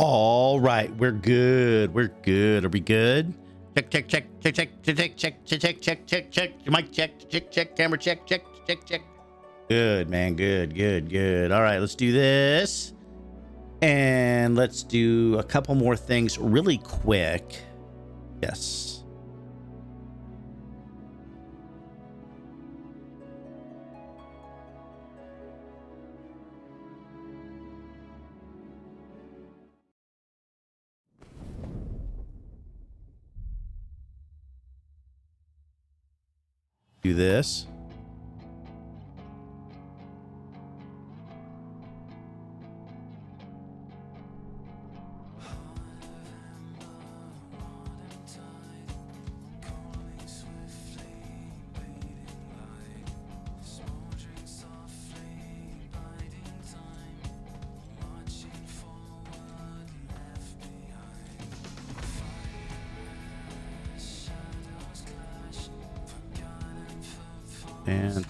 All right, we're good. We're good. Are we good? Check, check, check, check, check, check, check, check, check, check, check, check. Mic check, check, check, camera check, check, check, check. Good, man. Good, good, good. All right, let's do this. And let's do a couple more things really quick. Yes. Do this. And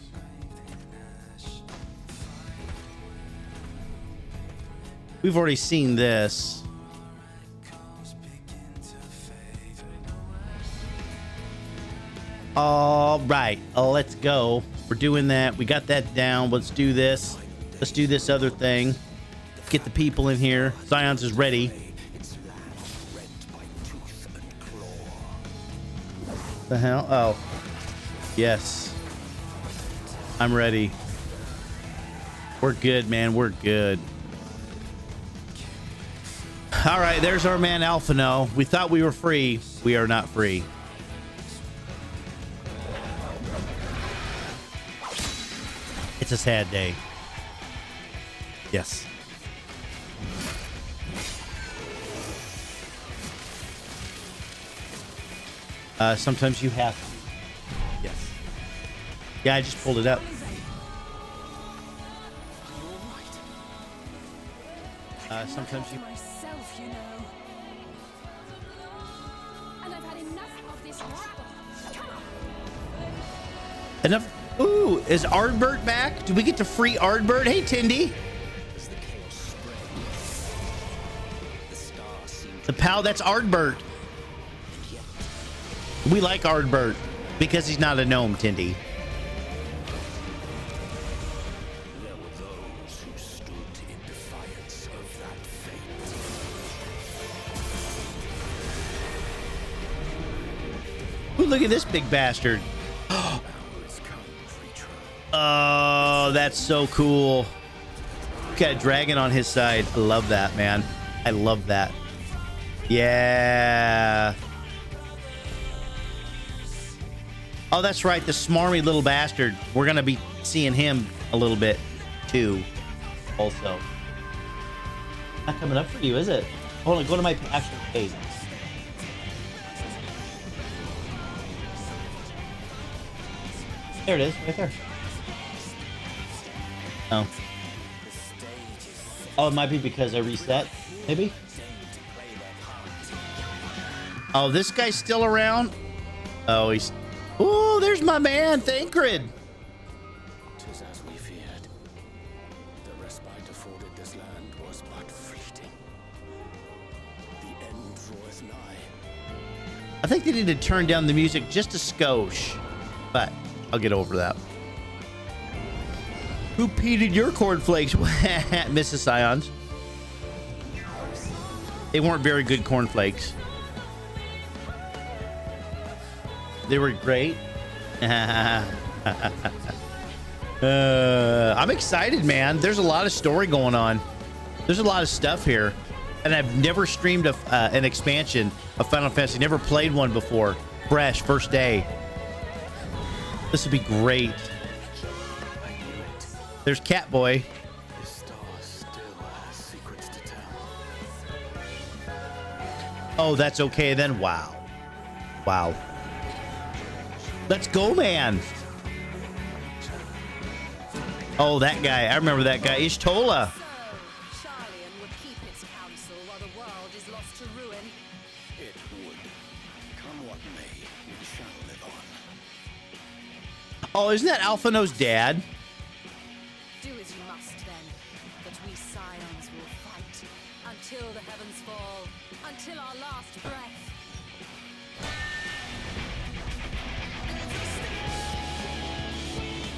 we've already seen this. All right, let's go. We're doing that. We got that down. Let's do this. Let's do this other thing. Get the people in here. Zion's is ready. The hell? Oh, yes. I'm ready. We're good, man. We're good. All right, there's our man Alphino. We thought we were free. We are not free. It's a sad day. Yes. Sometimes you have to. Yes. Yeah, I just pulled it up. Sometimes you. Myself, you know. And I've had enough of this rabble. Enough. Ooh, is Ardbert back? Do we get to free Ardbert? Hey, Tindy. The pal, that's Ardbert. We like Ardbert because he's not a gnome, Tindy. Ooh, look at this big bastard. Oh, that's so cool. Got a dragon on his side. I love that, man. I love that. Yeah. Oh, that's right. The smarmy little bastard. We're going to be seeing him a little bit, too. Also. Not coming up for you, is it? Hold on. Go to my actual page. There it is. Right there. Oh. Oh, it might be because I reset. Maybe. Oh, this guy's still around? Oh, he's... Oh, there's my man, Thancred. 'Tis as we feared. The respite afforded this land was but fleeting. The end draweth nigh. I think they need to turn down the music just a skosh, but I'll get over that. Who peated your cornflakes, Mrs. Scions? They weren't very good cornflakes. They were great. I'm excited, man. There's a lot of story going on. There's a lot of stuff here. And I've never streamed an expansion of Final Fantasy. Never played one before. Fresh, first day. This would be great. There's Catboy. This star still has secrets to tell. Oh, that's okay then. Wow. Wow. Let's go, man. Oh, that guy. I remember that guy. Ishtola. Charlian would keep its counsel while the world is lost to ruin. It would. Come what may, we shall live on. Oh, isn't that Alphino's dad? Do as you must then, but we scions will fight until the heavens fall. Till our last breath.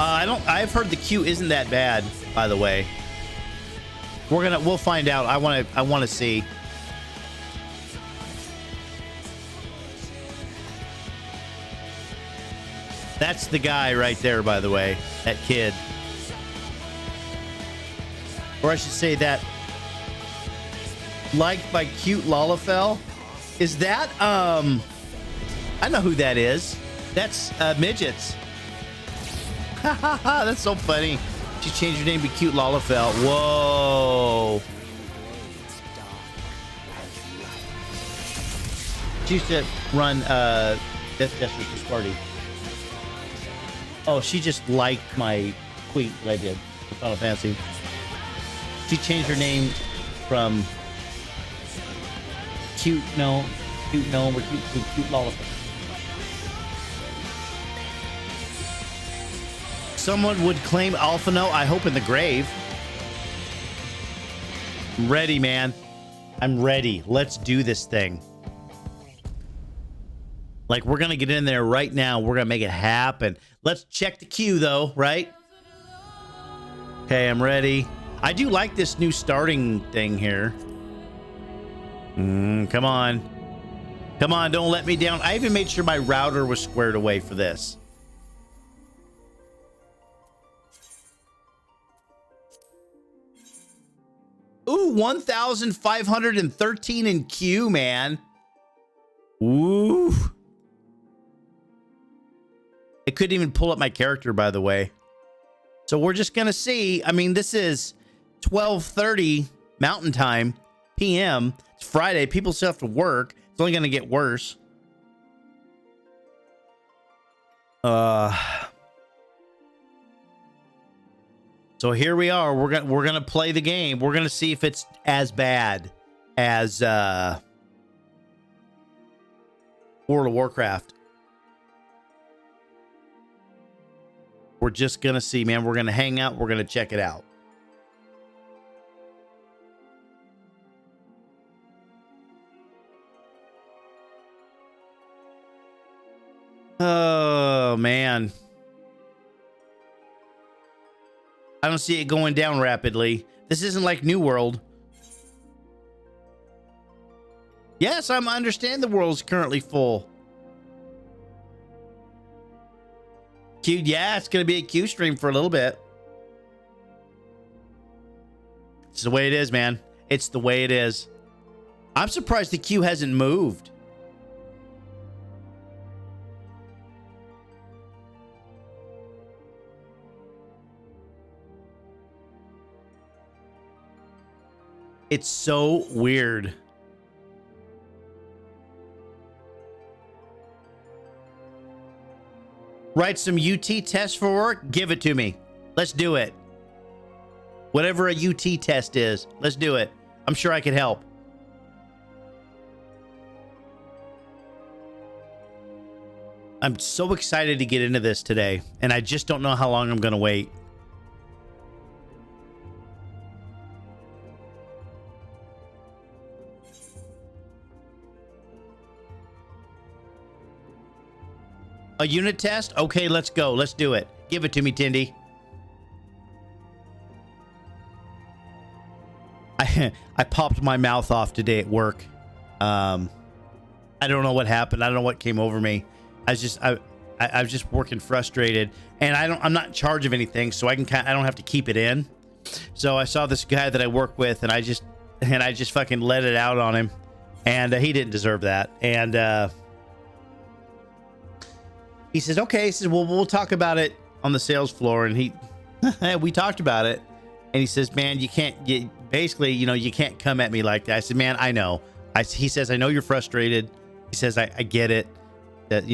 I've heard the queue isn't that bad, by the way. We'll find out. I want to see. That's the guy right there, by the way. That kid. Or I should say that liked by cute Lalafell. Is that I know who that is. That's midgets. That's so funny. She changed her name to Cute Lalafell. Whoa. She used to run Death Jester's party. Oh, she just liked my tweet that I did for Final Fantasy. She changed her name from Cute Gnome or Cute Lalafell. Someone would claim Alphino, I hope in the grave. I'm ready, man. I'm ready. Let's do this thing. Like, we're going to get in there right now. We're going to make it happen. Let's check the queue, though, right? Okay, I'm ready. I do like this new starting thing here. Come on. Come on, don't let me down. I even made sure my router was squared away for this. Ooh, 1,513 in queue, man. Ooh. It couldn't even pull up my character, by the way. So we're just going to see. I mean, this is 12:30 Mountain Time, PM. It's Friday. People still have to work. It's only going to get worse. So here we are. We're gonna play the game. We're gonna see if it's as bad as World of Warcraft. We're just gonna see, man. We're gonna hang out. We're gonna check it out. Oh man. I don't see it going down rapidly. This isn't like New World. Yes, I understand the world's currently full. Q, yeah, it's going to be a Q stream for a little bit. It's the way it is, man. It's the way it is. I'm surprised the Q hasn't moved. It's so weird. Write some UT tests for work? Give it to me. Let's do it. Whatever a UT test is, let's do it. I'm sure I could help. I'm so excited to get into this today, and I just don't know how long I'm going to wait. A unit test? Okay, let's go. Let's do it. Give it to me, Tindy. I popped my mouth off today at work. I don't know what happened. I don't know what came over me. I was just working frustrated, and I'm not in charge of anything, so I don't have to keep it in. So I saw this guy that I work with, and I just fucking let it out on him, and he didn't deserve that. And he says, okay. He says, well, we'll talk about it on the sales floor. And we talked about it. And he says, man, you can't basically, you can't come at me like that. I said, man, I know. He says, I know you're frustrated. He says, I get it. That,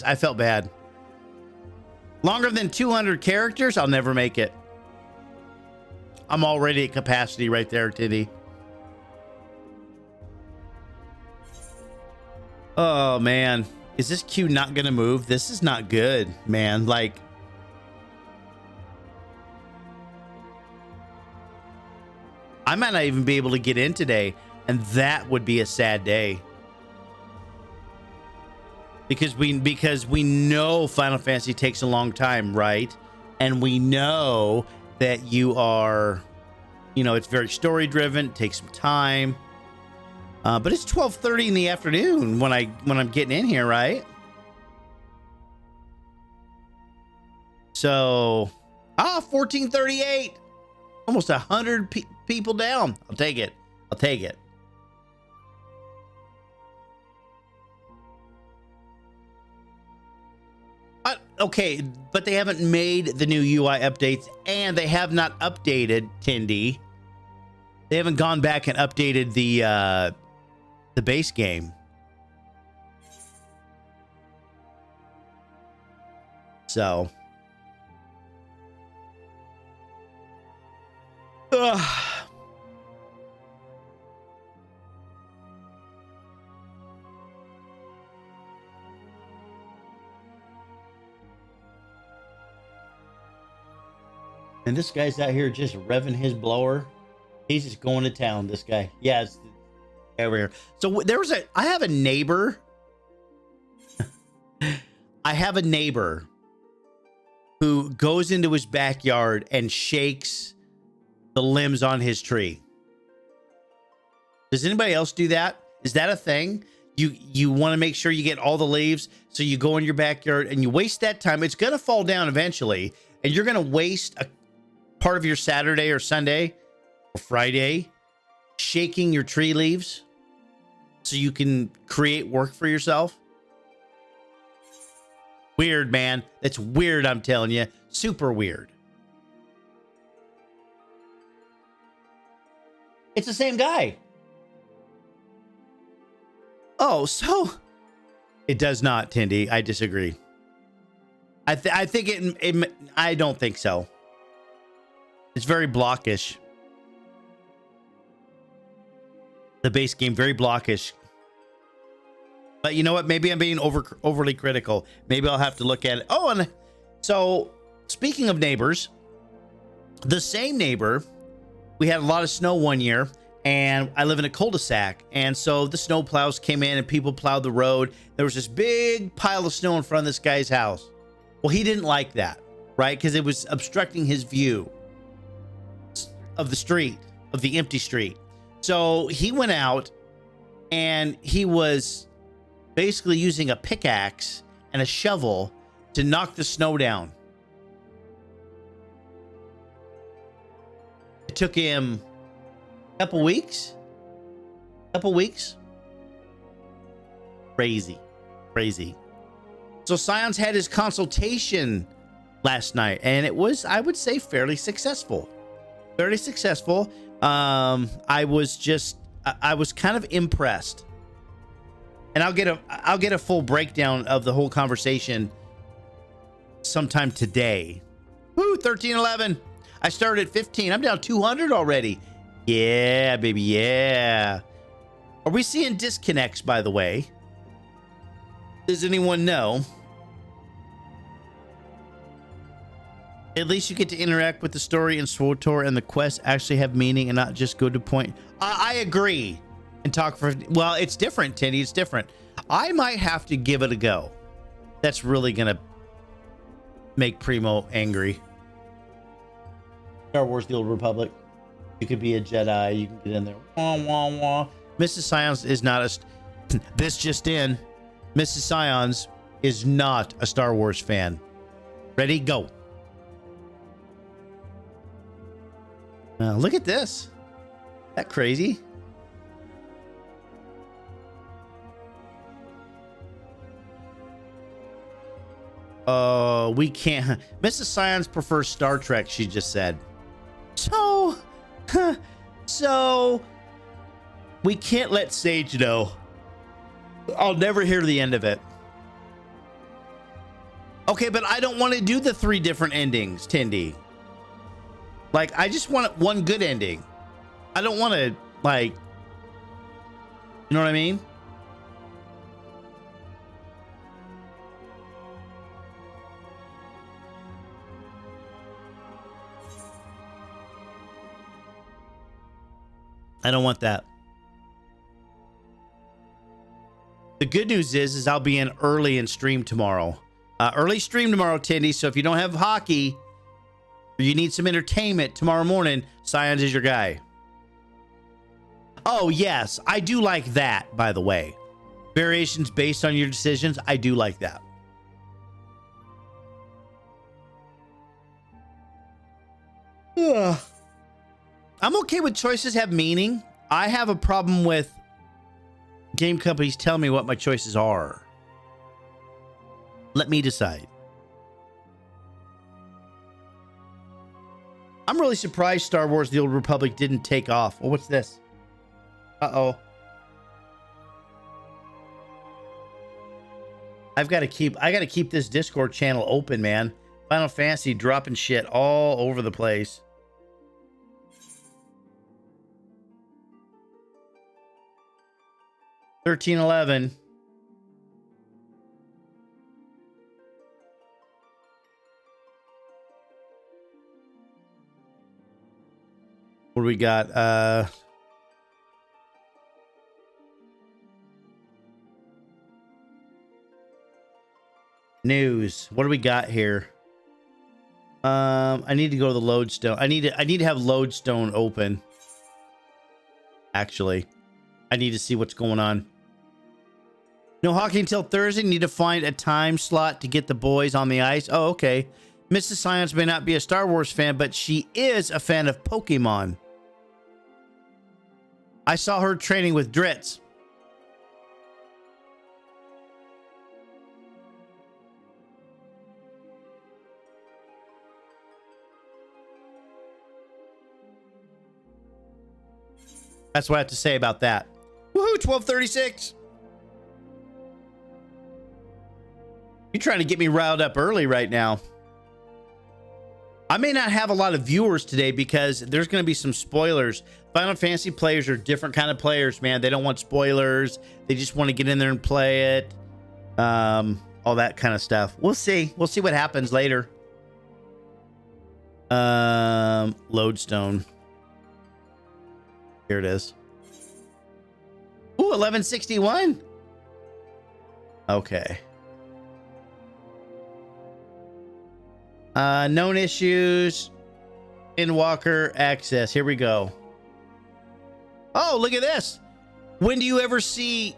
I felt bad. Longer than 200 characters, I'll never make it. I'm already at capacity right there, Titty. Oh, man. Is this queue not going to move? This is not good, man. Like, I might not even be able to get in today. And that would be a sad day. Because we know Final Fantasy takes a long time, right? And we know that you are, you know, it's very story driven, it takes some time. But it's 12:30 in the afternoon when I'm getting in here, right? So, 1438. Almost 100 people down. I'll take it. I'll take it. Okay, but they haven't made the new UI updates, and they have not updated Tindy. They haven't gone back and updated the base game. So, and this guy's out here just revving his blower. He's just going to town, this guy. Yeah, it's over here. So I have a neighbor. I have a neighbor who goes into his backyard and shakes the limbs on his tree. Does anybody else do that? Is that a thing? You want to make sure you get all the leaves, so you go in your backyard and you waste that time. It's going to fall down eventually, and you're going to waste a part of your Saturday or Sunday or Friday shaking your tree leaves so you can create work for yourself. Weird, man. That's weird, I'm telling you. Super weird. It's the same guy. Oh, so it does not, Tindy. I disagree. I think it I don't think so. It's very blockish. The base game, very blockish. But you know what? Maybe I'm being overly critical. Maybe I'll have to look at it. Oh, and so speaking of neighbors, the same neighbor, we had a lot of snow one year, and I live in a cul-de-sac. And so the snow plows came in and people plowed the road. There was this big pile of snow in front of this guy's house. Well, he didn't like that, right? Because it was obstructing his view of the street, of the empty street. So he went out and he was basically using a pickaxe and a shovel to knock the snow down. It took him a couple weeks. Crazy. So Scion's had his consultation last night, and it was, I would say, fairly successful. I was kind of impressed, and I'll get a full breakdown of the whole conversation sometime today. Woo, 1311. I started at 15. I'm down 200 already. Yeah, baby, yeah. Are we seeing disconnects, by the way? Does anyone know? At least you get to interact with the story in SWTOR, and the quests actually have meaning and not just go to point. I agree. And talk for, well, it's different, Tindy. It's different. I might have to give it a go. That's really going to make Primo angry. Star Wars: The Old Republic. You could be a Jedi. You can get in there. Wah, wah, wah. Mrs. Scions is not a... This just in. Mrs. Scions is not a Star Wars fan. Ready? Go. Look at this. That crazy? We can't. Mrs. Scions prefers Star Trek, she just said. So we can't let Sage know. I'll never hear the end of it. Okay, but I don't want to do the 3 different endings, Tindy. Like, I just want one good ending. I don't want to, like, you know what I mean? I don't want that. The good news is I'll be in early and stream tomorrow. Early stream tomorrow, Tindy. So if you don't have hockey, or you need some entertainment tomorrow morning, Scions is your guy. Oh, yes. I do like that, by the way. Variations based on your decisions. I do like that. Ugh. I'm okay with choices have meaning. I have a problem with game companies telling me what my choices are. Let me decide. I'm really surprised Star Wars The Old Republic didn't take off. Oh, what's this? Uh-oh. I gotta keep this Discord channel open, man. Final Fantasy dropping shit all over the place. $13.11. What do we got? News. What do we got here? I need to go to the Lodestone. I need to have Lodestone open. Actually, I need to see what's going on. No hockey until Thursday. Need to find a time slot to get the boys on the ice. Oh, okay. Mrs. Science may not be a Star Wars fan, but she is a fan of Pokemon. I saw her training with Dritz. That's what I have to say about that. Woohoo, 1236. You're trying to get me riled up early right now. I may not have a lot of viewers today because there's going to be some spoilers. Final Fantasy players are different kind of players, man. They don't want spoilers. They just want to get in there and play it. All that kind of stuff. We'll see. We'll see what happens later. Lodestone. Here it is. Ooh, 1161. Okay. Known issues. Endwalker access. Here we go. Oh, look at this. When do you ever see...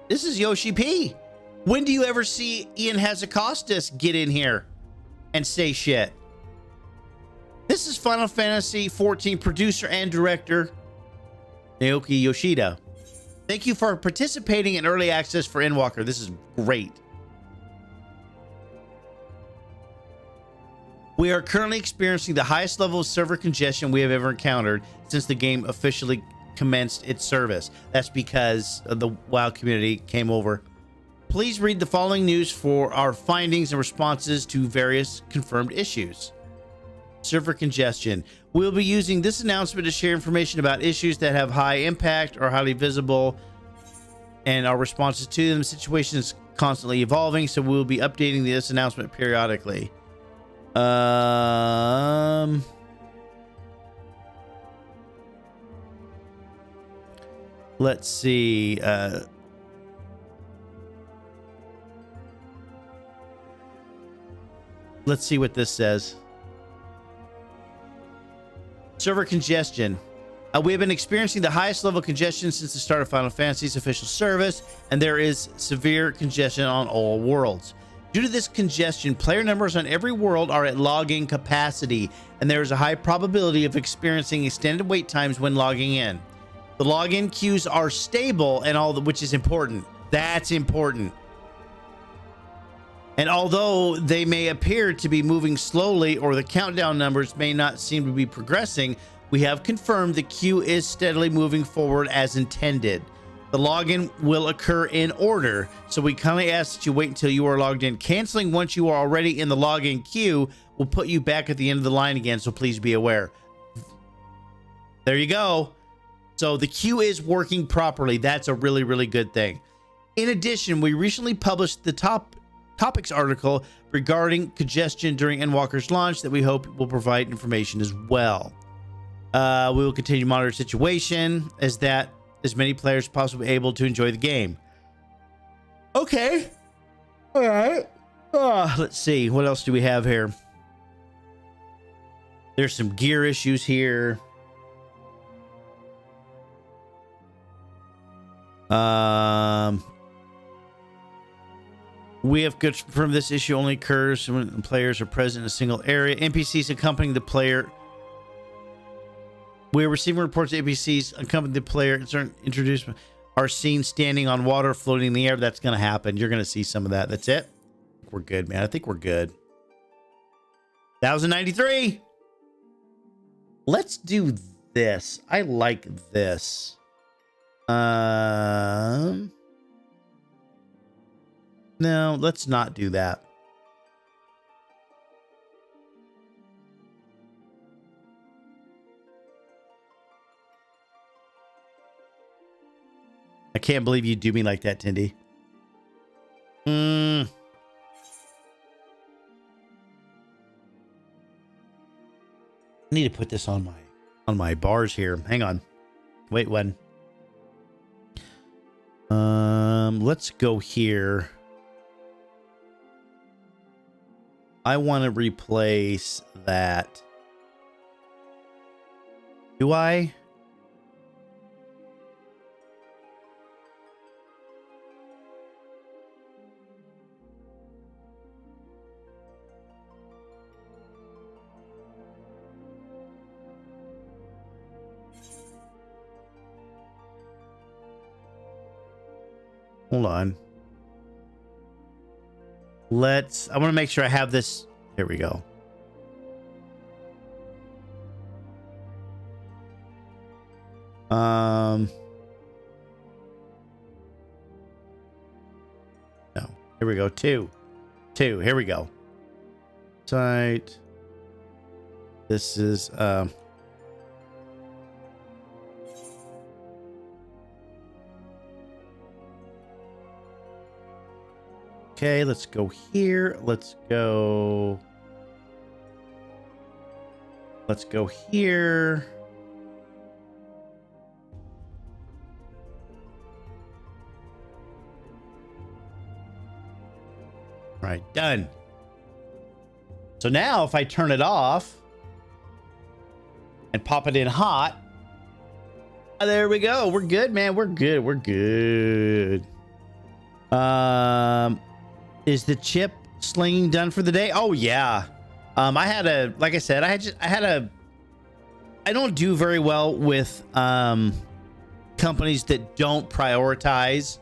This is Yoshi P. When do you ever see Ian Hazakostas get in here and say shit? This is Final Fantasy 14 producer and director Naoki Yoshida. Thank you for participating in early access for Endwalker. This is great. We are currently experiencing the highest level of server congestion we have ever encountered since the game officially commenced its service. That's because the WoW community came over. Please read the following news for our findings and responses to various confirmed issues. Server congestion. We'll be using this announcement to share information about issues that have high impact or highly visible and our responses to them. The situation is constantly evolving, so we'll be updating this announcement periodically. Let's see. Let's see what this says. Server congestion. We have been experiencing the highest level of congestion since the start of Final Fantasy's official service, and there is severe congestion on all worlds. Due to this congestion, player numbers on every world are at logging capacity, and there is a high probability of experiencing extended wait times when logging in. The login queues are stable, and which is important. That's important. And although they may appear to be moving slowly or the countdown numbers may not seem to be progressing, we have confirmed the queue is steadily moving forward as intended. The login will occur in order, so we kindly ask that you wait until you are logged in. Canceling once you are already in the login queue will put you back at the end of the line again, so please be aware. There you go. So the queue is working properly. That's a really, really good thing. In addition, we recently published the topics article regarding congestion during Endwalker's launch that we hope will provide information as well. We will continue to monitor the situation as many players as possibly able to enjoy the game. Okay. All right. Let's see. What else do we have here? There's some gear issues here. We have confirmed this issue only occurs when players are present in a single area. NPCs accompanying the player. We are receiving reports that NPCs accompanying the player introduced are seen standing on water, floating in the air. That's going to happen. You're going to see some of that. That's it. We're good, man. I think we're good. 1093. Let's do this. I like this. No, let's not do that. I can't believe you do me like that, Tindy. I need to put this on my bars here. Hang on. Wait, when? Let's go here. I want to replace that. Do I? Hold on. I want to make sure I have this. Here we go. No. Here we go. Two. Here we go. Site. This is okay, let's go here. Let's go here. All right, done. So now if I turn it off and pop it in hot, there we go. We're good, man. We're good. We're good. Is the chip slinging done for the day? Oh yeah. I had a, like I said, I don't do very well with companies that don't prioritize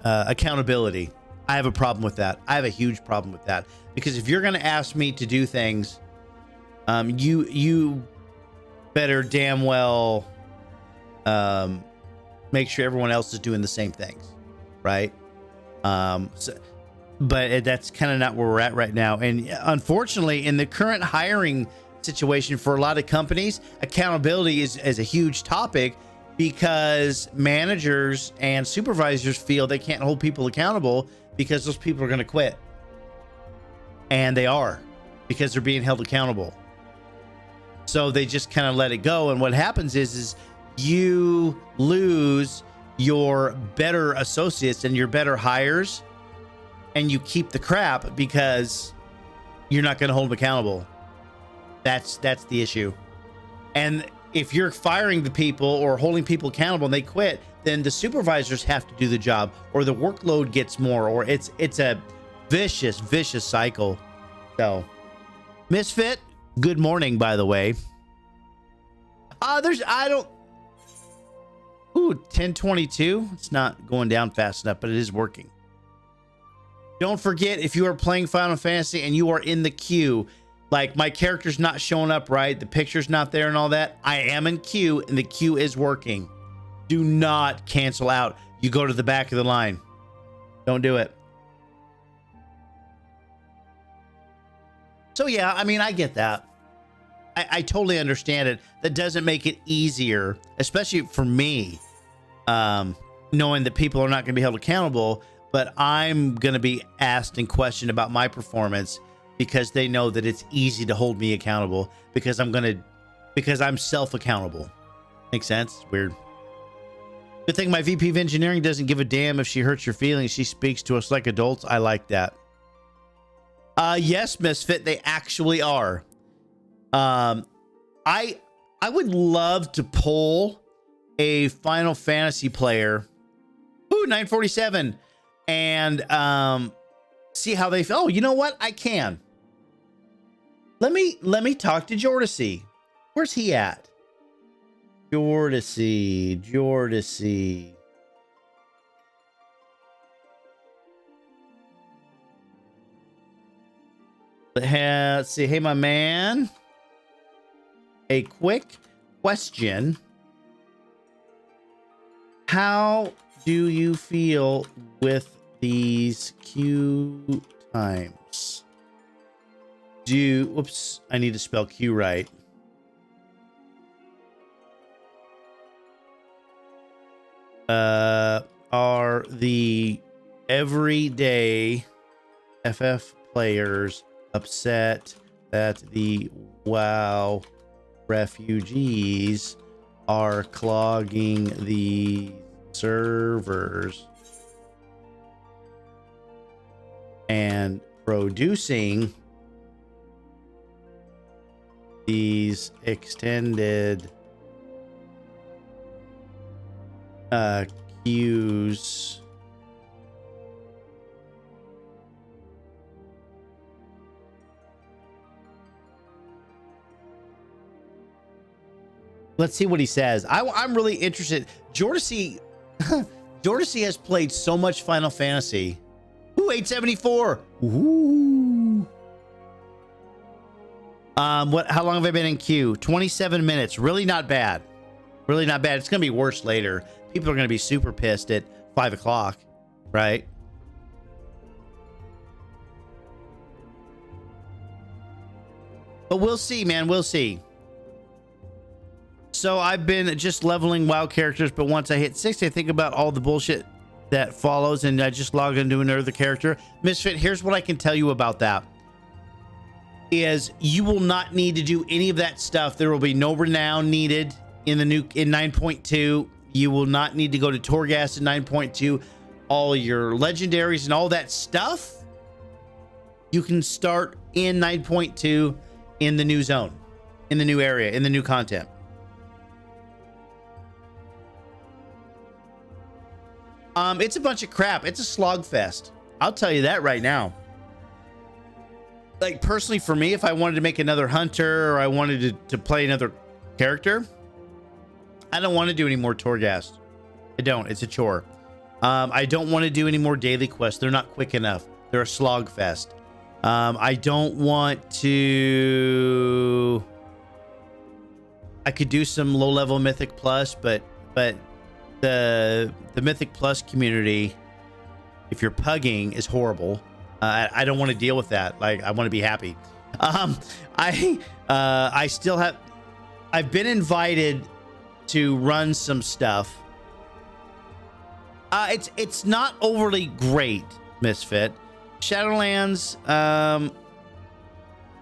accountability. I have a problem with that. I have a huge problem with that, because if you're going to ask me to do things, you better damn well make sure everyone else is doing the same things, right? But that's kind of not where we're at right now. And unfortunately, in the current hiring situation for a lot of companies, accountability is a huge topic, because managers and supervisors feel they can't hold people accountable because those people are going to quit. And they are, because they're being held accountable. So they just kind of let it go. And what happens is you lose your better associates and your better hires, and you keep the crap because you're not going to hold them accountable. That's the issue. And if you're firing the people or holding people accountable and they quit, then the supervisors have to do the job, or the workload gets more, or it's a vicious cycle. So, Misfit, good morning, by the way. Ooh, 1022. It's not going down fast enough, but it is working. Don't forget, if you are playing Final Fantasy and you are in the queue, like my character's not showing up right, the picture's not there and all that, I am in queue and the queue is working. Do not cancel out. You go to the back of the line. Don't do it. So yeah, I mean, I get that. I totally understand it. That doesn't make it easier, especially for me, knowing that people are not going to be held accountable, but I'm going to be asked and questioned about my performance, because they know that it's easy to hold me accountable, because I'm self-accountable. Makes sense? Weird. Good thing my VP of engineering doesn't give a damn if she hurts your feelings. She speaks to us like adults. I like that. Yes, Misfit, they actually are. I would love to pull a Final Fantasy player. Ooh, 947. And see how they feel. Oh, you know what? I can. Let me talk to Jordacy. Where's he at? Jordacy. Let's see. Hey, my man. A quick question. How do you feel with these queue times? Whoops, I need to spell Q right. Are the everyday FF players upset that the WoW refugees are clogging the servers and producing these extended queues? Let's see what he says. I'm really interested. Jordacy has played so much Final Fantasy. Ooh, 874. Ooh. How long have I been in queue? 27 minutes. Really not bad. Really not bad. It's gonna be worse later. People are gonna be super pissed at 5 o'clock, right? But we'll see, man. We'll see. So I've been just leveling WoW characters, but once I hit 60, I think about all the bullshit that follows, and I just log into another character. Misfit, here's what I can tell you about that. Is you will not need to do any of that stuff. There will be no renown needed in 9.2. You will not need to go to Torghast in 9.2. All your legendaries and all that stuff, you can start in 9.2 in the new zone, in the new area, in the new content. It's a bunch of crap. It's a slog fest. I'll tell you that right now. Like, personally, for me, if I wanted to make another hunter or I wanted to play another character, I don't want to do any more Torghast. I don't. It's a chore. I don't want to do any more daily quests. They're not quick enough. They're a slog fest. I don't want to... I could do some low-level Mythic Plus, but the Mythic Plus community, if you're pugging, is horrible. I don't want to deal with that. Like, I want to be happy. I still have... I've been invited to run some stuff. It's not overly great, Misfit. Shadowlands,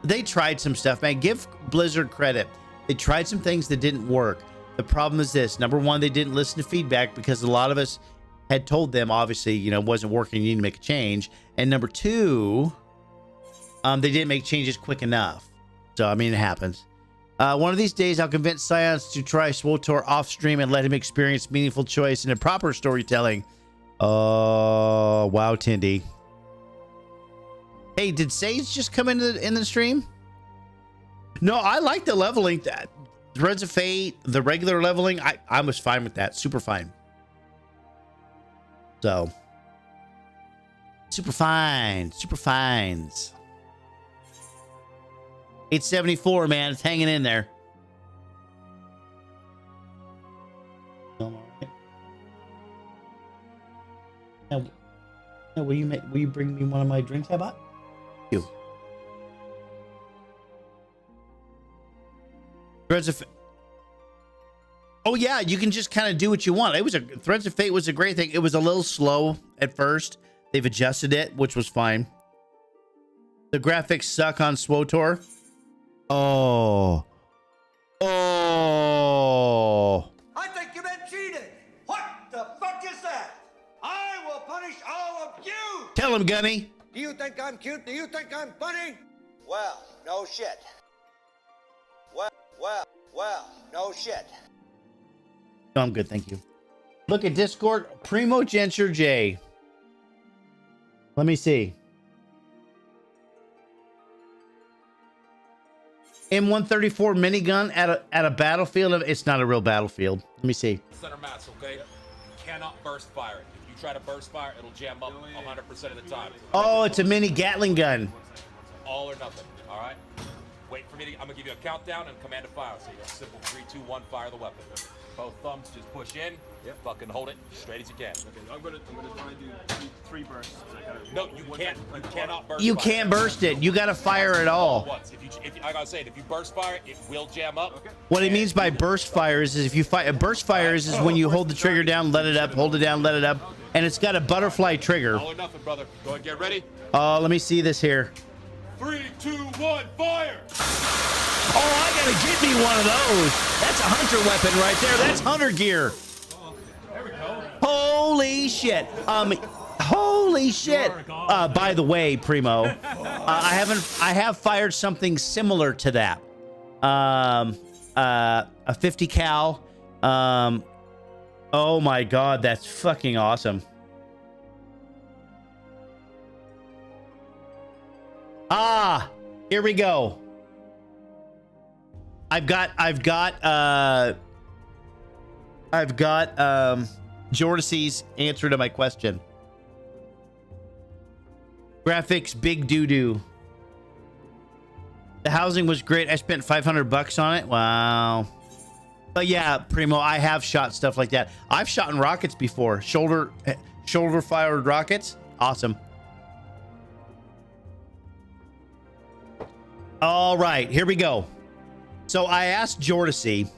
they tried some stuff, man. Give Blizzard credit. They tried some things that didn't work. The problem is this. Number one, they didn't listen to feedback because a lot of us had told them, obviously, you know, it wasn't working. You need to make a change. And number two, they didn't make changes quick enough. So, I mean, it happens. One of these days, I'll convince Science to try SWTOR off stream and let him experience meaningful choice and a proper storytelling. Oh, wow, Tindy. Hey, did Sage just come in the stream? No, I like the leveling. Threads of Fate, the regular leveling, I was fine with that. Super fine. So, super fine. Super fines. 874, man. It's hanging in there. All right. Now, will you bring me one of my drinks I bought? You. Threads of... Oh yeah, you can just kind of do what you want. Threads of Fate was a great thing. It was a little slow at first. They've adjusted it, which was fine. The graphics suck on SWTOR. Oh. I think you meant cheated. What the is that? I will punish all of you! Tell him, Gunny. Do you think I'm cute? Do you think I'm funny? Well, no shit. Well, no shit. No, I'm good, thank you. Look at Discord. Primo Genture J. Let me see. M134 minigun at a battlefield. It's not a real battlefield. Let me see. Center mass, okay? You cannot burst fire it. If you try to burst fire, it'll jam up 100% of the time. Oh, it's a mini Gatling gun. All or nothing, all right? Wait for me to, I'm gonna give you a countdown and command to fire. So you go simple 3, 2, 1, fire the weapon. Both thumbs just push in. Yep. Fucking hold it straight as you can. Okay, I'm gonna try to do three bursts. No, you can't. You cannot burst. You fire. can't burst it. You got to fire it all. Once. If I gotta say it, if you burst fire, it will jam up. Okay. What it means by burst fire is if you fire. Burst fire is when you hold the trigger down, let it up, hold it down, let it up, and it's got a butterfly trigger. All or nothing, brother. Go ahead, get ready. Let me see this here. 3, 2, 1, fire! Oh, I gotta get me one of those. That's a hunter weapon right there. That's hunter gear. There we go. Holy shit. Holy shit. By the way, Primo, I have fired something similar to that. A 50 cal. Oh my God, that's fucking awesome. Here we go. I've got Jordissy's answer to my question. Graphics, big doo-doo. The housing was great. I spent $500 on it. Wow. But yeah, Primo, I have shot stuff like that. I've shot in rockets before. Shoulder fired rockets. Awesome. All right, here we go. So I asked Jordissy,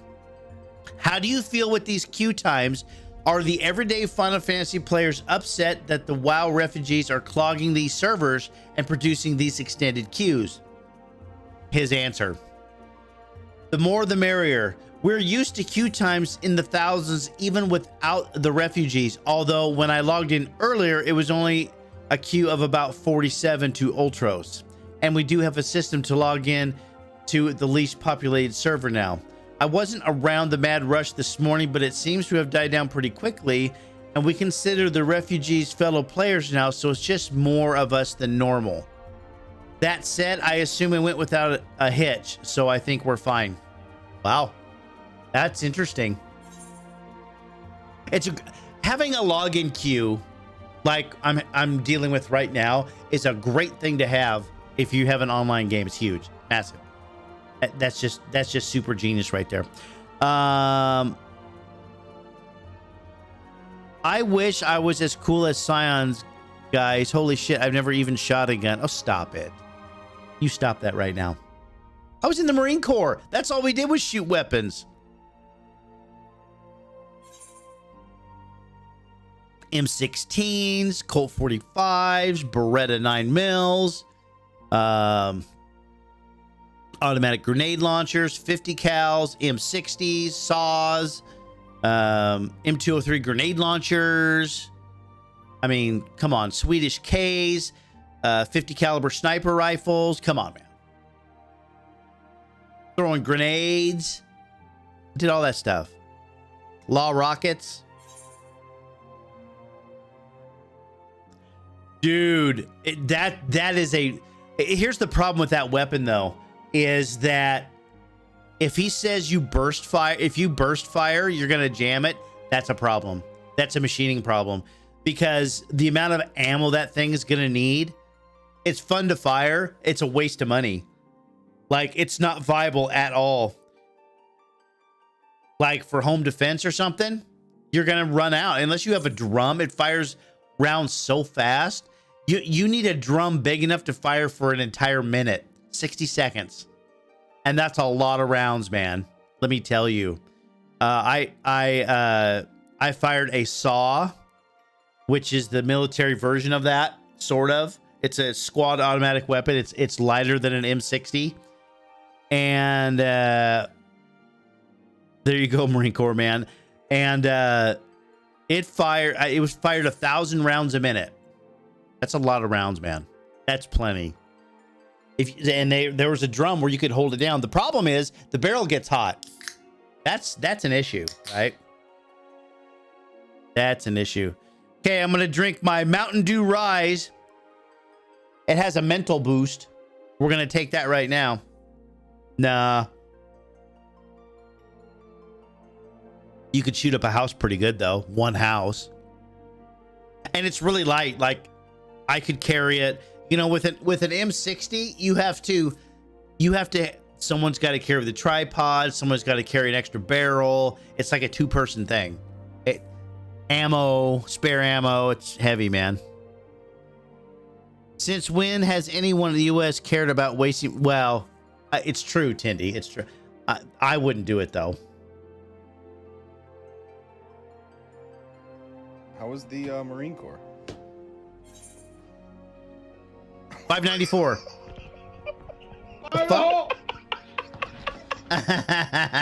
how do you feel with these queue times? Are the everyday Final Fantasy players upset that the WoW refugees are clogging these servers and producing these extended queues? His answer: the more the merrier. We're used to queue times in the thousands even without the refugees, although when I logged in earlier, it was only a queue of about 47 to Ultros. And we do have a system to log in to the least populated server now. I wasn't around the mad rush this morning, but it seems to have died down pretty quickly, and we consider the refugees fellow players now, so it's just more of us than normal. That said, I assume it went without a hitch, so I think we're fine. Wow, that's interesting. Having a login queue like I'm dealing with right now is a great thing to have if you have an online game. It's huge, massive. That's just super genius right there. I wish I was as cool as Scion's guys. Holy shit, I've never even shot a gun. Oh, stop it. You stop that right now. I was in the Marine Corps. That's all we did was shoot weapons. M16s, Colt 45s, Beretta 9mm, automatic grenade launchers, 50 cals, M60s, saws, M203 grenade launchers. I mean, come on, Swedish Ks, 50 caliber sniper rifles. Come on, man. Throwing grenades. Did all that stuff. Law rockets. Dude, that is a... Here's the problem with that weapon, though, is that if he says you burst fire, if you burst fire, you're going to jam it. That's a problem. That's a machining problem, because the amount of ammo that thing is going to need, it's fun to fire. It's a waste of money. Like, it's not viable at all. Like for home defense or something, you're going to run out unless you have a drum. It fires rounds so fast. You need a drum big enough to fire for an entire minute, 60 seconds. And that's a lot of rounds, man. Let me tell you. I fired a saw, which is the military version of that, sort of. It's a squad automatic weapon. It's lighter than an M60. And there you go, Marine Corps, man. And It was fired 1,000 rounds a minute. That's a lot of rounds, man. That's plenty. There was a drum where you could hold it down. The problem is the barrel gets hot. That's an issue, right? That's an issue. Okay, I'm gonna drink my Mountain Dew Rise. It has a mental boost. We're gonna take that right now. Nah. You could shoot up a house pretty good though. One house. And it's really light. Like I could carry it. You know, with an M60, you have to someone's got to carry the tripod, someone's got to carry an extra barrel. It's like a two-person thing. Spare ammo, it's heavy, man. Since when has anyone in the US cared about wasting? Well, it's true, Tindy. It's true. I wouldn't do it though. How was the Marine Corps? 594.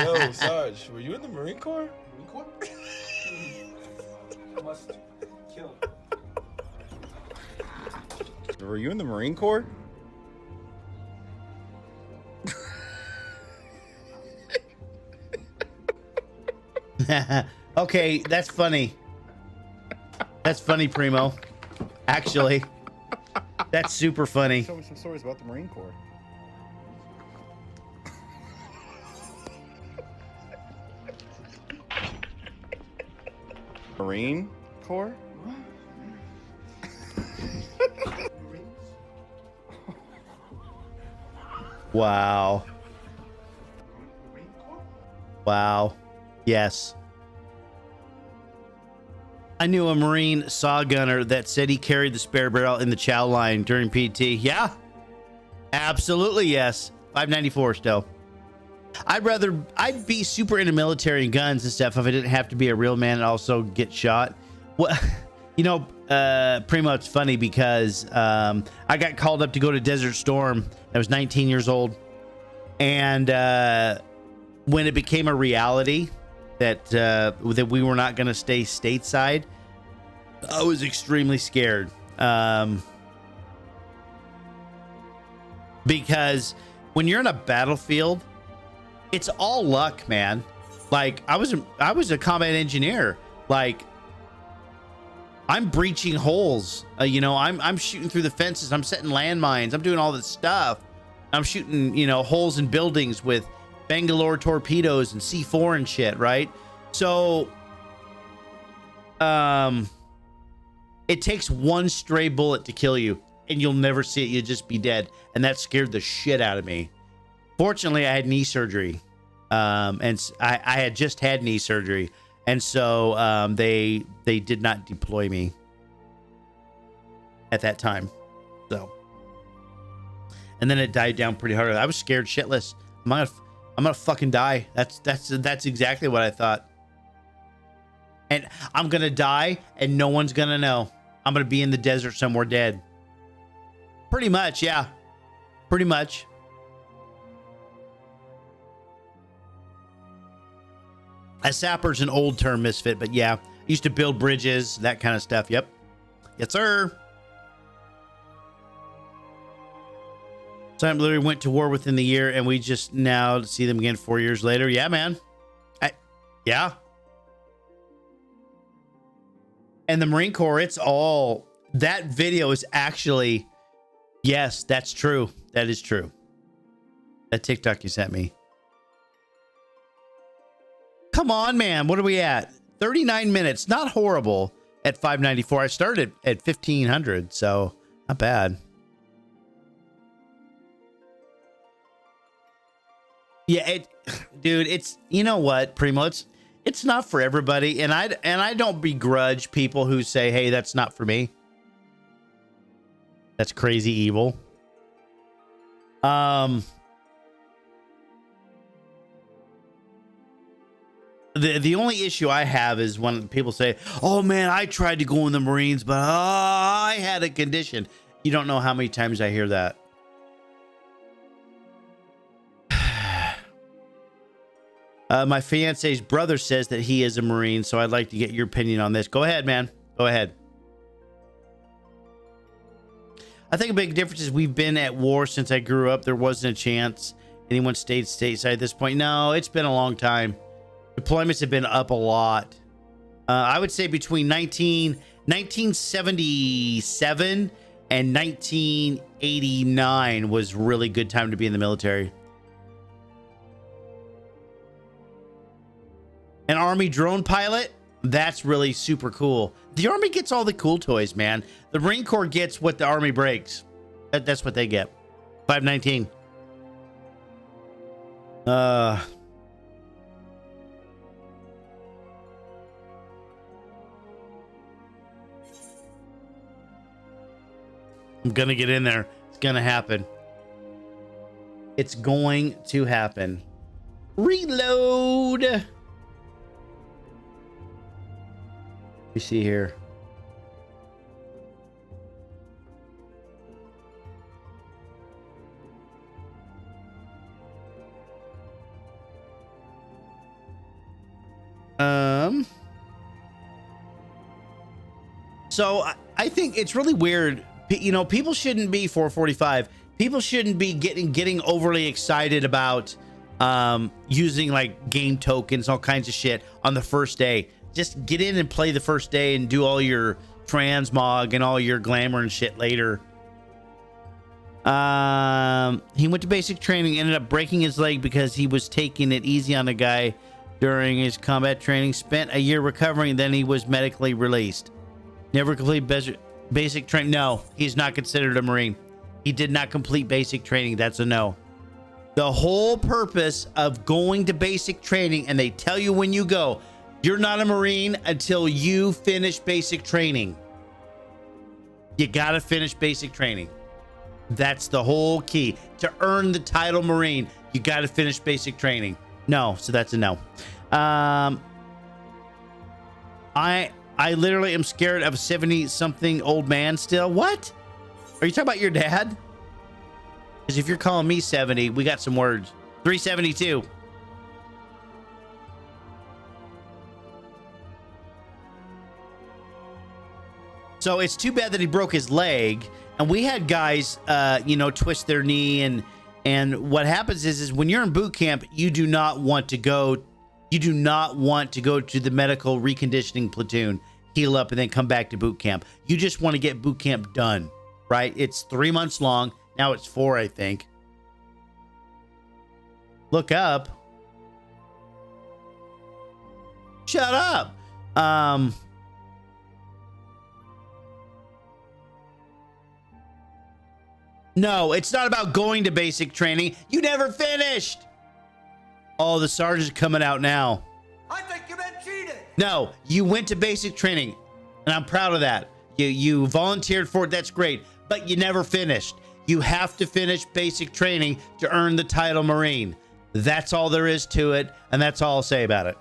Yo, Sarge, were you in the Marine Corps? Marine Corps? Must kill. Were you in the Marine Corps? Okay, that's funny. That's funny, Primo. Actually, that's super funny. Tell me some stories about the Marine Corps. Marine Corps? Wow. Wow. Yes. I knew a Marine saw gunner that said he carried the spare barrel in the chow line during PT. Yeah. Absolutely, yes. 594 still. I'd be super into military and guns and stuff if I didn't have to be a real man and also get shot. Well, you know, Primo, it's funny because I got called up to go to Desert Storm. I was 19 years old. And when it became a reality that we were not going to stay stateside, I was extremely scared. Because when you're in a battlefield, it's all luck, man. Like I was a combat engineer. Like I'm breaching holes. You know, I'm shooting through the fences. I'm setting landmines. I'm doing all this stuff. I'm shooting, you know, holes in buildings with Bangalore torpedoes and C4 and shit, right? So it takes one stray bullet to kill you and you'll never see it. You'll just be dead. And that scared the shit out of me. Fortunately, I had knee surgery. And I had just had knee surgery. And so they did not deploy me at that time. So, and then it died down pretty hard. I was scared shitless. I'm gonna fucking die. That's exactly what I thought. And I'm gonna die and no one's gonna know. I'm gonna be in the desert somewhere dead. Pretty much, yeah. Pretty much. A sapper's an old term, Misfit, but yeah. Used to build bridges, that kind of stuff. Yep. Yes, sir. So I literally went to war within the year, and we just now see them again 4 years later. Yeah, man. Yeah. And the Marine Corps, it's all... That video is actually... Yes, that's true. That is true. That TikTok you sent me. Come on, man. What are we at? 39 minutes. Not horrible at 594. I started at 1500, so not bad. Yeah, dude, it's, you know what, Primo, it's not for everybody, and I don't begrudge people who say, hey, that's not for me. That's crazy evil. The only issue I have is when people say, oh man, I tried to go in the Marines, but I had a condition. You don't know how many times I hear that. My fiance's brother says that he is a Marine, so I'd like to get your opinion on this. Go ahead, man. Go ahead. I think a big difference is we've been at war since I grew up. There wasn't a chance anyone stayed stateside at this point. No, it's been a long time. Deployments have been up a lot. I would say between 1977 and 1989 was really good time to be in the military. An Army drone pilot, that's really super cool. The Army gets all the cool toys, man. The Marine Corps gets what the Army breaks. That's what they get. 519. I'm gonna get in there. It's gonna happen. It's going to happen. Reload. Let me see here. So I think it's really weird. You know, people shouldn't be 445. People shouldn't be getting overly excited about using like game tokens, all kinds of shit on the first day. Just get in and play the first day and do all your transmog and all your glamour and shit later. He went to basic training, ended up breaking his leg because he was taking it easy on the guy during his combat training. Spent a year recovering, then he was medically released. Never complete basic training. No, he's not considered a Marine. He did not complete basic training. That's a no. The whole purpose of going to basic training, and they tell you when you go, you're not a Marine until you finish basic training. You got to finish basic training. That's the whole key. To earn the title Marine, you got to finish basic training. No, so that's a no. I literally am scared of a 70-something old man still. What? Are you talking about your dad? Because if you're calling me 70, we got some words. 372. So it's too bad that he broke his leg. And we had guys, you know, twist their knee. And what happens is when you're in boot camp, you do not want to go. You do not want to go to the medical reconditioning platoon, heal up, and then come back to boot camp. You just want to get boot camp done, right? It's 3 months long. Now it's 4, I think. Look up. Shut up. No, it's not about going to basic training. You never finished. Oh, the sergeant's coming out now. I think you've been cheated. No, you went to basic training, and I'm proud of that. You volunteered for it. That's great, but you never finished. You have to finish basic training to earn the title Marine. That's all there is to it, and that's all I'll say about it.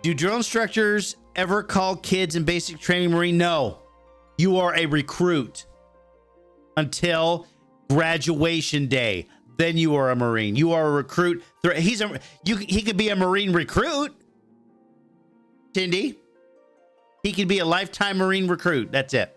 Do drill instructors ever call kids in basic training Marine? No. You are a recruit until graduation day. Then you are a Marine. You are a recruit. He could be a Marine recruit. Tindy. He could be a lifetime Marine recruit. That's it.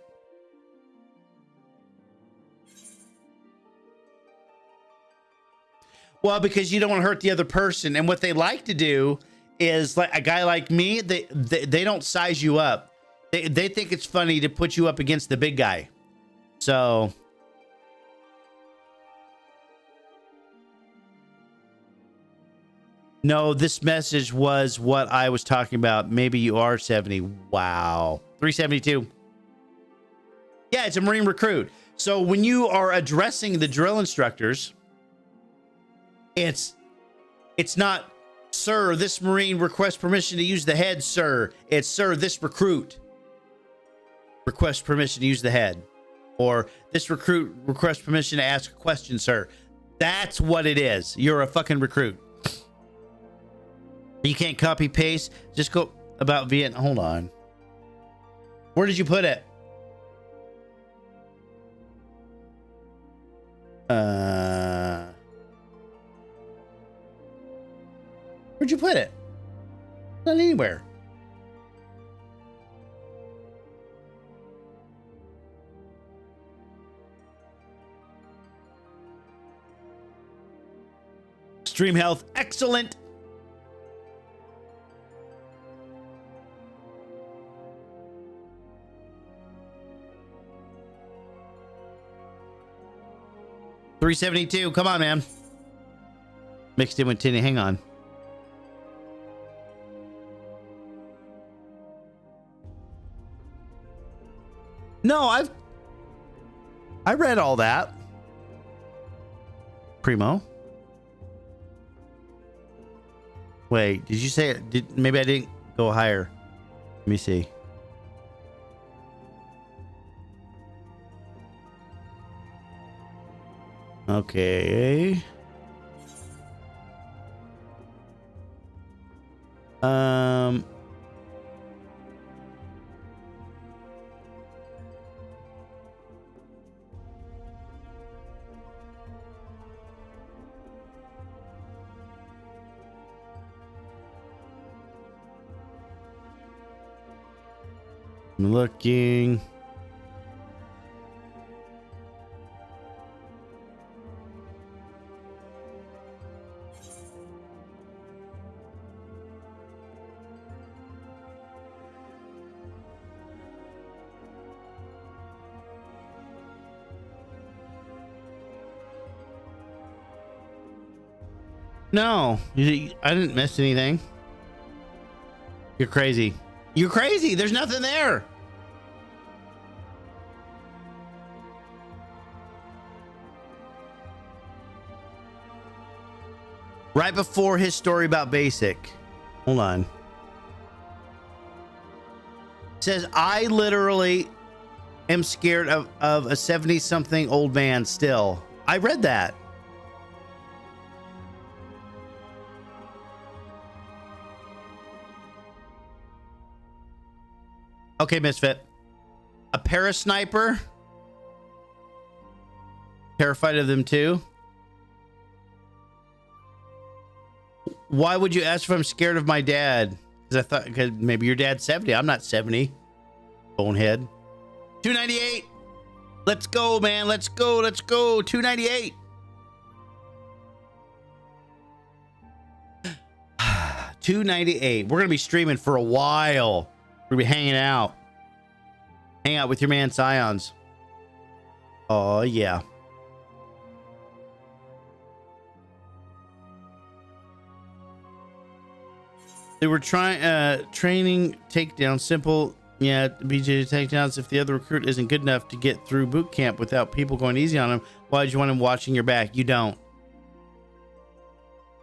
Well, because you don't want to hurt the other person. And what they like to do is, like a guy like me, they don't size you up. They think it's funny to put you up against the big guy. So no, this message was what I was talking about. Maybe you are 70. Wow. 372. Yeah, it's a Marine recruit. So when you are addressing the drill instructors, it's not, sir, this Marine requests permission to use the head, sir. It's, sir, this recruit requests permission to use the head. Or this recruit requests permission to ask a question, sir. That's what it is. You're a fucking recruit. You can't copy paste. Just go about Vietnam. Hold on. Where did you put it? Where'd you put it? Not anywhere. Stream health, excellent. $372. Come on, man. Mixed in with tinny. Hang on. No, I read all that. Primo. Wait, did you say it? Maybe I didn't go higher. Let me see. Okay. I'm looking. No, I didn't miss anything. You're crazy. You're crazy. There's nothing there. Right before his story about basic. Hold on. It says, I literally am scared of a 70-something old man still. I read that. Okay, Misfit. A parasniper. Terrified of them too. Why would you ask if I'm scared of my dad? Because I thought, because maybe your dad's 70. I'm not 70. Bonehead. 298. Let's go, man. Let's go. Let's go. 298. $298. We're gonna be streaming for a while. We're gonna be hanging out. Hang out with your man Scions. Oh yeah. They were training takedown. Simple. Yeah, BJ takedowns. If the other recruit isn't good enough to get through boot camp without people going easy on him, why did you want him watching your back? You don't.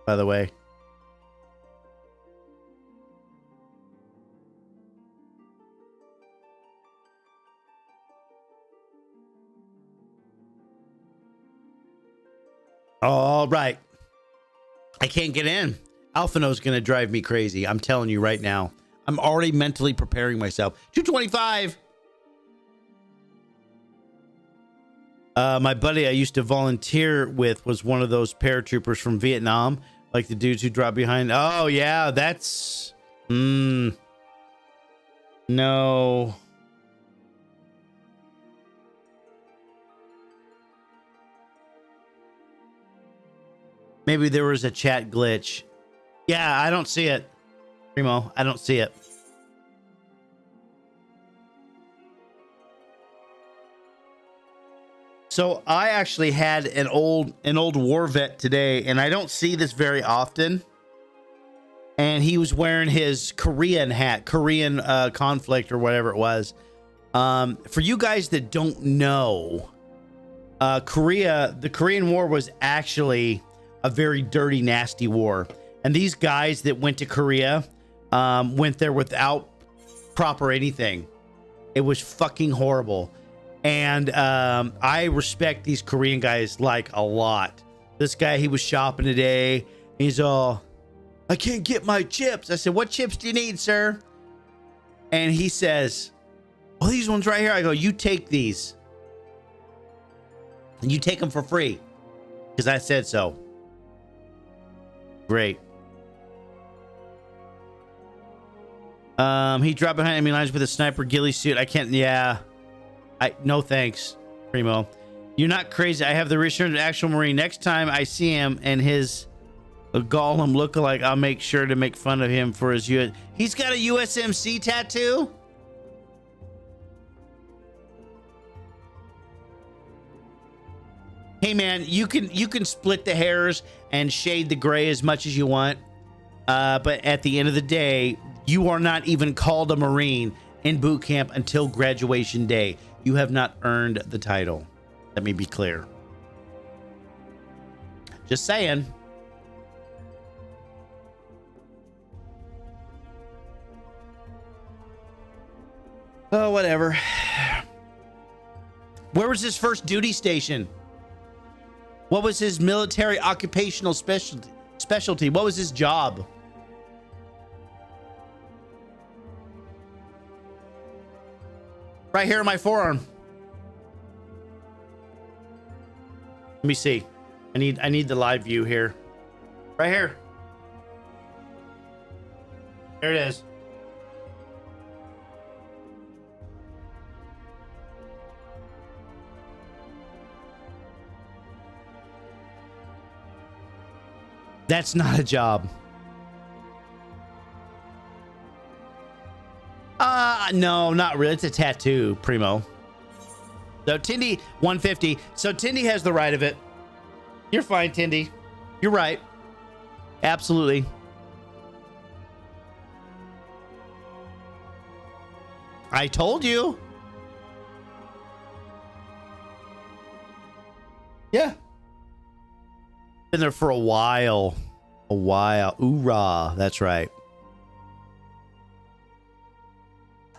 By the way. All right. I can't get in. Alphino's going to drive me crazy. I'm telling you right now. I'm already mentally preparing myself. 225. My buddy I used to volunteer with was one of those paratroopers from Vietnam. Like the dudes who drop behind. Oh, yeah. That's... No. Maybe there was a chat glitch. Yeah, I don't see it. Primo, I don't see it. So I actually had an old war vet today, and I don't see this very often. And he was wearing his Korean hat, Korean conflict or whatever it was. For you guys that don't know, the Korean War was actually a very dirty, nasty war. And these guys that went to Korea went there without proper anything. It was fucking horrible. And I respect these Korean guys like a lot. This guy, he was shopping today. He's all, I can't get my chips. I said, what chips do you need, sir? And he says, oh, these ones right here. I go, you take these. And you take them for free. Because I said so. Great. He dropped behind enemy lines with a sniper ghillie suit. I can't. Yeah. No thanks, Primo. You're not crazy. I have the reassured actual Marine. Next time I see him and his Gollum lookalike, I'll make sure to make fun of him for his US. He's got a USMC tattoo. Hey man, you can split the hairs and shade the gray as much as you want, but at the end of the day, you are not even called a Marine in boot camp until graduation day. You have not earned the title. Let me be clear. Just saying. Oh, whatever. Where was his first duty station? What was his military occupational specialty? What was his job? Right here in my forearm. Let me see. I need the live view here. Right here. There it is. That's not a job. No, not really. It's a tattoo, Primo. So Tindy 150. So Tindy has the right of it. You're fine, Tindy. You're right. Absolutely. I told you. Yeah. Been there for a while. A while. Oorah. That's right.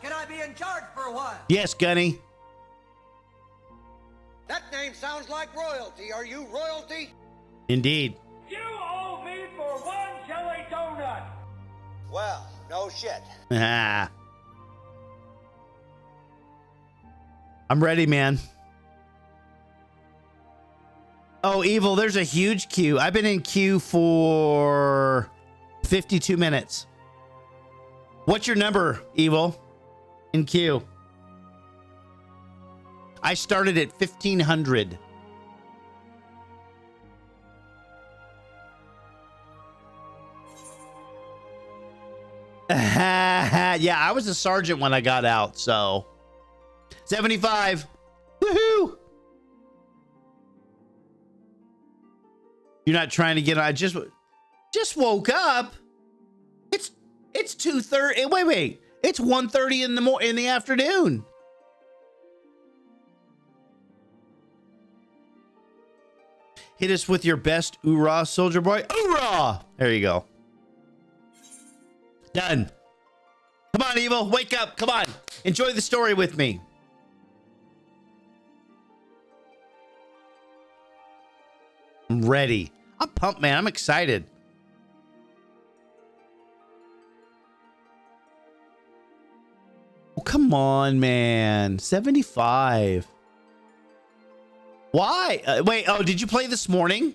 Can I be in charge for a while? Yes, Gunny. That name sounds like royalty. Are you royalty? Indeed. You owe me for one jelly donut. Well, no shit. Ah. I'm ready, man. Oh, Evil, there's a huge queue. I've been in queue for 52 minutes. What's your number, Evil? In queue. I started at 1500. Yeah, I was a sergeant when I got out, so 75. Woohoo! You're not trying to get on. I just woke up. It's 2:30. Wait. It's 1:30 in the afternoon. Hit us with your best oorah, soldier boy. Oorah! There you go. Done. Come on, Evil. Wake up. Come on. Enjoy the story with me. I'm ready. I'm pumped, man. I'm excited. Oh, come on, man. 75. Why? Wait. Oh, did you play this morning?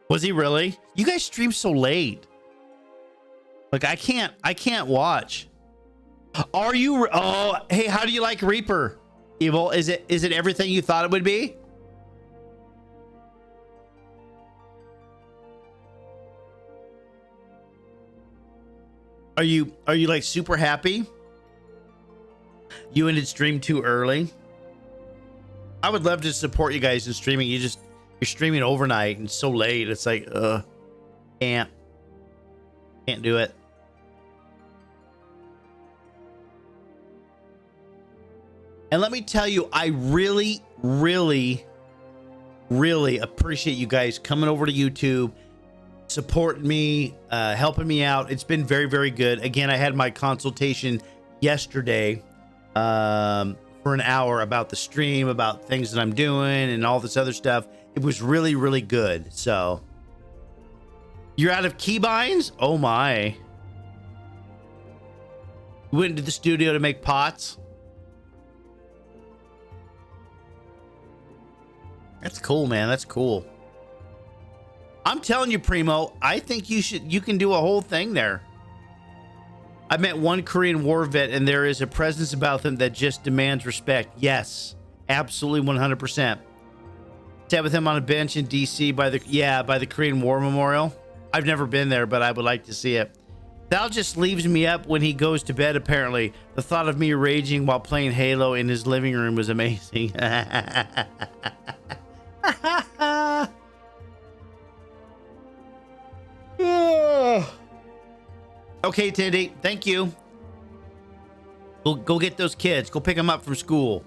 Was he really? You guys stream so late. Like I can't watch. Are you? Oh, hey, how do you like Reaper? Evil, is it everything you thought it would be? Are you like super happy? You ended stream too early. I would love to support you guys in streaming. You're streaming overnight and so late. It's like, can't do it. And let me tell you, I really, really, really appreciate you guys coming over to YouTube, supporting me, helping me out. It's been very, very good. Again, I had my consultation yesterday for an hour about the stream, about things that I'm doing and all this other stuff. It was really, really good. So you're out of keybinds? Oh my. You went into the studio to make pots? That's cool, man. That's cool. I'm telling you, Primo, I think you can do a whole thing there. I met one Korean War vet, and there is a presence about them that just demands respect. Yes, absolutely 100%. Sat with him on a bench in DC by the Korean War Memorial. I've never been there, but I would like to see it. Sal just leaves me up when he goes to bed, apparently. The thought of me raging while playing Halo in his living room was amazing. Okay, Tindy, thank you. Go get those kids. Go pick them up from school.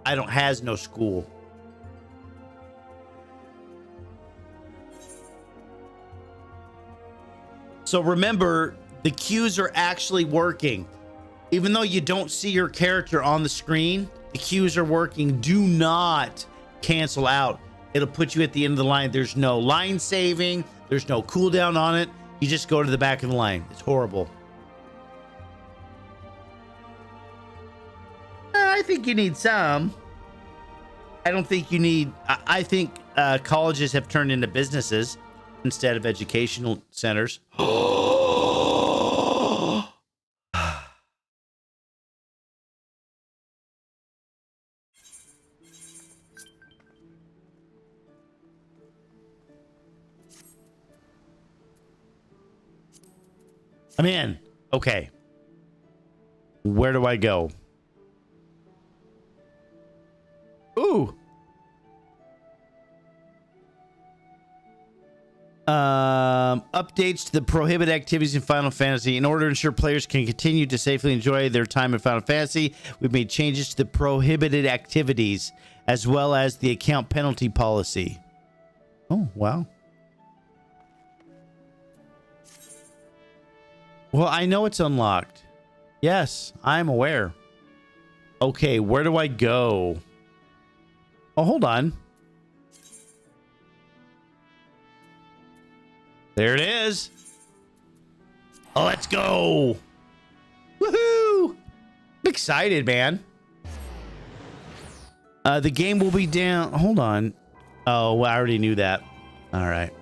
I don't has no school. So remember, the cues are actually working. Even though you don't see your character on the screen, the cues are working. Do not cancel out. It'll put you at the end of the line. There's no line saving. There's no cooldown on it. You just go to the back of the line. It's horrible. I think you need some. I don't think you need... I think colleges have turned into businesses instead of educational centers. I'm in. Okay. Where do I go? Ooh. Updates to the prohibited activities in Final Fantasy. In order to ensure players can continue to safely enjoy their time in Final Fantasy, we've made changes to the prohibited activities as well as the account penalty policy. Oh, wow. Well, I know it's unlocked. Yes, I'm aware. Okay, where do I go? Oh, hold on. There it is. Oh, let's go. Woohoo! I'm excited, man. The game will be down. Hold on. Oh, well, I already knew that. All right.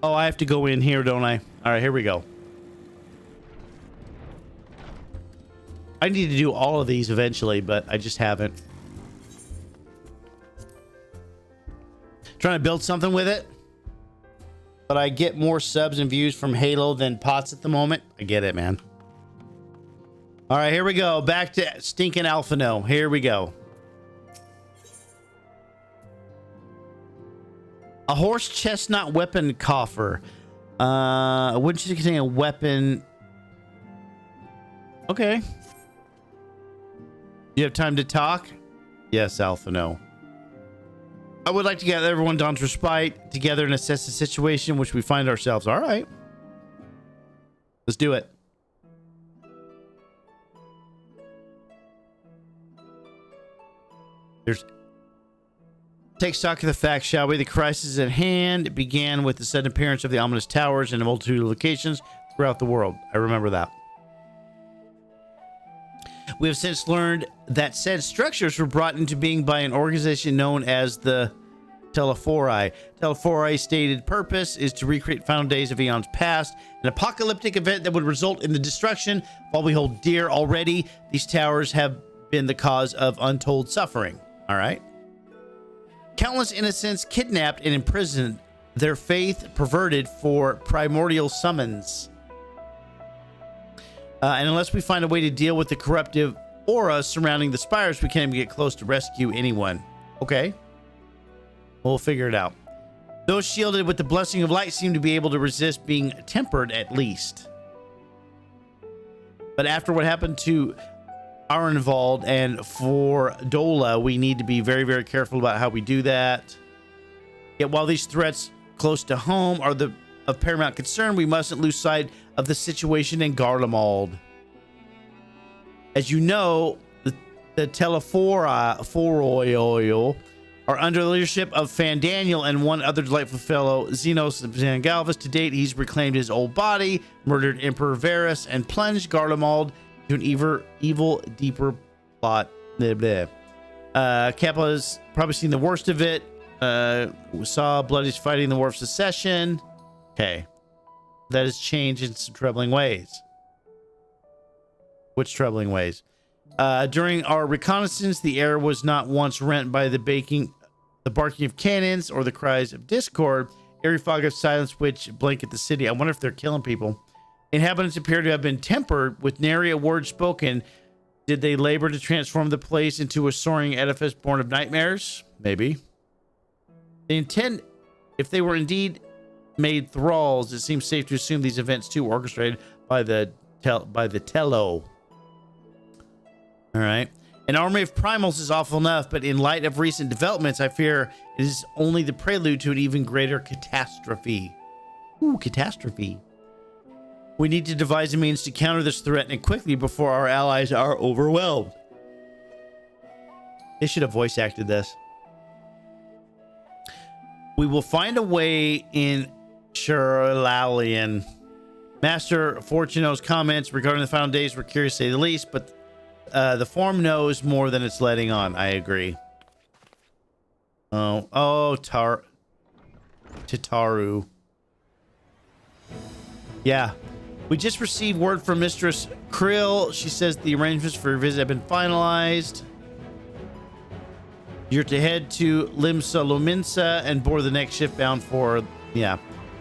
Oh, I have to go in here, don't I? All right, here we go. I need to do all of these eventually, but I just haven't. Trying to build something with it. But I get more subs and views from Halo than pots at the moment. I get it, man. All right, here we go. Back to stinking Alphino. Here we go. A horse chestnut weapon coffer. Wouldn't you contain a weapon? Okay. You have time to talk? Yes, Alphino. I would like to gather everyone Dawn's respite together and assess the situation in which we find ourselves. All right. Let's do it. Take stock of the facts, shall we? The crisis is at hand. It began with the sudden appearance of the ominous towers in a multitude of locations throughout the world. I remember that. We have since learned that said structures were brought into being by an organization known as the Telephori. Telephori's stated purpose is to recreate final days of eons past, an apocalyptic event that would result in the destruction of all we hold dear. Already, these towers have been the cause of untold suffering. All right. Countless innocents kidnapped and imprisoned, their faith perverted for primordial summons. And unless we find a way to deal with the corruptive aura surrounding the spires, we can't even get close to rescue anyone. Okay. We'll figure it out. Those shielded with the blessing of light seem to be able to resist being tempered at least. But after what happened to Arenvald and for Dola, we need to be very, very careful about how we do that. Yet while these threats close to home are of paramount concern, we mustn't lose sight of the situation in Garlemald. As you know, the Telephoroi are under the leadership of Fandaniel and one other delightful fellow, Xenos Zangalvis. To date, he's reclaimed his old body, murdered Emperor Varus, and plunged Garlemald to an evil, deeper plot. Blah, blah. Kappa has probably seen the worst of it. We saw Bloody's fighting the War of Secession. Okay. That has changed in some troubling ways. Which troubling ways? During our reconnaissance, the air was not once rent by the barking of cannons or the cries of discord. Airy fog of silence which blanket the city. I wonder if they're killing people. Inhabitants appear to have been tempered with nary a word spoken. Did they labor to transform the place into a soaring edifice born of nightmares? Maybe. They intend, if they were indeed made thralls, it seems safe to assume these events too were orchestrated by the Tello. All right. An army of primals is awful enough, but in light of recent developments, I fear it is only the prelude to an even greater catastrophe. Ooh, catastrophe. We need to devise a means to counter this threat and quickly before our allies are overwhelmed. They should have voice acted this. We will find a way in Shurlalian. Master Fortuno's comments regarding the final days were curious to say the least, but the form knows more than it's letting on. I agree. Tataru. Yeah. We just received word from Mistress Krill. She says the arrangements for your visit have been finalized. You're to head to Limsa Lominsa and board the next ship bound for... Yeah.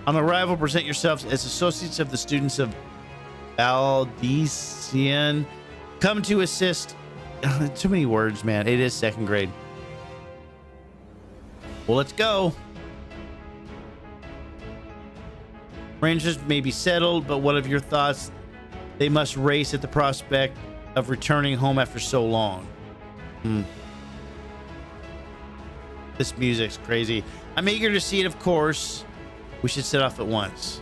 On arrival, present yourselves as associates of the students of Aldesian. Come to assist. Too many words, man. It is second grade. Well, let's go. Rangers may be settled, but what of your thoughts? They must race at the prospect of returning home after so long. This music's crazy. I'm eager to see it, of course. We should set off at once.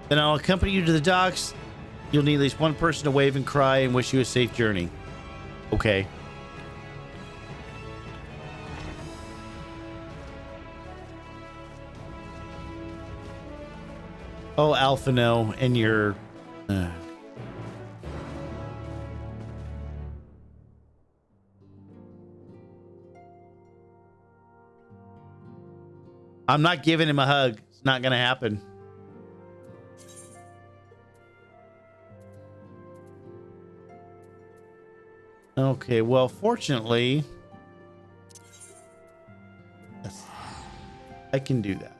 Then I'll accompany you to the docks. You'll need at least one person to wave and cry and wish you a safe journey. Okay. Oh, Alphino, and your... I'm not giving him a hug. It's not going to happen. Okay, well, fortunately... Yes, I can do that.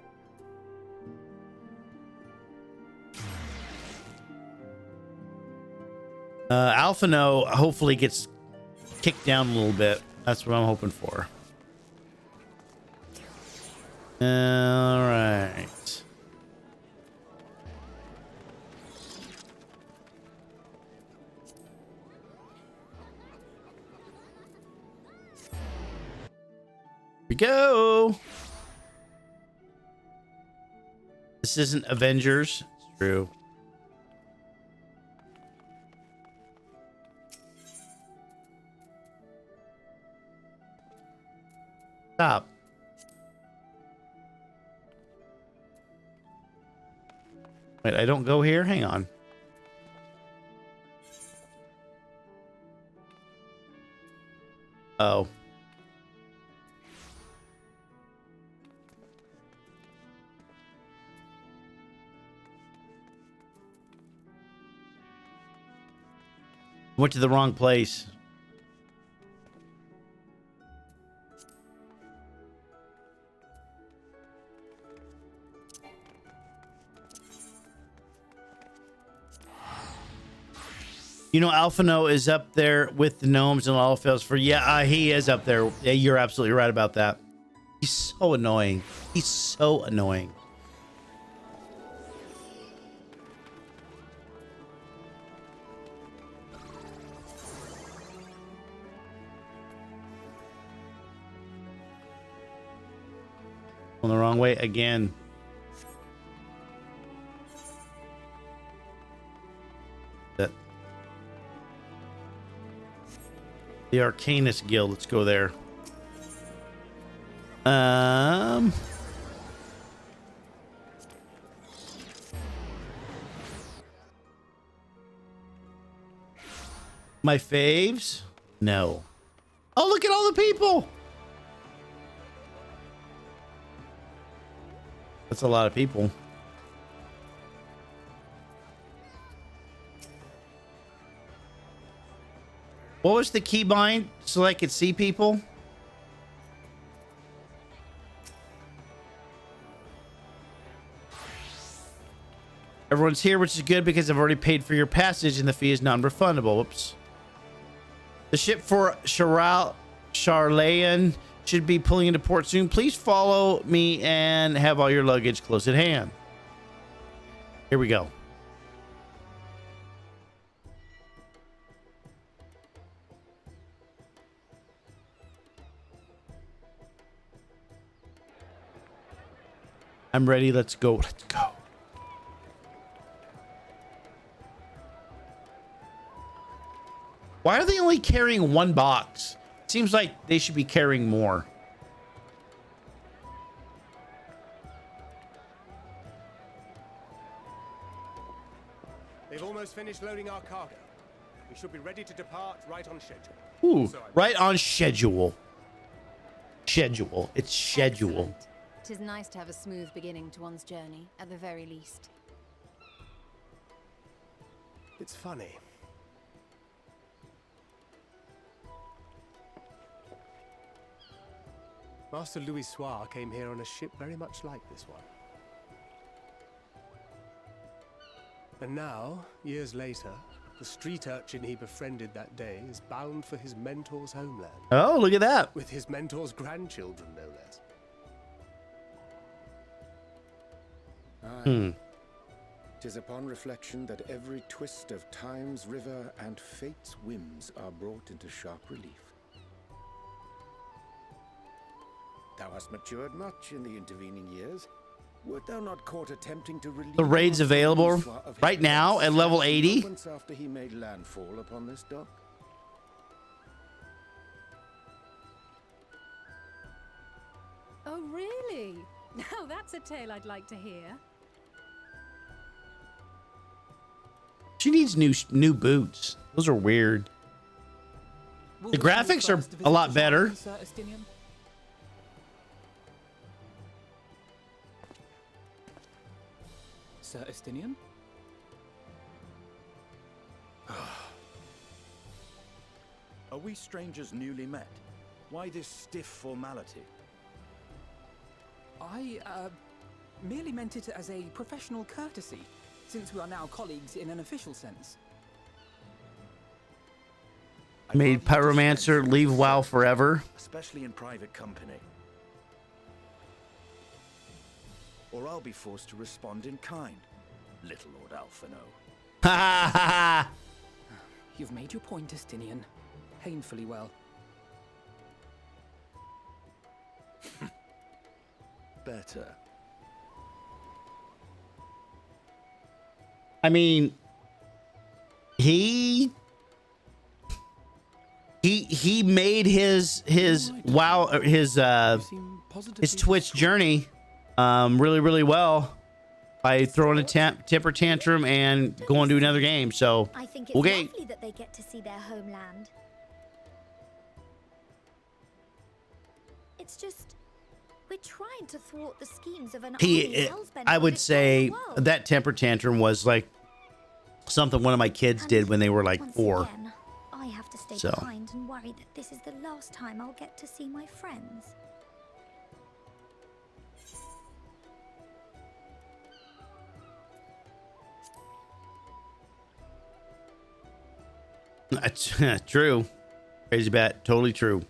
Alphino hopefully gets kicked down a little bit. That's what I'm hoping for. All right. Here we go. This isn't Avengers. It's true. Stop. Wait, I don't go here? Hang on. Oh. Went to the wrong place. You know, Alphino is up there with the gnomes and Lalafels for, yeah, he is up there. Yeah, you're absolutely right about that. He's so annoying. He's so annoying. On the wrong way again. That. The Arcanist Guild. Let's go there. My faves? No. Oh, look at all the people. That's a lot of people. What was the keybind so I could see people? Everyone's here, which is good because I've already paid for your passage and the fee is non-refundable. Whoops. The ship for Charlayan should be pulling into port soon. Please follow me and have all your luggage close at hand. Here we go. I'm ready. Let's go. Let's go. Why are they only carrying one box? Seems like they should be carrying more. They've almost finished loading our cargo. We should be ready to depart right on schedule. Ooh, right on schedule. Schedule. It's schedule. Excellent. It is nice to have a smooth beginning to one's journey, at the very least. It's funny. Master Louis Soir came here on a ship very much like this one. And now, years later, the street urchin he befriended that day is bound for his mentor's homeland. Oh, look at that. With his mentor's grandchildren, no less. Aye. 'Tis upon reflection that every twist of time's river and fate's whims are brought into sharp relief. Thou hast matured much in the intervening years. Wert thou not caught attempting to relieve The raid's available right now at level 80. moments after he made landfall upon this dock? Oh, really? Now that's a tale I'd like to hear. She needs new boots. Those are weird. The graphics are a lot better. Sir Estinian? Are we strangers newly met? Why this stiff formality? I, merely meant it as a professional courtesy, since we are now colleagues in an official sense. Made Pyromancer leave WoW forever. Especially in private company. Or I'll be forced to respond in kind, little Lord Alphino. Ha ha ha ha! You've made your point, Estinian. Painfully well. Better. I mean, he made his WoW his Twitch journey really well by throwing a temper tantrum and going to another game. So I think it's lovely that they get to see their homeland. It's just we're trying to thwart the schemes of an army hellbent I on would say destroying the world. that temper tantrum was like something one of my kids did when they were like Once 4. again, I have to stay So. behind and worry that this is the last time I'll get to see my friends. That's true. Crazy bat. Totally true.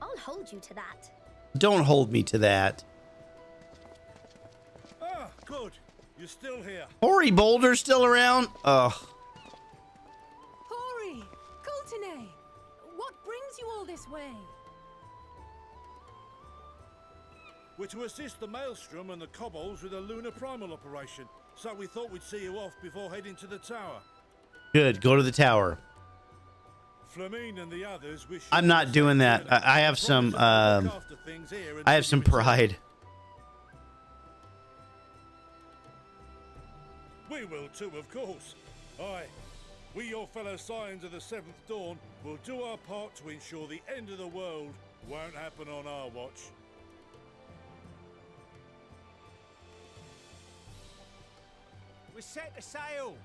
I'll hold you to that. Don't hold me to that. Ah, good. You're still here. Hori Boulder's still around? Ugh. Hori! Coulternay! What brings you all this way? We're to assist the Maelstrom and the Kobolds with a lunar primal operation, so we thought we'd see you off before heading to the tower. Good. Go to the tower. Flamine and the others wish. I'm not doing that. I have some pride. We will too, of course. Aye. We, your fellow Scions of the Seventh Dawn, will do our part to ensure the end of the world won't happen on our watch. We're set to sail.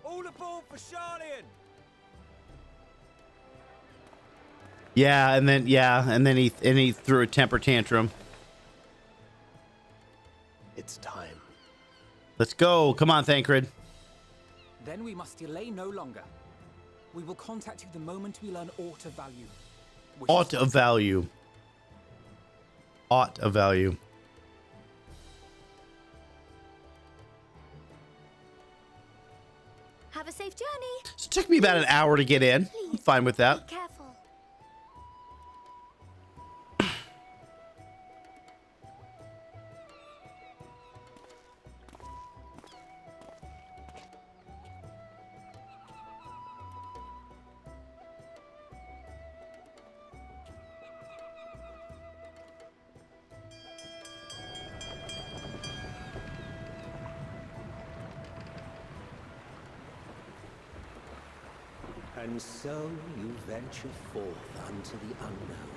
All aboard for Charlian. Yeah, and then he threw a temper tantrum. It's time. Let's go. Come on, Thancred. Then we must delay no longer. We will contact you the moment we learn aught of value. Aught of value. Aught of value. Have a safe journey. So it took me about an hour to get in. Please, I'm fine with that. Be careful. And so you venture forth unto the unknown.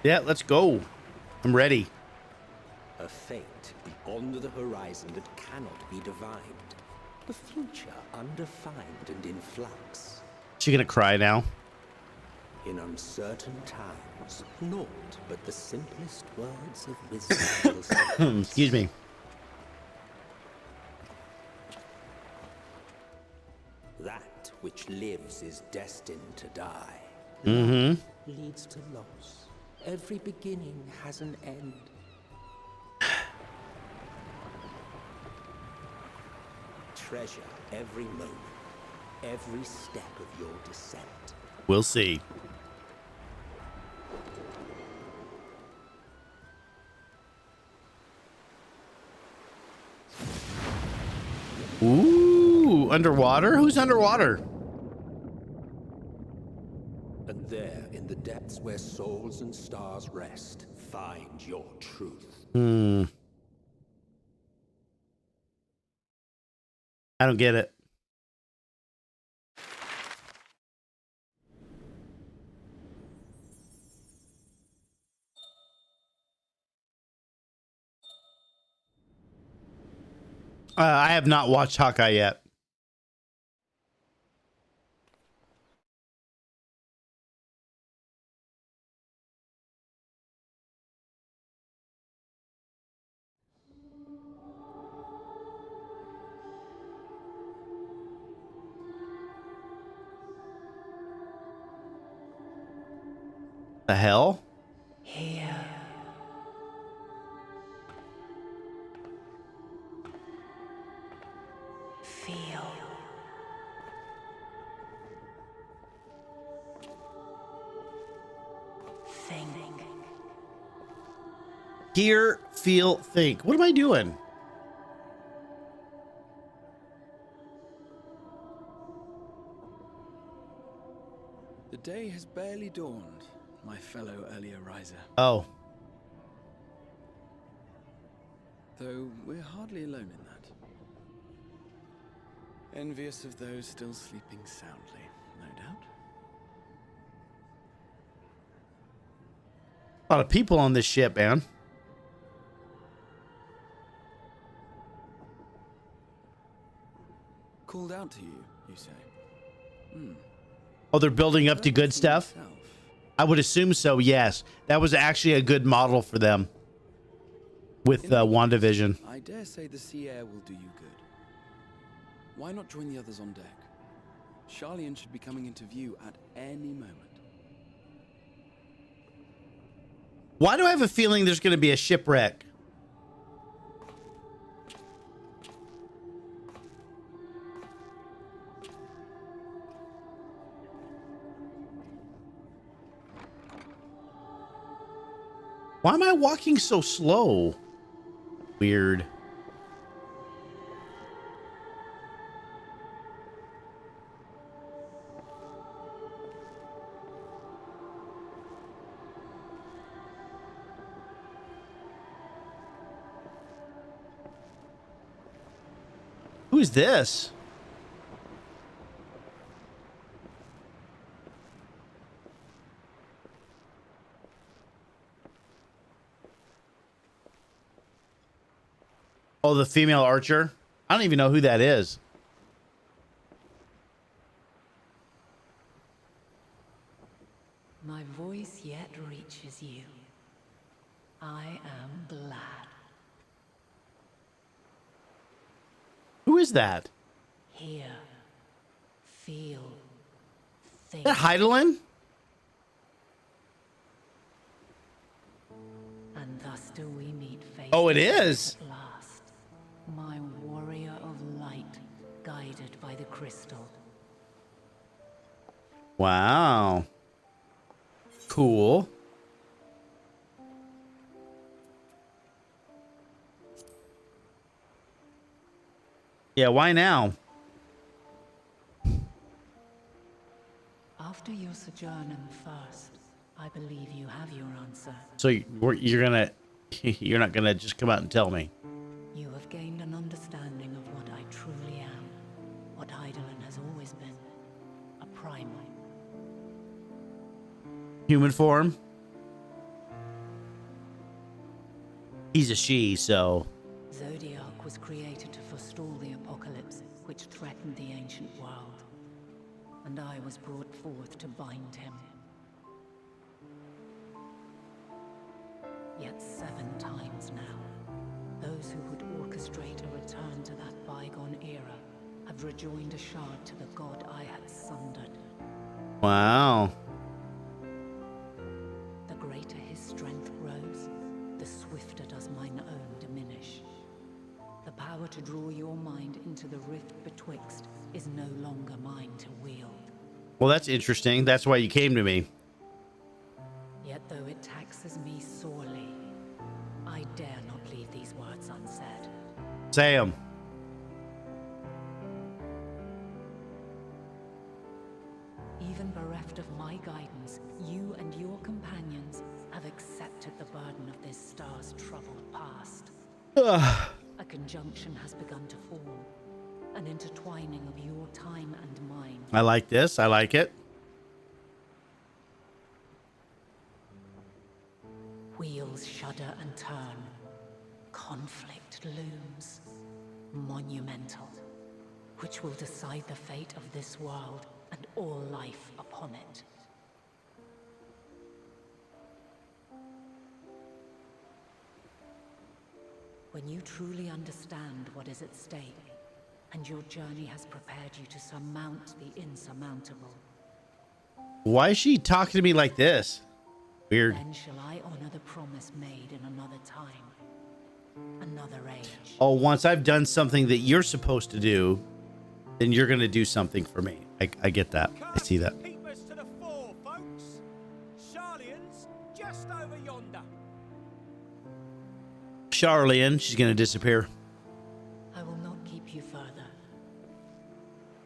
Yeah, let's go. I'm ready. A fate beyond the horizon that cannot be divined. A future undefined and in flux. She gonna cry now? In uncertain times, naught but the simplest words of wisdom will suffice. Excuse me. That which lives is destined to die. Mm-hmm. Leads to loss. Every beginning has an end. Treasure every moment, every step of your descent. We'll see. Ooh, underwater? Who's underwater? And there, in the depths where souls and stars rest, find your truth. I don't get it. I have not watched Hawkeye yet. The hell? Here. Feel. Think. Hear, feel, think. What am I doing? The day has barely dawned, my fellow earlier riser. Oh. Though we're hardly alone in that. Envious of those still sleeping soundly, no doubt. A lot of people on this ship, man. Called out to you, you say? Oh, they're building up to good stuff? I would assume so, yes. That was actually a good model for them with WandaVision. I dare say the sea air will do you good. Why not join the others on deck? Charlian should be coming into view at any moment. Why do I have a feeling there's going to be a shipwreck? Why am I walking so slow? Weird. Who's this? Oh, the female archer? I don't even know who that is. My voice yet reaches you. I am glad. Who is that? Hear, feel, think. Is that Heidelin? And thus do we meet face. Oh, it is. At last, my warrior of light, guided by the crystal. Wow. Cool. Yeah, why now? After your sojourn in the First, I believe you have your answer. So you're gonna, you're not gonna just come out and tell me. You have gained an understanding of what I truly am, what Heidelin has always been, a primal. Human form? He's a she, so. Zodiac was created to forestall the apocalypse which threatened the ancient world, and I was brought forth to bind him. Yet 7 times now, those who would orchestrate a return to that bygone era have rejoined a shard to the god I had sundered. Wow. The greater his strength grows, the swifter does mine own diminish. The power to draw your mind into the rift betwixt is no longer mine to wield. Well, that's interesting. That's why you came to me. Yet though it taxes me sorely, I dare not leave these words unsaid. Say 'em. Even bereft of my guidance, you and your companions have accepted the burden of this star's troubled past. A conjunction has begun to form, an intertwining of your time and mine. I like this. I like it. Wheels shudder and turn. Conflict looms. Monumental. Which will decide the fate of this world and all life upon it. When you truly understand what is at stake, and your journey has prepared you to surmount the insurmountable, Why is she talking to me like this? Weird. then shall I honor the promise made in another time, another age. Oh, once I've done something that you're supposed to do, then you're going to do something for me. I get that. I see that. Keep us to the fore, folks. Charlian's just over yonder. Charlian, she's going to disappear. I will not keep you further.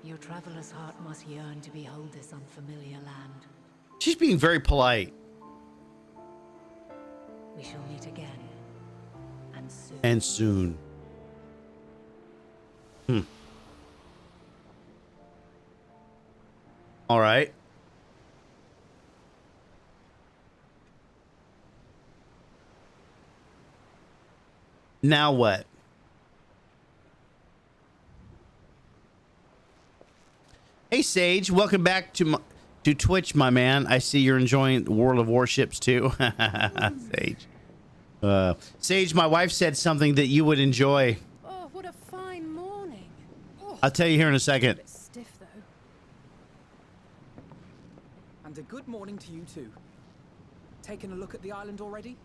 Your traveler's heart must yearn to behold this unfamiliar land. She's being very polite. We shall meet again. And soon. And soon. All right. Now what? Hey Sage, welcome back to Twitch, my man. I see you're enjoying World of Warships too. Sage. Sage, my wife said something that you would enjoy. Oh, what a fine morning. Oh, I'll tell you here in a second. bit stiff though. And a good morning to you too. Taking a look at the island already?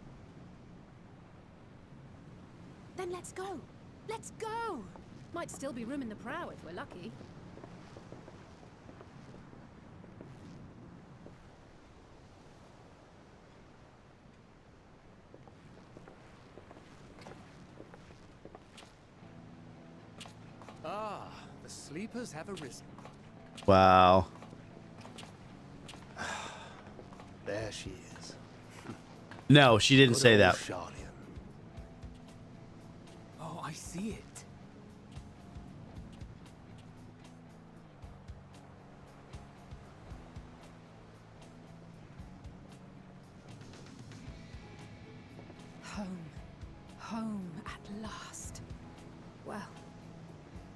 Then let's go. Let's go! Might still be room in the prow if we're lucky. Ah, the sleepers have arisen. Wow. There she is. No, she didn't Good say old that. Charlian. Oh, I see it. Home. Home at last. Well,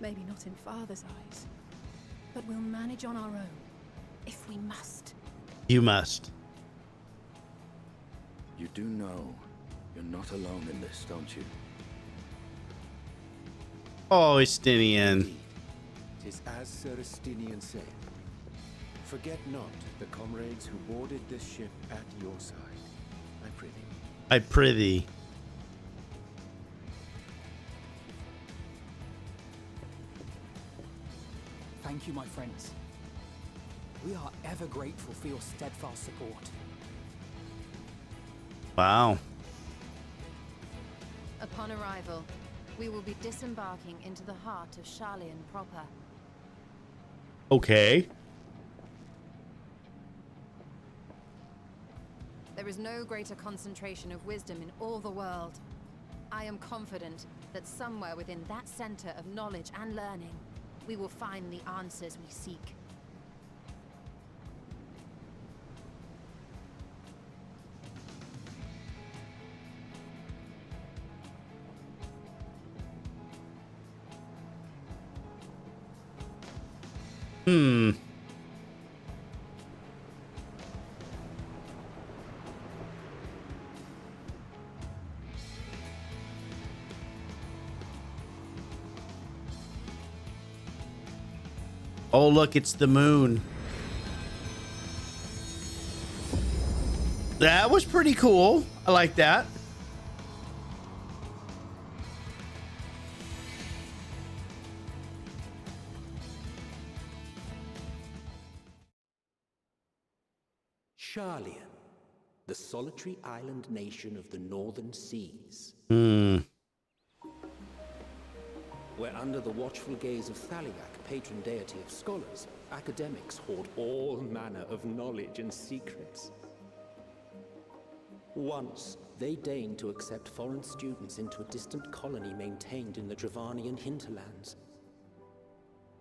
maybe not in Father's eyes. But we'll manage on our own. If we must. You must. You do know you're not alone in this, don't you? Oh, Estinian. Tis as Sir Estinian said. Forget not the comrades who boarded this ship at your side. I prithee. I prithee. Thank you, my friends. We are ever grateful for your steadfast support. Wow. Upon arrival, we will be disembarking into the heart of Charlian proper. Okay. There is no greater concentration of wisdom in all the world. I am confident that somewhere within that center of knowledge and learning, we will find the answers we seek. Oh, look, it's the moon. That was pretty cool. I like that. Charlian, the solitary island nation of the northern seas. Where under the watchful gaze of Thaliak, patron deity of scholars, academics hoard all manner of knowledge and secrets. Once, they deigned to accept foreign students into a distant colony maintained in the Dravanian hinterlands.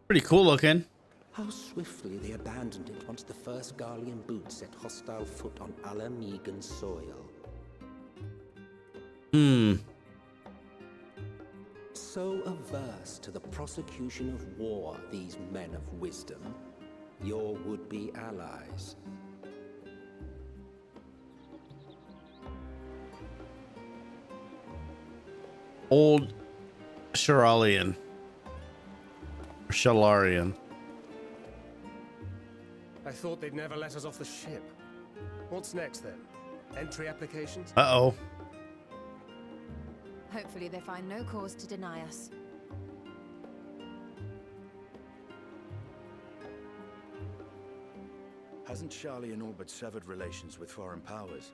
Pretty cool looking. How swiftly they abandoned it once the first Garlean boot set hostile foot on Alamegan soil. So averse to the prosecution of war, these men of wisdom, your would-be allies. Old Shalarian. Shalarian. I thought they'd never let us off the ship. What's next then? Entry applications? Uh-oh. Hopefully they find no cause to deny us. Hasn't Charlian all but severed relations with foreign powers?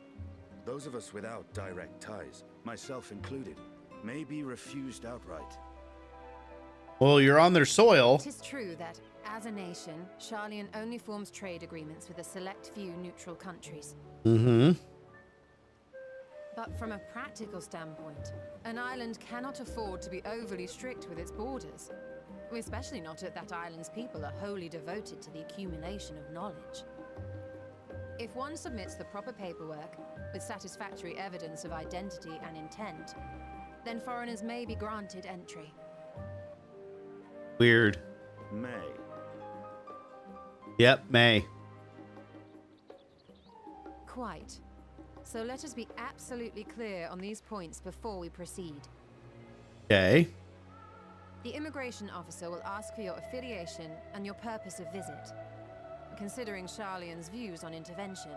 Those of us without direct ties, myself included, may be refused outright. Well, you're on their soil. It is true that, as a nation, Charlian only forms trade agreements with a select few neutral countries. But from a practical standpoint, an island cannot afford to be overly strict with its borders. Especially not if that island's people are wholly devoted to the accumulation of knowledge. If one submits the proper paperwork, with satisfactory evidence of identity and intent, then foreigners may be granted entry. Weird. May. Yep, May. Quite. So let us be absolutely clear on these points before we proceed. Okay. The immigration officer will ask for your affiliation and your purpose of visit. considering Sharlayan's views on intervention,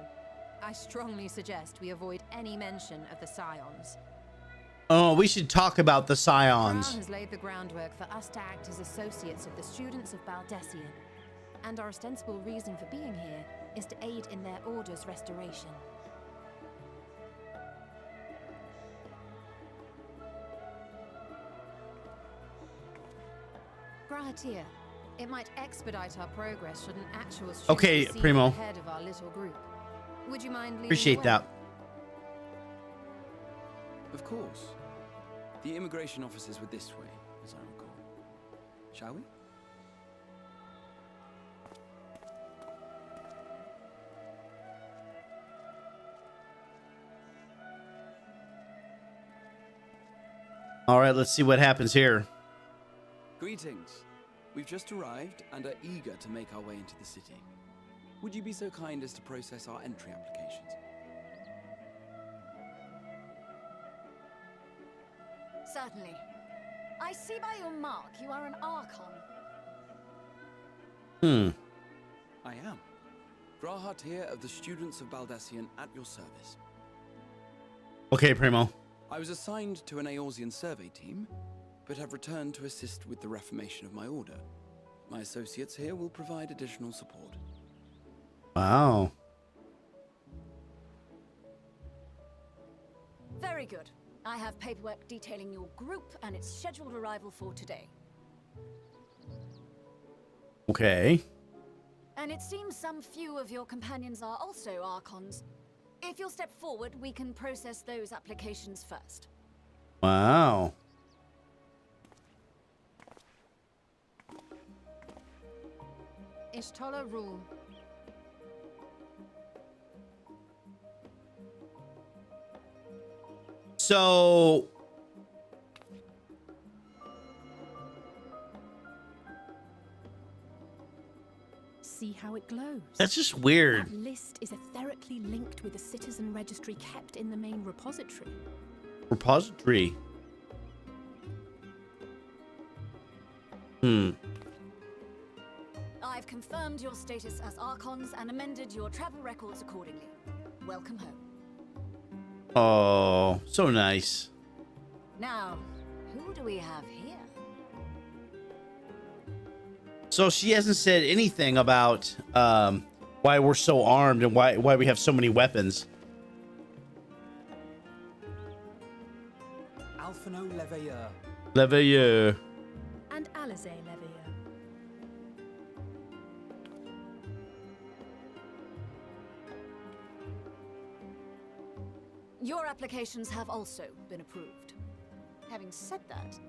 I strongly suggest we avoid any mention of the Scions. Oh, we should talk about the Scions. Brown has laid the groundwork for us to act as associates of the students of Baldessian, and our ostensible reason for being here is to aid in their order's restoration. Grahatir, it might expedite our progress should an actual student Okay, be Primo. head of our little group. Would you mind leading Appreciate the way? that. Of course. The immigration officers were this way, as I recall. Shall we? All right, let's see what happens here. Greetings. We've just arrived and are eager to make our way into the city. Would you be so kind as to process our entry applications? Certainly. I see by your mark you are an Archon. I am. Grahatir of the Students of Baldessian at your service. Okay, Primo. I was assigned to an Eorzean survey team, but have returned to assist with the reformation of my order. My associates here will provide additional support. Wow. Very good. I have paperwork detailing your group and its scheduled arrival for today. Okay. And it seems some few of your companions are also Archons. If you'll step forward, we can process those applications first. Wow. Ishtola rule. So See how it glows. that's just weird. That list is etherically linked with the citizen registry kept in the main repository. Repository. I've confirmed your status as Archons and amended your travel records accordingly. Welcome home. Oh, so nice. Now, who do we have here? So she hasn't said anything about why we're so armed and why we have so many weapons. Alphino Leveilleur. Leveilleur. And Alize Leveilleur. Your applications have also been approved. Having said that,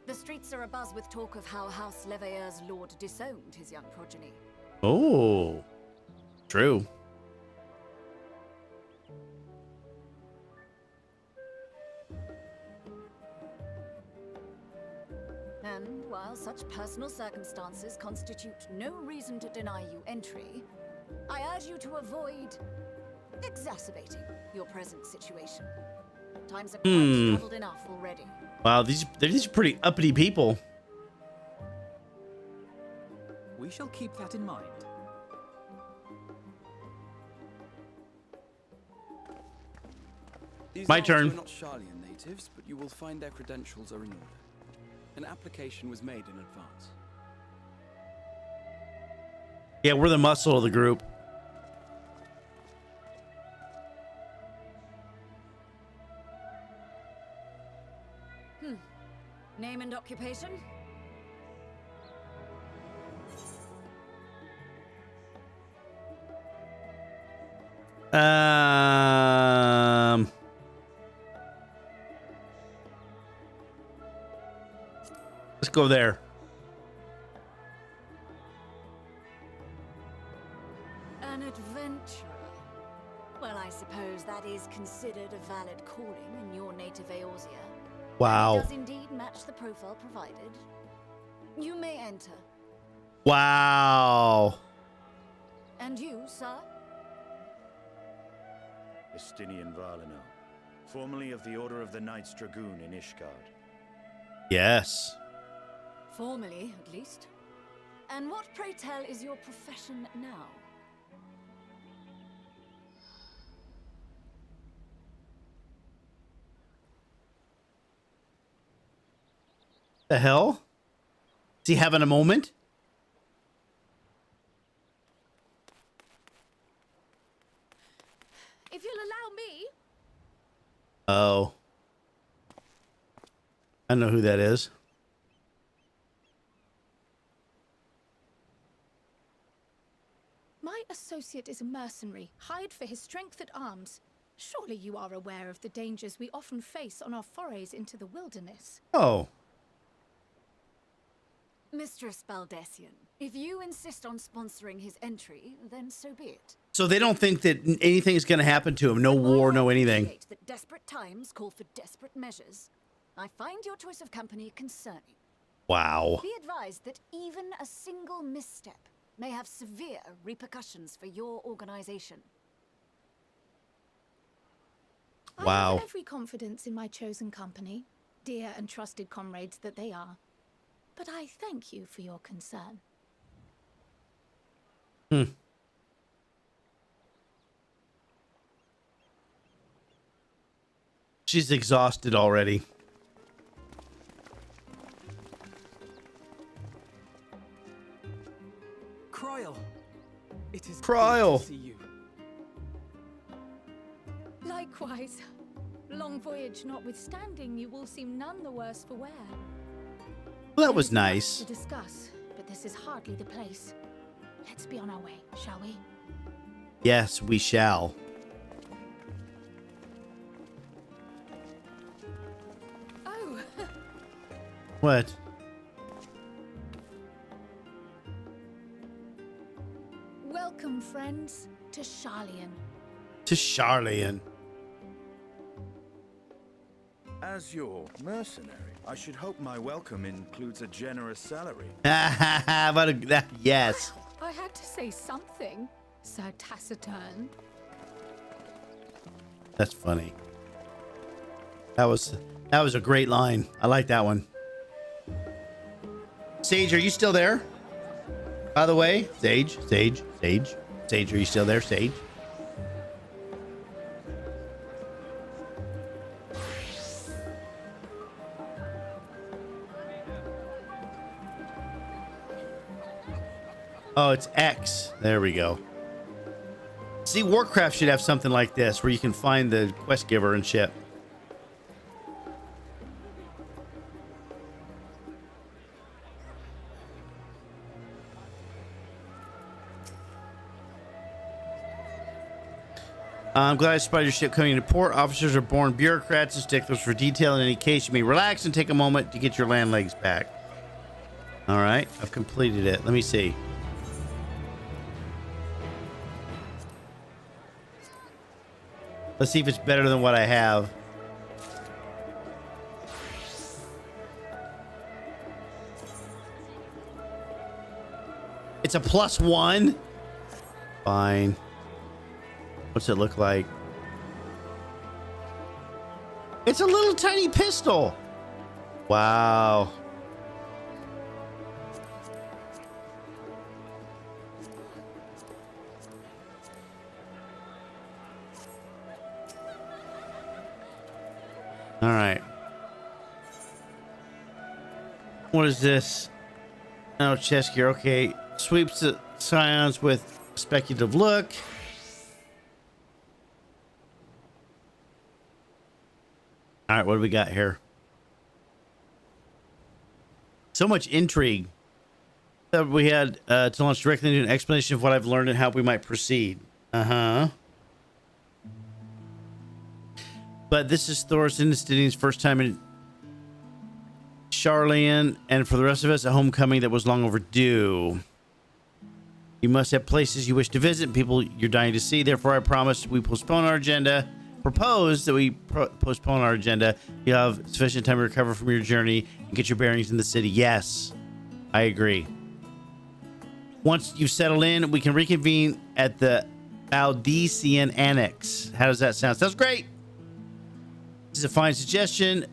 the streets are abuzz with talk of how House Leveilleur's lord disowned his young progeny. Oh, true. And while such personal circumstances constitute no reason to deny you entry, I urge you to avoid exacerbating your present situation. Times are quite troubled enough already. Wow, these are pretty uppity people. We shall keep that in mind. These My last turn. two are not Sharlayan natives, but you will find their credentials are in order. An application was made in advance. Yeah, we're the muscle of the group. Name and occupation? Let's go there. An adventurer. Well, I suppose that is considered a valid calling in your native Eorzea. Wow. It does indeed match the profile provided. You may enter. Wow. And you, sir? Estinian Valino, formerly of the Order of the Knights Dragoon in Ishgard. Yes. Formally, at least. And what, pray tell, is your profession now? The hell? Is he having a moment? If you'll allow me. Oh. I know who that is. My associate is a mercenary, hired for his strength at arms. Surely you are aware of the dangers we often face on our forays into the wilderness. Oh. Mistress Baldessian, if you insist on sponsoring his entry, then so be it. So they don't think that anything's going to happen to him. No war, no anything. That desperate times call for desperate measures. I find your choice of company concerning. Wow. Be advised that even a single misstep may have severe repercussions for your organization. Wow. I have every confidence in my chosen company, dear and trusted comrades that they are. But I thank you for your concern. She's exhausted already. Croyle, it is Croyle. good to see you. Likewise. Long voyage notwithstanding, you will seem none the worse for wear. Well, that was There is much nice. to discuss, but this is hardly the place. Let's be on our way, shall we? Yes, we shall. Oh. What? Welcome, friends, to Charlian. To Charlian. As your mercenary, I should hope my welcome includes a generous salary. Yes. I had to say something, Sir Taciturn. That's funny. That was a great line. I like that one. Sage, are you still there? By the way, Sage, are you still there, Sage? Oh, it's X. There we go. See, Warcraft should have something like this where you can find the quest giver and shit. I'm glad I spotted your ship coming into port. Officers are born bureaucrats and sticklers for detail. In any case, you may relax and take a moment to get your land legs back. All right, I've completed it. Let me see. Let's see if it's better than what I have. It's a +1. Fine. What's it look like? It's a little tiny pistol. Wow. All right. What is this? Oh, chest gear. Okay. Sweeps the scions with speculative look. All right, what do we got here? So much intrigue. We had to launch directly into an explanation of what I've learned and how we might proceed. But this is Thoris Industinian's first time in Charlian, and for the rest of us, a homecoming that was long overdue. You must have places you wish to visit and people you're dying to see. Therefore, I promise we postpone our agenda. Propose that we postpone our agenda. You have sufficient time to recover from your journey and get your bearings in the city. Yes, I agree. Once you've settled in, we can reconvene at the Valdesian Annex. How does that sound? Sounds great. This is a fine suggestion.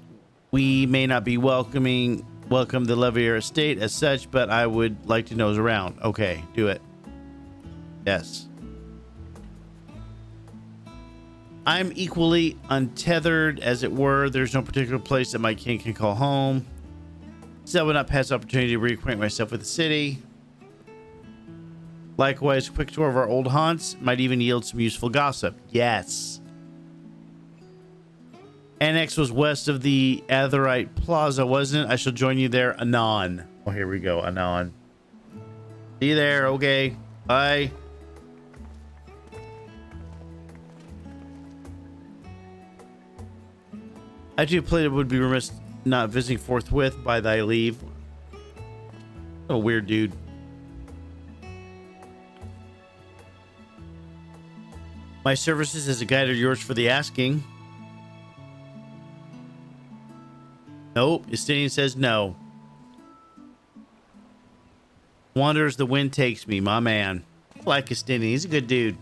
We may not be welcoming welcome the Levier estate as such, but I would like to nose around. Okay, do it. Yes. I'm equally untethered, as it were. There's no particular place that my king can call home. So I would not pass the opportunity to reacquaint myself with the city. Likewise, a quick tour of our old haunts might even yield some useful gossip. Yes. Annex was west of the Atherite Plaza, wasn't it? I shall join you there anon. Oh, here we go. Anon. See you there. Okay. Bye. I do play it would be remiss not visiting forthwith by thy leave. Oh, weird dude. My services as a guide are yours for the asking. Nope. Justinian says no. Wander as the wind takes me, my man. I like Justinian. He's a good dude.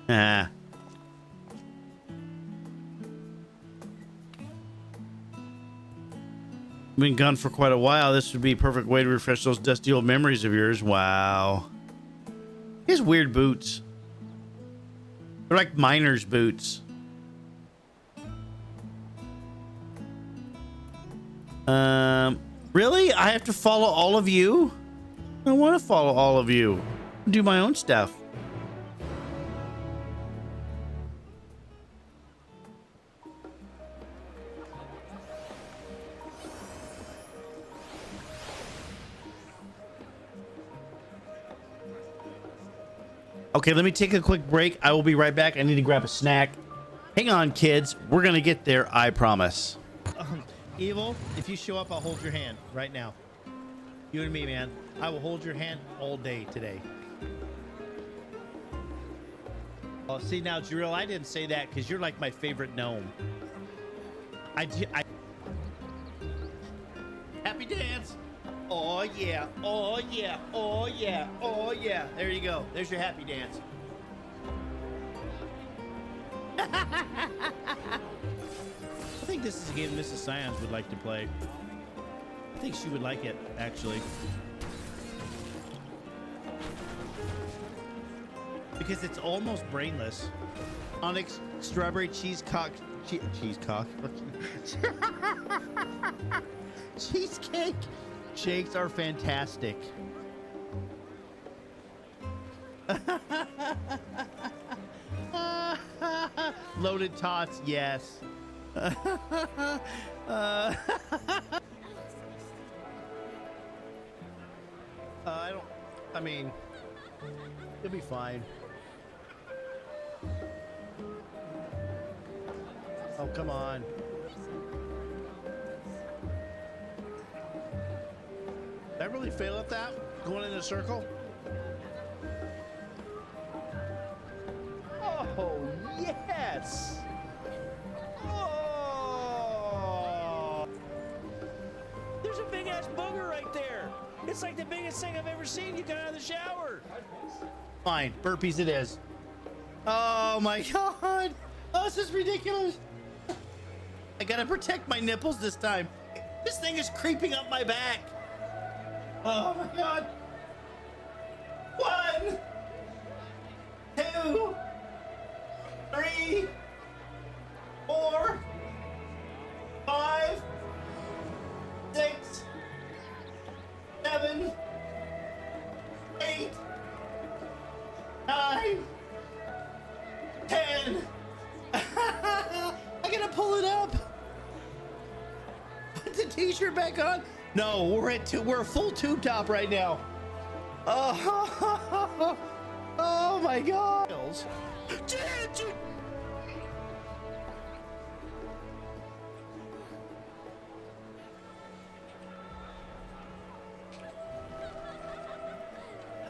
Ah. Been gone for quite a while. This would be a perfect way to refresh those dusty old memories of yours. Wow. He has weird boots. They're like miner's boots. Really? I have to follow all of you? I don't want to follow all of you. Do my own stuff. Okay, let me take a quick break. I will be right back. I need to grab a snack. Hang on, kids. We're going to get there, I promise. Evil, if you show up, I'll hold your hand right now. You and me, man. I will hold your hand all day today. Oh, see, now, Jerill, I didn't say that because you're like my favorite gnome. Happy dance. Oh, yeah. Oh, yeah. Oh, yeah. Oh, yeah. There you go. There's your happy dance. I think this is a game Mrs. Scions would like to play. I think she would like it, actually. Because it's almost brainless. Onyx, strawberry, cheesecake. Cheesecake shakes are fantastic. Loaded tots, yes. I mean, you'll be fine. Oh, come on. Did I really fail at that? Going in a circle? Oh, yes! Oh! There's a big-ass booger right there! It's like the biggest thing I've ever seen you got out of the shower! Fine, burpees it is. Oh my god! Oh, this is ridiculous! I gotta protect my nipples this time. This thing is creeping up my back. Oh my god. 1, 2, 3, 4, 5, 6, 7, 8, 9, 10. I gotta pull it up. Put the t-shirt back on. No, we're a full tube top right now. Oh, oh my god.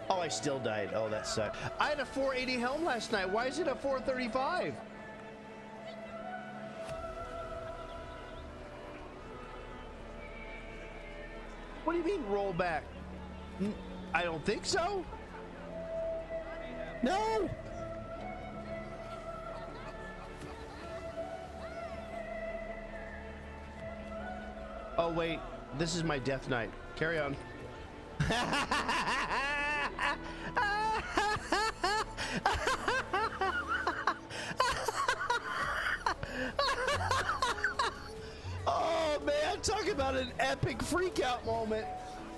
Oh, I still died. Oh, that sucked. I had a 480 helm last night. Why is it a 435? What do you mean roll back? I don't think so. No. Oh wait, this is my death knight. Carry on. Oh man, talk about an epic freakout moment.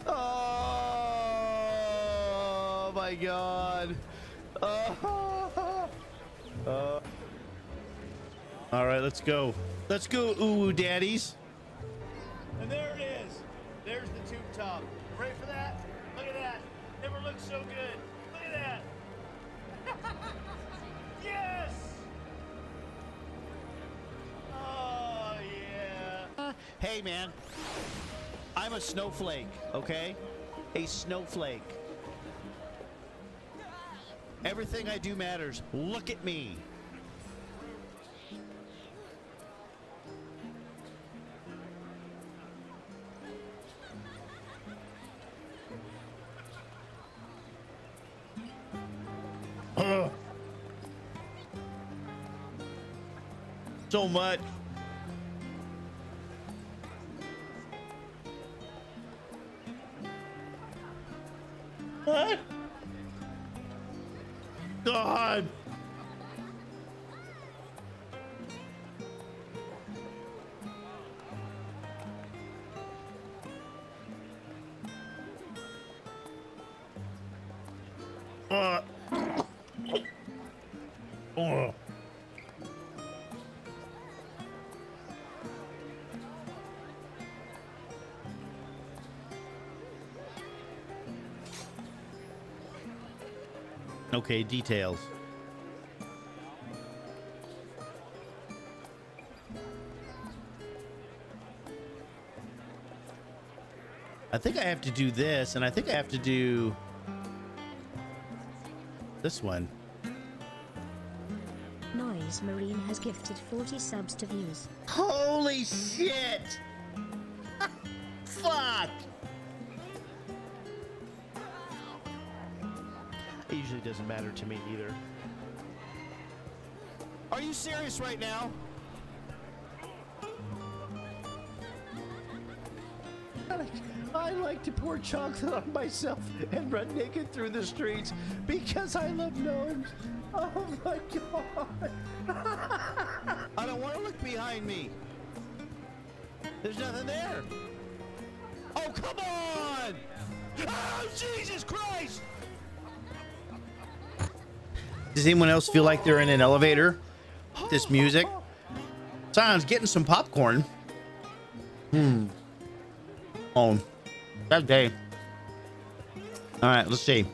Oh my god. All right, let's go. Let's go, ooh, daddies. And there it is. There's the tube top. Ready for that? Look at that. Never looked so good. Look at that. Yes! Oh, yeah. Hey, man. I'm a snowflake, okay? A snowflake. Everything I do matters. Look at me. So much. What? God. Oh. Okay, details. I think I have to do this, and I think I have to do this one. Noise Marine has gifted 40 subs to viewers. Holy shit! Fuck! It usually doesn't matter to me either. Are you serious right now? I like to pour chocolate on myself and run naked through the streets because I love gnomes. Oh my god. I don't want to look behind me. There's nothing there. Oh, come on! Oh, Jesus Christ! Does anyone else feel like they're in an elevator? This music? Sounds getting some popcorn. Oh, that day. All right, let's see.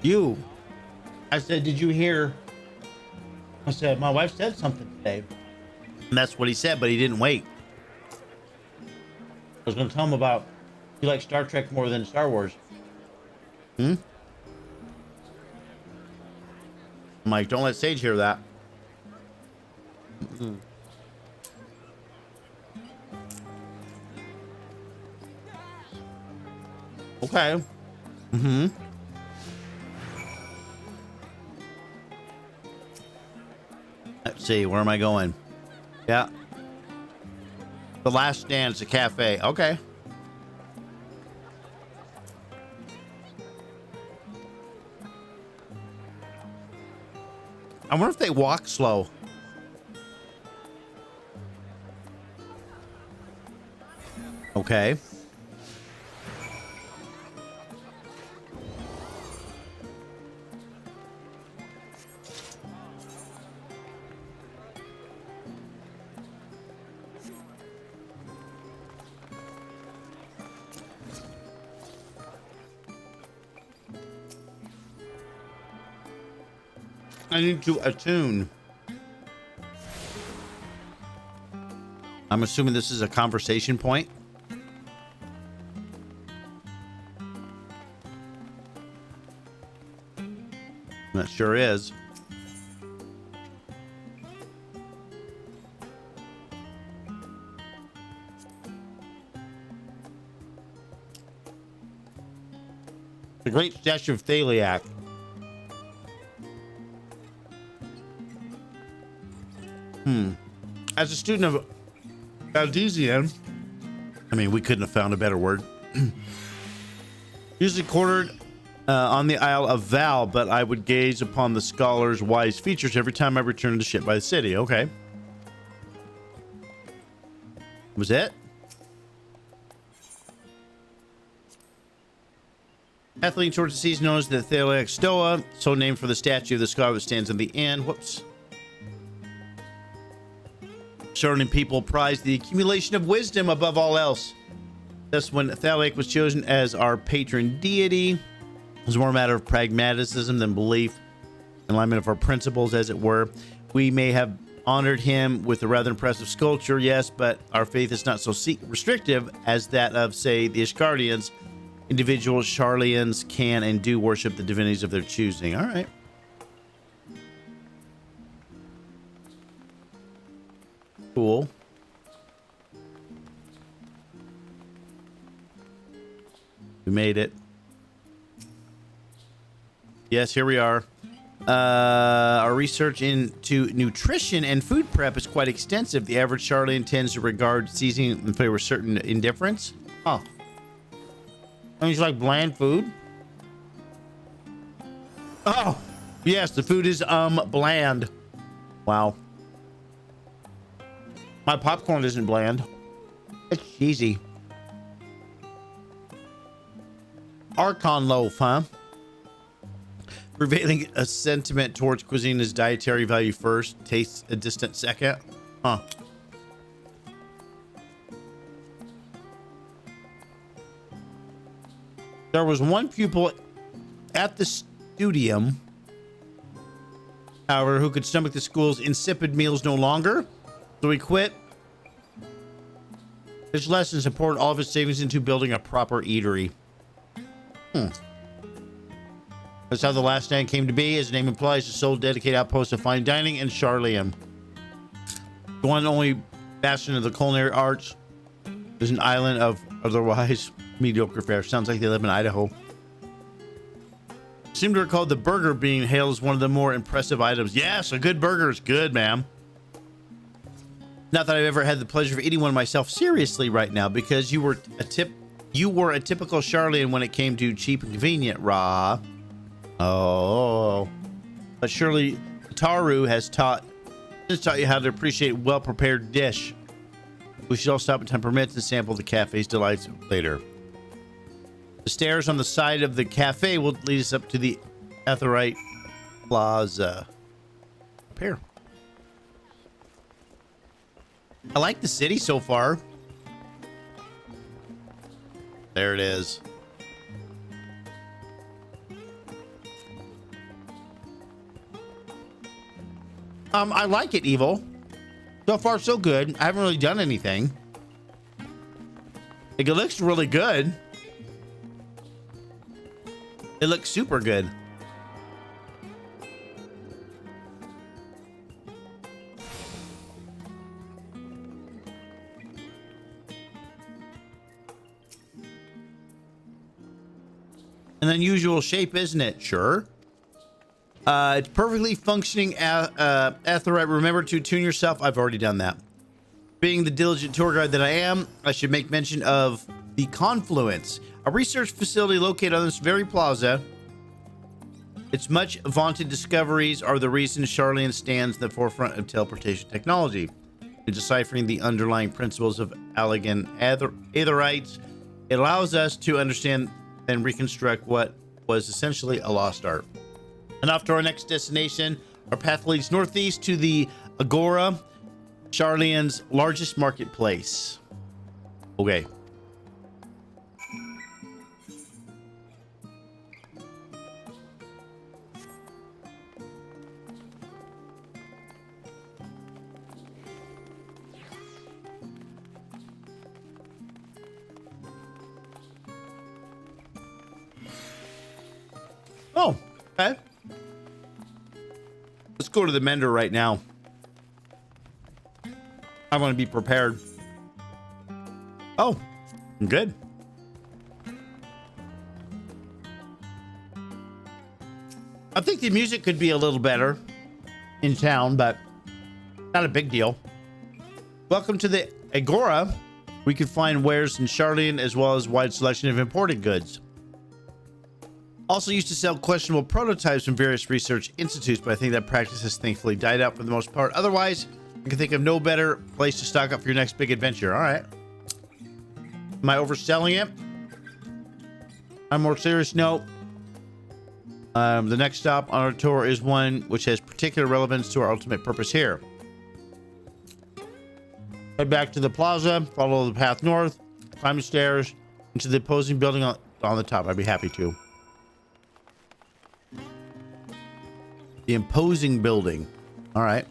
You. I said, did you hear? I said, my wife said something today. And that's what he said, but he didn't wait. I was going to tell him about you like Star Trek more than Star Wars. I'm like, don't let Sage hear that. Okay. Let's see, where am I going? Yeah. The Last Stand's a cafe. Okay. I wonder if they walk slow. Okay. I need to attune. I'm assuming this is a conversation point. That sure is. The great statue of Thaliak. As a student of Valdesian, I mean, we couldn't have found a better word. Usually quartered on the Isle of Val, but I would gaze upon the scholar's wise features every time I returned to ship by the city. Okay. Was it? Athlete towards the seas known as the Thaliak Stoa, so named for the statue of the scholar that stands in the inn. Whoops. Certain people prize the accumulation of wisdom above all else. Thus, when Thaliak was chosen as our patron deity, it was more a matter of pragmatism than belief, alignment of our principles, as it were. We may have honored him with a rather impressive sculpture, yes, but our faith is not so restrictive as that of, say, the Ishgardians. Individual Sharlayans can and do worship the divinities of their choosing. All right. Cool. We made it. Yes, here we are. Our research into nutrition and food prep is quite extensive. The average Sharlayan tends to regard seasoning in favor of certain indifference. Huh. Things like bland food. Oh, yes, the food is bland. Wow. My popcorn isn't bland. It's cheesy. Archon loaf, huh? Prevailing a sentiment towards cuisine is dietary value first, taste a distant second. Huh. There was one pupil at the studium, however, who could stomach the school's insipid meals no longer, so he quit his lessons and poured all of his savings into building a proper eatery. That's how the Last Stand came to be. As the name implies, the sole dedicated outpost of fine dining in Sharlayan. The one only bastion of the culinary arts is an island of otherwise mediocre fare. Sounds like they live in Idaho. Seem to recall the burger being hailed as one of the more impressive items. Yes, a good burger is good, ma'am. Not that I've ever had the pleasure of eating one myself seriously right now, because you were a typical Sharlayan when it came to cheap and convenient, Ra. Oh. But surely Taru has taught you how to appreciate a well-prepared dish. We should all stop when time permits and sample the cafe's delights later. The stairs on the side of the cafe will lead us up to the Aetheryte Plaza. Up here. I like the city so far. There it is. I like it, Evil. So far, so good. I haven't really done anything. Like, it looks really good. It looks super good. An unusual shape, isn't it? Sure. It's perfectly functioning Aetheryte. Remember to tune yourself. I've already done that. Being the diligent tour guide that I am, I should make mention of the Confluence, a research facility located on this very plaza. Its much vaunted discoveries are the reason Sharlayan stands in the forefront of teleportation technology. In deciphering the underlying principles of Allegan Aetherites, it allows us to understand and reconstruct what was essentially a lost art. And off to our next destination, our path leads northeast to the Agora, Sharlayan's largest marketplace. Okay. Oh, okay. Let's go to the Mender right now. I want to be prepared. Oh, I'm good. I think the music could be a little better in town, but not a big deal. Welcome to the Agora. We can find wares in Charlian as well as a wide selection of imported goods. Also used to sell questionable prototypes from various research institutes, but I think that practice has thankfully died out for the most part. Otherwise, I can think of no better place to stock up for your next big adventure. All right. Am I overselling it? On a more serious note, the next stop on our tour is one which has particular relevance to our ultimate purpose here. Head back to the plaza, follow the path north, climb the stairs into the opposing building on the top. I'd be happy to. The imposing building. All right.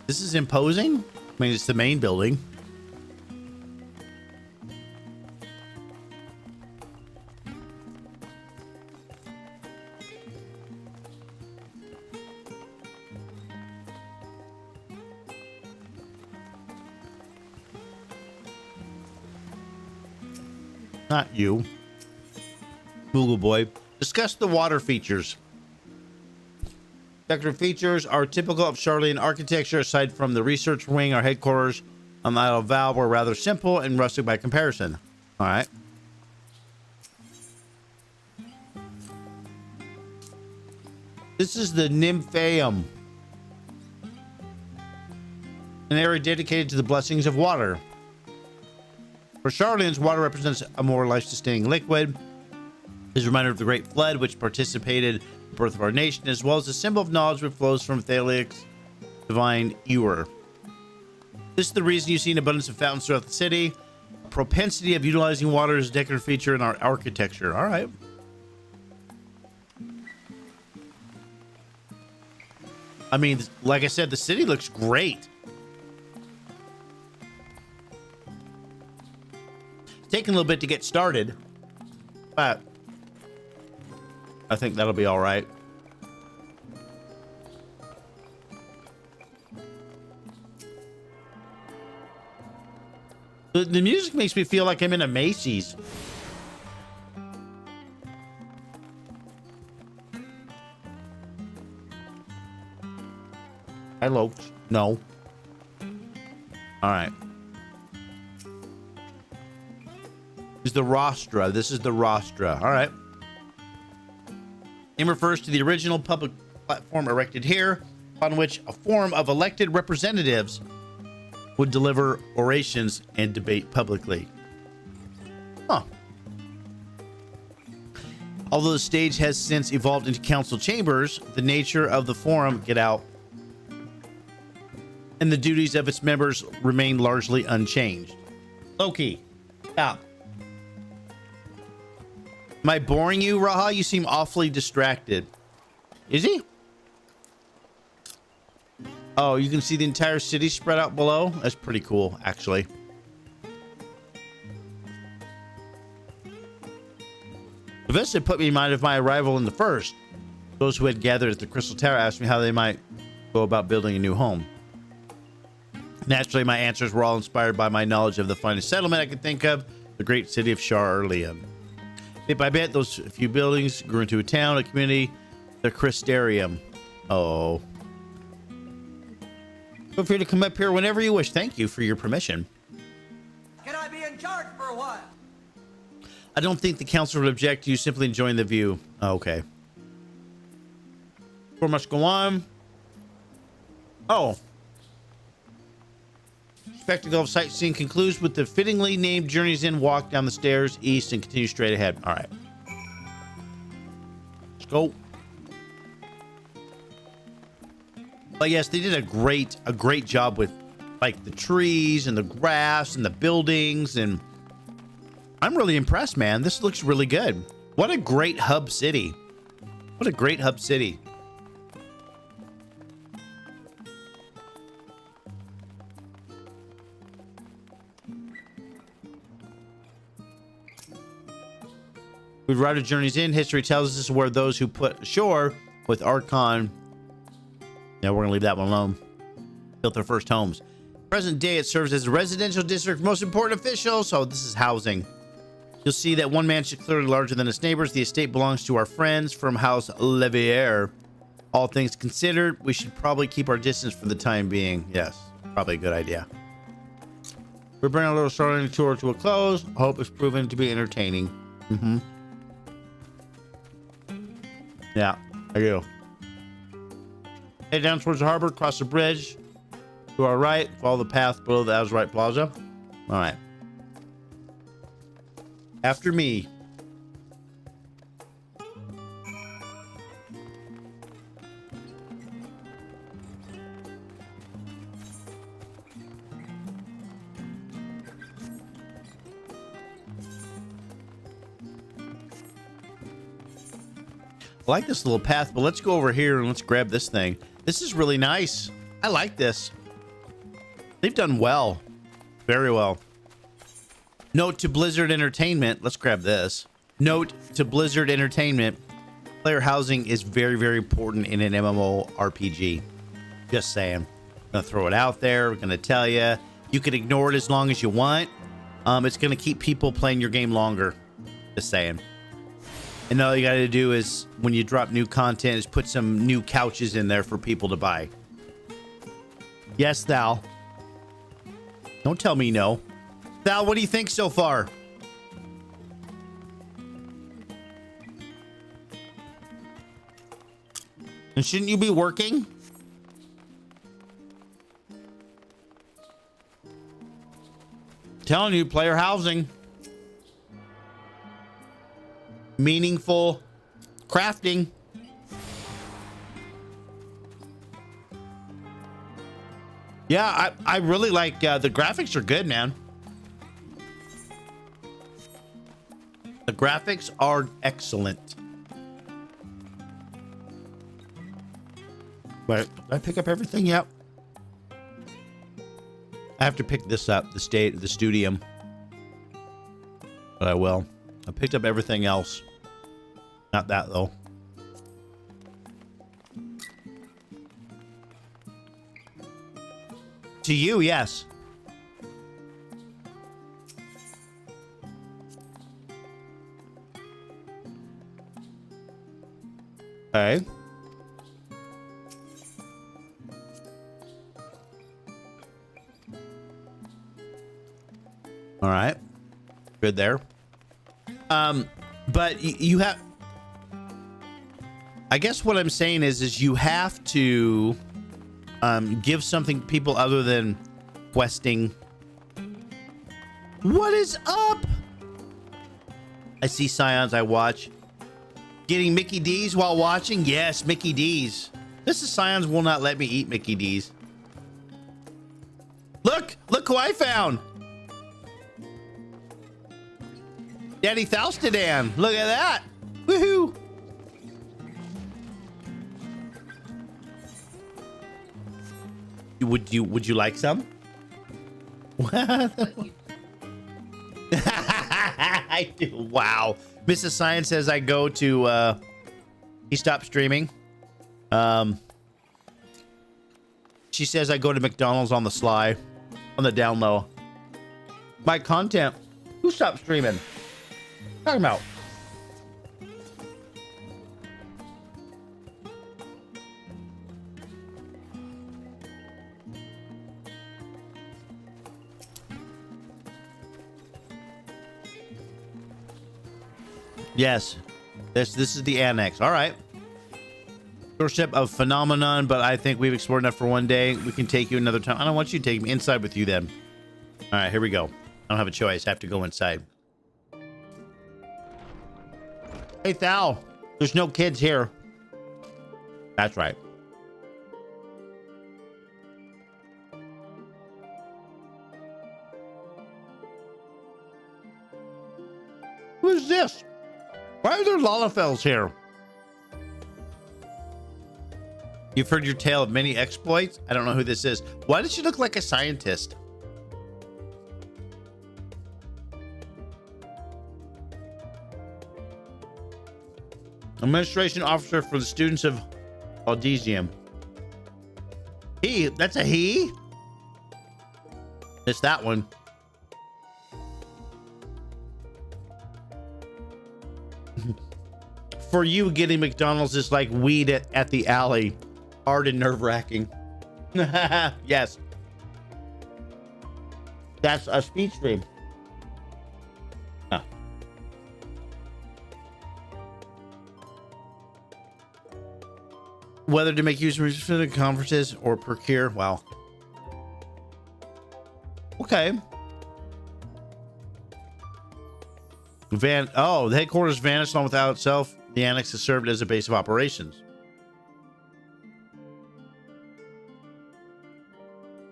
This is imposing? I mean, it's the main building. Not you. Google boy. Discuss the water features. Decorative features are typical of Charlian architecture. Aside from the research wing, our headquarters on the Isle of Val were rather simple and rustic by comparison. All right. This is the Nymphaeum, an area dedicated to the blessings of water. For Charlians, water represents a more life-sustaining liquid. It is a reminder of the Great Flood, which participated in the birth of our nation, as well as a symbol of knowledge which flows from Thaliac's divine Ewer. This is the reason you see an abundance of fountains throughout the city. A propensity of utilizing water as a decorative feature in our architecture. All right. I mean, like I said, the city looks great. It's taking a little bit to get started, but I think that'll be all right. The music makes me feel like I'm in a Macy's. Hello. No. All right. This is the rostra. This is the rostra. All right. Name refers to the original public platform erected here, on which a forum of elected representatives would deliver orations and debate publicly. Huh. Although the stage has since evolved into council chambers, the nature of the forum, get out, and the duties of its members remain largely unchanged. Loki, stop. Am I boring you, Raha? You seem awfully distracted. Is he? Oh, you can see the entire city spread out below? That's pretty cool, actually. The visit put me in mind of my arrival in the first. Those who had gathered at the Crystal Tower asked me how they might go about building a new home. Naturally, my answers were all inspired by my knowledge of the finest settlement I could think of, the great city of Charlian. Bit by bit, those few buildings grew into a town, a community, the Crystarium. Oh. Feel free to come up here whenever you wish. Thank you for your permission. Can I be in charge for a while? I don't think the council would object to you simply enjoying the view. Oh, okay. Tour must go on. Oh. Spectacle of sightseeing concludes with the fittingly named Journey's End walk down the stairs east and continue straight ahead. All right. Let's go. But yes, they did a great job with like the trees and the grass and the buildings, and I'm really impressed, man. This looks really good. What a great hub city. What a great hub city. We've arrived at Journey's End. History tells us this is where those who put ashore with Archon, yeah, we're gonna leave that one alone, built their first homes. Present day, it serves as a residential district for most important officials. So this is housing. You'll see that one mansion is clearly larger than its neighbors. The estate belongs to our friends from House Levier. All things considered, we should probably keep our distance for the time being. Yes, probably a good idea. We're bringing a little starting tour to a close. I hope it's proven to be entertaining. Mm-hmm. Yeah, I do. Head down towards the harbor, cross the bridge. To our right, follow the path below the Azurite Plaza. All right. After me. I like this little path, but let's go over here and let's grab this thing. This is really nice. I like this. They've done well. Very well. Note to Blizzard Entertainment. Let's grab this. Note to Blizzard Entertainment. Player housing is very, very important in an MMORPG. Just saying. I'm going to throw it out there. We're going to tell you. You can ignore it as long as you want. It's going to keep people playing your game longer. Just saying. And all you got to do is, when you drop new content, is put some new couches in there for people to buy. Yes, Thal. Don't tell me no. Thal, what do you think so far? And shouldn't you be working? Telling you, player housing. Meaningful crafting. Yeah, I really like the graphics are good, man. The graphics are excellent. But did I pick up everything? Yep. I have to pick this up, the studium. But I will. I picked up everything else. Not that, though. To you, yes. Okay. All right. Good there. But you have, I guess what I'm saying is you have to give something people other than questing. What is up? I see Scions I watch. Getting Mickey D's while watching? Yes, Mickey D's. This is Scions will not let me eat Mickey D's. Look who I found. Daddy Thalstedan. Look at that. Woohoo. Would you like some? I do. Wow. Mrs. Science says I go to he stopped streaming. She says I go to McDonald's on the sly, on the down low. My content. Who stopped streaming? Talking about. Yes, this is the annex. All right. Doorstep of Phenomenon, but I think we've explored enough for one day. We can take you another time. I don't want you to take me inside with you then. All right, here we go. I don't have a choice. I have to go inside. Hey, Thal. There's no kids here. That's right. Who is this? Why are there Lalafels here? You've heard your tale of many exploits? I don't know who this is. Why does she look like a scientist? Administration officer for the students of Aldesium. He, that's a he? It's that one. for you, getting McDonald's is like weed at the alley. Hard and nerve-wracking. Yes. That's a speech stream. Oh. Whether to make use of conferences or procure. Wow. Okay. The headquarters vanished on without itself. The annex has served as a base of operations.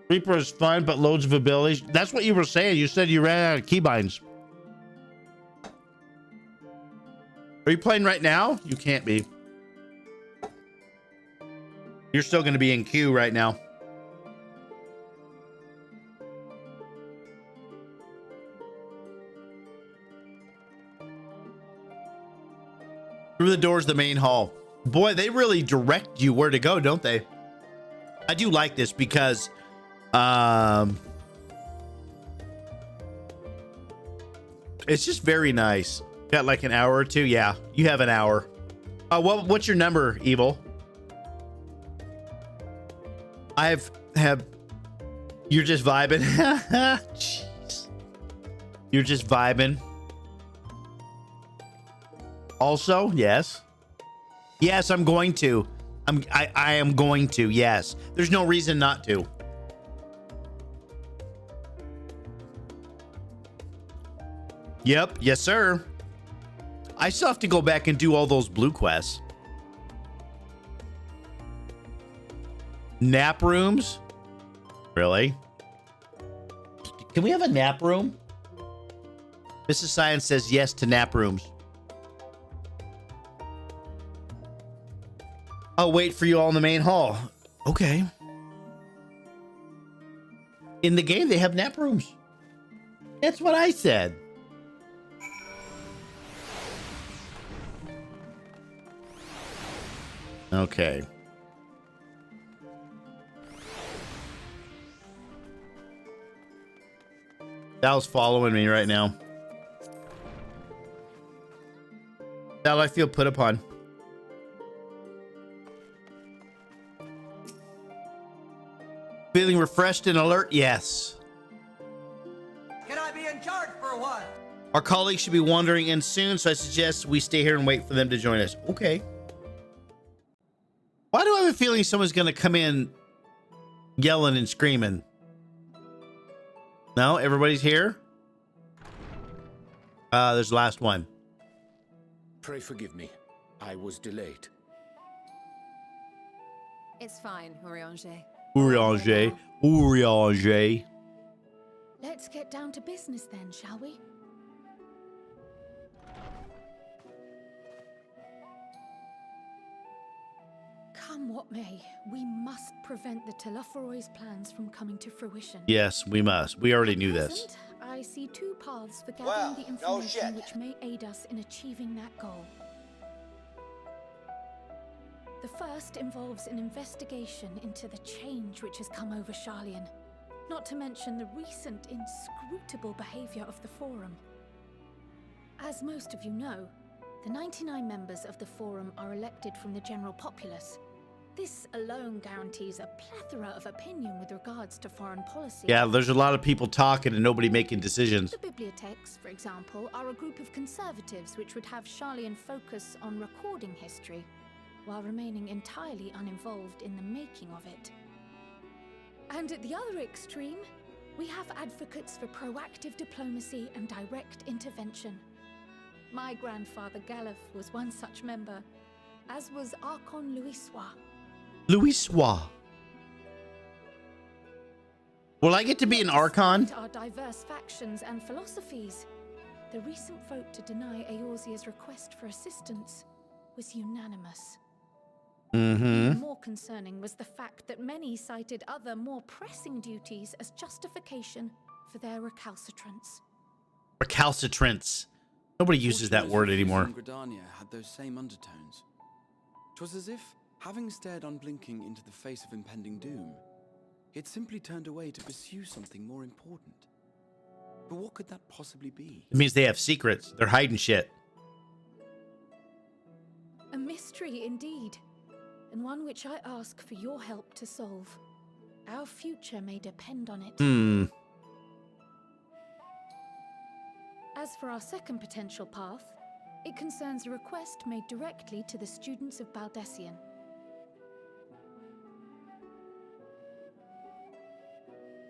Reaper is fun, but loads of abilities. That's what you were saying. You said you ran out of keybinds. Are you playing right now? You can't be. You're still going to be in queue right now. Through the doors of the main hall. Boy, they really direct you where to go, don't they? I do like this because it's just very nice. Got like an hour or two. Yeah, you have an hour. What's your number, Evil? You're just vibing. Jeez. You're just vibing. Also, yes. Yes, I'm going to. I am going to, yes. There's no reason not to. Yep, yes, sir. I still have to go back and do all those blue quests. Nap rooms? Really? Can we have a nap room? Mrs. Science says yes to nap rooms. I'll wait for you all in the main hall. Okay. In the game, they have nap rooms. That's what I said. Okay. Sal's following me right now. Sal, I feel put upon. Feeling refreshed and alert? Yes. Can I be in charge for a while? Our colleagues should be wandering in soon, so I suggest we stay here and wait for them to join us. Okay. Why do I have a feeling someone's going to come in yelling and screaming? No, everybody's here? There's the last one. Pray forgive me. I was delayed. It's fine, Urianger. Urianger. Let's get down to business then, shall we? Come what may, we must prevent the Telophoroid's plans from coming to fruition. Yes, we must. We already knew this. I see two paths for gathering the information which may aid us in achieving that goal. The first involves an investigation into the change which has come over Sharlayan, not to mention the recent inscrutable behavior of the Forum. As most of you know, the 99 members of the Forum are elected from the general populace. This alone guarantees a plethora of opinion with regards to foreign policy. Yeah, there's a lot of people talking and nobody making decisions. The bibliotheques, for example, are a group of conservatives which would have Sharlayan focus on recording history, while remaining entirely uninvolved in the making of it. And at the other extreme, we have advocates for proactive diplomacy and direct intervention. My grandfather Galef was one such member, as was Archon Louisois. Louisois. Will I get to be an Archon? Our diverse factions and philosophies. The recent vote to deny Eorzea's request for assistance was unanimous. Even more concerning was the fact that many cited other, more pressing duties as justification for their recalcitrance. Recalcitrance. Nobody uses that word anymore. Gridania had those same undertones. 'Twas as if, having stared unblinking into the face of impending doom, it simply turned away to pursue something more important. But what could that possibly be? It means they have secrets. They're hiding shit. mystery indeed, and one which I ask for your help to solve. Our future may depend on it. As for our second potential path, it concerns a request made directly to the students of Baldessian.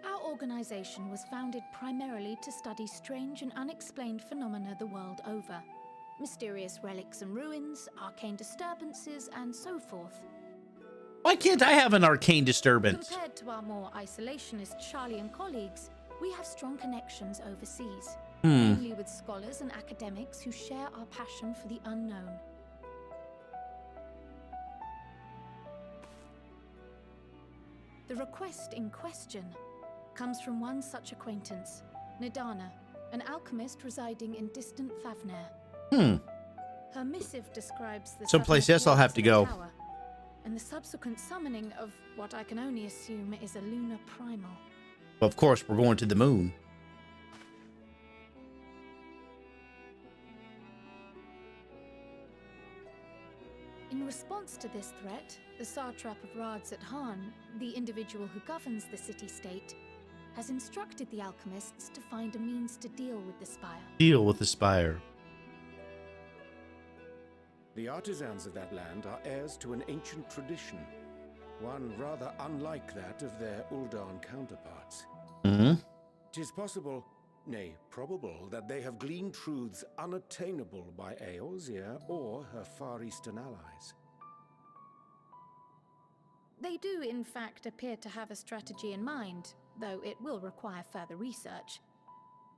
Our organization was founded primarily to study strange and unexplained phenomena the world over. Mysterious relics and ruins, arcane disturbances, and so forth. Why can't I have an arcane disturbance? Compared to our more isolationist Charlian colleagues, we have strong connections overseas, mainly with scholars and academics who share our passion for the unknown. The request in question comes from one such acquaintance, Nidana, an alchemist residing in distant Favner. Her missive describes the Someplace else I'll have to go. tower, and the subsequent summoning of what I can only assume is a lunar primal. Well, of course, we're going to the moon. In response to this threat, the satrap of Rads at Han, the individual who governs the city-state, has instructed the alchemists to find a means to deal with the spire. Deal with the spire. The artisans of that land are heirs to an ancient tradition, one rather unlike that of their Uldan counterparts. It is possible, nay, probable, that they have gleaned truths unattainable by Eorzea or her Far Eastern allies. They do, in fact, appear to have a strategy in mind, though it will require further research.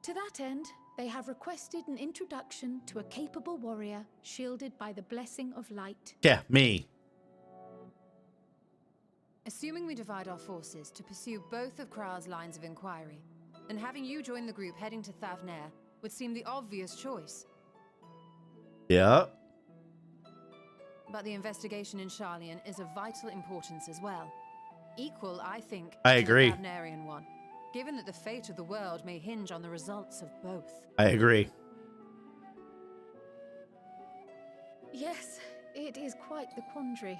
To that end, they have requested an introduction to a capable warrior shielded by the blessing of light. Yeah, me. Assuming we divide our forces to pursue both of Kral's lines of inquiry, and having you join the group heading to Thavnair would seem the obvious choice. Yeah. But the investigation in Charlian is of vital importance as well. Equal, I think, I to agree. the Thavnarian one, given that the fate of the world may hinge on the results of both. I agree. Yes, it is quite the quandary.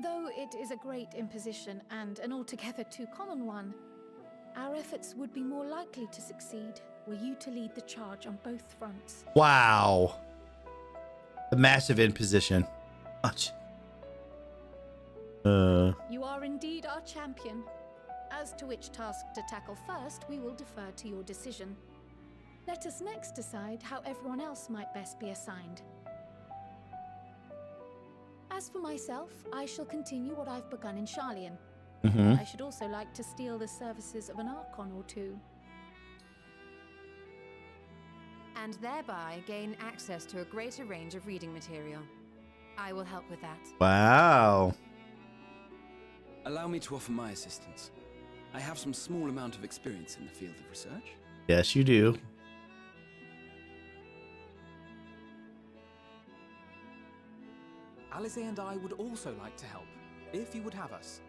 Though it is a great imposition and an altogether too common one, our efforts would be more likely to succeed were you to lead the charge on both fronts. Wow. A massive imposition. Much. You are indeed our champion. As to which task to tackle first, we will defer to your decision. Let us next decide how everyone else might best be assigned. As for myself, I shall continue what I've begun in Charlian. I should also like to steal the services of an Archon or two. And thereby gain access to a greater range of reading material. I will help with that. Wow. Allow me to offer my assistance. I have some small amount of experience in the field of research. Yes, you do. Alize and I would also like to help, if you would have us.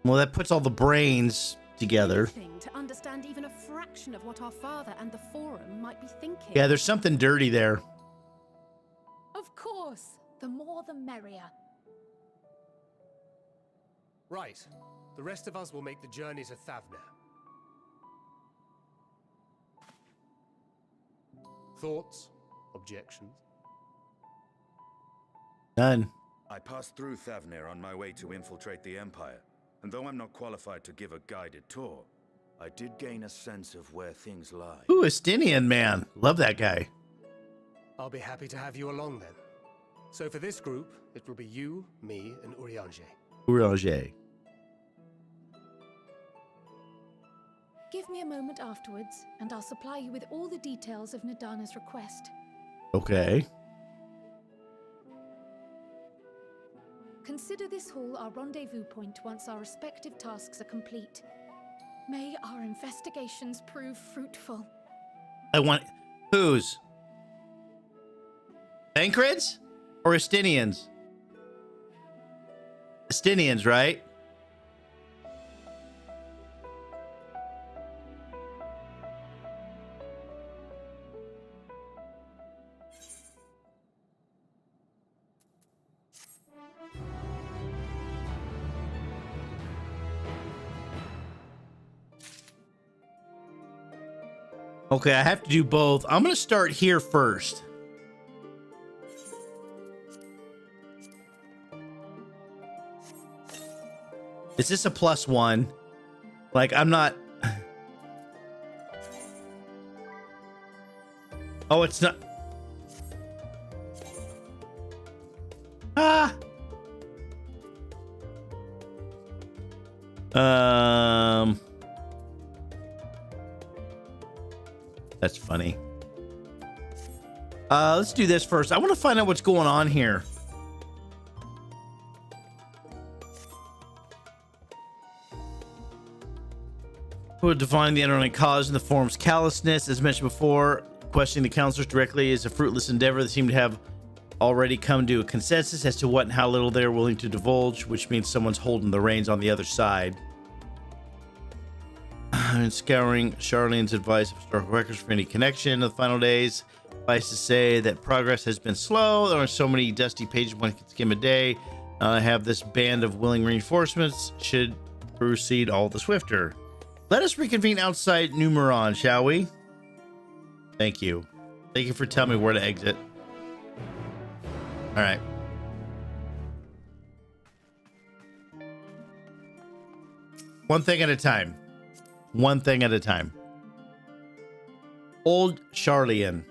Well, that puts all the brains together. To understand even a fraction of what our father and the Forum might be thinking. Yeah, there's something dirty there. Of course, the more the merrier. Right. The rest of us will make the journey to Thavnair. Thoughts? Objections? None. I passed through Thavnair on my way to infiltrate the Empire, and though I'm not qualified to give a guided tour, I did gain a sense of where things lie. Ooh, Estinian man. Love that guy. I'll be happy to have you along then. So for this group, it will be you, me, and Urianger. Urianger. Give me a moment afterwards, and I'll supply you with all the details of Nidana's request. Okay. Consider this hall our rendezvous point once our respective tasks are complete. May our investigations prove fruitful. I want... Whose? Bancrids? Or Estinians? Estinians, right? Okay, I have to do both. I'm going to start here first. Is this a +1? Like, I'm not... Oh, it's not... Ah! That's funny. Let's do this first. I want to find out what's going on here. Who would define the underlying cause in the form's callousness? As mentioned before, questioning the counselors directly is a fruitless endeavor. They seem to have already come to a consensus as to what and how little they're willing to divulge, which means someone's holding the reins on the other side. And scouring Charlene's advice of historical records for any connection to the final days. Suffice to say that progress has been slow. There are so many dusty pages one can skim a day. I have this band of willing reinforcements should proceed all the swifter. Let us reconvene outside Numeron, shall we? Thank you. Thank you for telling me where to exit. All right. One thing at a time. One thing at a time. Old Charlian.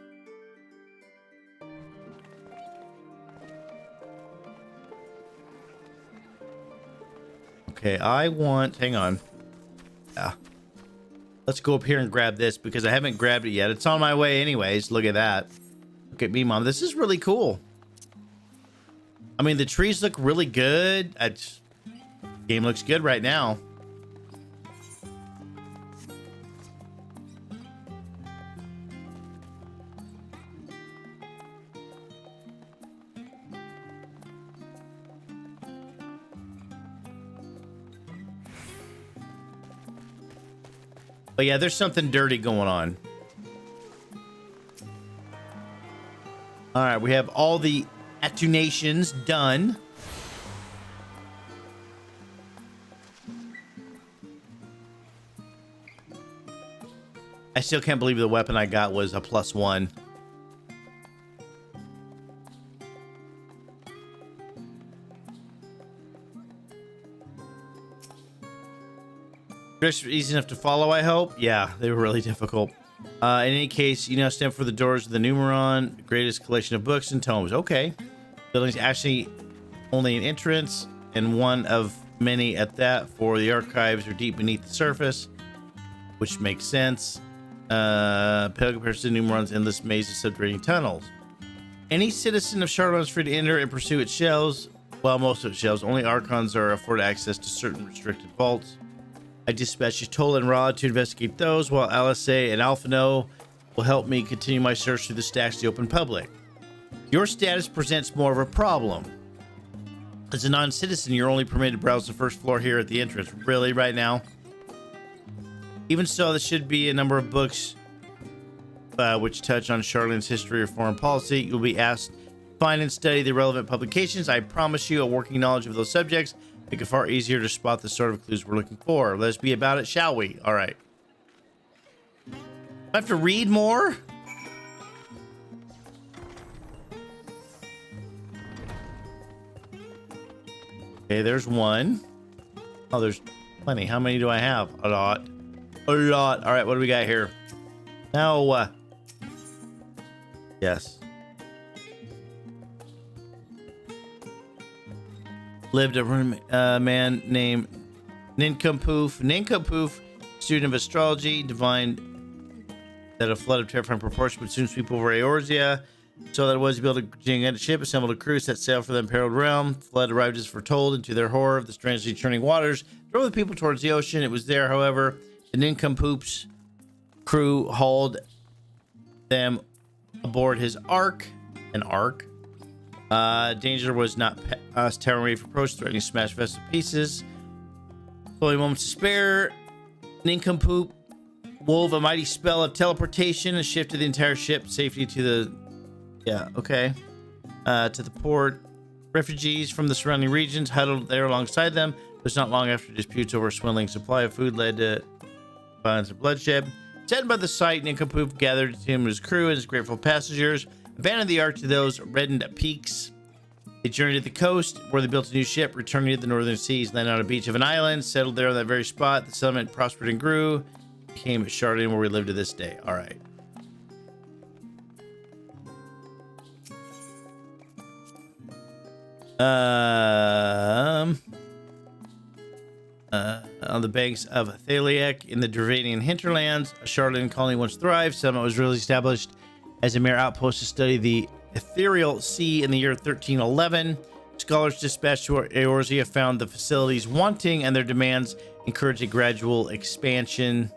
Okay, I want... Hang on. Yeah. Let's go up here and grab this because I haven't grabbed it yet. It's on my way anyways. Look at that. Look at me, Mom. This is really cool. I mean, the trees look really good. Game looks good right now. But yeah, there's something dirty going on. All right, we have all the attunations done. I still can't believe the weapon I got was a +1. Easy enough to follow, I hope. Yeah, they were really difficult. In any case, you now stand for the doors of the Numeron, greatest collection of books and tomes. Okay. Building's actually only an entrance, and one of many at that, for the archives are deep beneath the surface, which makes sense. Pilgrim compares to Numeron's endless maze of subterranean tunnels. Any citizen of Charlotte is free to enter and pursue its shelves. Well, most of its shelves. Only Archons are afforded access to certain restricted vaults. I dispatched Toll and Rod to investigate those, while Alice and Alphino will help me continue my search through the stacks of the open public. Your status presents more of a problem. As a non-citizen, you're only permitted to browse the first floor here at the entrance. Really, right now? Even so, there should be a number of books which touch on Charlene's history or foreign policy. You'll be asked to find and study the relevant publications. I promise you a working knowledge of those subjects make it far easier to spot the sort of clues we're looking for. Let's be about it, shall we? All right. I have to read more? Okay, there's one. Oh, there's plenty. How many do I have? A lot. A lot. All right, what do we got here? Now, yes. Lived a man named Nincompoop. Nincompoop, student of astrology, divined that a flood of terrifying proportion would soon sweep over Eorzea. So that it was, he built a gigantic ship, assembled a crew, set sail for the imperiled realm. Flood arrived as foretold, and to their horror of the strangely churning waters, drove the people towards the ocean. It was there, however, the Nincompoop's crew hauled them aboard his ark. An ark. Danger was not past. Towering wave approached, threatening to smash vessel to pieces. Only moments to spare. Nincompoop wove a mighty spell of teleportation and shifted the entire ship safely to the... Yeah, okay. To the port. Refugees from the surrounding regions huddled there alongside them. It was not long after disputes over a swindling supply of food led to violence and bloodshed. Saddened by the sight, Nincompoop gathered to him his crew and his grateful passengers, abandoned the ark to those reddened peaks. They journeyed to the coast, where they built a new ship, returning to the northern seas, landed on a beach of an island, settled there on that very spot. The settlement prospered and grew, became Charlene, where we live to this day. All right. On the banks of Thaliak in the Dravanian hinterlands, a Charlene colony once thrived. Settlement was really established as a mere outpost to study the ethereal sea in the year 1311. Scholars dispatched to Eorzea found the facilities wanting, and their demands encouraged a gradual expansion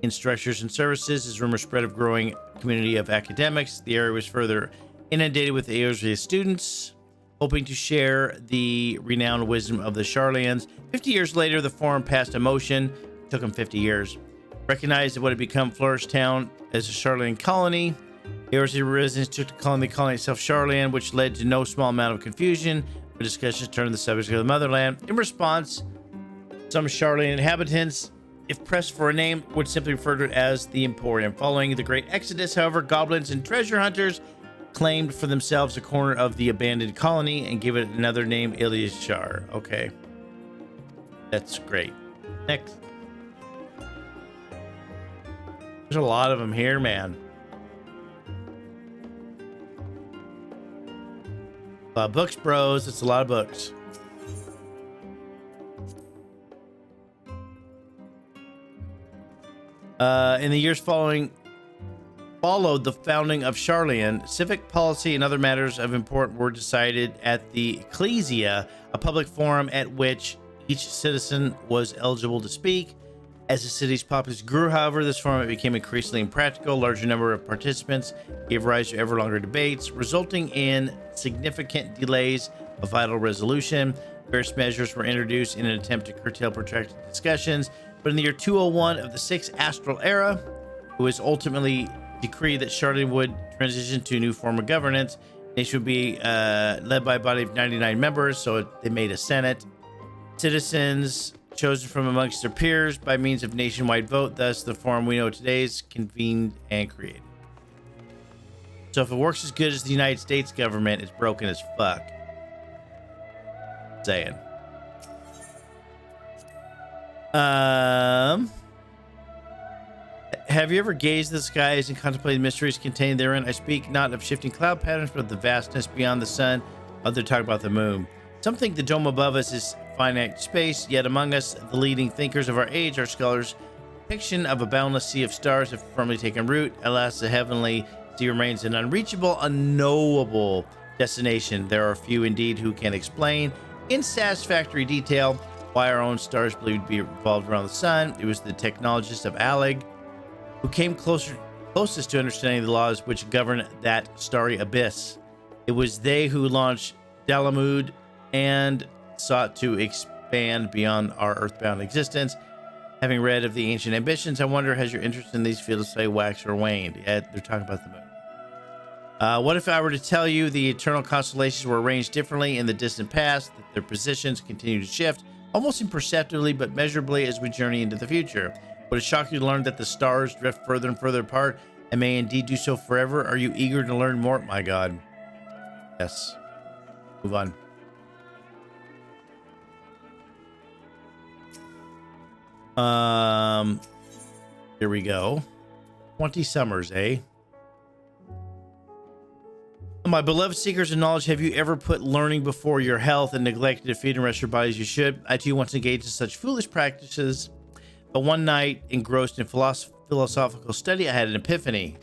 in structures and services. As rumors spread of growing community of academics, the area was further inundated with Eorzea students, hoping to share the renowned wisdom of the Charlians. 50 years later, the Forum passed a motion. It took them 50 years. Recognized what had become Flourish Town as a Charlian colony. Eorzea residents took to calling the colony itself Charlian, which led to no small amount of confusion. The discussions turned to the subject of the motherland. In response, some Charlian inhabitants, if pressed for a name, would simply refer to it as the Emporium. Following the Great Exodus, however, goblins and treasure hunters claimed for themselves a corner of the abandoned colony and gave it another name, Iliashar. Okay. That's great. Next. There's a lot of them here, man. A lot of books, bros. It's a lot of books. In the years followed the founding of Charlian, civic policy and other matters of importance were decided at the Ecclesia, a public forum at which each citizen was eligible to speak. As the city's population grew, however, this format became increasingly impractical. A larger number of participants gave rise to ever longer debates, resulting in significant delays of vital resolution. Various measures were introduced in an attempt to curtail protracted discussions, but in the year 201 of the 6th Astral Era, it was ultimately decreed that Charlian would transition to a new form of governance. The nation would be led by a body of 99 members, so they made a senate. Citizens chosen from amongst their peers by means of nationwide vote. Thus, the forum we know today is convened and created. So if it works as good as the United States government, it's broken as fuck. Saying. Have you ever gazed at the skies and contemplated mysteries contained therein? I speak not of shifting cloud patterns, but of the vastness beyond the sun. Others talk about the moon. Some think the dome above us is finite space, yet among us, the leading thinkers of our age, our scholars' depiction of a boundless sea of stars have firmly taken root. Alas, the heavenly sea remains an unreachable, unknowable destination. There are few indeed who can explain in satisfactory detail why our own stars believed to be revolved around the sun. It was the technologists of Alig who came closest to understanding the laws which govern that starry abyss. It was they who launched Dalamud and sought to expand beyond our earthbound existence. Having read of the ancient ambitions, I wonder, has your interest in these fields say waxed or waned? Yeah, they're talking about the moon. What if I were to tell you the eternal constellations were arranged differently in the distant past, that their positions continue to shift, almost imperceptibly but measurably as we journey into the future? Would it shock you to learn that the stars drift further and further apart and may indeed do so forever? Are you eager to learn more? My God. Yes. Move on. Here we go. 20 summers, eh? My beloved seekers of knowledge, have you ever put learning before your health and neglected to feed and rest your body as you should? I too once engaged in such foolish practices, but one night, engrossed in philosophical study, I had an epiphany.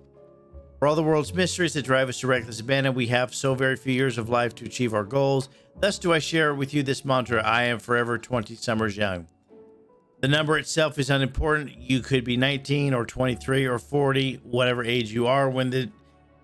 For all the world's mysteries that drive us to reckless abandon, we have so very few years of life to achieve our goals. Thus do I share with you this mantra: I am forever 20 summers young. The number itself is unimportant. You could be 19 or 23 or 40, whatever age you are. When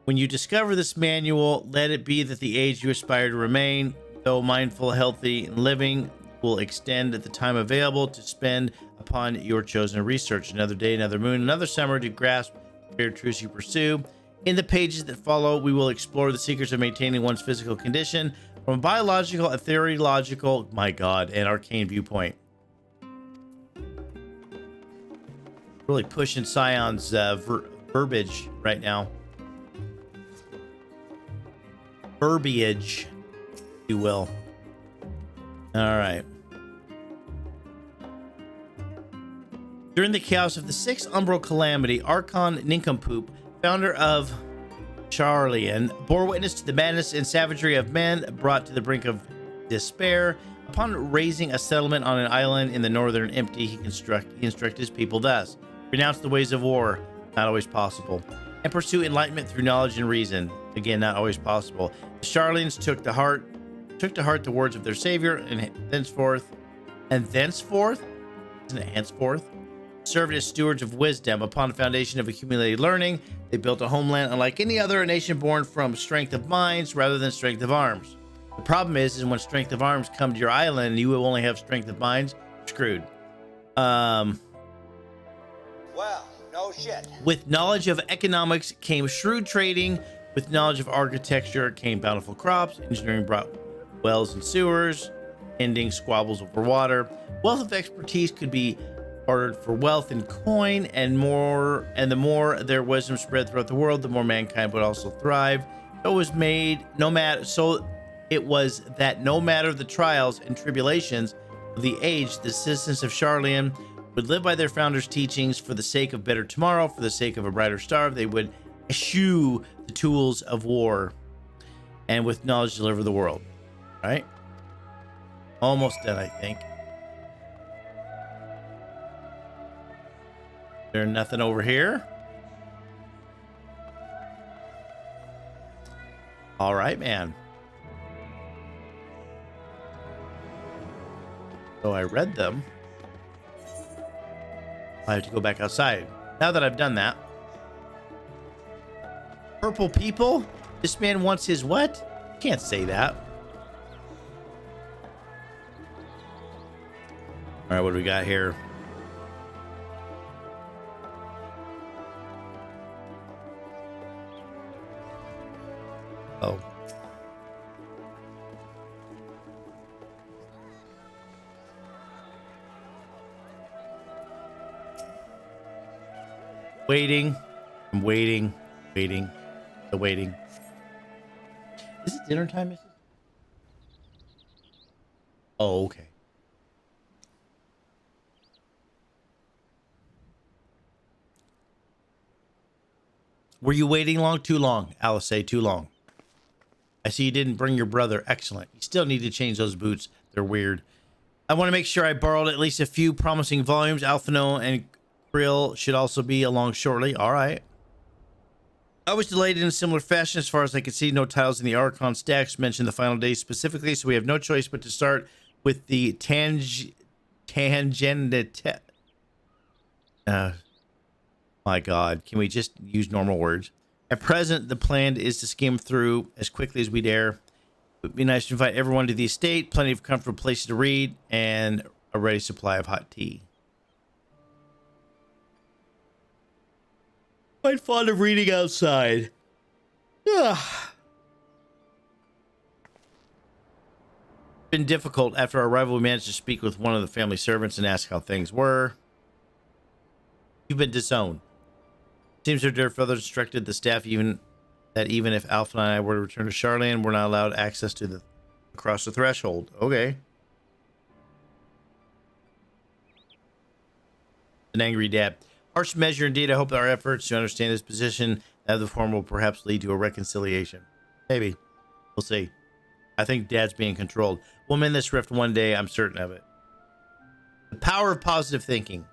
you discover this manual, let it be that the age you aspire to remain, though mindful, healthy, and living, will extend at the time available to spend upon your chosen research. Another day, another moon, another summer to grasp the greater truths you pursue. In the pages that follow, we will explore the secrets of maintaining one's physical condition from a biological, ethereological, my God, and arcane viewpoint. Really pushing Scion's verbiage right now. Verbiage, if you will. All right. During the chaos of the Sixth Umbral Calamity, Archon Nincompoop, founder of Charlian, bore witness to the madness and savagery of men brought to the brink of despair. Upon raising a settlement on an island in the northern empty, he instructed his people thus: renounce the ways of war, not always possible, and pursue enlightenment through knowledge and reason, again, not always possible. The Charlians took to heart the words of their savior, and thenceforth, served as stewards of wisdom. Upon the foundation of accumulated learning, they built a homeland unlike any other, a nation born from strength of minds rather than strength of arms. The problem is when strength of arms come to your island and you will only have strength of minds, screwed. Well, no shit. With knowledge of economics came shrewd trading. With knowledge of architecture came bountiful crops. Engineering brought wells and sewers, ending squabbles over water. Wealth of expertise could be bartered for wealth and coin, and the more their wisdom spread throughout the world, the more mankind would also thrive. It was that no matter the trials and tribulations of the age, the citizens of Charlian would live by their founders' teachings for the sake of better tomorrow, for the sake of a brighter star. They would eschew the tools of war, and with knowledge deliver the world. Right? Almost done, I think. There's nothing over here. All right, man. So I read them. I have to go back outside. Now that I've done that. Purple people? This man wants his what? Can't say that. All right, what do we got here? Oh. Waiting. I'm waiting. Waiting. The waiting. Is it dinner time, Mrs.? Oh, okay. Were you waiting long? Too long. Alice say too long. I see you didn't bring your brother. Excellent. You still need to change those boots. They're weird. I want to make sure I borrowed at least a few promising volumes. Alphino and Krill should also be along shortly. All right. I was delayed in a similar fashion. As far as I could see, no titles in the Archon stacks mention the final days specifically, so we have no choice but to start with the tangential. My God, can we just use normal words? At present, the plan is to skim through as quickly as we dare. It would be nice to invite everyone to the estate, plenty of comfortable places to read, and a ready supply of hot tea. Quite fond of reading outside. Been difficult. After our arrival, we managed to speak with one of the family servants and ask how things were. You've been disowned. Seems our dear father instructed the staff even if Alpha and I were to return to Charlian, we're not allowed access to across the threshold. Okay. An angry dad. Harsh measure indeed. I hope that our efforts to understand his position and the form will perhaps lead to a reconciliation. Maybe. We'll see. I think Dad's being controlled. We'll mend this rift one day. I'm certain of it. The power of positive thinking.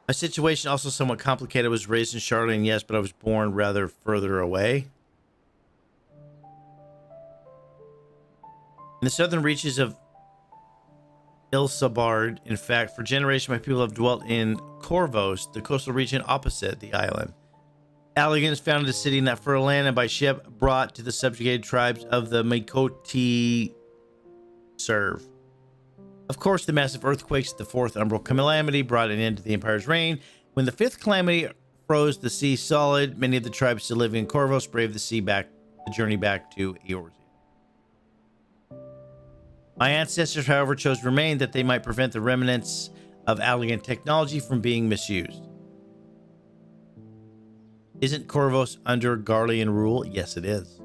My situation also somewhat complicated. I was raised in Charlian, yes, but I was born rather further away. In the southern reaches of Ilsabard, in fact, for generations my people have dwelt in Corvos, the coastal region opposite the island. Alligans founded a city in that fertile land and by ship brought to the subjugated tribes of the Makoti serve. Of course, the massive earthquakes of the Fourth Umbral Calamity brought an end to the Empire's reign. When the Fifth Calamity froze the sea solid, many of the tribes still living in Corvos braved the journey back to Eorzea. My ancestors, however, chose to remain that they might prevent the remnants of Allegan technology from being misused. Isn't Corvos under Garlean rule? Yes, it is.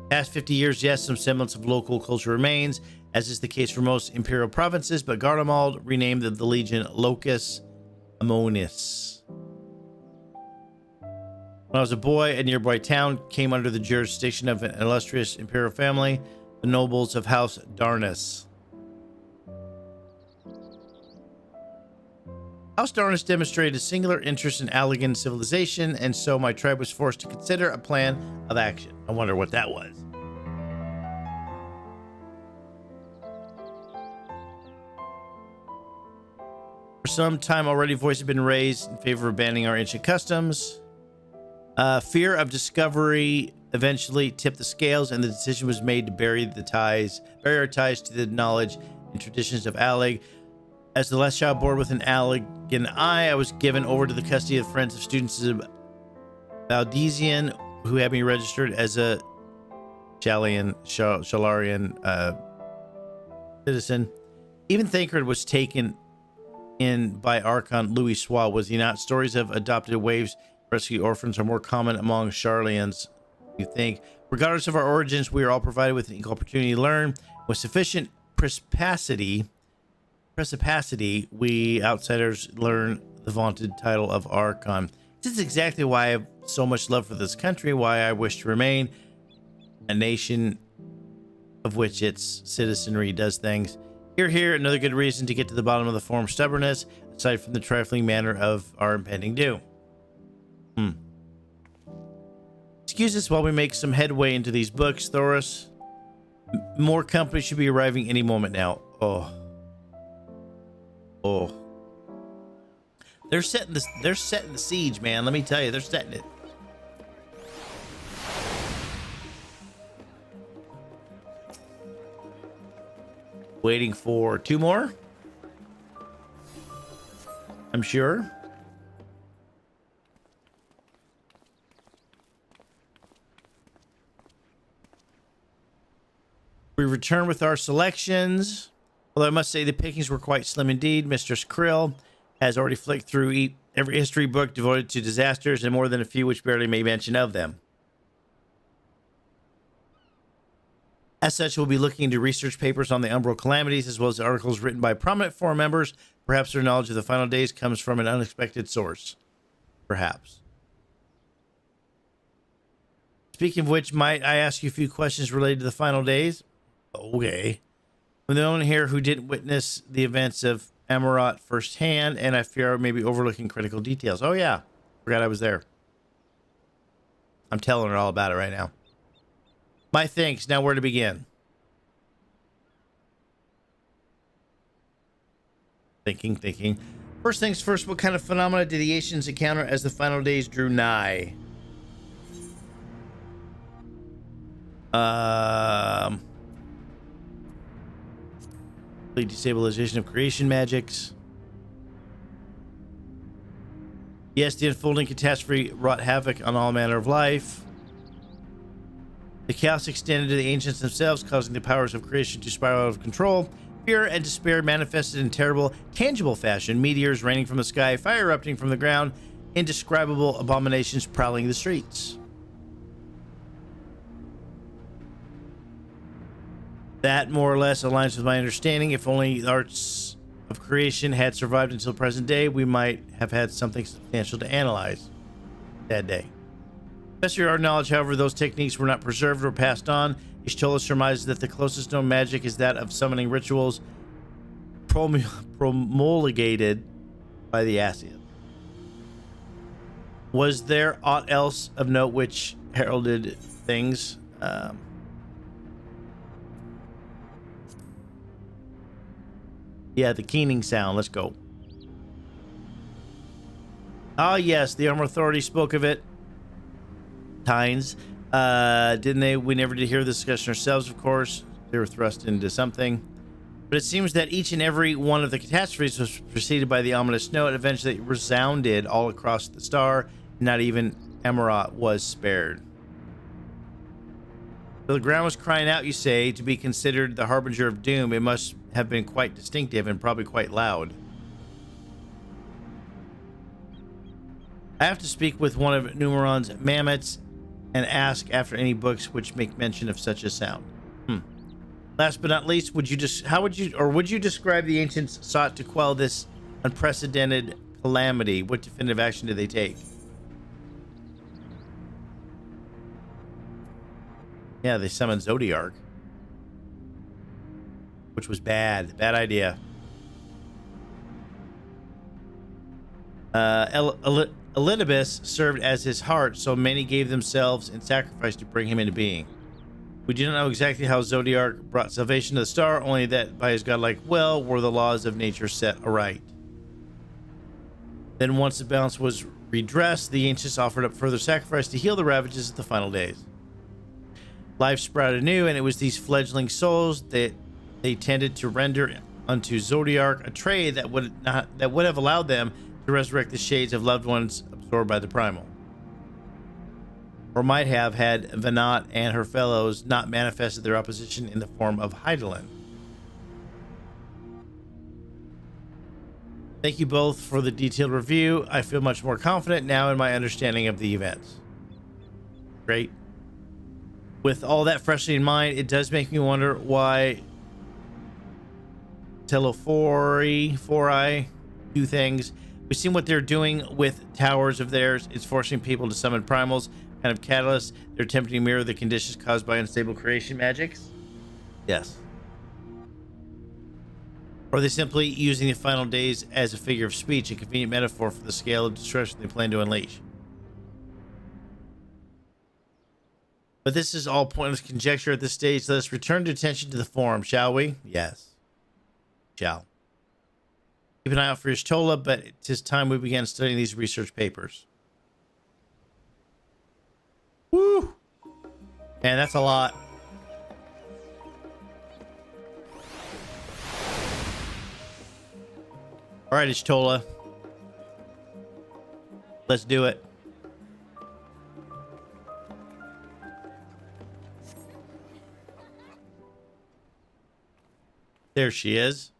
Past 50 years, yes, some semblance of local culture remains, as is the case for most imperial provinces, but Garlemald renamed the legion Locus Amonis. When I was a boy, a nearby town came under the jurisdiction of an illustrious imperial family, the nobles of House Darnus. House Darnus demonstrated a singular interest in Allegan civilization, and so my tribe was forced to consider a plan of action. I wonder what that was. For some time already, voices have been raised in favor of banning our ancient customs. Fear of discovery eventually tipped the scales, and the decision was made to bury our ties to the knowledge and traditions of Alleg. As the last child born with an Allegan eye, I was given over to the custody of friends of students of Valdesian, who had me registered as a Shalarian citizen. Even Thancred was taken in by Archon Louis Swa, was he not? Stories of adopted waves, rescue orphans are more common among Sharlians, you think. Regardless of our origins, we are all provided with an equal opportunity to learn. With sufficient precipacity, we outsiders learn the vaunted title of Archon. This is exactly why I have so much love for this country, why I wish to remain a nation of which its citizenry does things. Here, another good reason to get to the bottom of the form stubbornness, aside from the trifling manner of our impending doom. Excuse us while we make some headway into these books, Thoros. More company should be arriving any moment now. Oh. They're setting the siege, man. Let me tell you, they're setting it. Waiting for 2 more, I'm sure. We return with our selections. Although I must say the pickings were quite slim indeed. Mistress Krill has already flicked through every history book devoted to disasters and more than a few which barely make mention of them. As such, we'll be looking into research papers on the Umbral calamities, as well as articles written by prominent forum members. Perhaps their knowledge of the final days comes from an unexpected source. Perhaps. Speaking of which, might I ask you a few questions related to the final days? Okay. I'm the only here who didn't witness the events of Amarat firsthand, and I fear I may be overlooking critical details. Oh, yeah. Forgot I was there. I'm telling her all about it right now. My thanks. Now where to begin? Thinking. First things first, what kind of phenomena did the Asians encounter as the final days drew nigh? Complete destabilization of creation magics. Yes, the unfolding catastrophe wrought havoc on all manner of life. The chaos extended to the ancients themselves, causing the powers of creation to spiral out of control. Fear and despair manifested in terrible, tangible fashion. Meteors raining from the sky, fire erupting from the ground, indescribable abominations prowling the streets. That more or less aligns with my understanding. If only the arts of creation had survived until present day, we might have had something substantial to analyze. That day. Best of our knowledge, however, those techniques were not preserved or passed on. Ishtola surmises that the closest known magic is that of summoning rituals promulgated by the Asians. Was there aught else of note which heralded things? Yeah, the keening sound. Let's go. Ah, yes, the Armor Authority spoke of it. Tynes, didn't they? We never did hear the discussion ourselves, of course. They were thrust into something. But it seems that each and every one of the catastrophes was preceded by the ominous note. Eventually, it resounded all across the star. Not even Amarat was spared. The ground was crying out, you say, to be considered the harbinger of doom. It must have been quite distinctive and probably quite loud. I have to speak with one of Numeron's mammoths and ask after any books which make mention of such a sound. Last but not least, would you describe the ancients sought to quell this unprecedented calamity? What definitive action did they take? Yeah, they summoned Zodiark, which was bad. Bad idea. Elidibus served as his heart, so many gave themselves in sacrifice to bring him into being. We do not know exactly how Zodiark brought salvation to the star, only that by his godlike will were the laws of nature set aright. Then once the balance was redressed, the ancients offered up further sacrifice to heal the ravages of the final days. Life sprouted anew, and it was these fledgling souls that they tended to render unto Zodiark a trade that would have allowed them to resurrect the shades of loved ones absorbed by the primal. Or might have had Venat and her fellows not manifested their opposition in the form of Hydaelyn. Thank you both for the detailed review. I feel much more confident now in my understanding of the events. Great. With all that freshly in mind, it does make me wonder why Telefori do things. We've seen what they're doing with towers of theirs. It's forcing people to summon primals, kind of catalyst. They're attempting to mirror the conditions caused by unstable creation magics. Yes. Or are they simply using the final days as a figure of speech, a convenient metaphor for the scale of destruction they plan to unleash? But this is all pointless conjecture at this stage. Let us return to attention to the forum, shall we? Yes. Shall. Keep an eye out for Y'shtola, but it is time we began studying these research papers. Woo! Man, that's a lot. All right, Y'shtola. Let's do it. There she is.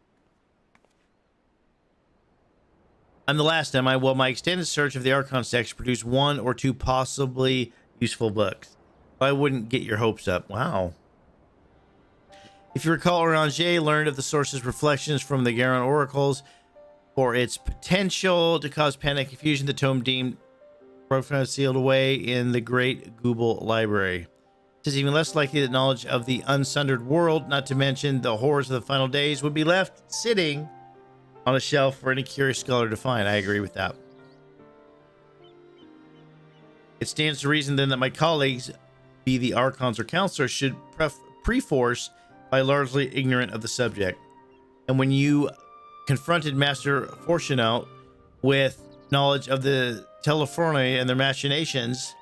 I'm the last, am I? Well, my extended search of the Archon text produced one or two possibly useful books. I wouldn't get your hopes up. Wow. If you recall, Oranger learned of the source's reflections from the Garon oracles for its potential to cause panic confusion. The tome deemed profound sealed away in the Great Google Library. It is even less likely that knowledge of the unsundered world, not to mention the horrors of the final days, would be left sitting on a shelf for any curious scholar to find. I agree with that. It stands to reason then that my colleagues, be the Archons or Counselors, should pre-force by largely ignorant of the subject. And when you confronted Master Fortunaut with knowledge of the Telephorni and their machinations,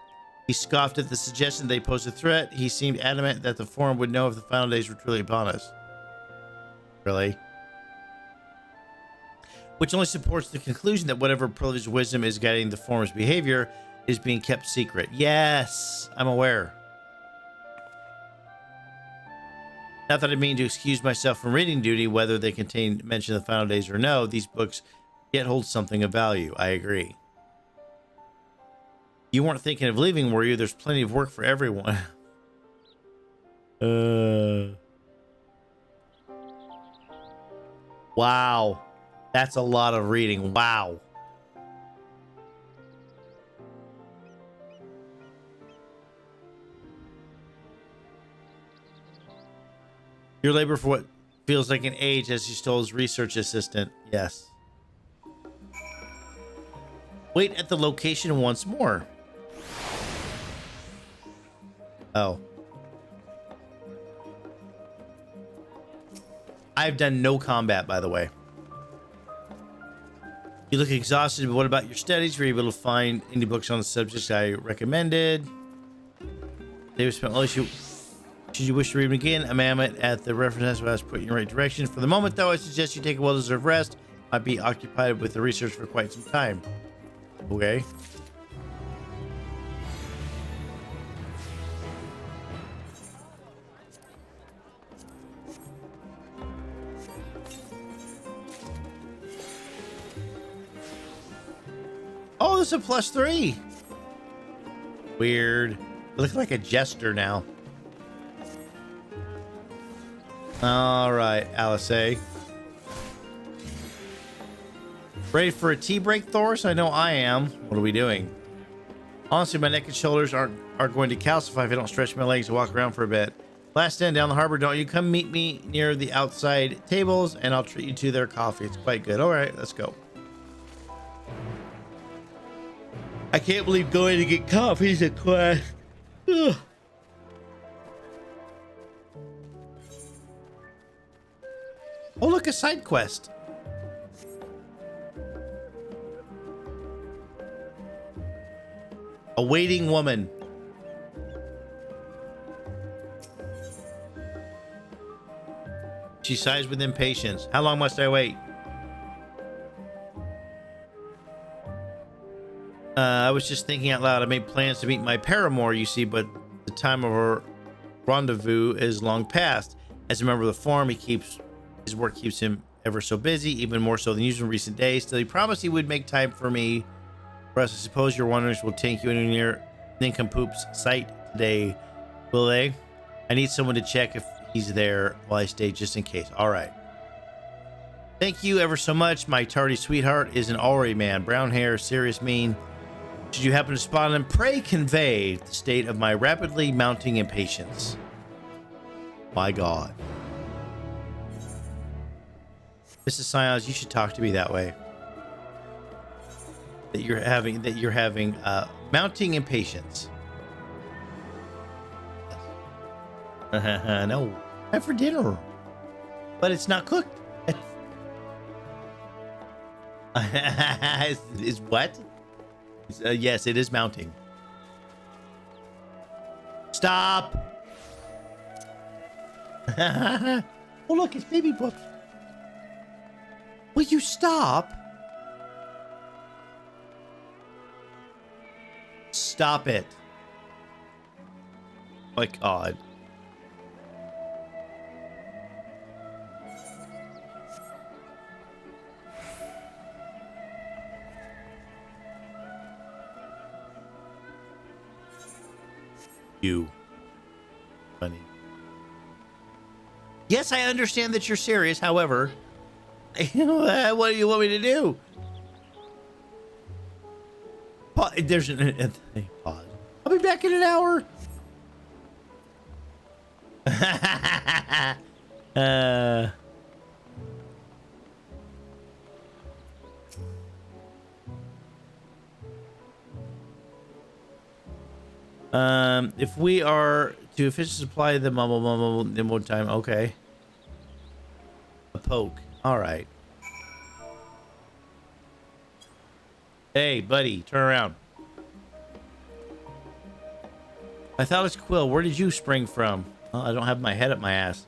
he scoffed at the suggestion they posed a threat. He seemed adamant that the Forum would know if the final days were truly upon us. Really? Which only supports the conclusion that whatever privileged wisdom is guiding the Forum's behavior is being kept secret. Yes, I'm aware. Not that I mean to excuse myself from reading duty, whether they contain mention of the final days or no. These books yet hold something of value. I agree. You weren't thinking of leaving, were you? There's plenty of work for everyone. Wow. That's a lot of reading. Wow. Your labor for what feels like an age as Y'shtola's research assistant. Yes. Wait at the location once more. Oh. I've done no combat, by the way. You look exhausted, but what about your studies? Were you able to find any books on the subjects I recommended? David spent all issue. Should you wish to read them again, a mammoth at the reference desk will put you in the right direction. For the moment, though, I suggest you take a well-deserved rest. Might be occupied with the research for quite some time. Okay. it's a +3. Weird. I look like a jester now. All right, Alice. Ready for a tea break, Thor's? I know I am. What are we doing? Honestly, my neck and shoulders are going to calcify if I don't stretch my legs and walk around for a bit. Last end down the harbor, don't you? Come meet me near the outside tables and I'll treat you to their coffee. It's quite good. All right, let's go. I can't believe going to get coffee is a quest. Ugh. Oh, look, a side quest. A waiting woman. She sighs with impatience. How long must I wait? I was just thinking out loud. I made plans to meet my paramour, you see, but the time of our rendezvous is long past. As a member of the forum, his work keeps him ever so busy, even more so than usual in recent days. Still, he promised he would make time for me. For us, I suppose your wanderers will take you anywhere near Nincompoop's site today, will they? I need someone to check if he's there while I stay, just in case. All right. Thank you ever so much. My tardy sweetheart is an already man. Brown hair, serious mien. Should you happen to spot him, pray convey the state of my rapidly mounting impatience. My God. Mrs. Sions, you should talk to me that way. That you're having mounting impatience. No, have for dinner, but it's not cooked. Is what? Yes, it is mounting. Stop. Oh, look, it's baby books. Will you stop? Stop it. My God. You. Funny. Yes, I understand that you're serious. However, what do you want me to do? There's an pause. I'll be back in an hour. If we are to efficiently supply the mumble in one time, okay. A poke. All right. Hey, buddy, turn around. I thought it's Quill. Where did you spring from? Well, I don't have my head up my ass.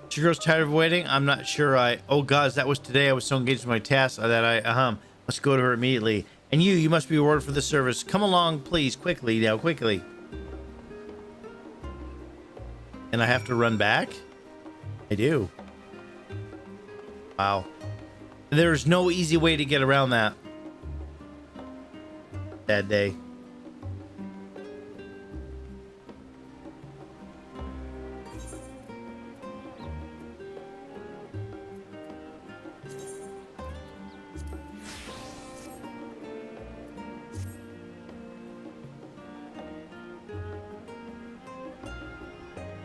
She grows tired of waiting. I'm not sure. Oh God, that was today. I was so engaged with my task that I must go to her immediately. And you must be rewarded for the service. Come along, please, quickly now, quickly. And I have to run back? I do. Wow. There's no easy way to get around that. Bad day.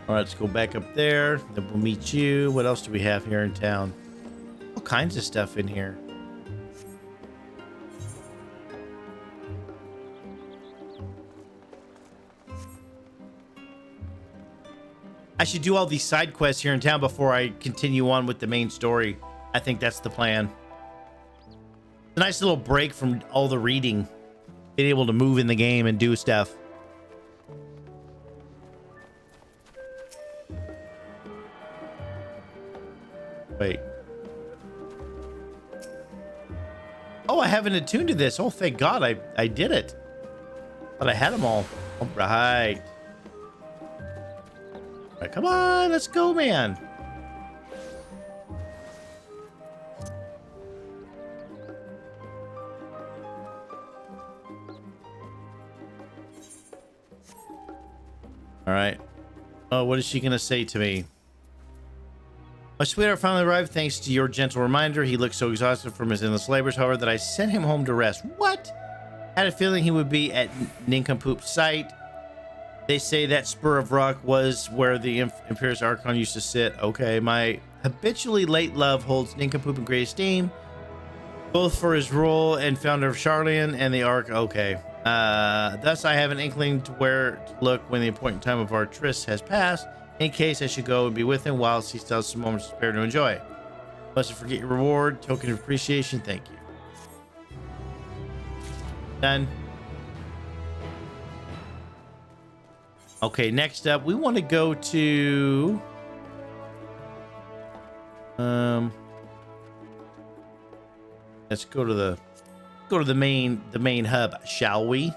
All right, let's go back up there. Then we'll meet you. What else do we have here in town? All kinds of stuff in here. I should do all these side quests here in town before I continue on with the main story. I think that's the plan. A nice little break from all the reading. Being able to move in the game and do stuff. Wait. Oh, I haven't attuned to this. Oh, thank God I did it. But I had them all. All right. All right, come on, let's go, man. All right. Oh, what is she gonna say to me? My sweetheart finally arrived thanks to your gentle reminder. He looked so exhausted from his endless labors, however, that I sent him home to rest. What? Had a feeling he would be at Nincompoop's site. They say that spur of rock was where the Imperious Archon used to sit. Okay, my habitually late love holds Nincompoop in great esteem, both for his role and founder of Charlian and the Ark. Okay. Thus, I have an inkling to where to look when the appointed time of our tryst has passed, in case I should go and be with him whilst he still has some moments to spare to enjoy. Mustn't forget your reward, token of appreciation. Thank you. Done. Okay, next up, we want to go to let's go to the main hub, shall we?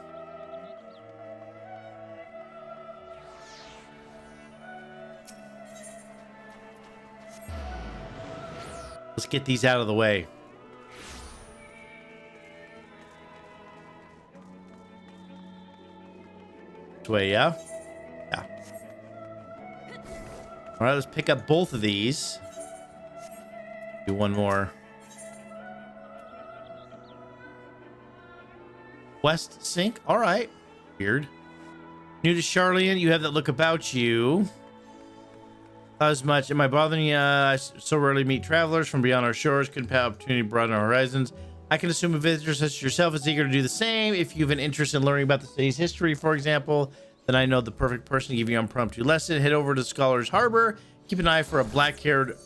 Let's get these out of the way. This way, yeah? Yeah. All right, let's pick up both of these. Do one more. West Sink. All right. Weird. New to Charlian, you have that look about you. As much. Am I bothering you? I so rarely meet travelers from beyond our shores. Couldn't have opportunity to broaden our horizons. I can assume a visitor such as yourself is eager to do the same. If you have an interest in learning about the city's history, for example, then I know the perfect person to give you an impromptu lesson. Head over to Scholar's Harbor. Keep an eye for a black-haired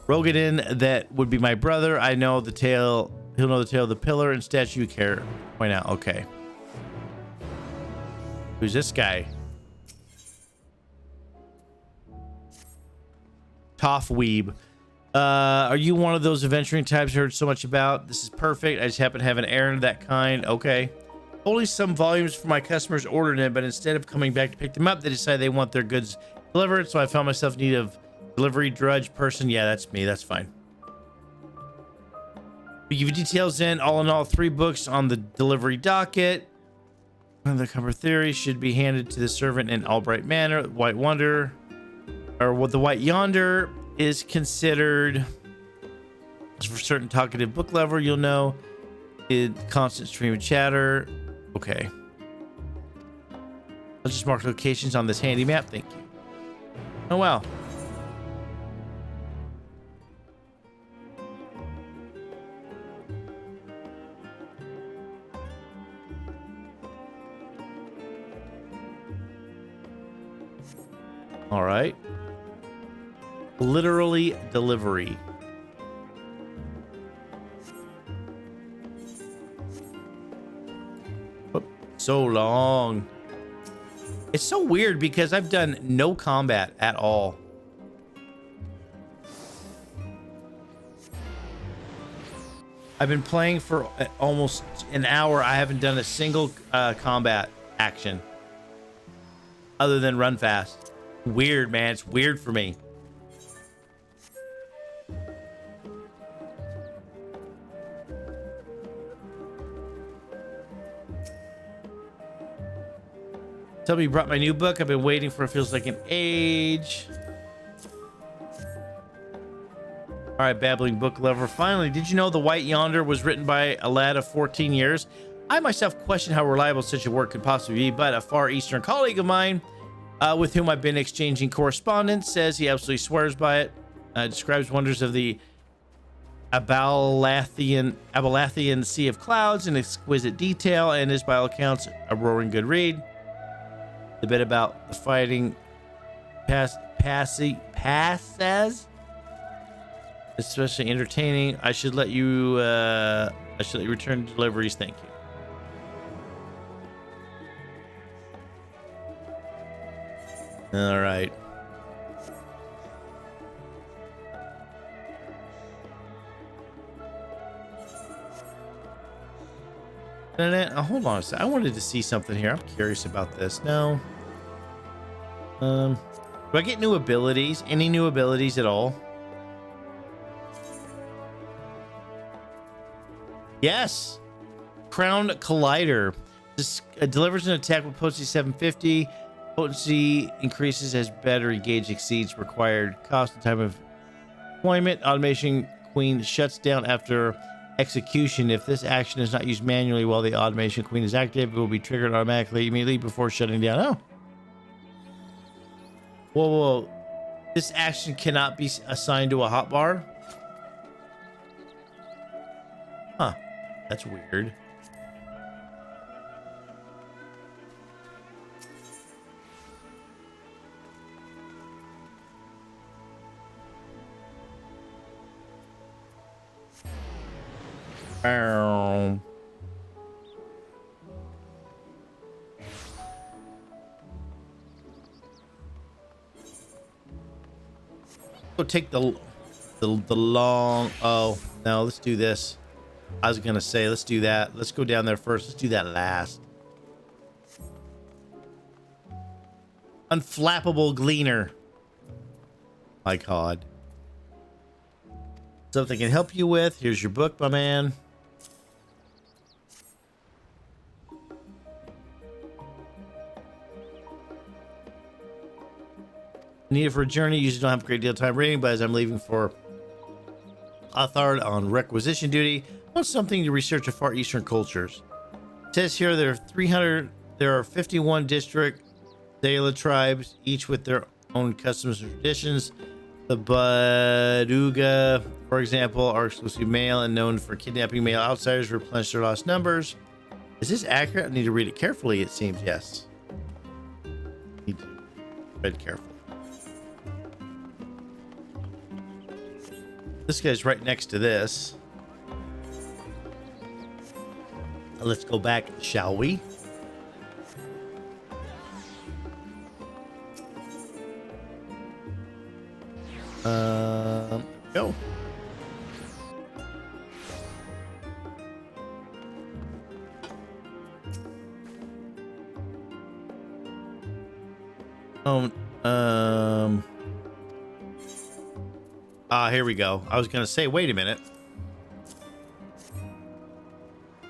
Rogadin that would be my brother. I know the tale. He'll know the tale of the pillar and statue you care. Point out. Okay. Who's this guy? Toff Weeb. Are you one of those adventuring types I heard so much about? This is perfect. I just happen to have an errand of that kind. Okay. Only some volumes for my customers ordered in, but instead of coming back to pick them up, they decided they want their goods delivered. So I found myself in need of delivery drudge person. Yeah, that's me. That's fine. We give you details in all 3 books on the delivery docket. The cover theory should be handed to the servant in Albright Manor. White Wonder, or what the White Yonder is considered for certain talkative book lover. You'll know it constant stream of chatter. Okay. I'll just mark locations on this handy map. Thank you. Oh wow. All right. Literally delivery. Oh, so long. It's so weird because I've done no combat at all. I've been playing for almost an hour. I haven't done a single combat action other than run fast. Weird, man. It's weird for me. Tell me you brought my new book. I've been waiting for it feels like an age. All right, babbling book lover. Finally, did you know The White Yonder was written by a lad of 14 years? I myself question how reliable such a work could possibly be, but a Far Eastern colleague of mine with whom I've been exchanging correspondence says he absolutely swears by it. Describes wonders of the Abalathian Sea of Clouds in exquisite detail and is by all accounts a roaring good read. The bit about the fighting passes, especially entertaining. I should let you return deliveries. Thank you. All right. Hold on a second. I wanted to see something here. I'm curious about this. No. Do I get new abilities? Any new abilities at all? Yes. Crown Collider. This delivers an attack with potency 750. Potency increases as battery gauge exceeds required cost and time of deployment. Automation queen shuts down after execution. If this action is not used manually while the automation queen is active, it will be triggered automatically immediately before shutting down. Oh. Whoa. This action cannot be assigned to a hotbar? Huh. That's weird. Go take the long. Oh no, let's do this. I was gonna say let's do that. Let's go down there first. Let's do that last. Unflappable gleaner. My God. Something I can help you with. Here's your book, my man. Needed for a journey. Usually don't have a great deal of time reading, but as I'm leaving for Athard on requisition duty, I want something to research of Far Eastern cultures. It says here there are 51 district Dela tribes, each with their own customs and traditions. The Baduga, for example, are exclusively male and known for kidnapping male outsiders to replenish their lost numbers. Is this accurate? I need to read it carefully, it seems. Yes. Need to read carefully. This guy's right next to this. Let's go back, shall we? Go. Here we go. I was gonna say, wait a minute.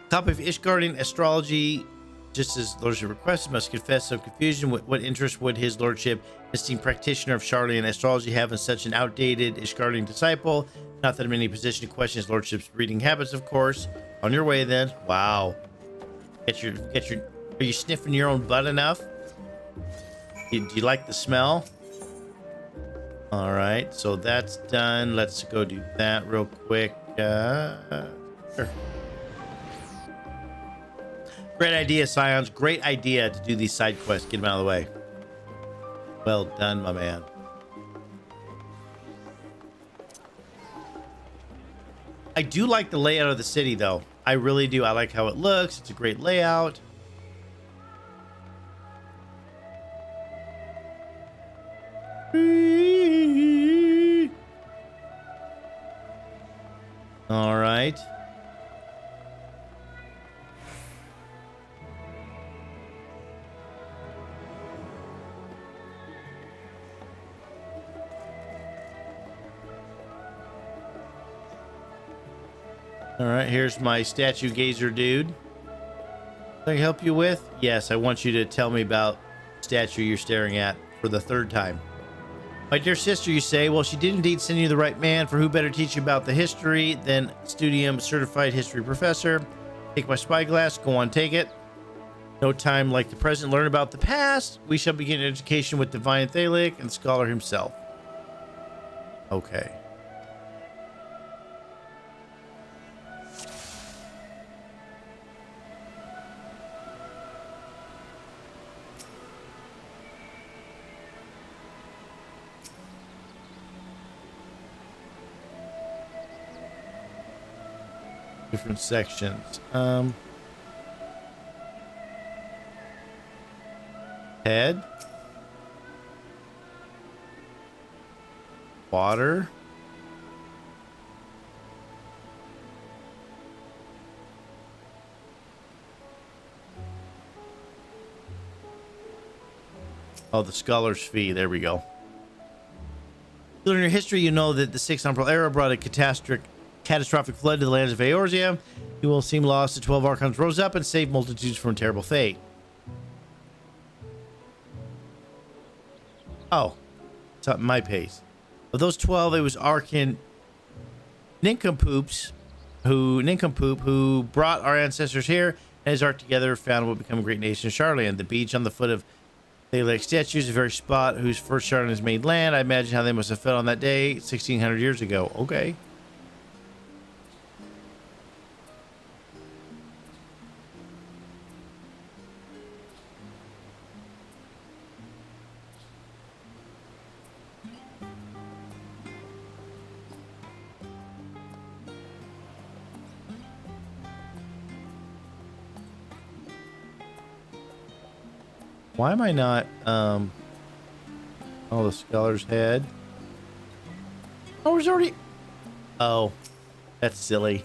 Copy of Ishgardian astrology. Just as Lordship requested, must confess some confusion. What interest would his Lordship, esteemed practitioner of Sharlayan astrology, have in such an outdated Ishgardian disciple? Not that I'm in any position to question his Lordship's reading habits, of course. On your way, then. Wow. Get your. Are you sniffing your own butt enough? Do you like the smell? All right, so that's done. Let's go do that real quick. Sure. Great idea, Scions. Great idea to do these side quests. Get them out of the way. Well done, my man. I do like the layout of the city, though. I really do. I like how it looks. It's a great layout. All right. All right, here's my statue gazer dude. Can I help you with? Yes, I want you to tell me about the statue you're staring at for the third time. My dear sister, you say, well, she did indeed send you the right man, for who better teach you about the history than Studium certified history professor? Take my spyglass, go on, take it. No time like the present, learn about the past. We shall begin education with Divine Thalic and the scholar himself. Okay. Different sections. Head. Water. Oh, the scholar's fee. There we go. You learn your history, you know that the Sixth Umbral Era brought a catastrophic flood to the lands of Eorzea. You will seem lost. The 12 Archons rose up and saved multitudes from a terrible fate. 12 Archons rose up and saved multitudes from a terrible fate. Oh, it's at my pace. Of those 12, it was Arkan Nincompoop who brought our ancestors here and his art together found what would become a great nation of Charlian. The beach on the foot of the lake statues, the very spot whose first Charlians made land. I imagine how they must have felt on that day 1,600 years ago. Okay. Why am I not, oh, the scholar's head. Oh, there's already, oh, that's silly.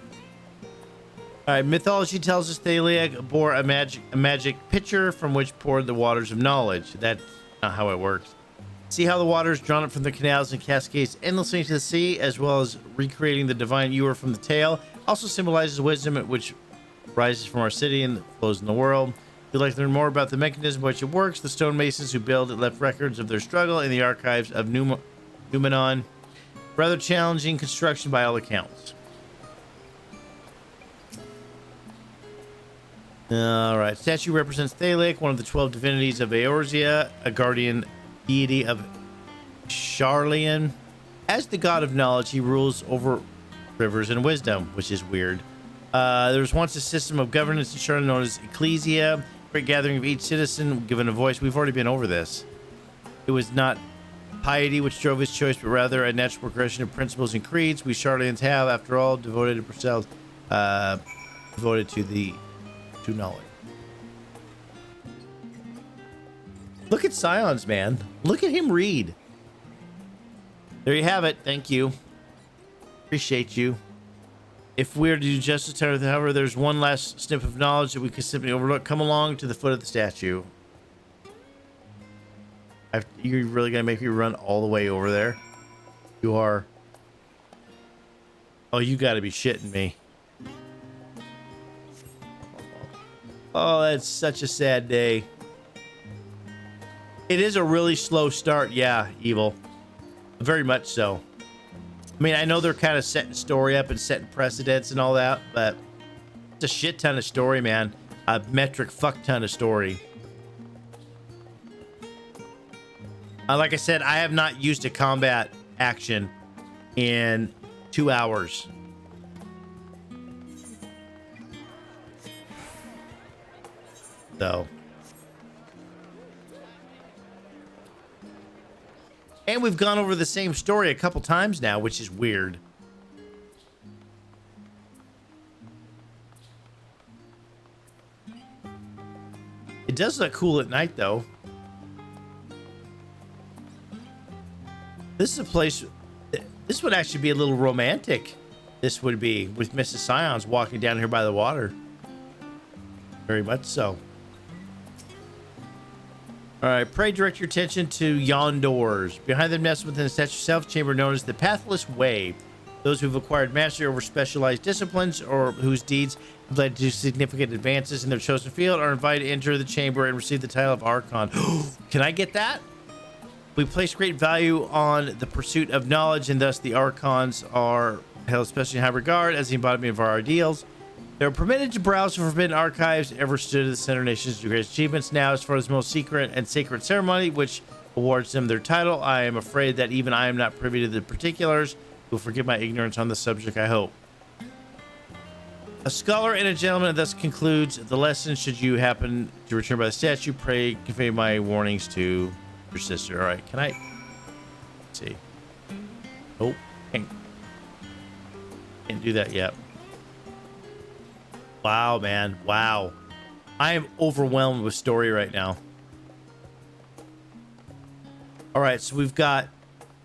All right, mythology tells us Thaliak bore a magic pitcher from which poured the waters of knowledge. That's not how it works. See how the waters drawn up from the canals and cascades endlessly into the sea, as well as recreating the divine ewer from the tail, also symbolizes wisdom which rises from our city and flows in the world. If you'd like to learn more about the mechanism by which it works, the stonemasons who built it left records of their struggle in the archives of Numenon. Rather challenging construction by all accounts. All right. Statue represents Thaliak, one of the 12 divinities of Eorzea, a guardian deity of Charlian. As the god of knowledge, he rules over rivers and wisdom, which is weird. There was once a system of governance in Charlian known as Ecclesia, great gathering of each citizen given a voice. We've already been over this. It was not piety which drove his choice, but rather a natural progression of principles and creeds. We Charlians have, after all, devoted ourselves devoted to knowledge. Look at Scions, man. Look at him read. There you have it. Thank you. Appreciate you. If we're to do justice to everything, however, there's one last snip of knowledge that we could simply overlook. Come along to the foot of the statue. You're really going to make me run all the way over there? You are. Oh, you got to be shitting me. Oh, that's such a sad day. It is a really slow start. Yeah, Evil. Very much so. I mean, I know they're kind of setting story up and setting precedents and all that, but it's a shit ton of story, man. A metric fuck ton of story. Like I said, I have not used a combat action in 2 hours. So. And we've gone over the same story a couple times now, which is weird. It does look cool at night, though. This is a place. This would actually be a little romantic. This would be with Mrs. Scions walking down here by the water. Very much so. All right, pray direct your attention to yon doors. Behind them nest within the statue itself, chamber known as the Pathless Way. Those who've acquired mastery over specialized disciplines or whose deeds have led to significant advances in their chosen field are invited to enter the chamber and receive the title of Archon. Can I get that? We place great value on the pursuit of knowledge, and thus the Archons are held especially in high regard as the embodiment of our ideals. They are permitted to browse the forbidden archives ever stood at the Center Nation's greatest achievements. Now, as far as the most secret and sacred ceremony, which awards them their title, I am afraid that even I am not privy to the particulars. You'll forgive my ignorance on the subject, I hope. A scholar and a gentleman thus concludes the lesson. Should you happen to return by the statue, pray convey my warnings to your sister. All right, can I? Let's see. Oh, can't do that yet. Wow, man. Wow. I am overwhelmed with story right now. All right, so we've got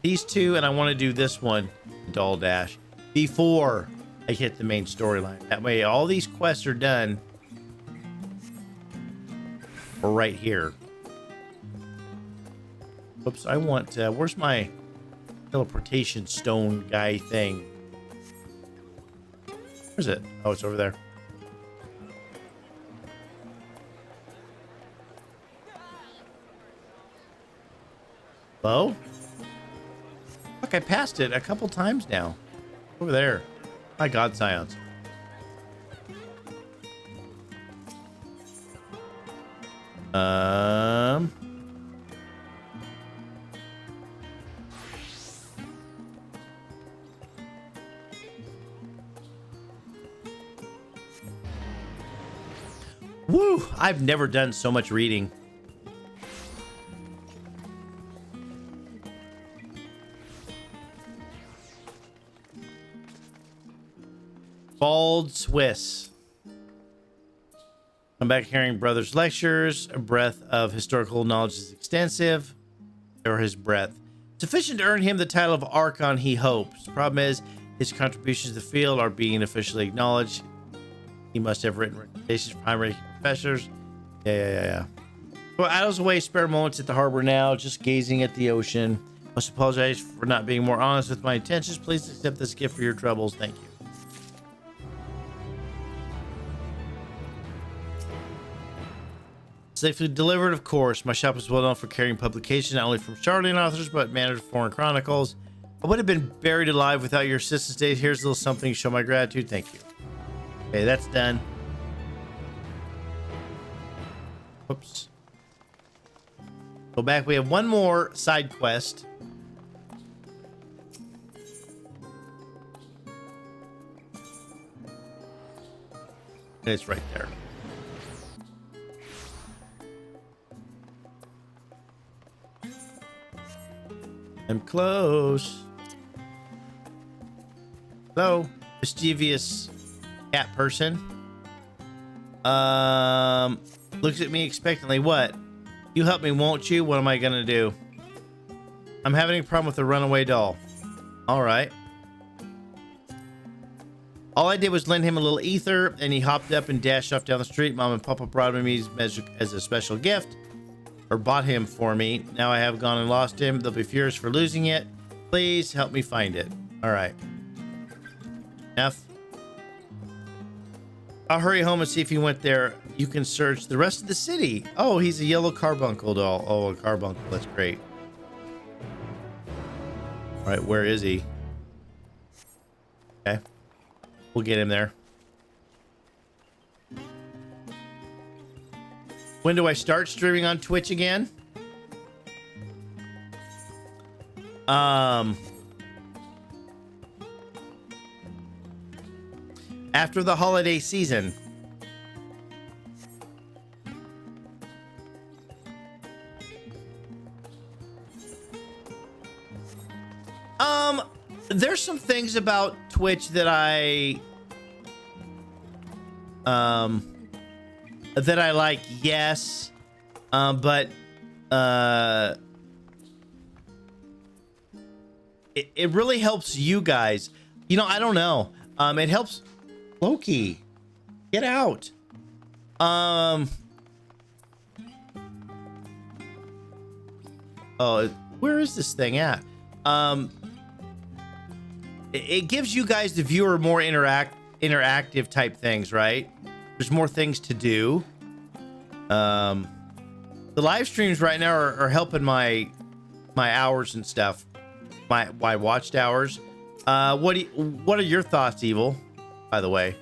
these two, and I want to do this one, Doll Dash, before I hit the main storyline. That way, all these quests are done right here. Oops, I want, where's my teleportation stone guy thing? Where's it? Oh, it's over there. Hello? Look, I passed it a couple times now. Over there. My God, Scions. Woo! I've never done so much reading. Bald Swiss. Come back hearing brother's lectures. A breadth of historical knowledge is extensive. Or his breadth. Sufficient to earn him the title of Archon, he hopes. The problem is, his contributions to the field are being officially acknowledged. He must have written recommendations for primary professors. Yeah. Well, Idle's away, spare moments at the harbor now, just gazing at the ocean. Must apologize for not being more honest with my intentions. Please accept this gift for your troubles. Thank you. Safely delivered, of course. My shop is well known for carrying publications not only from Charlian authors, but managed foreign chronicles. I would have been buried alive without your assistance, Dave. Here's a little something to show my gratitude. Thank you. Okay, that's done. Whoops. Go back. We have one more side quest. It's right there. I'm close. Hello, mischievous cat person. Looks at me expectantly. What? You help me, won't you? What am I gonna do? I'm having a problem with the runaway doll. All right. All I did was lend him a little ether, and he hopped up and dashed off down the street. Mom and Papa brought him as a special gift. Or bought him for me. Now I have gone and lost him. They'll be furious for losing it. Please help me find it. All right. Enough. I'll hurry home and see if he went there. You can search the rest of the city. Oh, he's a yellow carbuncle doll. Oh, a carbuncle. That's great. All right, where is he? Okay. We'll get him there. When do I start streaming on Twitch again? After the holiday season. There's some things about Twitch that I like, yes, but it really helps you guys. You know, I don't know. It helps. Loki, get out. Oh, where is this thing at? It gives you guys, the viewer, more interactive type things, right? There's more things to do. The live streams right now are helping my hours and stuff, my watched hours. What are your thoughts, Evil? By the way,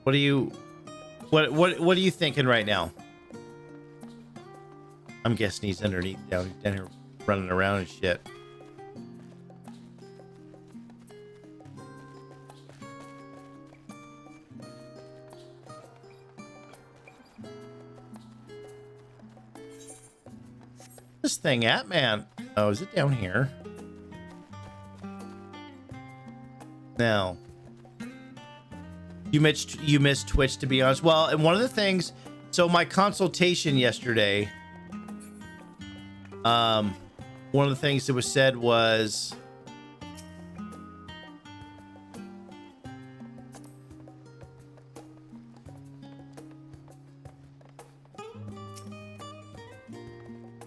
what are you thinking right now? I'm guessing he's underneath down here running around and shit. This thing at, man? Oh, is it down here? No. You missed Twitch, to be honest. Well, and one of the things, so my consultation yesterday, one of the things that was said was,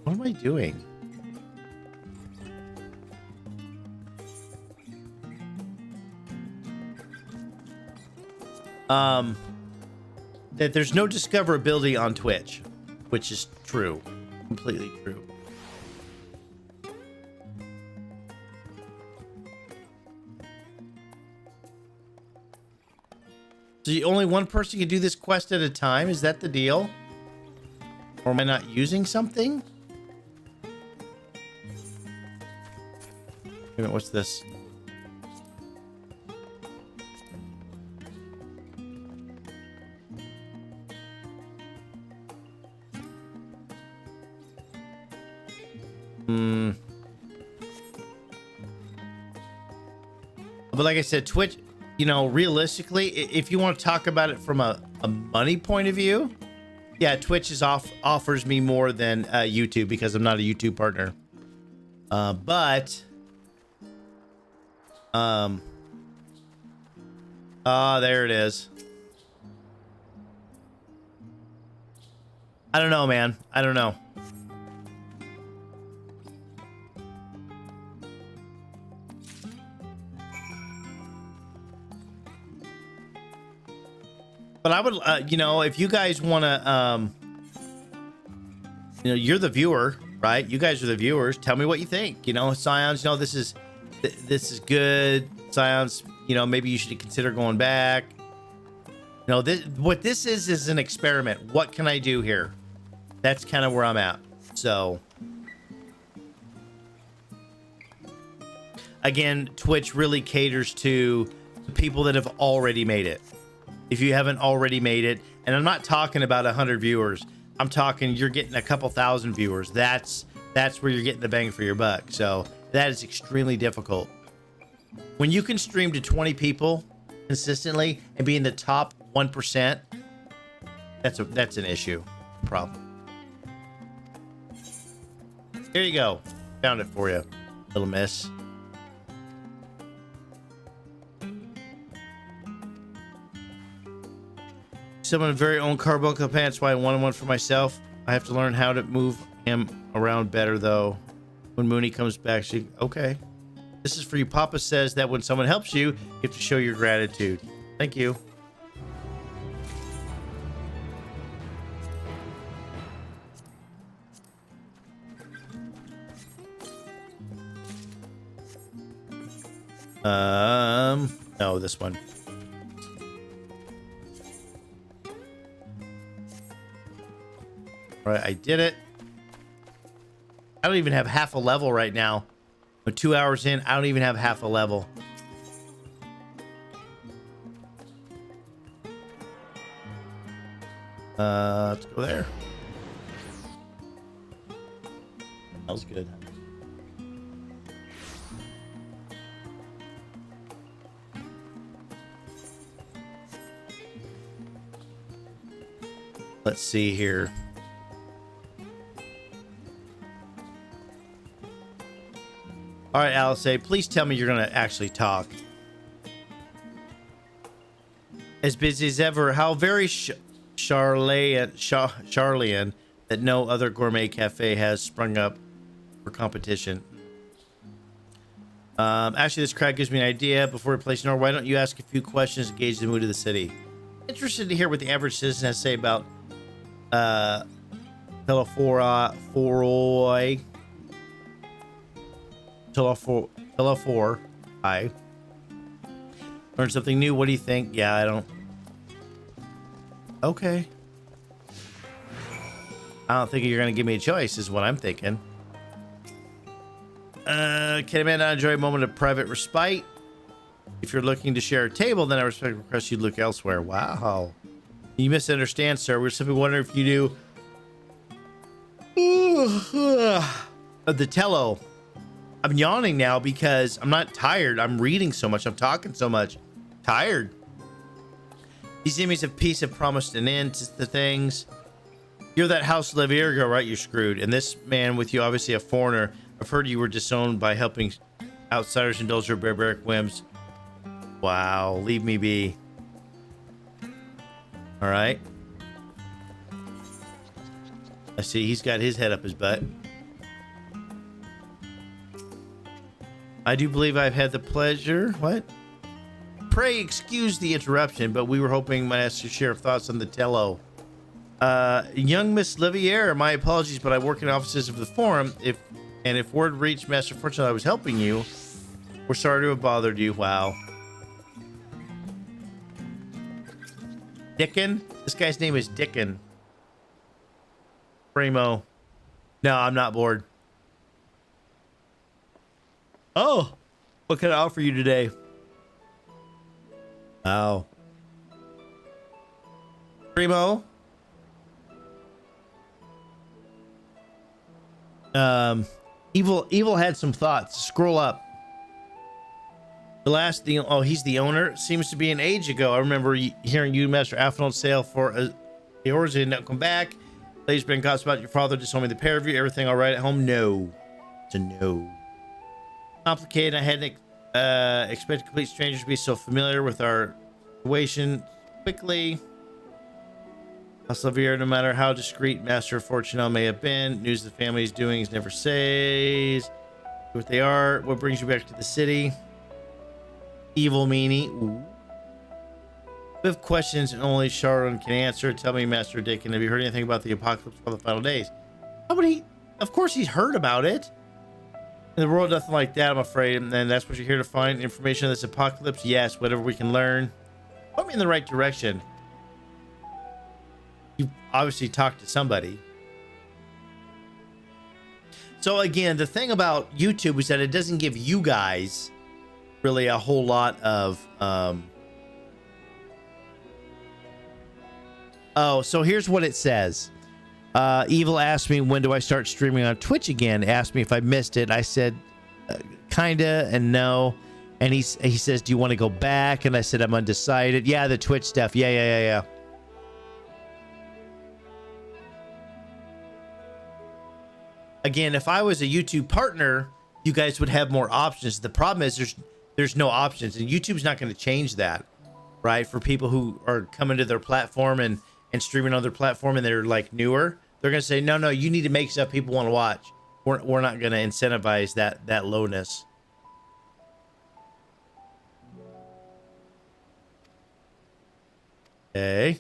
what am I doing? that there's no discoverability on Twitch, which is true, completely true. So only one person can do this quest at a time? Is that the deal? Or am I not using something? Wait a minute, what's this? But like I said, Twitch, you know, realistically, if you want to talk about it from a money point of view, yeah, Twitch offers me more than YouTube because I'm not a YouTube partner. There it is. I don't know, man. I don't know. But I would, you know, if you guys want to, you know, you're the viewer, right? You guys are the viewers. Tell me what you think. You know, Scions, you know, this is good. Scions, you know, maybe you should consider going back. You know, what this is an experiment. What can I do here? That's kind of where I'm at. So, again, Twitch really caters to the people that have already made it. If you haven't already made it, and I'm not talking about 100 viewers, I'm talking you're getting a couple thousand viewers. That's where you're getting the bang for your buck. So that is extremely difficult. When you can stream to 20 people consistently and be in the top 1%, that's an issue, problem. Here you go. Found it for you, little miss. Someone very own Carbuncle pants. Why I wanted one for myself. I have to learn how to move him around better though. When Mooney comes back, okay. This is for you. Papa says that when someone helps you, you have to show your gratitude. Thank you. No, this one. All right, I did it. I don't even have half a level right now. But 2 hours in, I don't even have half a level. Let's go there. That was good. Let's see here. All right, Alice, please tell me you're going to actually talk. As busy as ever. How very Charlian that no other gourmet cafe has sprung up for competition. Actually, this crowd gives me an idea. Before we place an order, why don't you ask a few questions to gauge the mood of the city? Interested to hear what the average citizen has to say about Telephoroi. I learned something new. What do you think? Yeah, I don't. Okay. I don't think you're gonna give me a choice, is what I'm thinking. Can a man not enjoy a moment of private respite? If you're looking to share a table, then I respect the request you look elsewhere. Wow. You misunderstand, sir. We're simply wondering if you do the tello. I'm yawning now because I'm not tired. I'm reading so much. I'm talking so much. Tired. These enemies of peace have promised an end to things. You're that House of Virgo, right? You're screwed. And this man with you, obviously a foreigner. I've heard you were disowned by helping outsiders indulge their barbaric whims. Wow. Leave me be. All right. I see he's got his head up his butt. I do believe I've had the pleasure. What? pray excuse the interruption, but we were hoping Master to share thoughts on the Tello. Young Miss Liviere, my apologies, but I work in offices of the Forum. If word reached Master Fortune I was helping you, we're sorry to have bothered you. Wow. Dickin? This guy's name is Dickin. Primo. No, I'm not bored. Oh, what can I offer you today? Wow. Primo. Evil had some thoughts. Scroll up. The last thing. Oh, he's the owner. Seems to be an age ago. I remember hearing you, Master Athenald, sail for the orders did not come back. Ladies, been gossip about your father. Just told me the pair of you. Everything all right at home? No. It's a no. Complicated. I hadn't expected complete strangers to be so familiar with our situation quickly. Severe, no matter how discreet Master Fortunel may have been, news the family's doings never says what they are. What brings you back to the city? Evil meanie. Ooh. We have questions and only Sharon can answer. Tell me, Master Dickin, have you heard anything about the apocalypse for the final days? Nobody. Of course he's heard about it. In the world, nothing like that, I'm afraid. And then that's what you're here to find. Information on this apocalypse? Yes, whatever we can learn. Put me in the right direction. You obviously talked to somebody. So again, the thing about YouTube is that it doesn't give you guys really a whole lot of oh, so here's what it says. Evil asked me, when do I start streaming on Twitch again? Asked me if I missed it. I said kinda and no. And he says, do you want to go back? And I said, I'm undecided. Yeah, the Twitch stuff. Yeah. Again, if I was a YouTube partner, you guys would have more options. The problem is there's no options, and YouTube's not going to change that, right? For people who are coming to their platform and streaming on their platform and they're like newer, they're going to say, no, you need to make stuff people want to watch. We're not going to incentivize that lowness. Okay.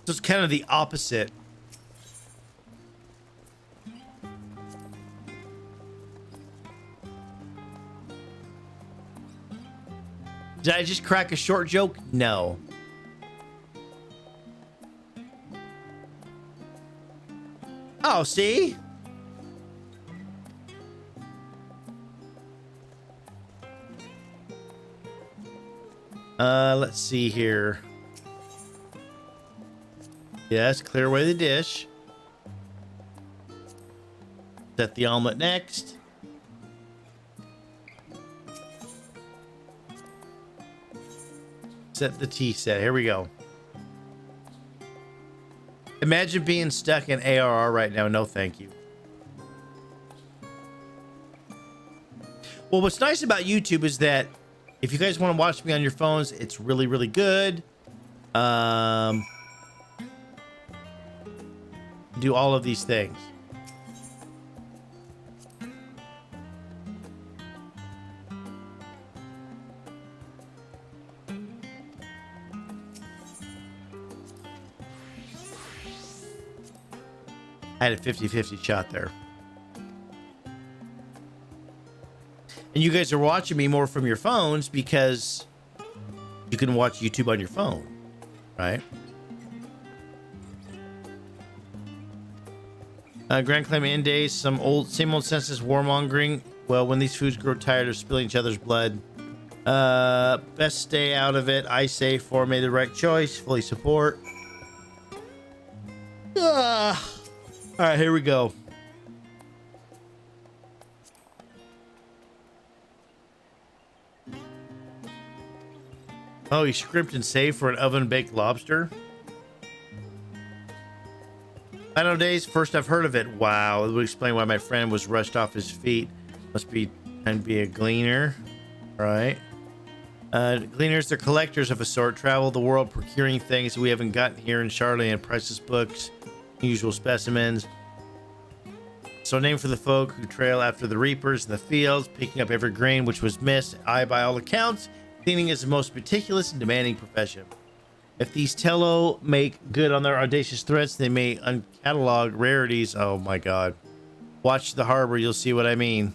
So it's kind of the opposite. Did I just crack a short joke? No. Oh, see? Let's see here. Yes, clear away the dish. Set the omelet next. Set the tea set. Here we go. Imagine being stuck in ARR right now. No, thank you. Well, what's nice about YouTube is that if you guys want to watch me on your phones, it's really, really good. Do all of these things. I had a 50-50 shot there. And you guys are watching me more from your phones because you can watch YouTube on your phone, right? Grand Claim end days, same old senseless warmongering. Well, when these foods grow tired of spilling each other's blood, best stay out of it. I say for made the right choice. Fully support. All right, here we go. Oh, he scrimped and saved for an oven-baked lobster. Final days, first I've heard of it. Wow, it would explain why my friend was rushed off his feet. Must be and be a gleaner. All right. Gleaners, they're collectors of a sort, travel the world procuring things we haven't gotten here in Charlotte, and priceless books, unusual specimens. So named for the folk who trail after the reapers in the fields, picking up every grain which was missed. By all accounts, cleaning is the most meticulous and demanding profession. If these Tello make good on their audacious threats, they may uncatalog rarities. Oh my god. Watch the harbor, you'll see what I mean.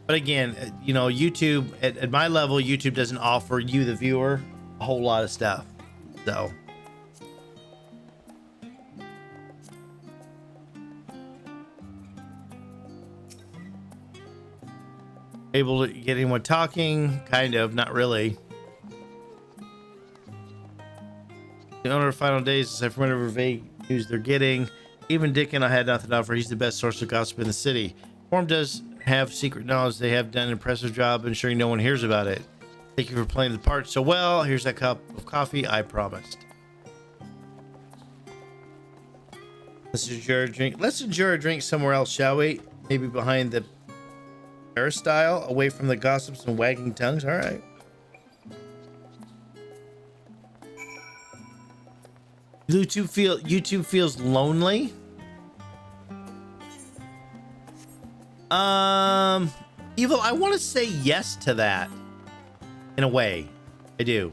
But again, you know, YouTube, at my level, YouTube doesn't offer you, the viewer, a whole lot of stuff. So. Able to get anyone talking? Kind of, not really. The owner of Final Days, aside from whatever vague news they're getting, even Dickon I had nothing to offer. He's the best source of gossip in the city. Forum does have secret knowledge. They have done an impressive job ensuring no one hears about it. Thank you for playing the part so well. Here's that cup of coffee I promised. Let's enjoy a drink. Let's enjoy a drink somewhere else, shall we? Maybe behind the peristyle, away from the gossips and wagging tongues. All right. YouTube feels lonely. Evil, I want to say yes to that. In a way, I do.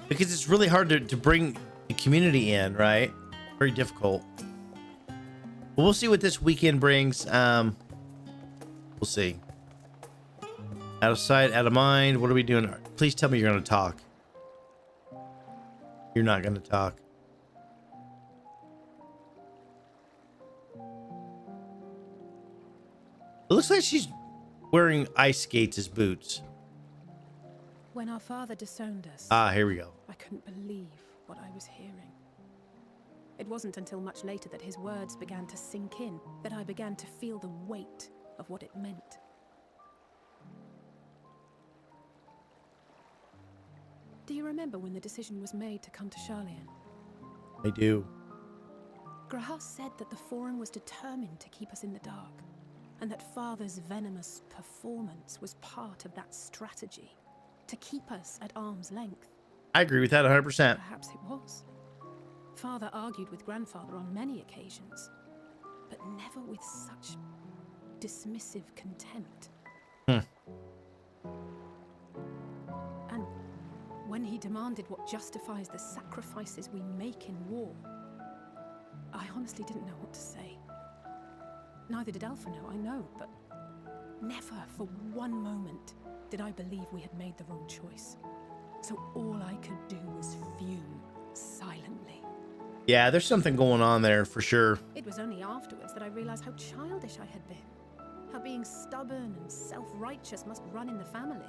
Because it's really hard to bring the community in, right? Very difficult. But we'll see what this weekend brings. We'll see. Out of sight, out of mind. What are we doing? Please tell me you're going to talk. You're not going to talk. It looks like she's wearing ice skates as boots. When our father disowned us, Here we go. I couldn't believe what I was hearing. It wasn't until much later that his words began to sink in, that I began to feel the weight of what it meant. Do you remember when the decision was made to come to Charlian? I do. Grahas said that the Forum was determined to keep us in the dark, and that Father's venomous performance was part of that strategy, to keep us at arm's length. I agree with that 100%. Perhaps it was. Father argued with Grandfather on many occasions, but never with such dismissive contempt. And when he demanded what justifies the sacrifices we make in war, I honestly didn't know what to say. Neither did Alpha know, I know, but never for one moment did I believe we had made the wrong choice. So all I could do was fume silently. Yeah, there's something going on there for sure. It was only afterwards that I realized how childish I had been. How being stubborn and self-righteous must run in the family.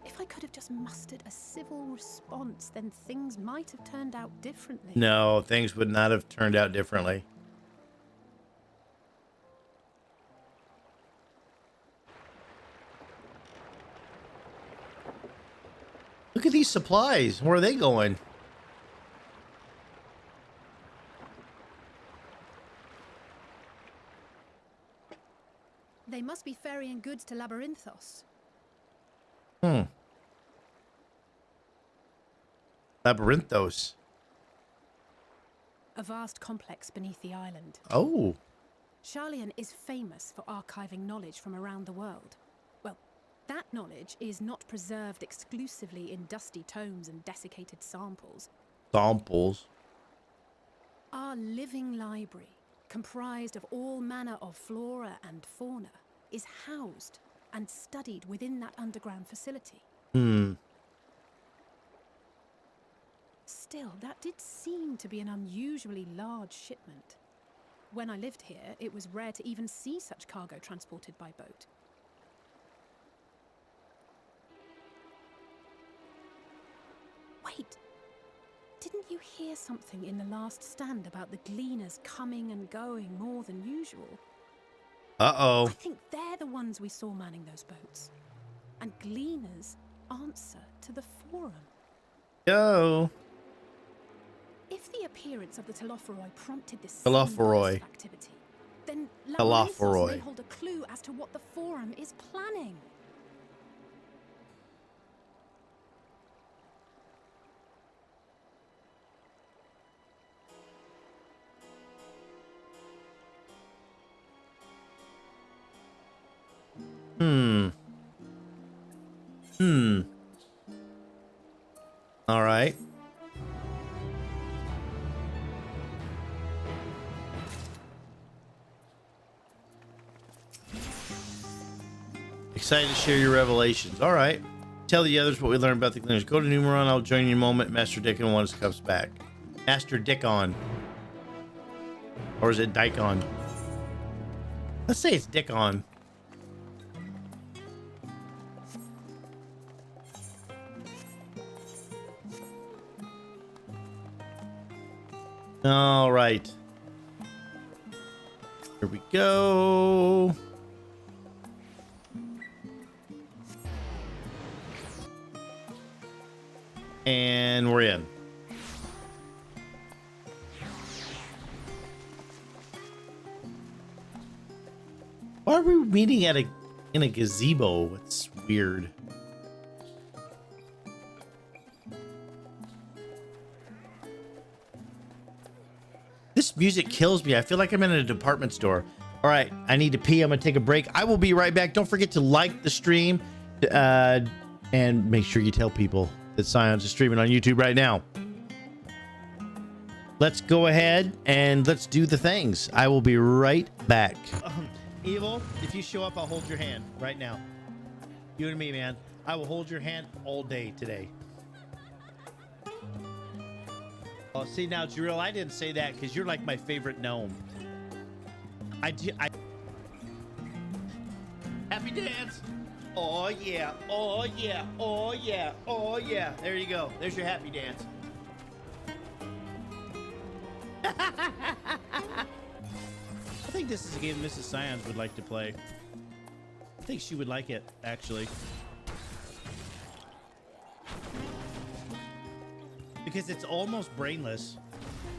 If I could have just mustered a civil response, then things might have turned out differently. No, things would not have turned out differently. Look at these supplies. Where are they going? They must be ferrying goods to Labyrinthos. Labyrinthos. A vast complex beneath the island. Oh. Charlian is famous for archiving knowledge from around the world. Well, that knowledge is not preserved exclusively in dusty tomes and desiccated samples. Samples. Our living library, comprised of all manner of flora and fauna, is housed and studied within that underground facility. Still, that did seem to be an unusually large shipment. When I lived here, it was rare to even see such cargo transported by boat. Wait! Didn't you hear something in the last stand about the gleaners coming and going more than usual? Uh-oh. I think they're the ones we saw manning those boats. And gleaners answer to the Forum. Go. If the appearance of the Telophoroi prompted this Telophoroi. activity, then Telophoroi. may hold a clue as to what the Forum is planning. All right. Excited to share your revelations. All right. Tell the others what we learned about the cleaners. Go to Numeron. I'll join you in a moment. Master Dickon once it comes back. Master Dickon. Or is it Dicon? Let's say it's Dickon. All right. Here we go. And we're in. Why are we meeting at in a gazebo? It's weird. This music kills me. I feel like I'm in a department store. All right, I need to pee. I'm gonna take a break. I will be right back. Don't forget to like the stream and make sure you tell people that Scions is streaming on YouTube right now. Let's go ahead and let's do the things. I will be right back. Evil, if you show up, I'll hold your hand right now. You and me, man. I will hold your hand all day today. Oh, see now, Jarrell, I didn't say that because you're like my favorite gnome. Happy dance. Oh yeah, oh yeah, oh yeah, oh yeah. There you go. There's your happy dance. I think this is a game Mrs. Scions would like to play. I think she would like it, actually. Because it's almost brainless.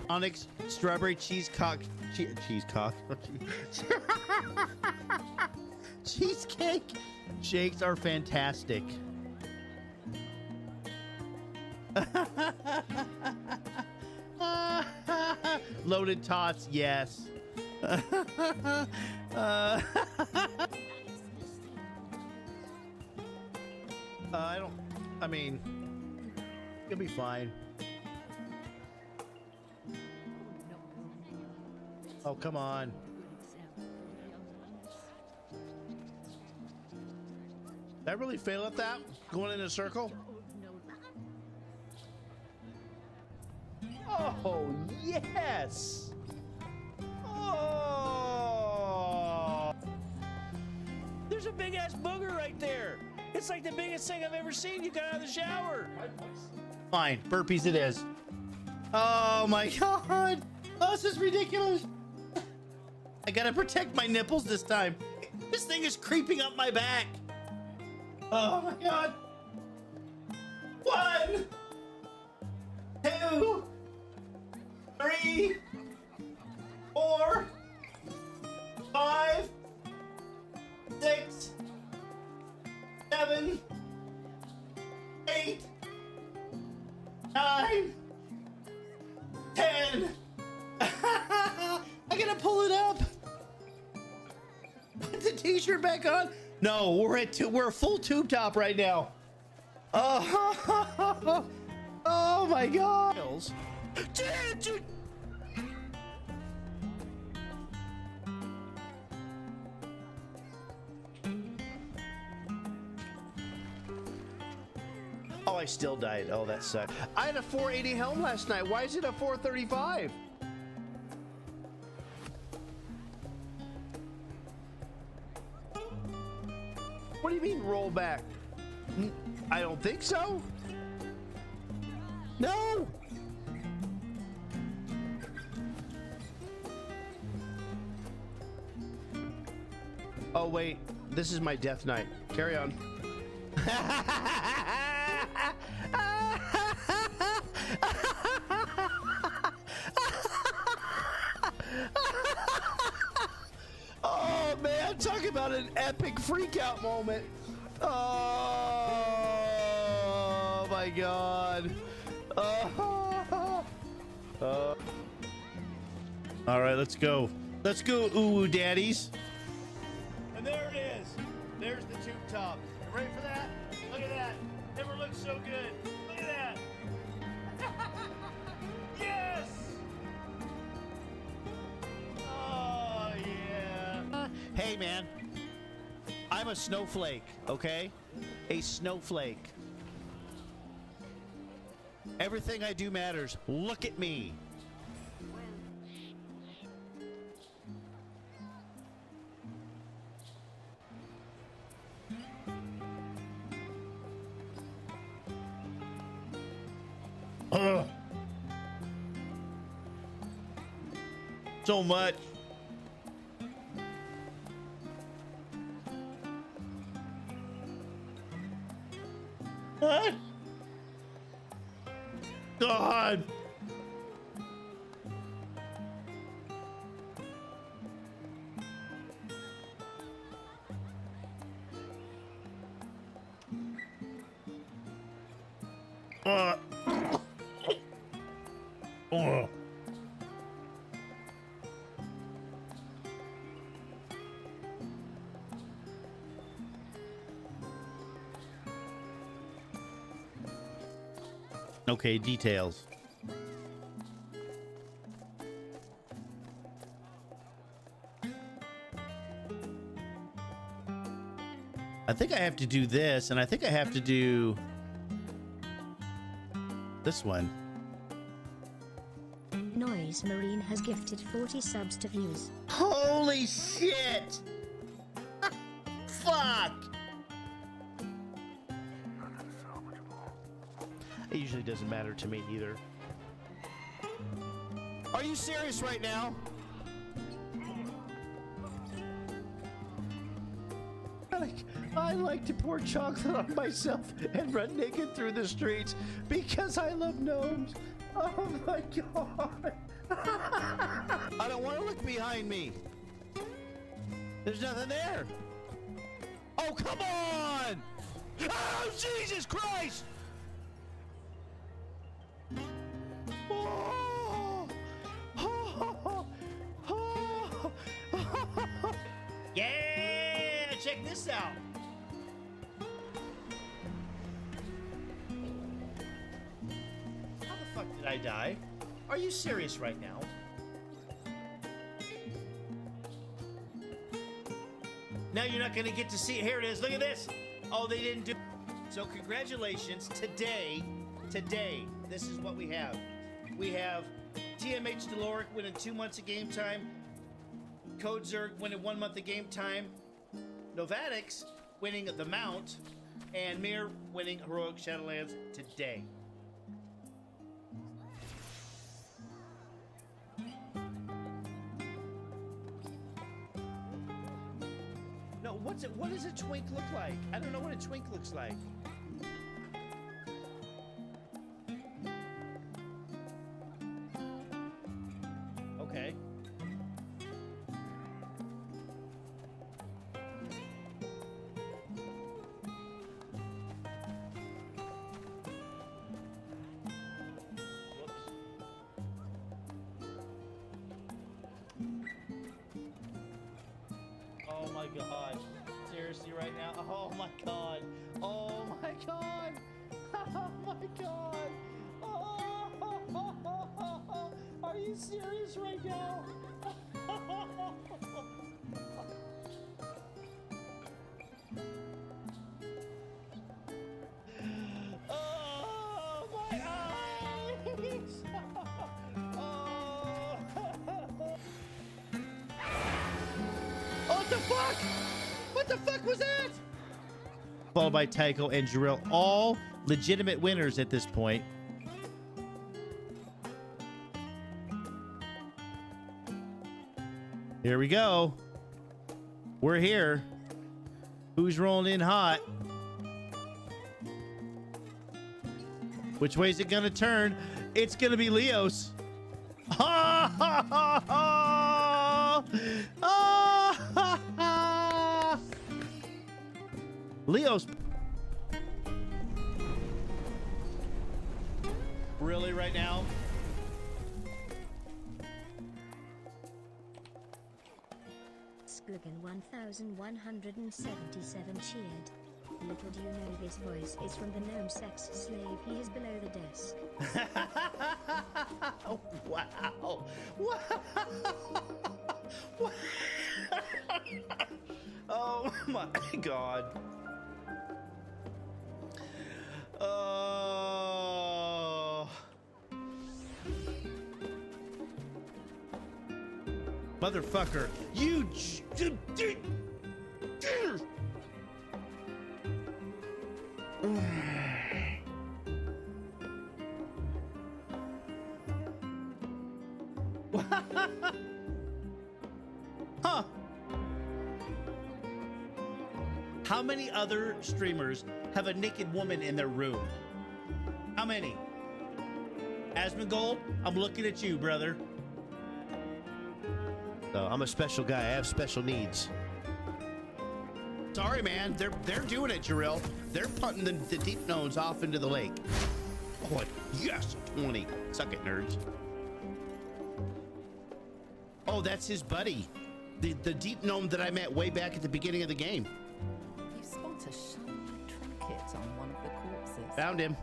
Onyx, strawberry cheesecake. Cheesecake shakes are fantastic. Loaded tots, yes. I mean, you'll be fine. Oh, come on. Did I really fail at that? Going in a circle? Oh, yes! Oh! There's a big ass booger right there. It's like the biggest thing I've ever seen. You got out of the shower. Fine, burpees it is. Oh my god! Oh, this is ridiculous. I gotta protect my nipples this time. This thing is creeping up my back. Oh my god. 1, 2, 3, 4, 5, 6, 7, 8, 9, 10. I gotta pull it up. Put the t-shirt back on. No, we're a full tube top right now. Oh, oh my god. Oh, I still died. Oh, that sucked. I had a 480 helm last night. Why is it a 435? What do you mean roll back? I don't think so. No. Oh wait, this is my death knight. Carry on. about an epic freakout moment. Oh my god. All right, let's go. Let's go, ooh, daddies. And there it is. There's the tube top. Ready for that? Look at that. Never looked so good. Look at that. Yes! Oh, yeah. Hey, man. I'm a snowflake, okay? A snowflake. Everything I do matters. Look at me. Ugh. So much. What? God. Oh. Okay, details. I think I have to do this, and I think I have to do this one. Noise Marine has gifted 40 subs to views. Holy shit! Fuck! It usually doesn't matter to me either. Are you serious right now? I like to pour chocolate on myself and run naked through the streets because I love gnomes. Oh my god. I don't want to look behind me. There's nothing there. Oh, come on! Oh, Jesus Christ! Oh. Oh. Oh. Yeah, check this out. How the fuck did I die? Are you serious right now? Now you're not gonna get to see it. Here it is. Look at this. Oh, they didn't do. So congratulations. Today, this is what we have. We have TMH Deloric winning 2 months of game time. Code Zerg winning 1 month of game time. Novatics winning the Mount. And Mir winning Heroic Shadowlands today. No, what does a twink look like? I don't know what a twink looks like. Okay. Oh my god. Seriously right now? Oh my god. Oh my god. Oh my god. Oh, are you serious right now? Oh my eyes. Oh. What the fuck? What the fuck was that? Followed by Tycho and Jarrell, all legitimate winners at this point. Here we go. We're here. Who's rolling in hot? Which way is it gonna turn? It's gonna be Leos. Ha ha ha ha! Adios. Really, right now? Skluggan 1177 cheered. Little do you know this voice is from the gnome sex slave. He is below the desk. Wow. Wow. Oh my God. Oh. Motherfucker. You. Huh. How many other streamers have a naked woman in their room? How many? Asmongold, I'm looking at you, brother. So I'm a special guy. I have special needs. Sorry, man. They're doing it, Jarrell. They're punting the deep gnomes off into the lake. Oh, yes, 20. Suck it, nerds. Oh, that's his buddy. The deep gnome that I met way back at the beginning of the game. You spot a shiny trinket on one of the corpses. Found him.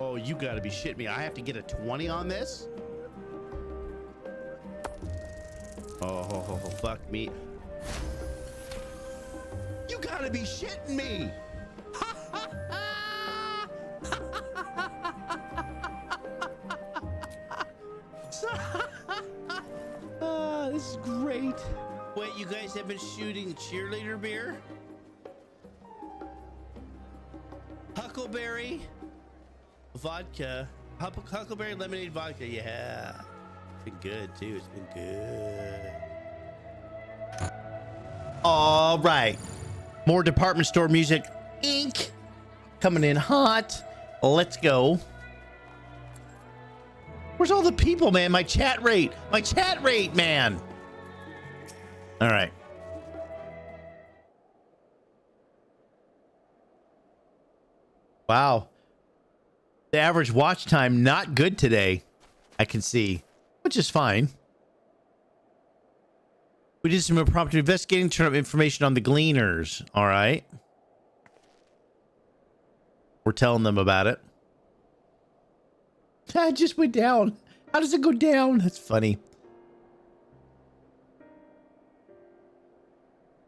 Oh, you gotta be shitting me. I have to get a 20 on this? Oh, fuck me. You gotta be shitting me. This is great. Wait, you guys have been shooting cheerleader beer? Huckleberry vodka. Huckleberry lemonade vodka. Yeah. It's been good too. It's been good. All right. More department store music. Inc. Coming in hot. Let's go. Where's all the people, man? My chat rate. My chat rate, man. All right. Wow. The average watch time, not good today. I can see, which is fine. We did some impromptu investigating, turn up information on the gleaners. All right. We're telling them about it. I just went down. How does it go down? That's funny.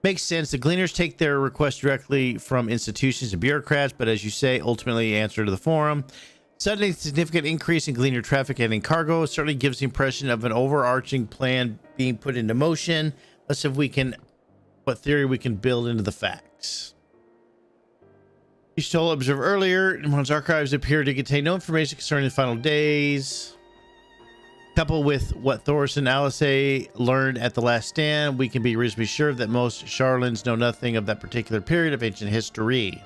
Makes sense. The gleaners take their requests directly from institutions and bureaucrats, but as you say, ultimately answer to the forum. Suddenly, significant increase in gleaner traffic and in cargo certainly gives the impression of an overarching plan being put into motion. Let's see if we can, what theory we can build into the facts. You told observed earlier, one's archives appear to contain no information concerning the final days. Coupled with what Thoris and Alice learned at the last stand, we can be reasonably sure that most Charlans know nothing of that particular period of ancient history.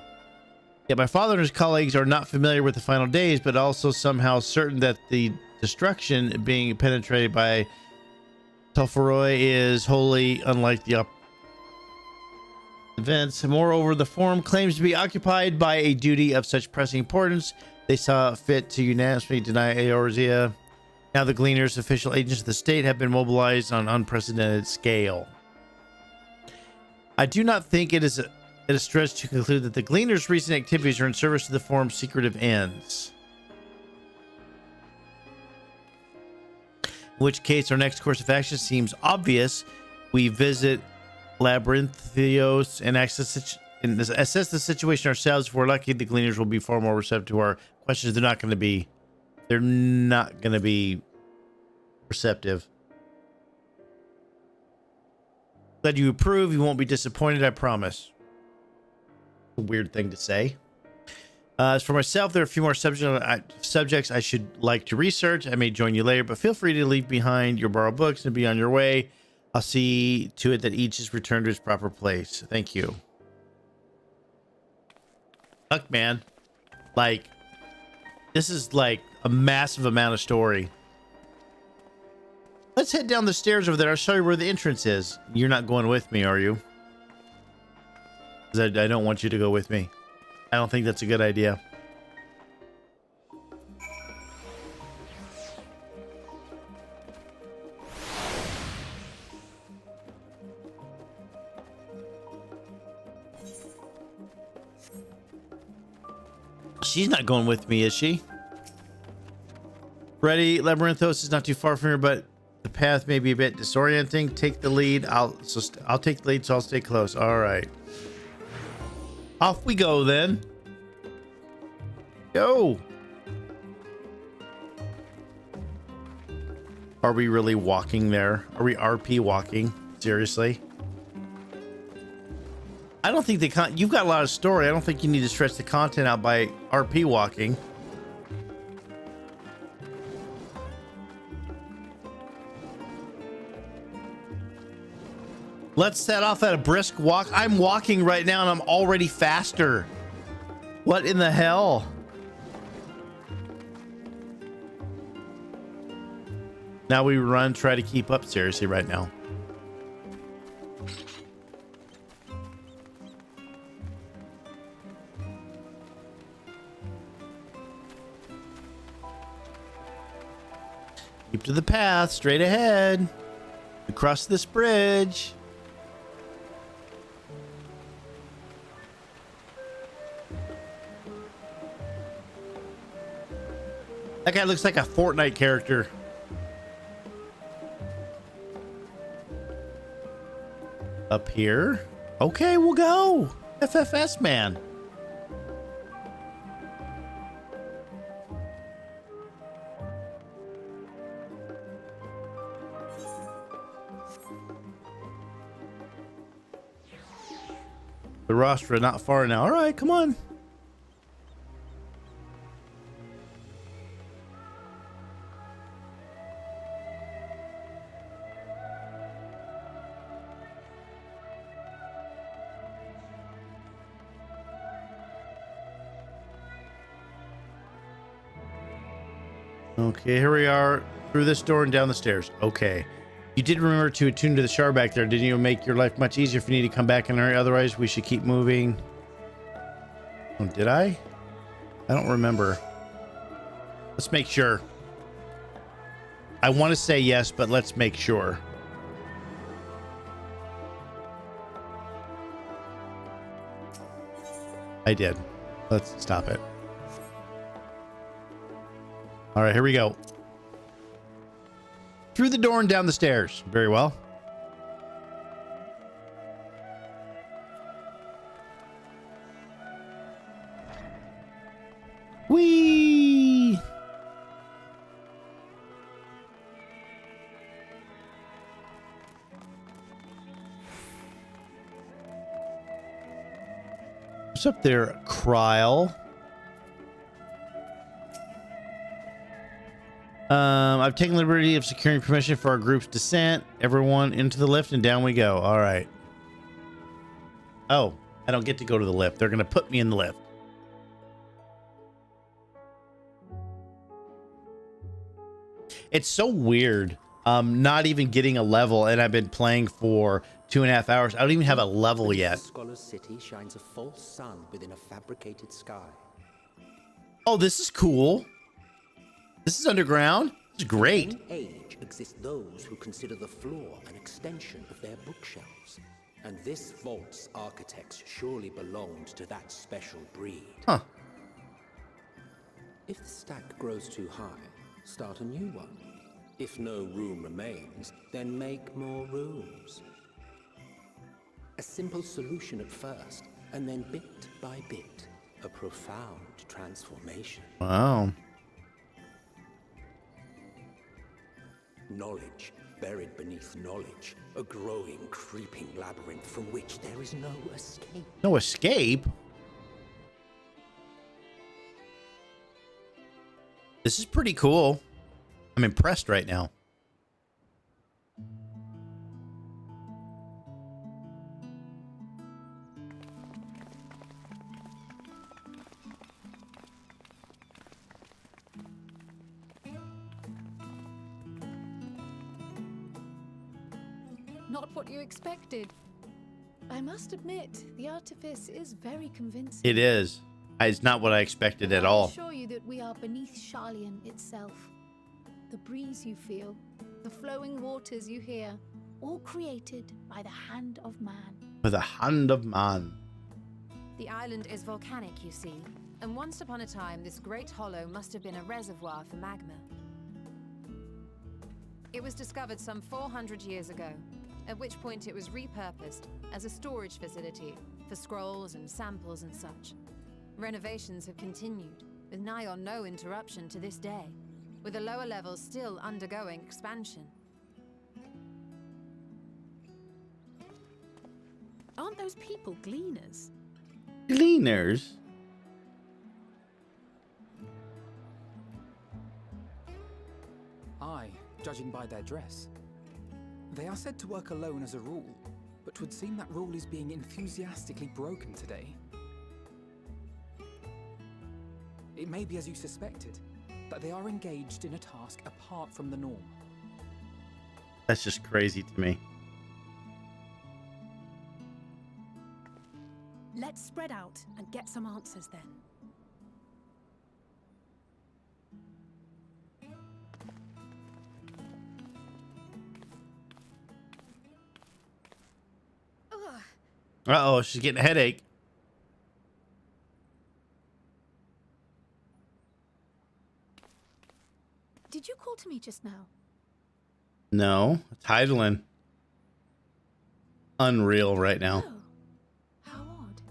Yet my father and his colleagues are not familiar with the final days, but also somehow certain that the destruction being penetrated by Tolferoi is wholly unlike the events. Moreover, the forum claims to be occupied by a duty of such pressing importance, they saw fit to unanimously deny Eorzea. Now the Gleaners, official agents of the state, have been mobilized on an unprecedented scale. I do not think it is a stretch to conclude that the Gleaners' recent activities are in service to the forum's secretive ends. In which case, our next course of action seems obvious. We visit Labyrinthios and assess the situation ourselves. If we're lucky, the Gleaners will be far more receptive to our questions. They're not going to be receptive. Glad you approve. You won't be disappointed, I promise. A weird thing to say. As for myself, there are a few more subjects I should like to research. I may join you later, but feel free to leave behind your borrowed books and be on your way. I'll see to it that each is returned to its proper place. Thank you. Fuck, man. Like, this is like a massive amount of story. Let's head down the stairs over there. I'll show you where the entrance is. You're not going with me, are you? 'Cause I don't want you to go with me. I don't think that's a good idea. She's not going with me, is she? Ready? Labyrinthos is not too far from here, but the path may be a bit disorienting. Take the lead. I'll take the lead, so I'll stay close. All right. Off we go then. Go. Are we really walking there? Are we RP walking? Seriously? I don't think you've got a lot of story. I don't think you need to stretch the content out by RP walking. Let's set off at a brisk walk. I'm walking right now and I'm already faster. What in the hell? Now we run, try to keep up seriously right now. Keep to the path, straight ahead. Across this bridge. That guy looks like a Fortnite character. Up here. Okay, we'll go. FFS man. The rostra not far now. All right, come on. Okay, here we are through this door and down the stairs. Okay. You did remember to attune to the shard back there. Didn't you make your life much easier if you need to come back in a hurry? Otherwise, we should keep moving. Oh, did I? I don't remember. Let's make sure. I want to say yes, but let's make sure. I did. Let's stop it. All right, here we go. Through the door and down the stairs. Very well. Whee! What's up there, Kryle? I've taken the liberty of securing permission for our group's descent. Everyone into the lift and down we go. All right. Oh, I don't get to go to the lift. They're going to put me in the lift. It's so weird. Not even getting a level, and I've been playing for 2.5 hours. I don't even have a level yet. Scholar's city shines a false sun within a fabricated sky. Oh, this is cool. This is underground. This is great. In age exist those who consider the floor an extension of their bookshelves. And this vault's architects surely belonged to that special breed. Huh. If the stack grows too high, start a new one. If no room remains, then make more rooms. A simple solution at first, and then bit by bit, a profound transformation. Wow. Knowledge, buried beneath knowledge, a growing, creeping labyrinth from which there is no escape. No escape? This is pretty cool. I'm impressed right now. not what you expected. I must admit, the artifice is very convincing. It is. It's not what I expected at all. I assure you that we are beneath Sharlayan itself. The breeze you feel, the flowing waters you hear, all created by the hand of man. With a hand of man. The island is volcanic, you see, and once upon a time this great hollow must have been a reservoir for magma. It was discovered some 400 years ago, at which point it was repurposed as a storage facility for scrolls and samples and such. Renovations have continued, with nigh on no interruption to this day, with the lower levels still undergoing expansion. Aren't those people gleaners? Gleaners? Aye, judging by their dress. They are said to work alone as a rule, but 'twould seem that rule is being enthusiastically broken today. It may be as you suspected, that they are engaged in a task apart from the norm. That's just crazy to me. Let's spread out and get some answers then. Uh-oh, she's getting a headache. Did you call to me just now? No, it's Heidelin. Unreal right now. Oh, how odd.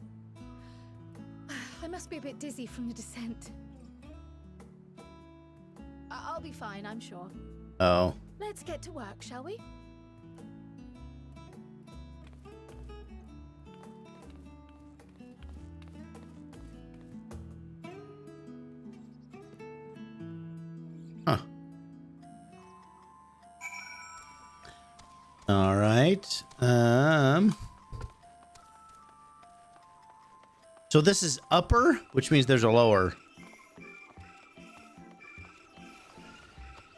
I must be a bit dizzy from the descent. I'll be fine, I'm sure. Oh. Let's get to work, shall we? Huh. All right. So this is upper, which means there's a lower.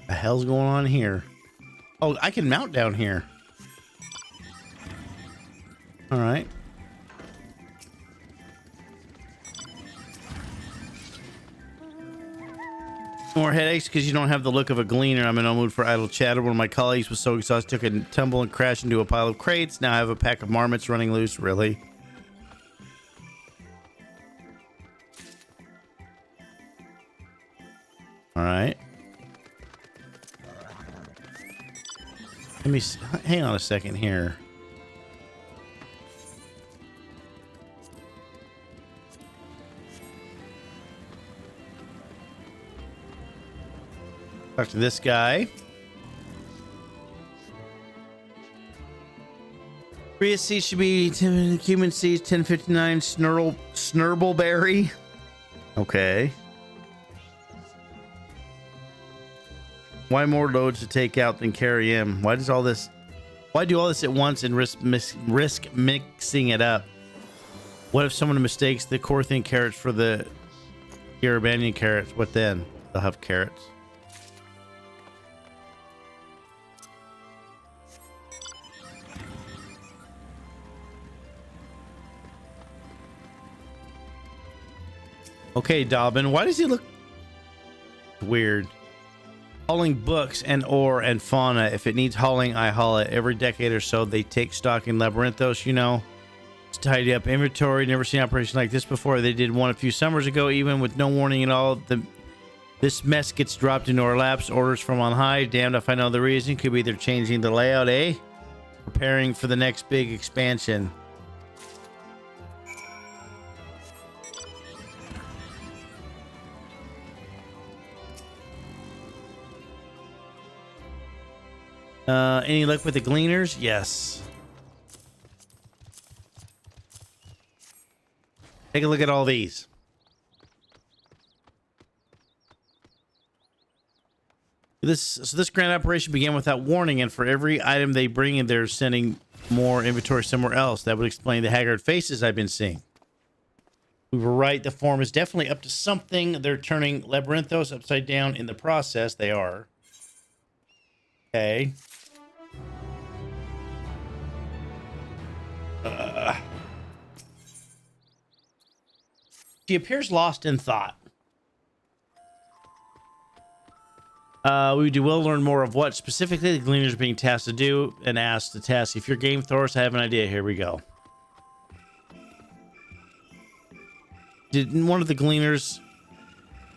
The hell's going on here? Oh, I can mount down here. All right. More headaches because you don't have the look of a gleaner. I'm in no mood for idle chatter. One of my colleagues was so exhausted, took a tumble and crashed into a pile of crates. Now I have a pack of marmots running loose. Really? All right. Let me hang on a second here. Talk to this guy. Prius seed should be human seeds 1059 Snurtleberry. Okay. Why more loads to take out than carry in? Why do all this at once and risk mixing it up? What if someone mistakes the Corthian carrots for the Garabanian carrots? What then? They'll have carrots. Okay, Dobbin, why does he look weird? Hauling books and ore and fauna. If it needs hauling, I haul it. Every decade or so, they take stock in Labyrinthos, you know. It's tidy up inventory. Never seen an operation like this before. They did one a few summers ago, even with no warning at all. This mess gets dropped into our laps. Orders from on high. Damned if I know the reason. Could be they're changing the layout, eh? Preparing for the next big expansion. Any luck with the gleaners? Yes. Take a look at all these. This grand operation began without warning, and for every item they bring in, they're sending more inventory somewhere else. That would explain the haggard faces I've been seeing. We were right. The form is definitely up to something. They're turning Labyrinthos upside down in the process. They are. Okay. She appears lost in thought. We do well learn more of what specifically the Gleaners are being tasked to do and asked to task. If you're game, Thoris, I have an idea. Here we go. Didn't one of the Gleaners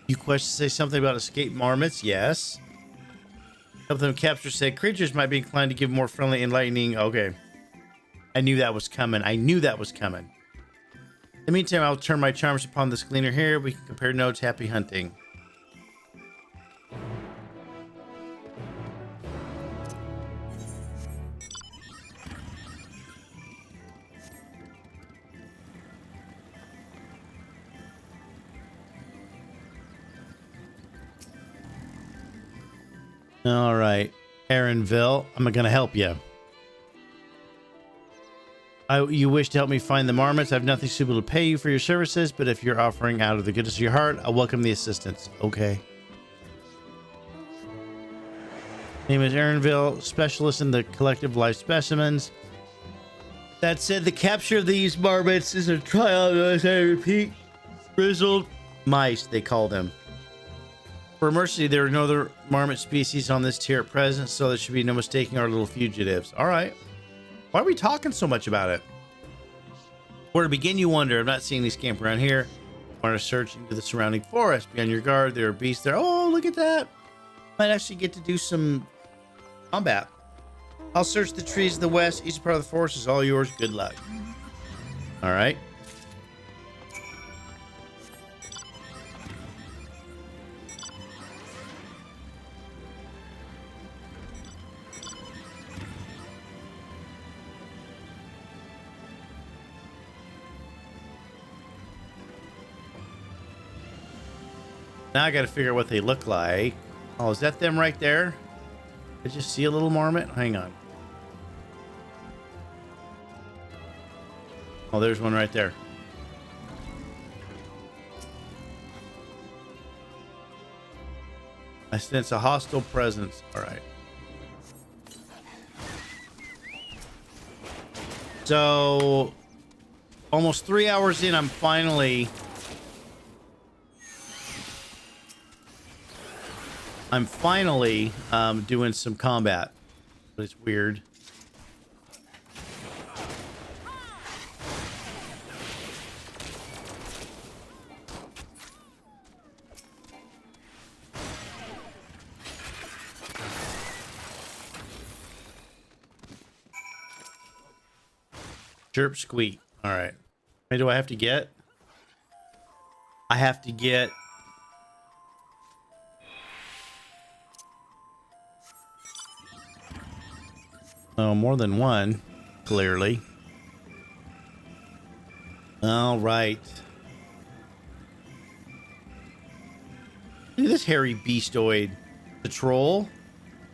you question say something about escaped marmots? Yes. Some of them capture said creatures might be inclined to give more friendly, enlightening. Okay. I knew that was coming. I knew that was coming. In the meantime, I'll turn my charms upon this Gleaner here. We can compare notes. Happy hunting. All right, Aaronville, I'm going to help you. You wish to help me find the marmots. I have nothing suitable to pay you for your services, but if you're offering out of the goodness of your heart, I'll welcome the assistance. Okay. Name is Aaronville, specialist in the collective life specimens. That said, the capture of these marmots is a trial, as I repeat, grizzled mice, they call them. For mercy, there are no other marmot species on this tier at present, so there should be no mistaking our little fugitives. All right. Why are we talking so much about it? Where to begin, you wonder. I'm not seeing these camp around here. Want to search into the surrounding forest. Be on your guard. There are beasts there. Oh, look at that. Might actually get to do some combat. I'll search the trees to the west. Each part of the forest is all yours. Good luck. All right. Now I got to figure out what they look like. Oh, is that them right there? Did you see a little marmot? Hang on. Oh, there's one right there. I sense a hostile presence. All right. So, almost 3 hours in, I'm finally doing some combat, but it's weird. Chirp squeak. All right. How do I have to get? I have to get more than one, clearly. All right. Look at this hairy beastoid. The troll.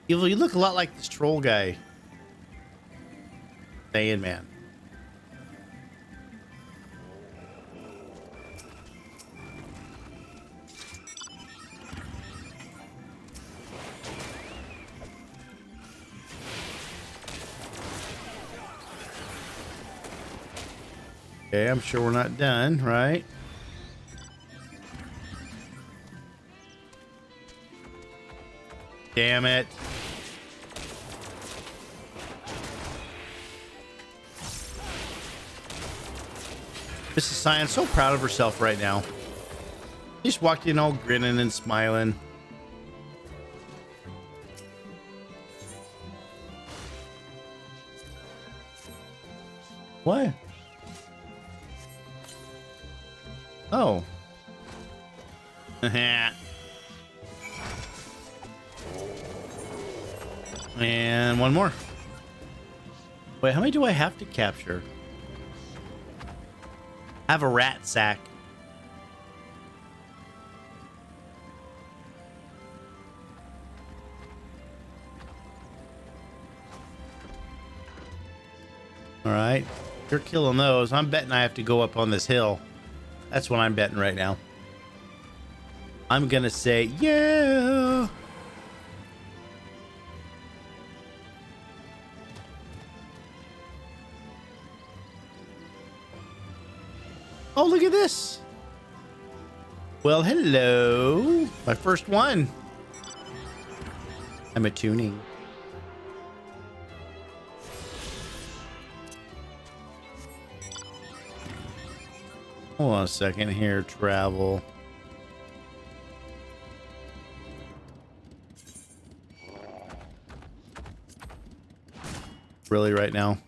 You look a lot like this troll guy. Saying, man. Okay, I'm sure we're not done, right? Damn it. Mrs. Cyan's so proud of herself right now. She just walked in all grinning and smiling. What? Oh. And one more. Wait, how many do I have to capture? I have a rat sack. All right. You're killing those. I'm betting I have to go up on this hill. That's what I'm betting right now. I'm gonna say, yeah. Oh, look at this. Well, hello. My first one. I'm attuning. Hold on a second here. Travel. Really right now?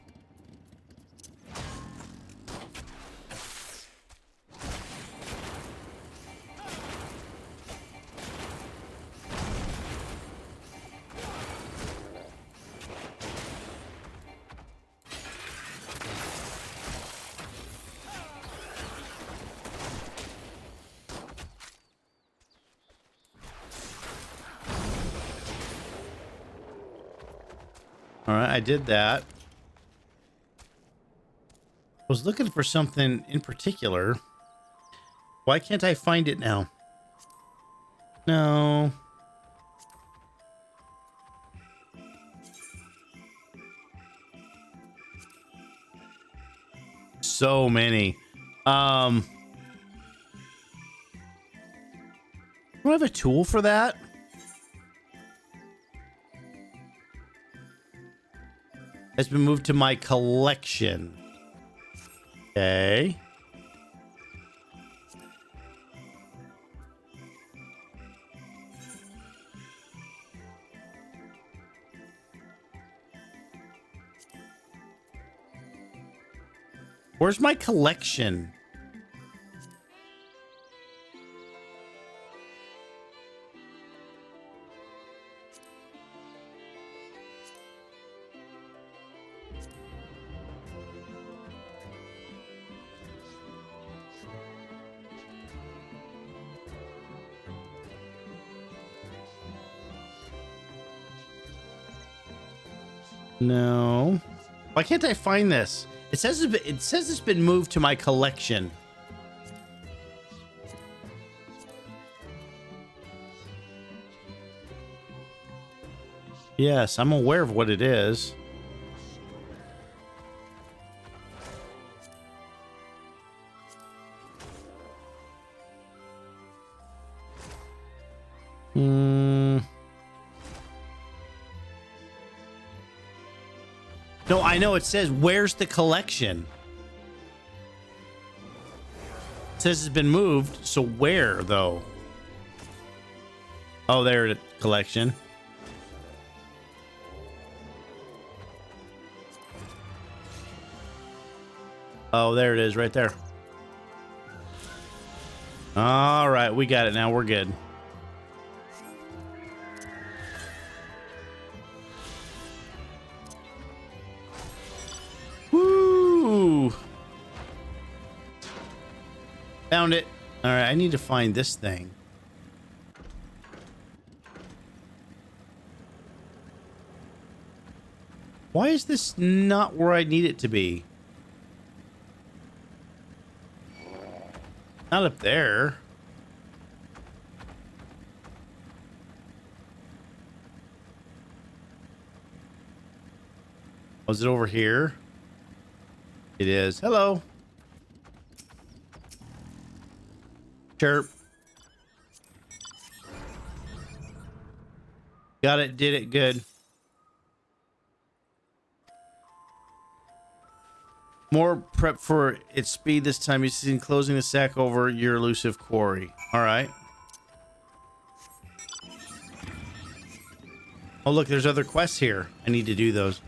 All right, I did that. I was looking for something in particular. Why can't I find it now? No. So many. Do I have a tool for that? Has been moved to my collection. Okay. Where's my collection? No. Why can't I find this? It says it's been moved to my collection. Yes, I'm aware of what it is. No, I know it says, where's the collection? It says it's been moved, so where, though? Oh, there it is, collection. Oh, there it is, right there. All right, we got it now. We're good. Woo! Found it. All right, I need to find this thing. Why is this not where I need it to be? Not up there. Was it over here? It is. Hello. Chirp. Got it. Did it. Good. More prep for its speed this time. You've seen closing the sack over your elusive quarry. All right. Oh, look, there's other quests here. I need to do those.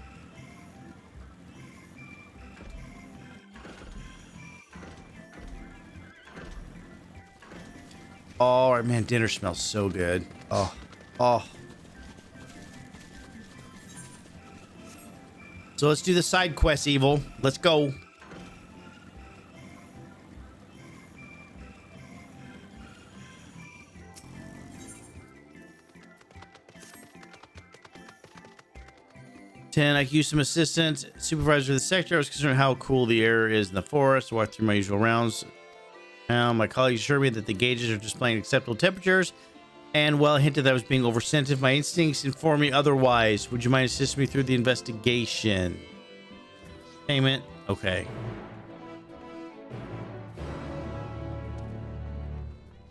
All right, man, dinner smells so good. Oh, oh. So let's do the side quest, Evil. Let's go. I could use some assistance. Supervisor of the sector. I was concerned how cool the air is in the forest. Walked through my usual rounds. My colleagues assured me that the gauges are displaying acceptable temperatures, and well, hinted that I was being oversensitive. My instincts inform me otherwise. Would you mind assisting me through the investigation? Payment. Okay.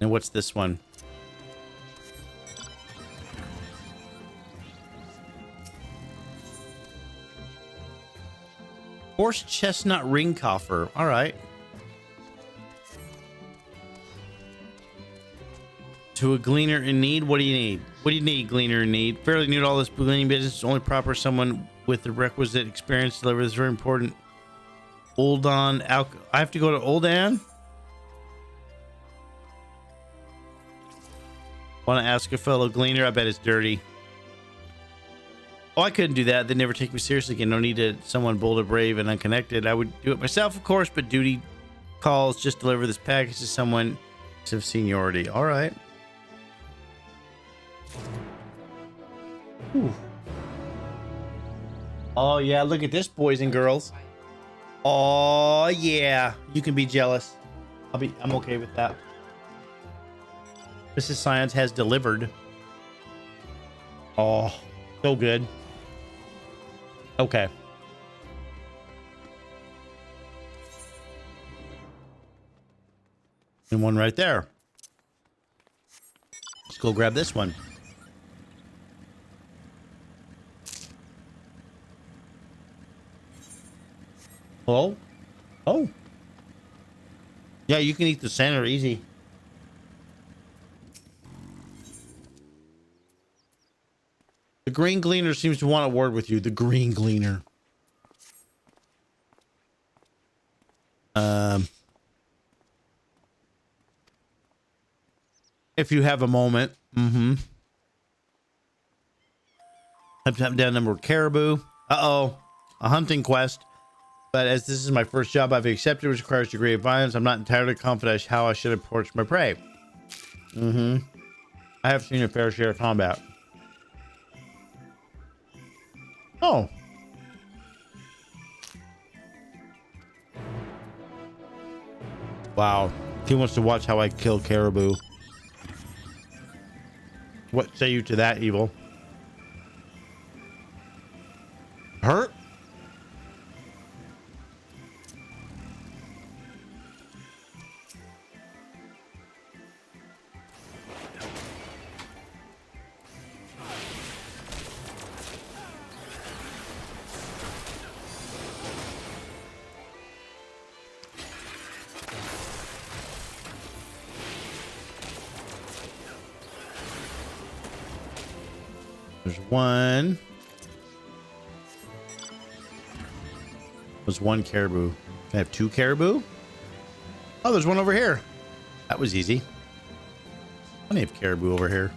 And what's this one? Horse chestnut ring coffer. All right. To a gleaner in need. What do you need? What do you need, gleaner in need? Fairly new to all this gleaning business. It's only proper someone with the requisite experience to deliver this very important Oldan alcohol. I have to go to Oldan? Want to ask a fellow gleaner? I bet it's dirty. Oh, I couldn't do that. They'd never take me seriously again. No need to someone bold or brave and unconnected. I would do it myself, of course, but duty calls. Just deliver this package to someone of seniority. All right. Whew. Oh yeah, look at this, boys and girls. Oh yeah, you can be jealous. I'm okay with that. Mrs. Science has delivered. Oh, so good. Okay. And one right there. Let's go grab this one. Hello? Oh. Yeah, you can eat the center easy. The Green Gleaner seems to want a word with you. The Green Gleaner. If you have a moment. Mm-hmm. Have to have down number of caribou. Uh-oh. A hunting quest. But as this is my first job I've accepted, which requires a degree of violence, I'm not entirely confident how I should approach my prey. Mm-hmm. I have seen a fair share of combat. Oh. Wow. He wants to watch how I kill caribou. What say you to that, evil? Hurt? There's one. There's one caribou. Can I have two caribou? Oh, there's one over here. That was easy. Plenty of caribou over here.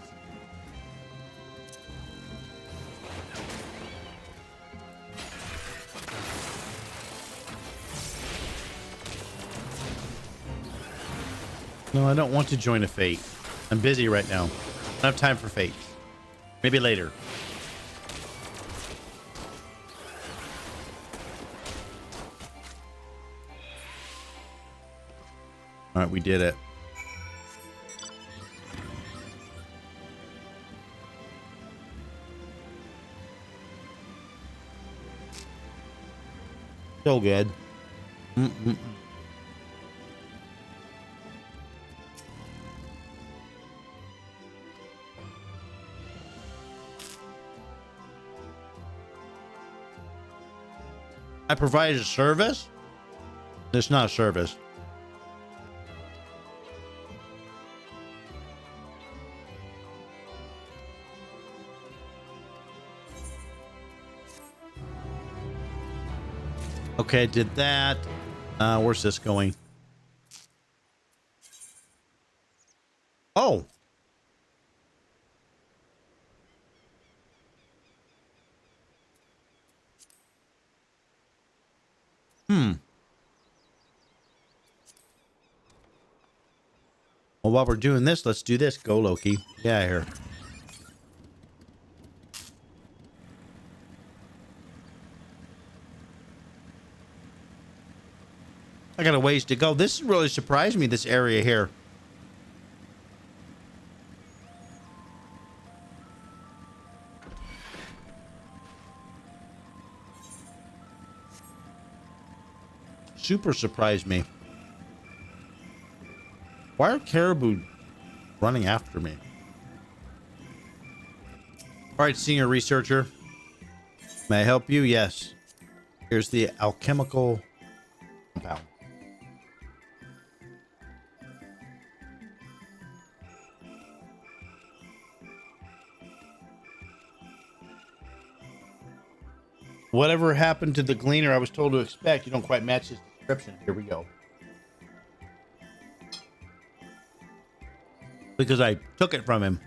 No, I don't want to join a fate. I'm busy right now. I don't have time for fate. Maybe later. All right, we did it. So good. Mm-mm. I provided a service? It's not a service. Okay, I did that. Where's this going? Oh. Well, while we're doing this, let's do this. Go, Loki. Get out of here. I got a ways to go. This really surprised me, this area here. Super surprised me. Why are caribou running after me. All right, senior researcher. May I help you? Yes. Here's the alchemical compound. Whatever happened to the gleaner I was told to expect? You don't quite match his description. Here we go. Because I took it from him.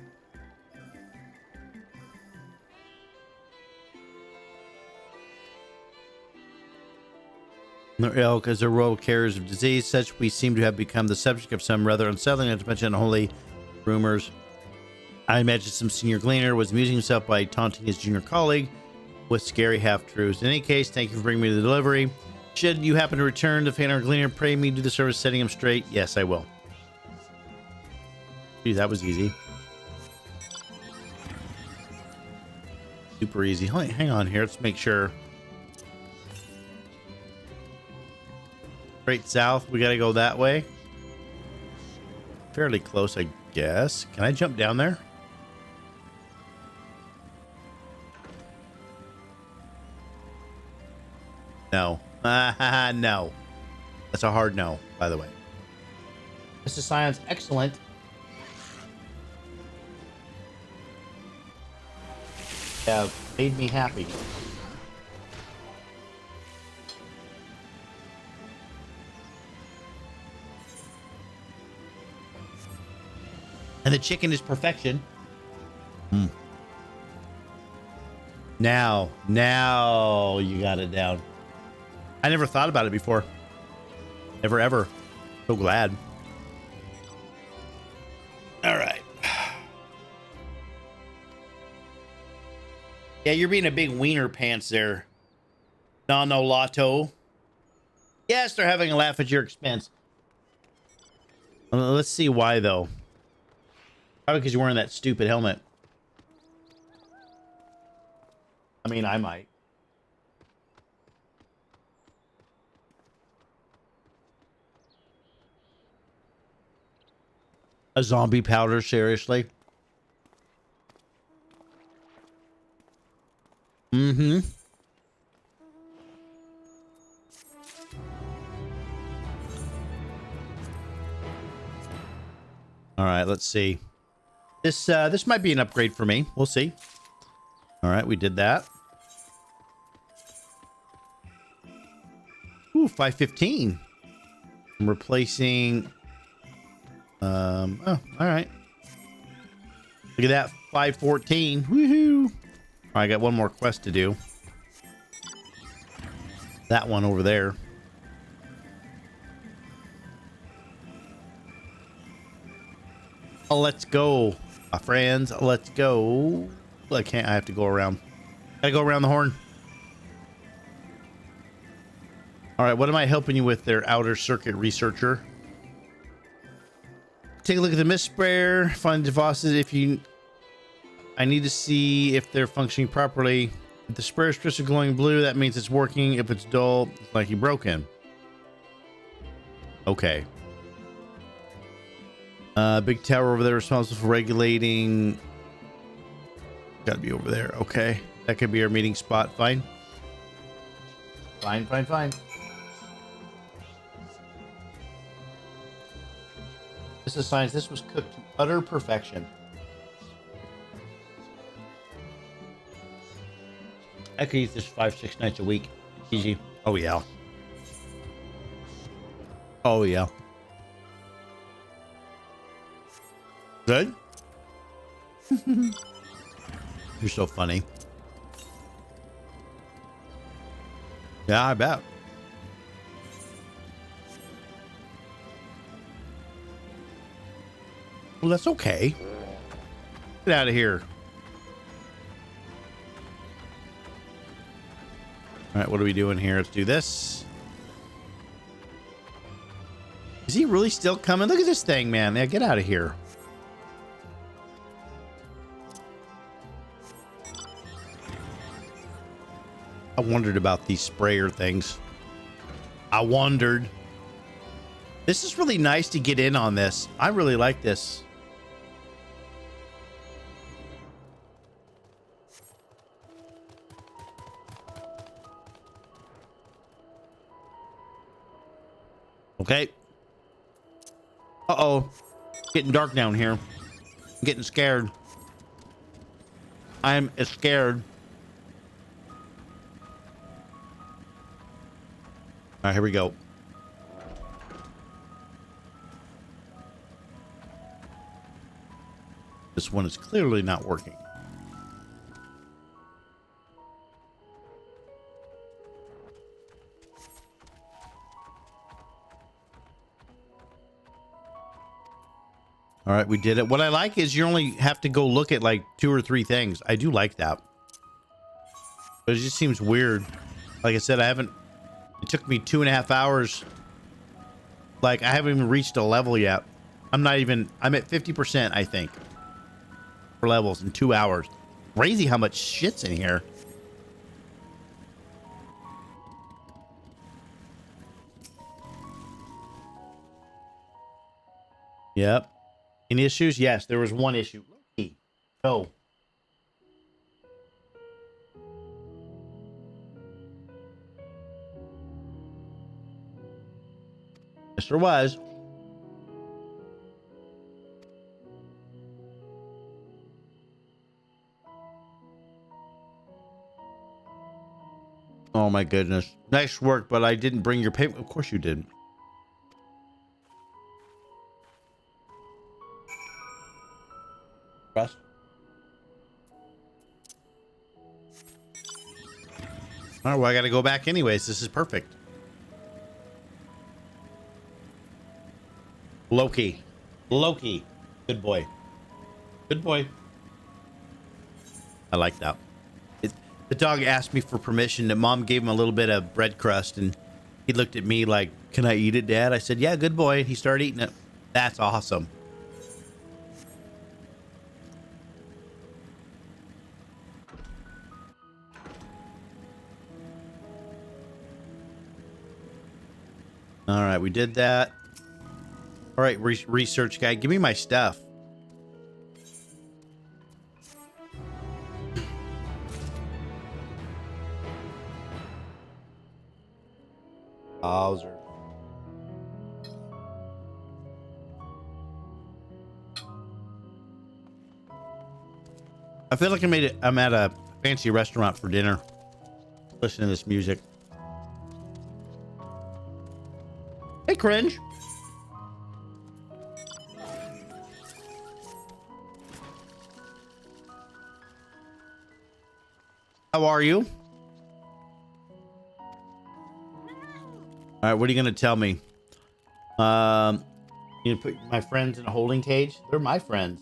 They're ill because they're world carriers of disease. Such we seem to have become the subject of some rather unsettling, not to mention unholy rumors. I imagine some senior gleaner was amusing himself by taunting his junior colleague with scary half-truths. In any case, thank you for bringing me the delivery. Should you happen to return to Feanor Gleaner, pray me do the service setting him straight. Yes, I will. Gee, that was easy. Super easy. Hang on here. Let's make sure. Straight south. We got to go that way. Fairly close, I guess. Can I jump down there? No. No. That's a hard no, by the way. Mr. Scion's excellent. Yeah, made me happy. And the chicken is perfection. Now you got it down. I never thought about it before. Never, ever. So glad. All right. Yeah, you're being a big wiener pants there. No Lotto. Yes, they're having a laugh at your expense. Let's see why, though. Probably because you're wearing that stupid helmet. I mean, I might. A zombie powder, seriously? Mm-hmm. All right, let's see. This might be an upgrade for me. We'll see. All right, we did that. Ooh, 515. I'm replacing... oh, all right. Look at that, 514. Woohoo! All right, I got one more quest to do. That one over there. Oh, let's go, my friends. Let's go. I can't. I have to go around. Gotta go around the horn. All right, what am I helping you with there, outer circuit researcher? Take a look at the mist sprayer. Find the devices if you... I need to see if they're functioning properly. If the sprayer strips are glowing blue, that means it's working. If it's dull, it's like you broke in. Okay. Big tower over there responsible for regulating. Gotta be over there. Okay. That could be our meeting spot. Fine. Fine. This is science. This was cooked to utter perfection. I could eat this 5-6 nights a week. Easy. Oh, yeah. Oh, yeah. Good? You're so funny. Yeah, I bet. Well, that's okay. Get out of here. All right, what are we doing here? Let's do this. Is he really still coming? Look at this thing, man. Yeah, get out of here. I wondered about these sprayer things. I wondered. This is really nice to get in on this. I really like this. Okay. Uh-oh. Getting dark down here. I'm getting scared. I'm scared. All right, here we go. This one is clearly not working. All right, we did it. What I like is you only have to go look at like 2 or 3 things. I do like that. But it just seems weird. Like I said, it took me 2.5 hours. Like I haven't even reached a level yet. I'm at 50%, I think, for levels in 2 hours. Crazy how much shit's in here. Yep. Any issues? Yes, there was one issue. Oh. Yes, there was. Oh my goodness. Nice work, but I didn't bring your payment. Of course you didn't. Trust. All right, well, I got to go back anyways. This is perfect. Loki. Good boy. Good boy. I like that. The dog asked me for permission. That Mom gave him a little bit of bread crust, and he looked at me like, "Can I eat it, Dad?" I said, "Yeah, good boy." And he started eating it. That's awesome. All right, we did that. All right, research guy, give me my stuff. Bowser. I feel like I'm at a fancy restaurant for dinner. Listening to this music. Hey, Cringe. How are you? All right, what are you going to tell me? You put my friends in a holding cage? They're my friends.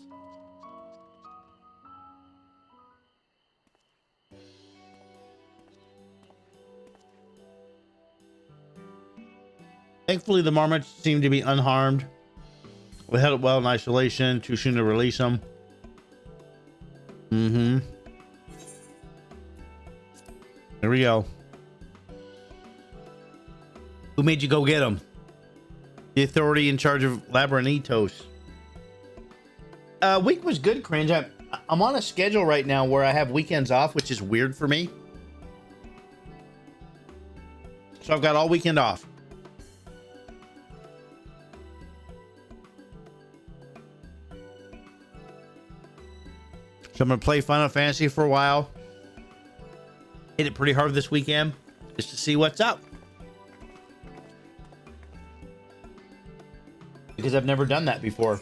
Thankfully, the marmots seem to be unharmed. We held it well in isolation. Too soon to release them. Mm-hmm. There we go. Who made you go get them? The authority in charge of Labyrinthos. Week was good, Cringe. I'm on a schedule right now where I have weekends off, which is weird for me. So I've got all weekend off. So I'm going to play Final Fantasy for a while. Hit it pretty hard this weekend just to see what's up. Because I've never done that before.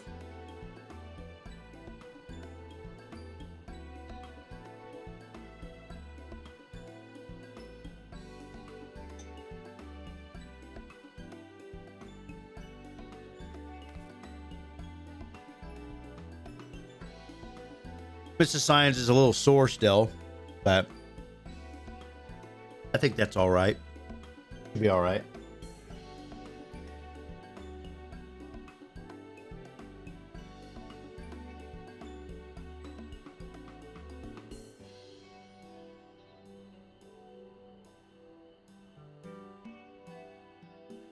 Mr. Science is a little sore still, but I think that's all right. Should be all right.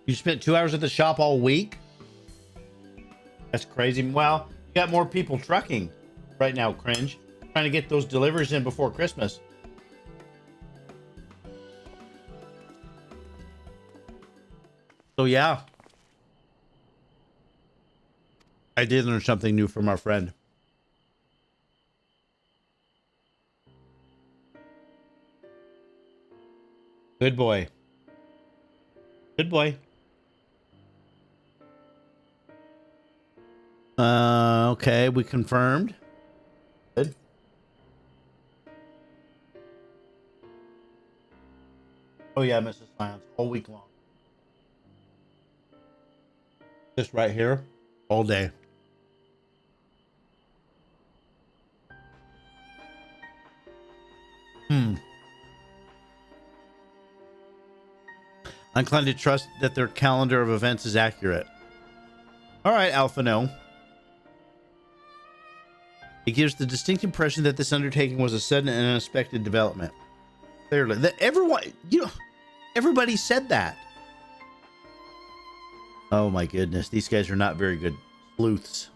You spent 2 hours at the shop all week? That's crazy. Well, you got more people trucking right now, Cringe. Trying to get those deliveries in before Christmas. So yeah. I did learn something new from our friend. Good boy. Good boy. Okay, we confirmed. Good. Oh yeah, Mrs. Silence all week long. Just right here, all day. I'm inclined to trust that their calendar of events is accurate. All right, Alpha No. It gives the distinct impression that this undertaking was a sudden and unexpected development. Clearly, that everyone, everybody said that. Oh my goodness, these guys are not very good sleuths.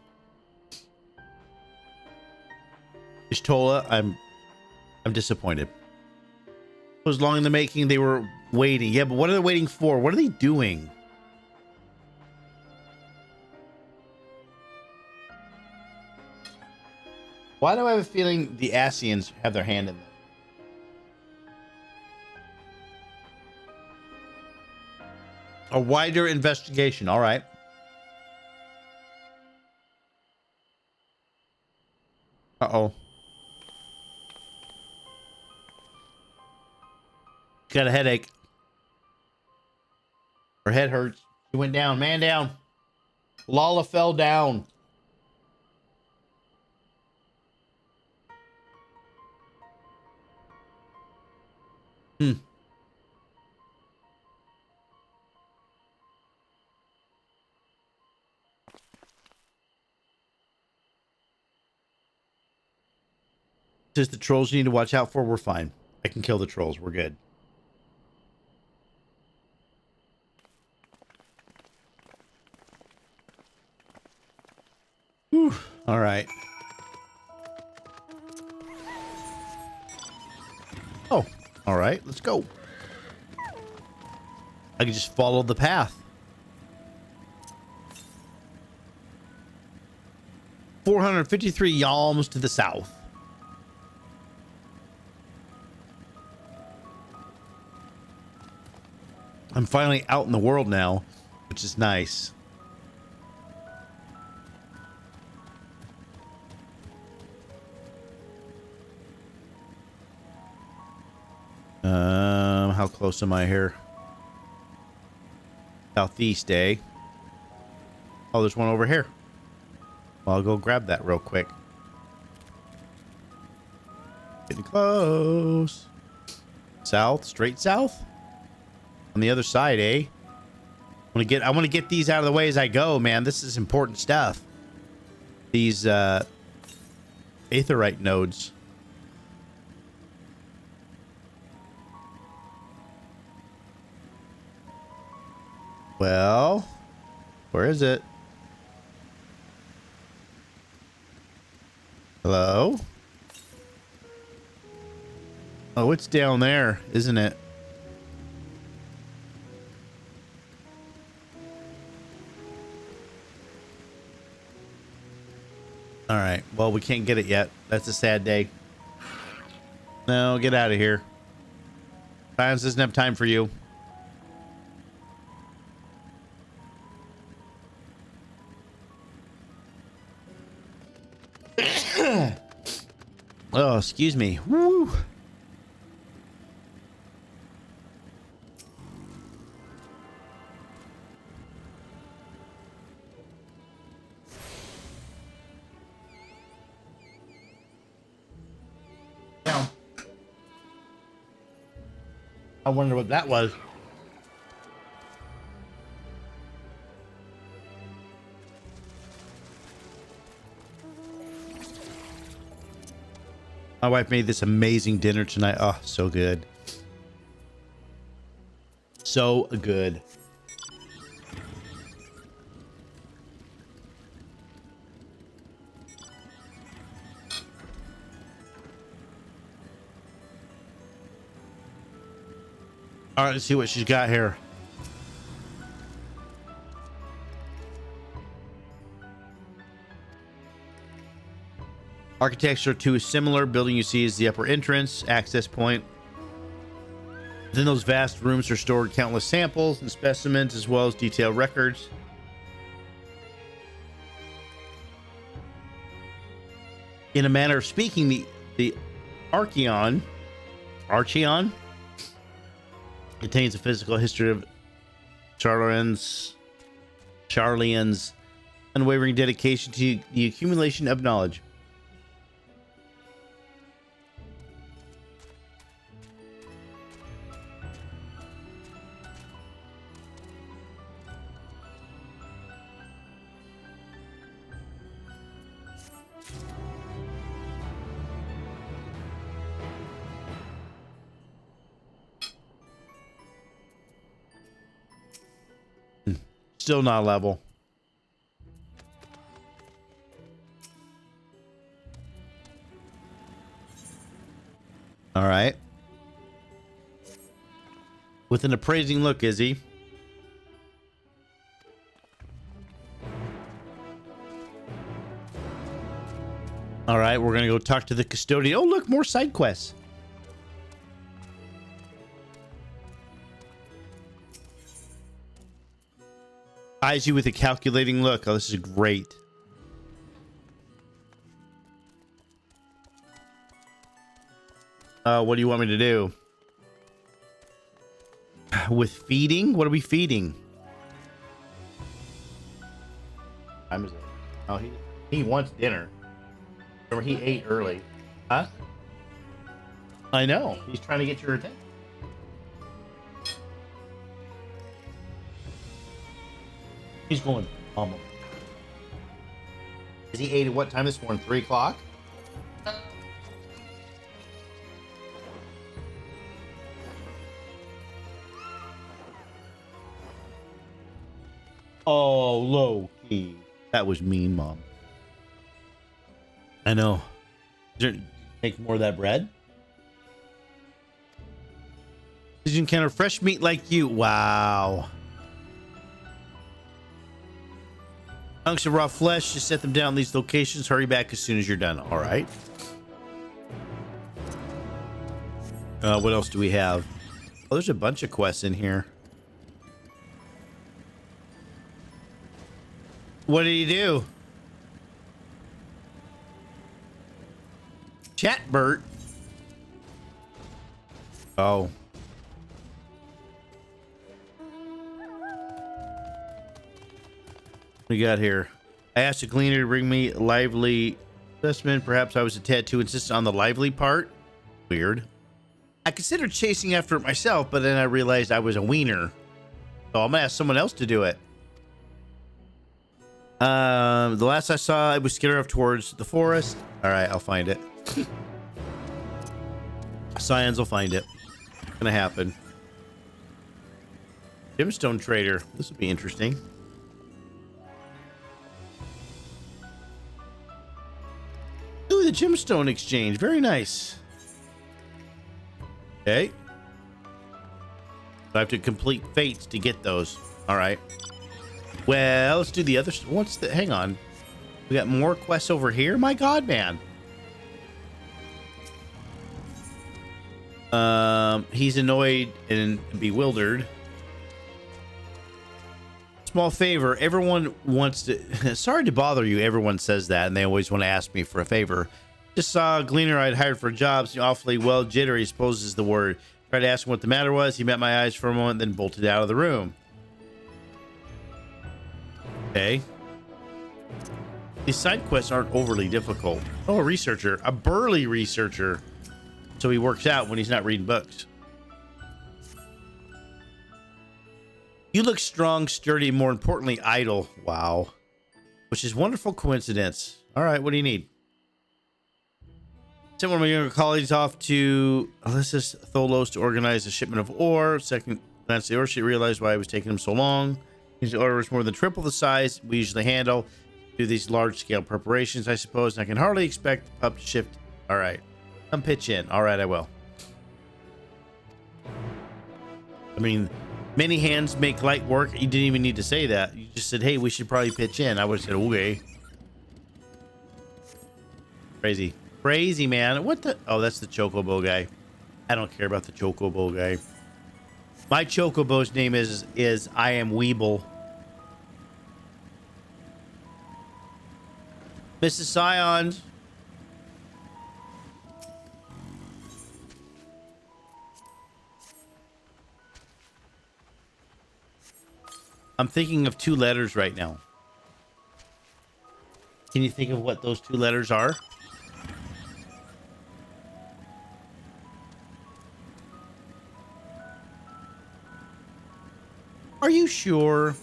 Ishtola, I'm disappointed. It was long in the making. They were waiting. Yeah, but what are they waiting for? What are they doing? Why do I have a feeling the Asians have their hand in this? A wider investigation. All right. Uh-oh. Got a headache. Her head hurts. She went down. Man down. Lala fell down. Just the trolls you need to watch out for. We're fine. I can kill the trolls. We're good. Whew. All right. Oh, all right. Let's go. I can just follow the path. 453 yalms to the south. I'm finally out in the world now, which is nice. How close am I here? Southeast, eh? Oh, there's one over here. Well, I'll go grab that real quick. Getting close. South, straight south? On the other side, eh? I want to get these out of the way as I go, man. This is important stuff. These aetheryte nodes. Well, where is it? Hello? Oh, it's down there, isn't it? All right. Well, we can't get it yet. That's a sad day. No, get out of here. Science doesn't have time for you. Oh, excuse me. Woo. Down. I wonder what that was. My wife made this amazing dinner tonight. Oh, so good. So good. All right, let's see what she's got here. Architecture to is similar. Building you see is the upper entrance, access point. Within those vast rooms are stored countless samples and specimens, as well as detailed records. In a manner of speaking, the Archeon contains a physical history of Charlian's unwavering dedication to the accumulation of knowledge. Still not level. All right. With an appraising look, is he? All right, we're gonna go talk to the custodian. Oh, look, more side quests. Eyes you with a calculating look. Oh, this is great. What do you want me to do? With feeding? What are we feeding? Time is it? Oh, he wants dinner. Remember, he ate early. Huh? I know. He's trying to get your attention. He's going almost. Is he ate at what time this morning? 3 o'clock? Oh, low key. That was mean, Mom. I know. Take more of that bread? Did you encounter fresh meat like you? Wow. Hunks of raw flesh, just set them down in these locations. Hurry back as soon as you're done. All right. What else do we have? Oh, there's a bunch of quests in here. What did he do? Chatbert. Oh. We got here. I asked a cleaner to bring me lively specimen. Perhaps I was a tad too insistent on the lively part. Weird. I considered chasing after it myself, but then I realized I was a wiener. So I'm gonna ask someone else to do it. The last I saw, I was scared off towards the forest. All right, I'll find it. Scions will find it. It's gonna happen. Gemstone trader. This would be interesting. Ooh, the gemstone exchange. Very nice. Okay. I have to complete fates to get those. All right. Well, let's do the other. What's the? Hang on. We got more quests over here. My God, man. He's annoyed and bewildered. Small favor. Everyone wants to. Sorry to bother you. Everyone says that, and they always want to ask me for a favor. Just saw a gleaner I'd hired for jobs. Awfully well jittery, suppose is the word. Tried to ask him what the matter was. He met my eyes for a moment, then bolted out of the room. Okay. These side quests aren't overly difficult. Oh, a researcher. A burly researcher. So he works out when he's not reading books. You look strong, sturdy, and more importantly, idle. Wow. Which is wonderful coincidence. All right, what do you need? Sent one of my younger colleagues off to Alyssus Tholos to organize a shipment of ore. Second glance at the ore sheet, realized why it was taking him so long. His order was more than triple the size we usually handle. Do these large-scale preparations, I suppose, and I can hardly expect the pup to shift. All right. Come pitch in. All right, I will. I mean, many hands make light work. You didn't even need to say that. You just said, hey, we should probably pitch in. I would have said, okay. Crazy. Crazy, man. What the? Oh, that's the Chocobo guy. I don't care about the Chocobo guy. My Chocobo's name is I Am Weeble. Mrs. Scions. I'm thinking of 2 letters right now. Can you think of what those 2 letters are? Are you sure?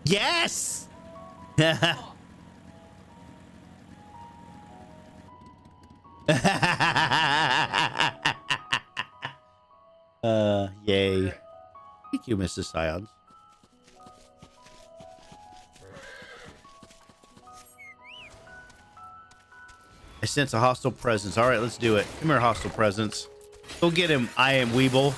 Yes! Yay. Thank you, Mrs. Scions. I sense a hostile presence. All right, let's do it. Come here, hostile presence. Go get him, I Am Weeble.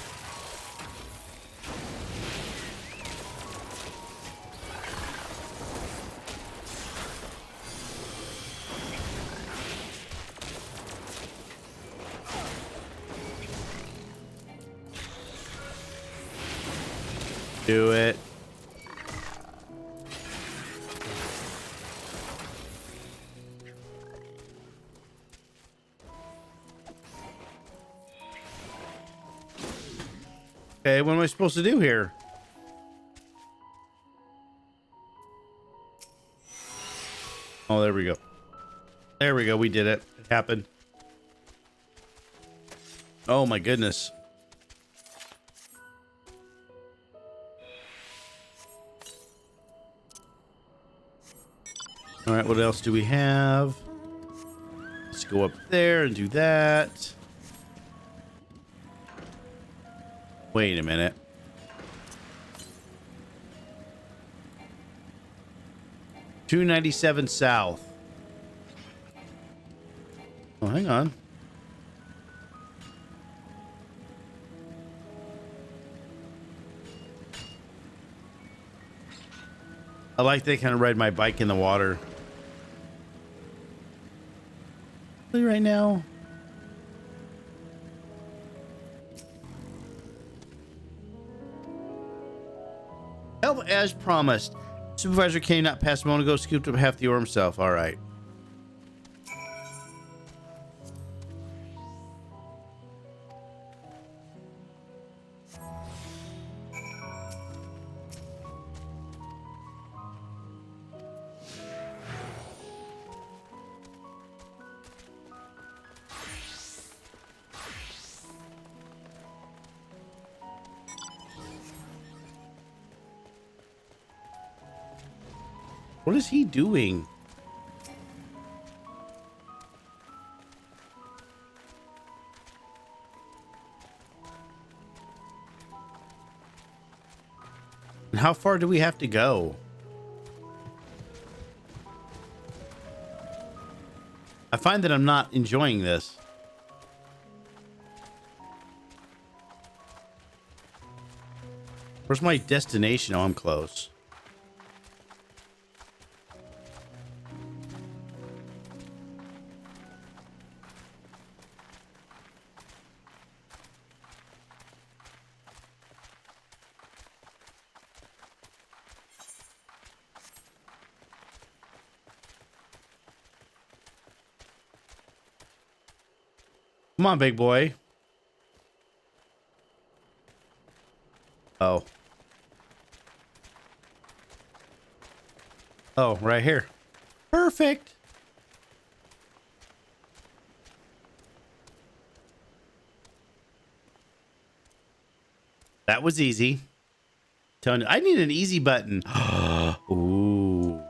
Do it. Okay, what am I supposed to do here? Oh, there we go. There we go. We did it. It happened. Oh my goodness. All right, what else do we have? Let's go up there and do that. Wait a minute. $297 south. Oh, hang on. I like they kind of ride my bike in the water. Right now. Help as promised. Supervisor came not past a moment ago, scooped up half the ore himself. All right. What is he doing? And how far do we have to go? I find that I'm not enjoying this. Where's my destination? Oh, I'm close. Come on, big boy. Oh. Oh, right here. Perfect. That was easy. Telling you, I need an easy button. Ooh.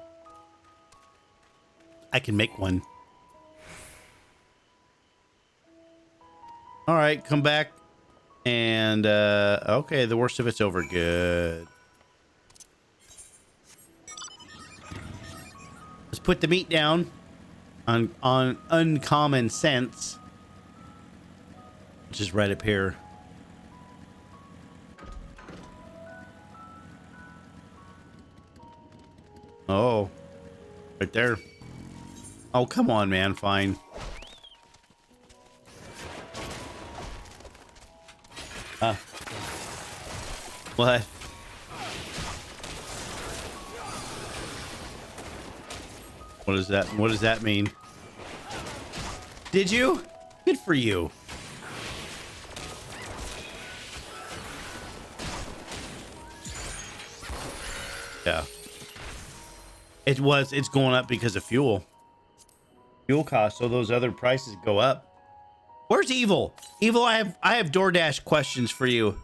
I can make one. All right, come back. And, okay, the worst of it's over. Good. Let's put the meat down on uncommon sense. Which is right up here. Oh, right there. Oh, come on, man. Fine. What? What is that? What does that mean? Did you? Good for you. Yeah. It's going up because of fuel. Fuel costs, so those other prices go up. Where's Evil? Evil, I have DoorDash questions for you.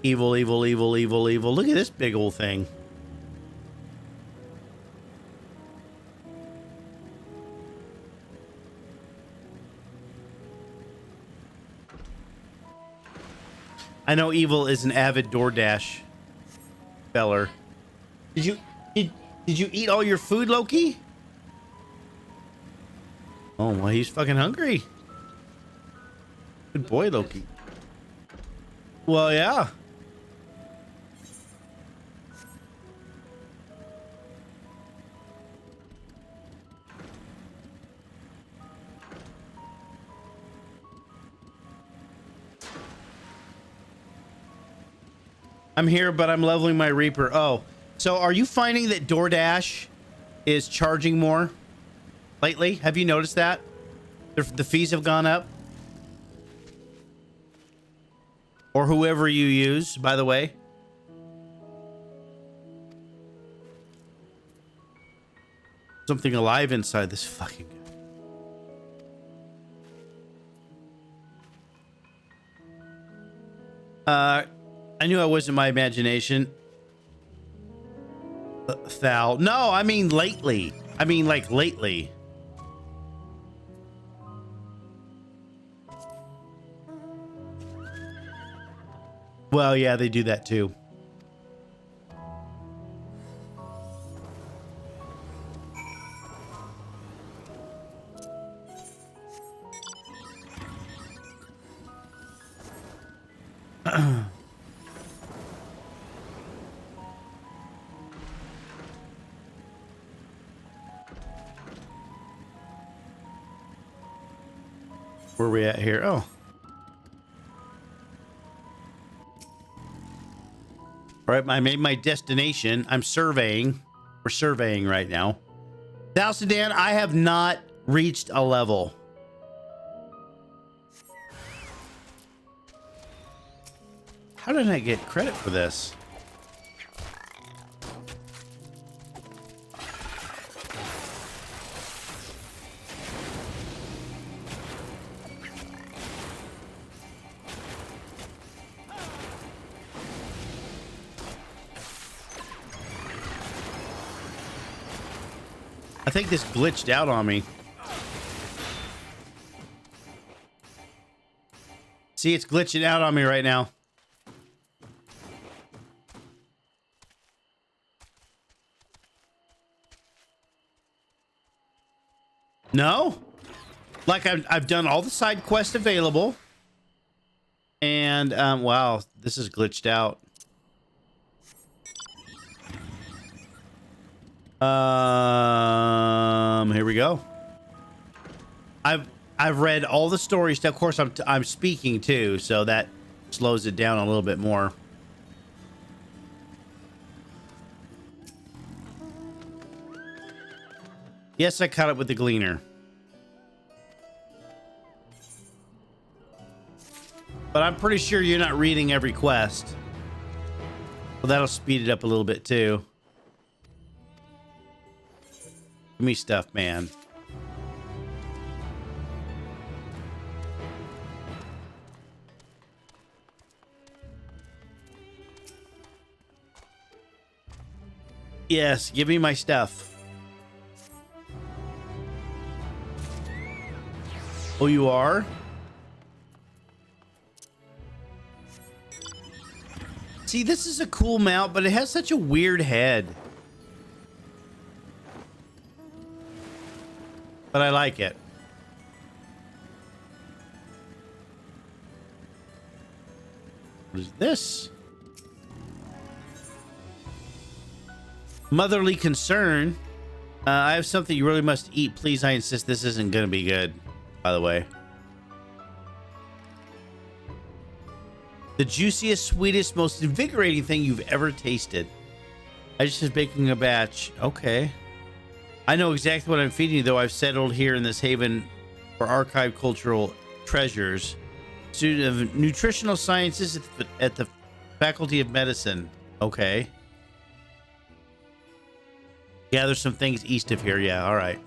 Evil, evil, evil, evil, evil. Look at this big old thing. I know Evil is an avid DoorDash feller. Did you eat all your food, Loki? Oh, well, he's fucking hungry. Good boy, Loki. Well, yeah. I'm here, but I'm leveling my Reaper. Oh, so are you finding that DoorDash is charging more lately? Have you noticed that? The fees have gone up? Or whoever you use, by the way. Something alive inside this fucking guy. I knew I wasn't my imagination. Thal. No, I mean lately. I mean like lately. Well, yeah, they do that too. Where are we at here? Oh. All right, I made my destination. I'm surveying. We're surveying right now. Thal Sedan, I have not reached a level. How did I get credit for this? I think this glitched out on me. See, it's glitching out on me right now. No? Like I've done all the side quests available. And, wow, this is glitched out. Here we go. I've read all the stories. Of course, I'm speaking too, so that slows it down a little bit more. Yes, I caught up with the Gleaner. But I'm pretty sure you're not reading every quest. Well, that'll speed it up a little bit too. Give me stuff, man. Yes, give me my stuff. Oh, you are? See, this is a cool mount, but it has such a weird head. But I like it. What is this? Motherly concern. I have something you really must eat. Please, I insist. This isn't going to be good, by the way. The juiciest, sweetest, most invigorating thing you've ever tasted. I just was baking a batch. Okay. I know exactly what I'm feeding you, though. I've settled here in this haven for archived cultural treasures. Student of nutritional sciences at the Faculty of Medicine. Okay. Gather some things east of here. Yeah, all right.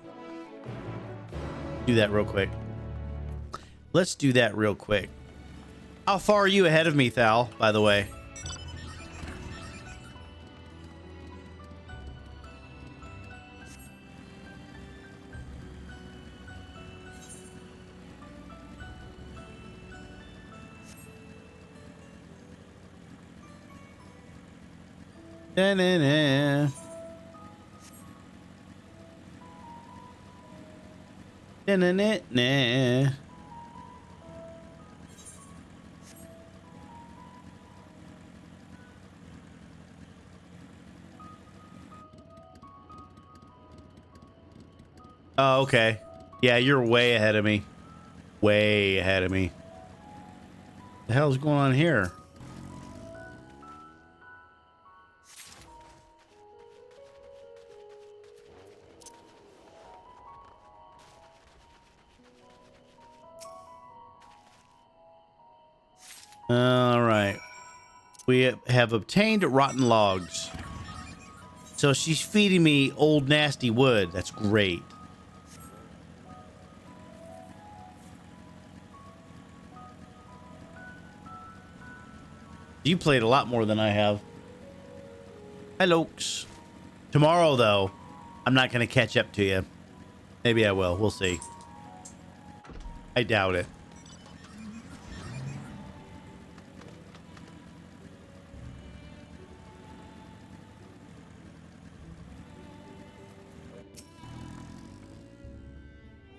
Do that real quick. Let's do that real quick. How far are you ahead of me, Thal, by the way? Da-na-na. Da-na-na-na. Oh, okay. Yeah, you're way ahead of me. Way ahead of me. The hell's going on here? All right. We have obtained rotten logs. So she's feeding me old nasty wood. That's great. You played a lot more than I have. Hi, Lokes. Tomorrow, though, I'm not going to catch up to you. Maybe I will. We'll see. I doubt it.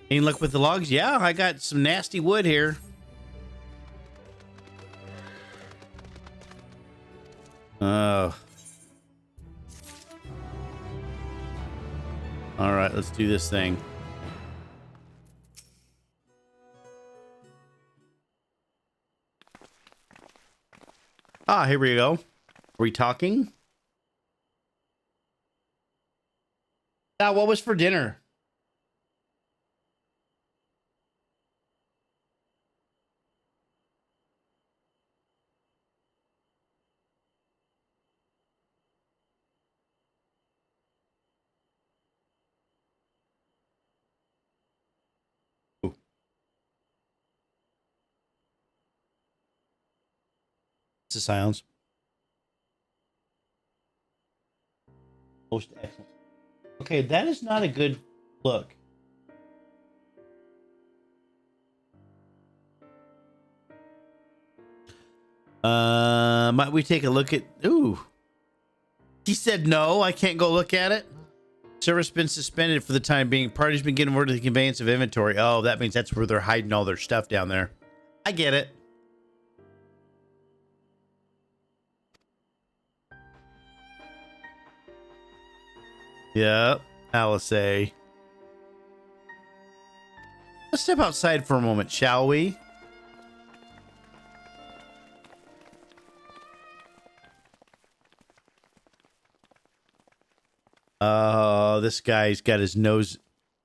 Any luck with the logs? Yeah, I got some nasty wood here. Oh. All right, let's do this thing. Ah, here we go. Are we talking? Ah, what was for dinner? It's a silence. Most excellent. Okay, that is not a good look. Might we take a look at... Ooh. He said no, I can't go look at it. Service been suspended for the time being. Party's been getting word of the conveyance of inventory. Oh, that means that's where they're hiding all their stuff down there. I get it. Yep, Alice. Let's step outside for a moment, shall we? Oh, this guy's got his nose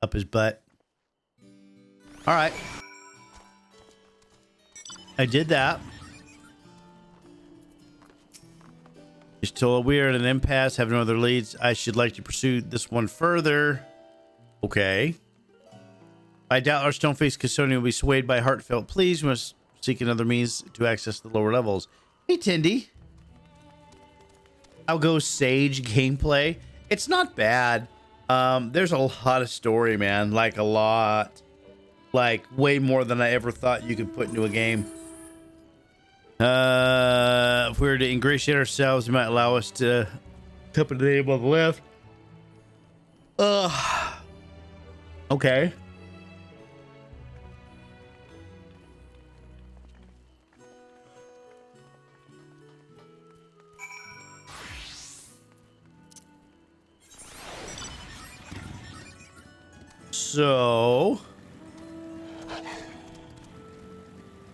up his butt. All right. I did that. You're still weird at an impasse, have no other leads. I should like to pursue this one further. Okay. I doubt our stone-faced custodian will be swayed by heartfelt pleas. We must seek another means to access the lower levels. Hey, Tindy. I'll go Sage gameplay. It's not bad. There's a lot of story, man. Like a lot. Like way more than I ever thought you could put into a game. If we were to ingratiate ourselves, it might allow us to tap the name on the left. Okay. So...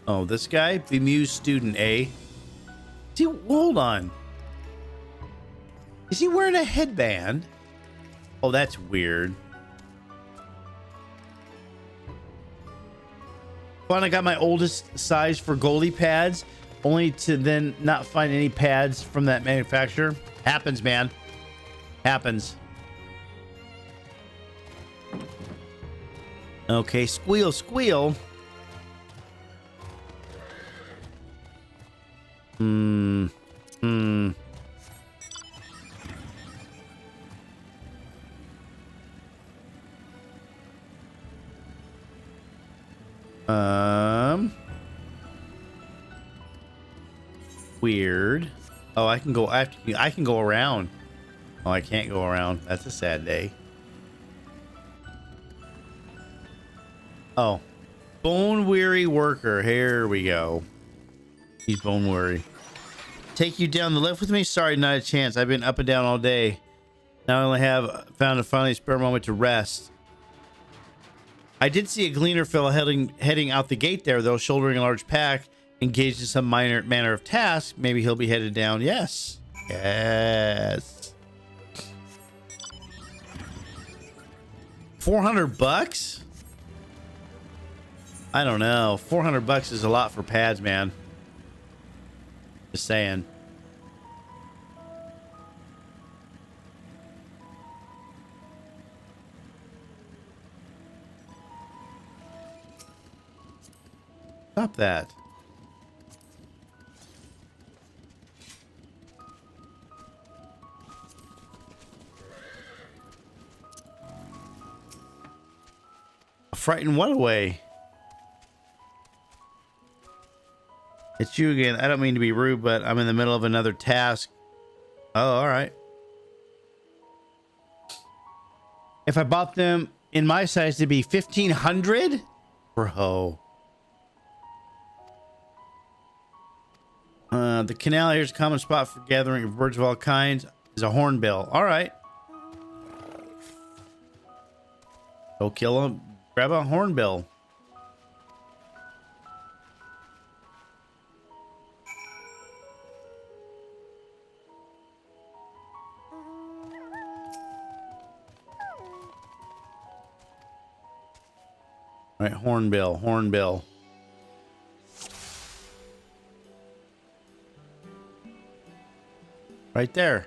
Oh, this guy? Bemused student, eh? Hold on. Is he wearing a headband? Oh, that's weird. Fun, I got my oldest size for goalie pads, only to then not find any pads from that manufacturer. Happens, man. Happens. Okay, squeal, squeal. Um, weird. Oh, I can go. I can go around. Oh, I can't go around. That's a sad day. Oh, bone weary worker. Here we go. He's bone weary. Take you down the lift with me? Sorry, not a chance. I've been up and down all day. Now I only have found a finally spare moment to rest. I did see a gleaner fellow heading out the gate there, though, shouldering a large pack, engaged in some manner of task. Maybe he'll be headed down. Yes. Yes. 400 bucks? I don't know. 400 bucks is a lot for pads, man. Just saying. Stop that. Frighten what away? It's you again. I don't mean to be rude, but I'm in the middle of another task. Oh, all right. If I bought them in my size, it'd be 1,500? Bro. The canal here is a common spot for gathering of birds of all kinds. Is a hornbill. All right. Go kill him. Grab a hornbill. All right, hornbill, hornbill. Right there.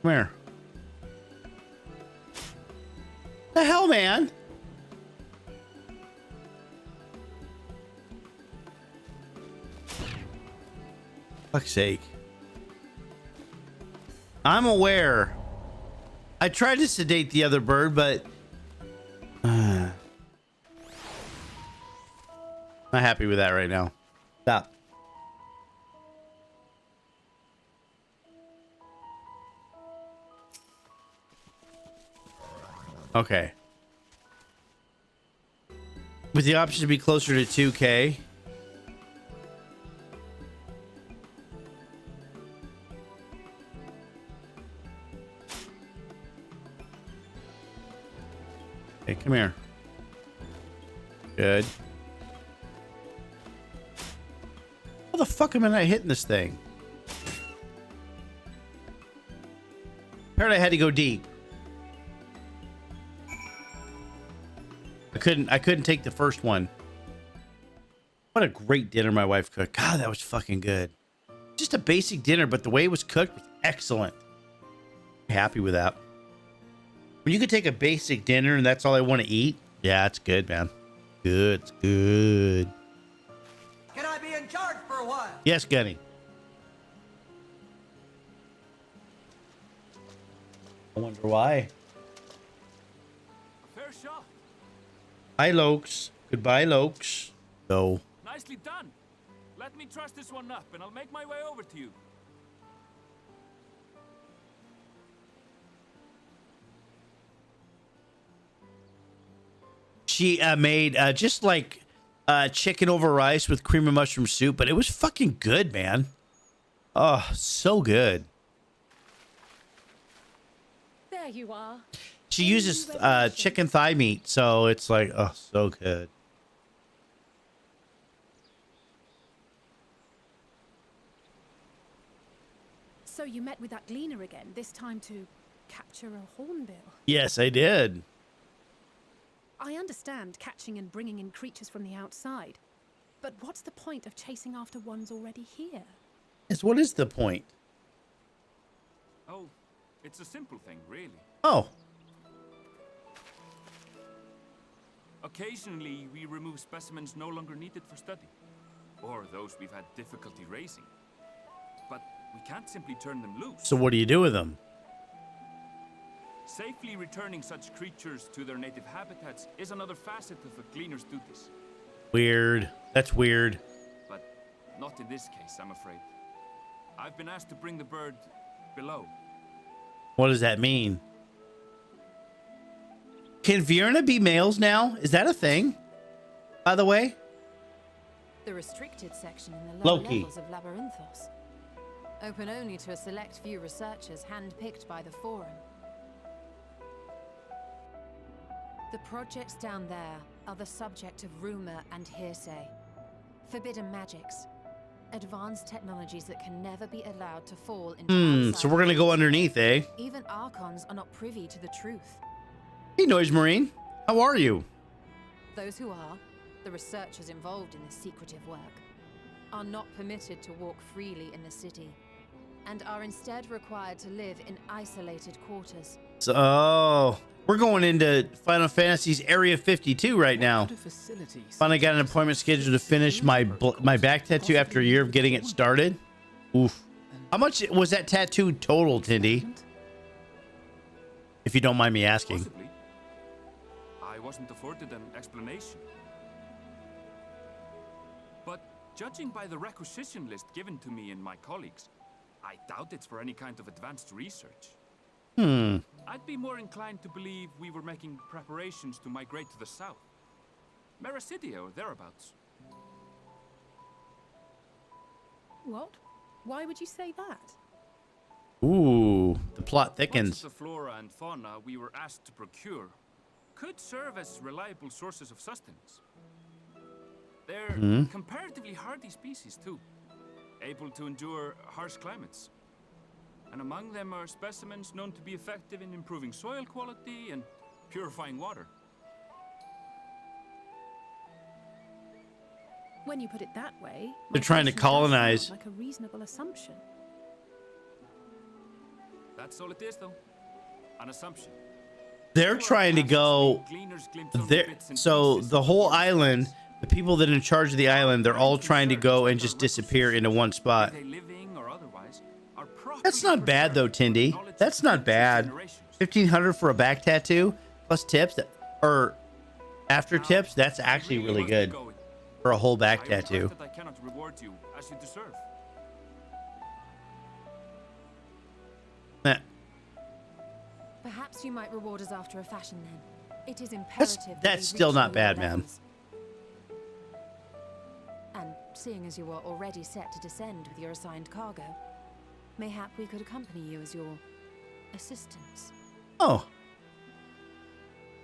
Come here. The hell, man? Fuck's sake. I'm aware. I tried to sedate the other bird, but not happy with that right now. Stop. Okay. With the option to be closer to 2K. Hey, come here. Good. How the fuck am I not hitting this thing? Apparently I had to go deep. I couldn't take the first one. What a great dinner my wife cooked. God, that was fucking good. Just a basic dinner, but the way it was cooked was excellent. Happy with that. When you could take a basic dinner and that's all I want to eat, yeah, it's good, man. Good, it's good. Can I be in charge for a while? Yes, Gunny. I wonder why. Fair shot. Hi, Lokes. Goodbye, Lokes. So. Nicely done. Let me truss this one up, and I'll make my way over to you. She made just like chicken over rice with cream of mushroom soup, but it was fucking good, man. Oh, so good. There you are. She uses chicken thigh meat, so it's like, oh, so good. So you met with that gleaner again, this time to capture a hornbill. Yes, I did. I understand catching and bringing in creatures from the outside, but what's the point of chasing after ones already here? Yes, what is the point? Oh, it's a simple thing, really. Oh. Occasionally, we remove specimens no longer needed for study, or those we've had difficulty raising. But we can't simply turn them loose. So what do you do with them? Safely returning such creatures to their native habitats is another facet of a cleaner's duties. Weird. That's weird. But not in this case, I'm afraid. I've been asked to bring the bird below. What does that mean? Can Virna be males now? Is that a thing? By the way? The restricted section in the lower levels of Labyrinthos. Open only to a select few researchers handpicked by the Forum. The projects down there are the subject of rumor and hearsay. Forbidden magics. Advanced technologies that can never be allowed to fall into So we're gonna go underneath, eh? Even Archons are not privy to the truth. Hey, Noise Marine. How are you? Those who are, the researchers involved in this secretive work, are not permitted to walk freely in the city, and are instead required to live in isolated quarters. So, we're going into Final Fantasy's Area 52 right now. Finally got an appointment scheduled to finish my back tattoo after a year of getting it started. Oof. How much was that tattoo total, Tindy? If you don't mind me asking. Possibly. I wasn't afforded an explanation. But judging by the requisition list given to me and my colleagues, I doubt it's for any kind of advanced research. I'd be more inclined to believe we were making preparations to migrate to the south. Mericidia or thereabouts. What? Why would you say that? Ooh, the plot Much of thickens. the flora and fauna we were asked to procure could serve as reliable sources of sustenance. They're comparatively hardy species too, able to endure harsh climates. And among them are specimens known to be effective in improving soil quality and purifying water. When you put it that way, They're trying to migration does colonize. sound like a reasonable assumption. That's all it is, though. An assumption. They're trying to go there. So the whole island, the people that are in charge of the island, they're all trying to go and just disappear into one spot. That's not bad though, Tindy. That's not bad. 1,500 for a back tattoo plus tips, or after tips. That's actually really good for a whole back tattoo. I cannot reward you as you deserve. Perhaps you might reward us after a fashion then. It is imperative That's still not bad, man. And seeing as you are already set to descend with your assigned cargo, mayhap we could accompany you as your assistants. Oh.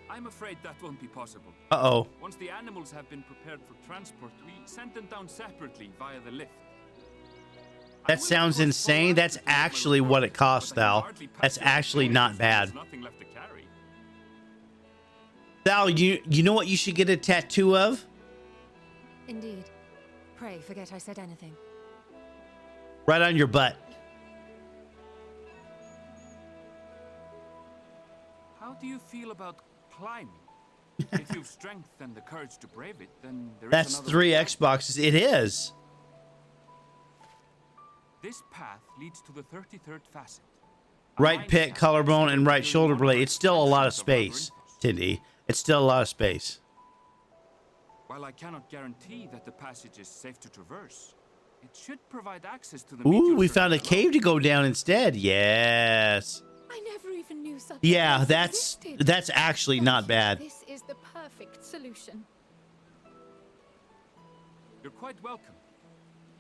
I'm afraid that won't be possible. Uh-oh. Once the animals have been prepared for transport, we send them down separately via the lift. That sounds insane. That's actually what it costs, Thal. That's actually not bad. Thal, you know what you should get a tattoo of? Indeed. Pray forget I said anything. Right on your butt. How do you feel about climbing? If you've strength and the courage to brave it, then there is That's another 3 way. Xboxes. It is. This path leads to the 33rd facet. Right pit, collarbone, and right shoulder blade. It's still a lot of space, Tindy. It's still a lot of space. While I cannot guarantee that the passage is safe to traverse, it should provide access to the Ooh, we found a cave to go down instead. Yes. I never even knew such Yeah, a place that's existed. actually not bad. This is the perfect solution. You're quite welcome.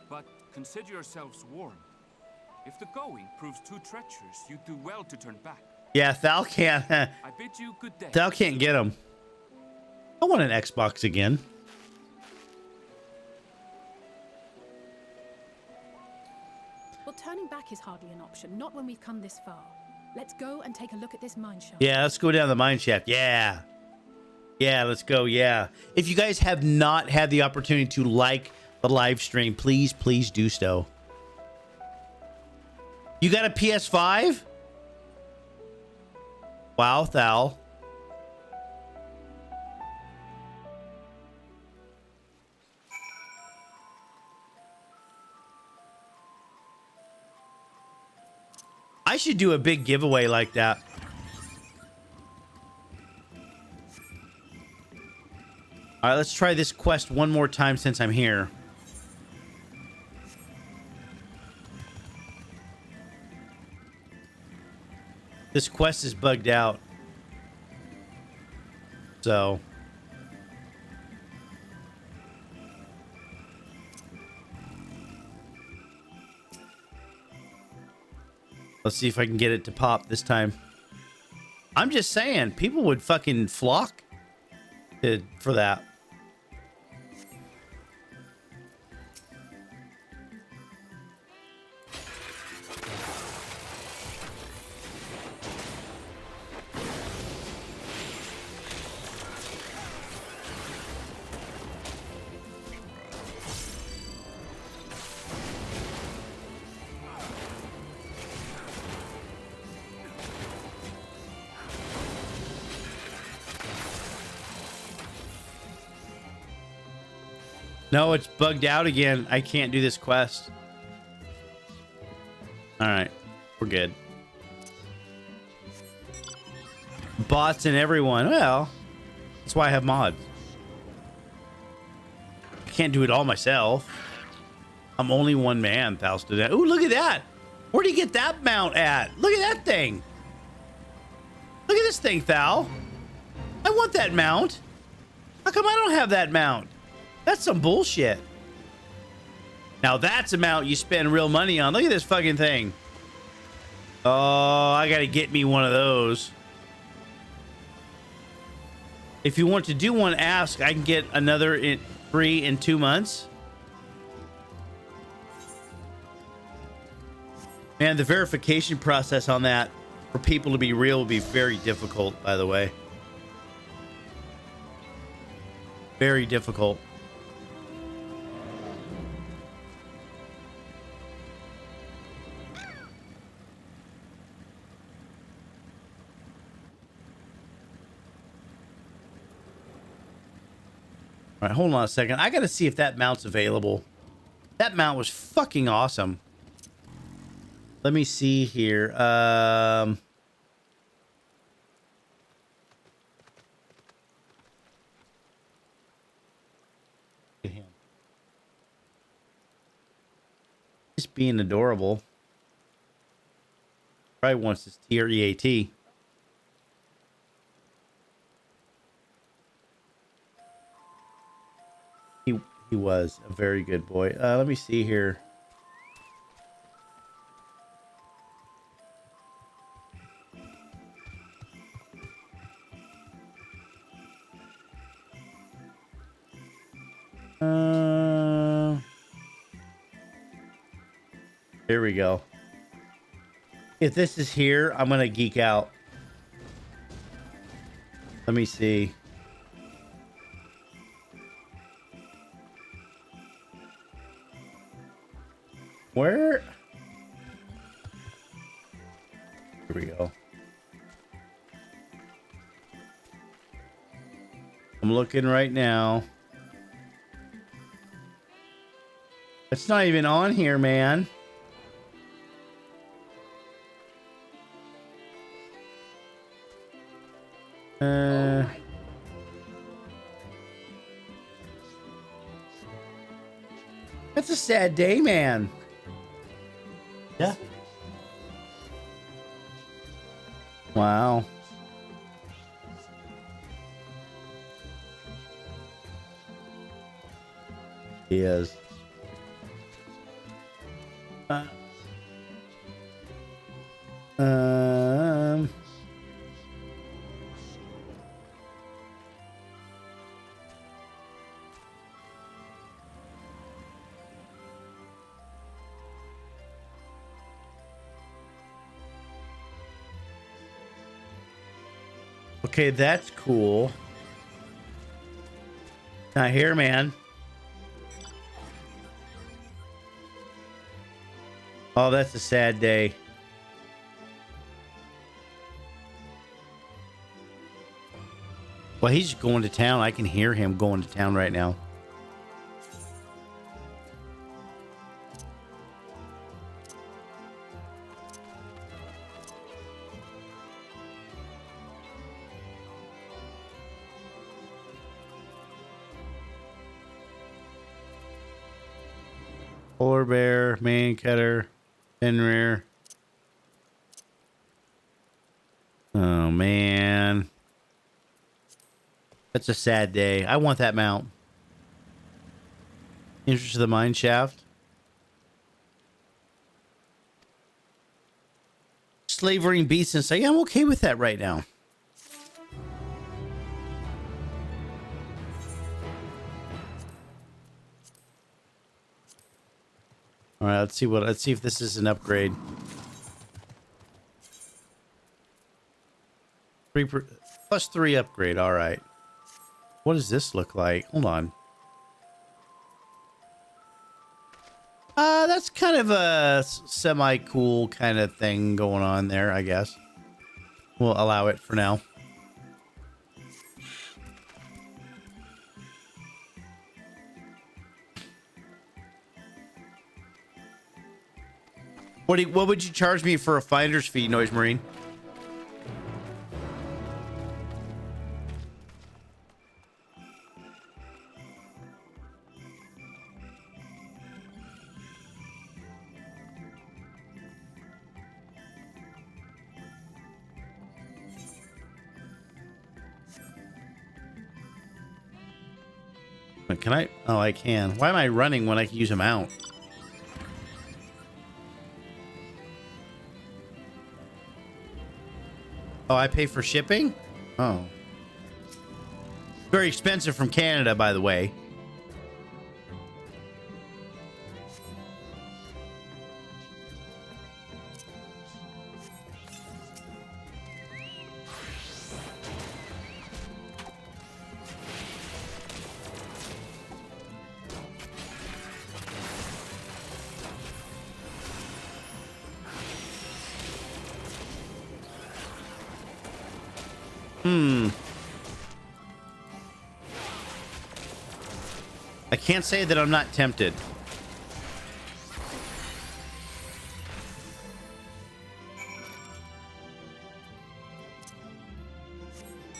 But consider yourselves warned. If the going proves too treacherous, you do well to turn back. Yeah, Thal can't. I bid you good day. Thal can't get him. I want an Xbox again. Well, turning back is hardly an option, not when we've come this far. Let's go and take a look at this mine shaft. Yeah, let's go down the mine shaft. Yeah. Yeah, let's go. Yeah. If you guys have not had the opportunity to like the live stream, please, please do so. You got a PS5? Wow, Thal. I should do a big giveaway like that. All right, let's try this quest one more time since I'm here. This quest is bugged out. So. Let's see if I can get it to pop this time. I'm just saying, people would fucking flock for that. No, it's bugged out again. I can't do this quest. All right, we're good. Bots and everyone. Well, that's why I have mods. I can't do it all myself. I'm only one man, Thals to that. Ooh, look at that. Where'd he get that mount at? Look at that thing. Look at this thing, Thal. I want that mount. How come I don't have that mount? That's some bullshit. Now that's a mount you spend real money on. Look at this fucking thing. Oh, I gotta get me one of those. If you want to do one, ask. I can get another free in 2 months. Man, the verification process on that for people to be real will be very difficult, by the way. Very difficult. All right, hold on a second. I got to see if that mount's available. That mount was fucking awesome. Let me see here. Just being adorable. Probably wants this TREAT. He was a very good boy. Let me see here. Here we go. If this is here, I'm gonna geek out. Let me see. Where? Here we go. I'm looking right now. It's not even on here, man. That's a sad day, man. Yeah. Wow. He is. Um. Okay, that's cool. Not here, man. Oh, that's a sad day. Well, he's going to town. I can hear him going to town right now. Polar bear, man cutter, Fenrir. Oh, man. That's a sad day. I want that mount. Interest of the mine shaft. Slavering beasts and say, yeah, I'm okay with that right now. All right, let's see if this is an upgrade. +3 upgrade. All right. What does this look like? Hold on. That's kind of a semi-cool kind of thing going on there, I guess. We'll allow it for now. What would you charge me for a finder's fee, Noise Marine? Can I? Oh, I can. Why am I running when I can use a mount? Oh, I pay for shipping? Oh. Very expensive from Canada, by the way. I can't say that I'm not tempted.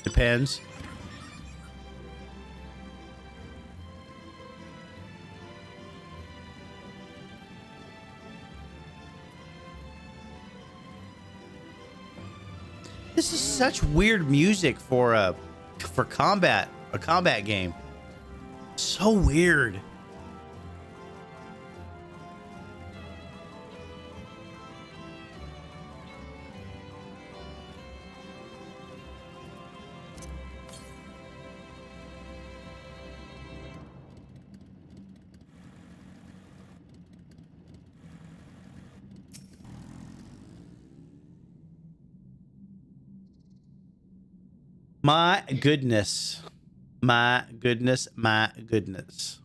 Depends. This is such weird music for a combat game. So weird. My goodness. My goodness. My goodness.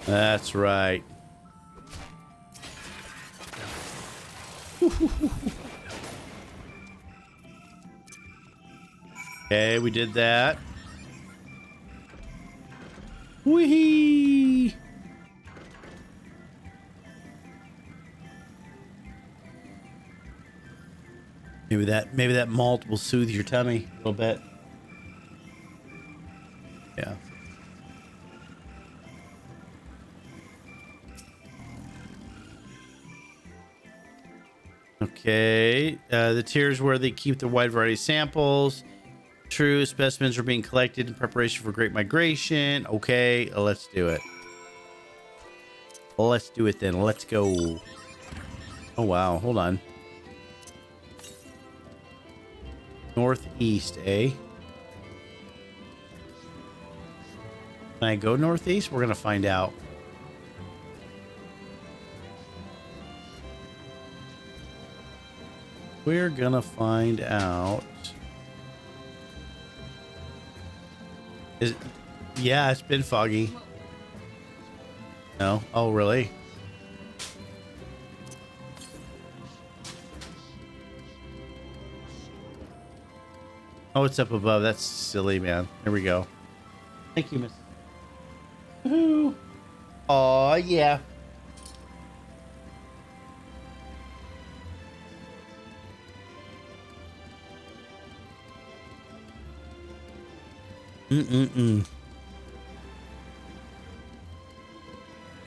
That's right. Okay, we did that. Whee! Maybe that malt will soothe your tummy a little bit. Yeah. Okay. The tiers where they keep the wide variety of samples. True. Specimens are being collected in preparation for Great Migration. Okay. Let's do it. Let's do it then. Let's go. Oh, wow. Hold on. Northeast, eh? Can I go northeast? We're going to find out. We're going to find out. Yeah, it's been foggy. No? Oh, really? Oh, it's up above. That's silly, man. Here we go. Thank you, Miss. Woohoo! Oh, yeah.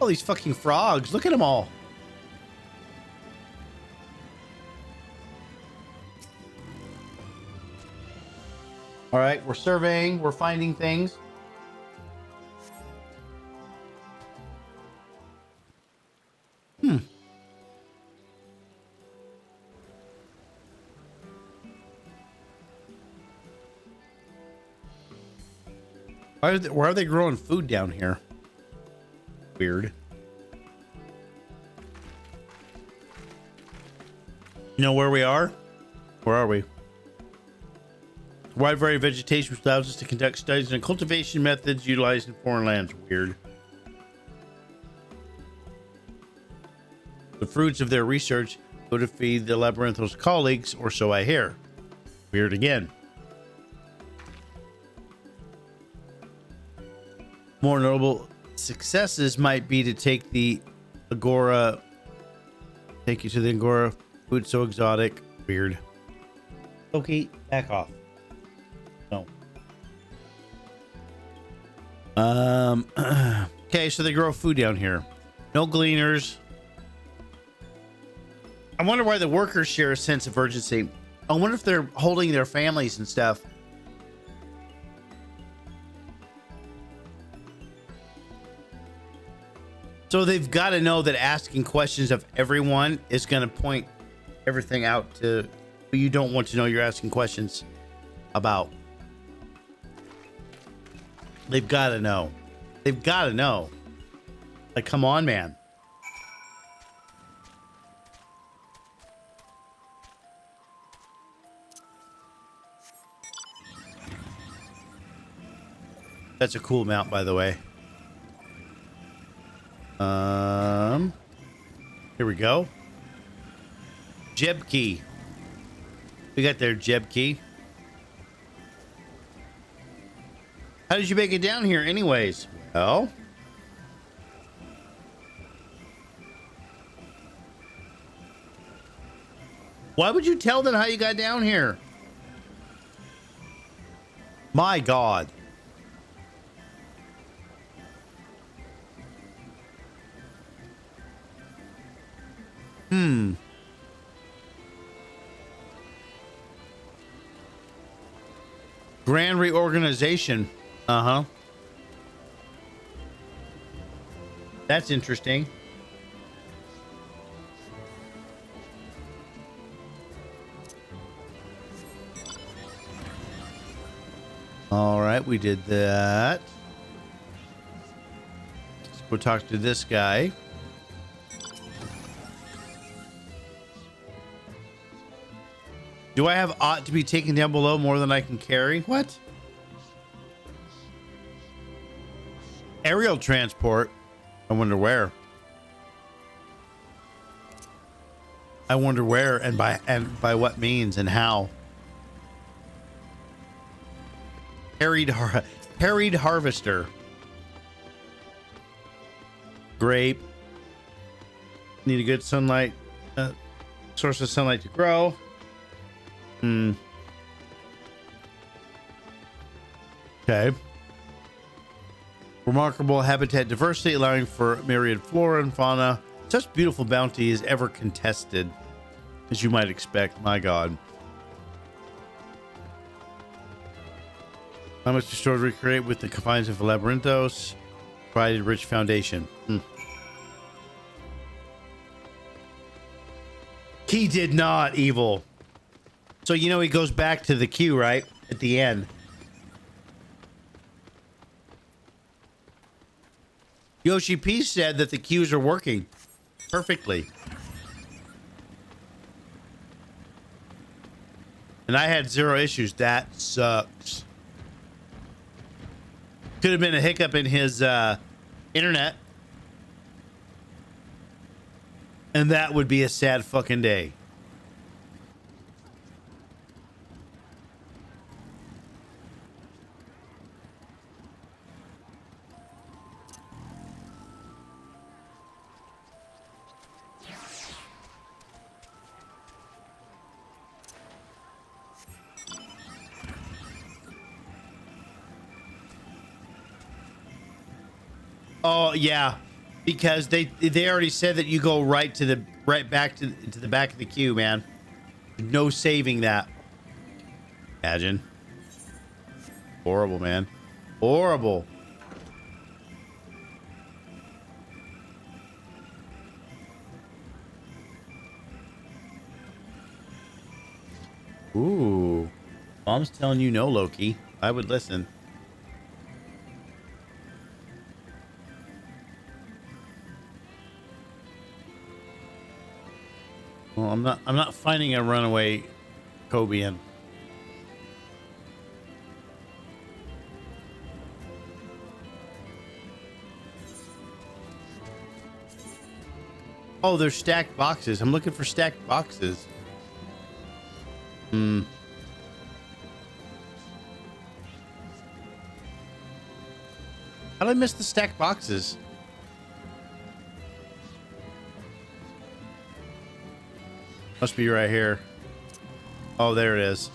All these fucking frogs. Look at them all. All right, we're surveying. We're finding things. Why are they growing food down here? Weird. You know where we are? Where are we? Wide variety of vegetation which allows us to conduct studies on cultivation methods utilized in foreign lands. Weird. The fruits of their research go to feed the Labyrinthos colleagues, or so I hear. Weird again. More notable successes might be to take the Agora. Take you to the Agora. Food so exotic. Weird. Okay, back off. No. Okay, so they grow food down here. No gleaners. I wonder why the workers share a sense of urgency. I wonder if they're holding their families and stuff. So they've got to know that asking questions of everyone is going to point everything out to who you don't want to know you're asking questions about. They've got to know. They've got to know. Like, come on, man. That's a cool mount, by the way. Here we go. Jeb key. We got their Jeb key. How did you make it down here anyways? Well, why would you tell them how you got down here? My God. Grand reorganization. Uh-huh. That's interesting. All right, we did that. Let's go talk to this guy. Do I have ought to be taken down below more than I can carry? What? Aerial transport. I wonder where. I wonder where and by what means and how. Harried harvester. Grape. Need a good sunlight source of sunlight to grow. Okay. Remarkable habitat diversity, allowing for myriad flora and fauna. Such beautiful bounty is ever contested, as you might expect. My God. How much restored to recreate with the confines of Labyrinthos. Provided rich foundation. He did not, evil. So, you know, he goes back to the queue, right? At the end. Yoshi P said that the queues are working perfectly. And I had 0 issues. That sucks. Could have been a hiccup in his internet. And that would be a sad fucking day. Oh yeah, because they already said that you go right back to the back of the queue, man. No saving that. Imagine. Horrible, man. Horrible. Ooh. Mom's telling you no, Loki. I would listen. Well, I'm not finding a runaway Kobian. Oh, there's stacked boxes. I'm looking for stacked boxes. How did I miss the stacked boxes? Must be right here. Oh, there it is.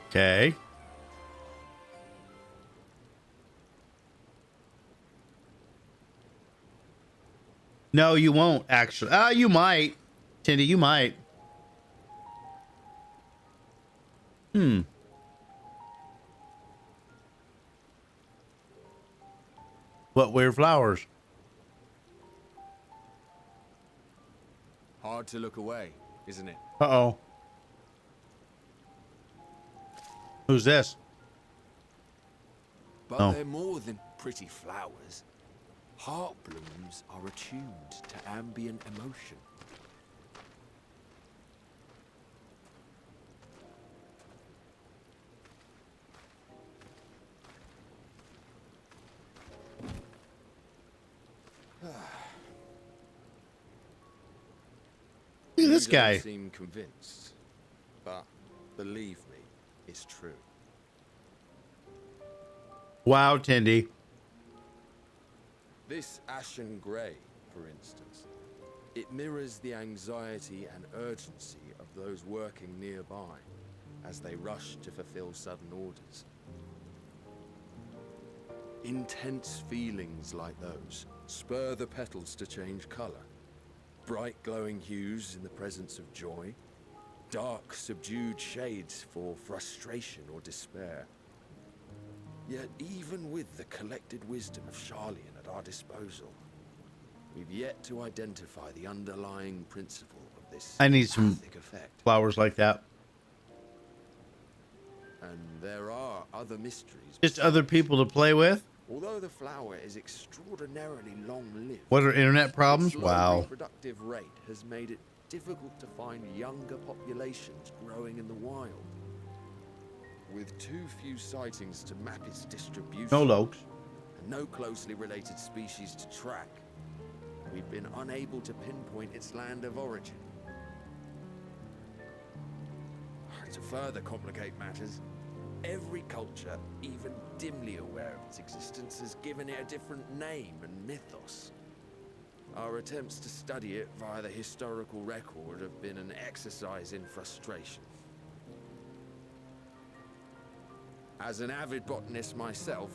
Okay. No, you won't actually. Ah, you might. Tindy, you might. What weird flowers? Hard to look away, isn't it? Uh-oh. Who's this? But they're more than pretty flowers. Heart blooms are attuned to ambient emotion. Look at this guy. You don't seem convinced, but believe me, it's true. Wow, Tindy. This ashen grey, for instance, it mirrors the anxiety and urgency of those working nearby as they rush to fulfill sudden orders. Intense feelings like those spur the petals to change colour. Bright glowing hues in the presence of joy, dark subdued shades for frustration or despair. Yet even with the collected wisdom of Charlian at our disposal, we've yet to identify the underlying principle of this I need some effect. flowers like that. And there are other mysteries. Just other people to play with? Although the flower is extraordinarily long-lived, What are internet problems? its low Wow. reproductive rate has made it difficult to find younger populations growing in the wild. With too few sightings to map its distribution, No lokes. and no closely related species to track, we've been unable to pinpoint its land of origin. To further complicate matters, every culture, even dimly aware of its existence, has given it a different name and mythos. Our attempts to study it via the historical record have been an exercise in frustration. As an avid botanist myself,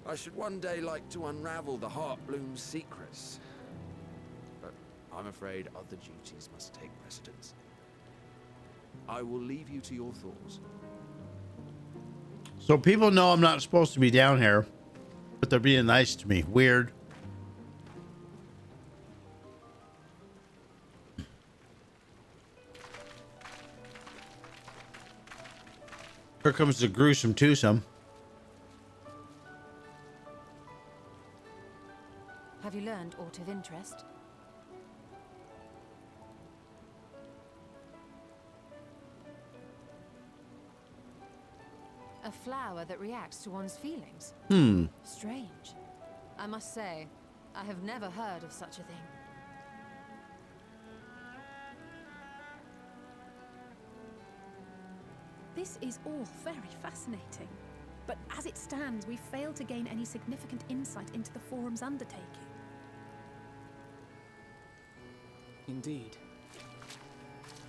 I should one day like to unravel the Heartbloom's secrets. But I'm afraid other duties must take precedence. I will leave you to your thoughts. So people know I'm not supposed to be down here, but they're being nice to me. Weird. Here comes the gruesome twosome. Have you learned aught of interest? A flower that reacts to one's feelings. Strange. I must say, I have never heard of such a thing. This is all very fascinating, but as it stands, we fail to gain any significant insight into the Forum's undertaking. Indeed.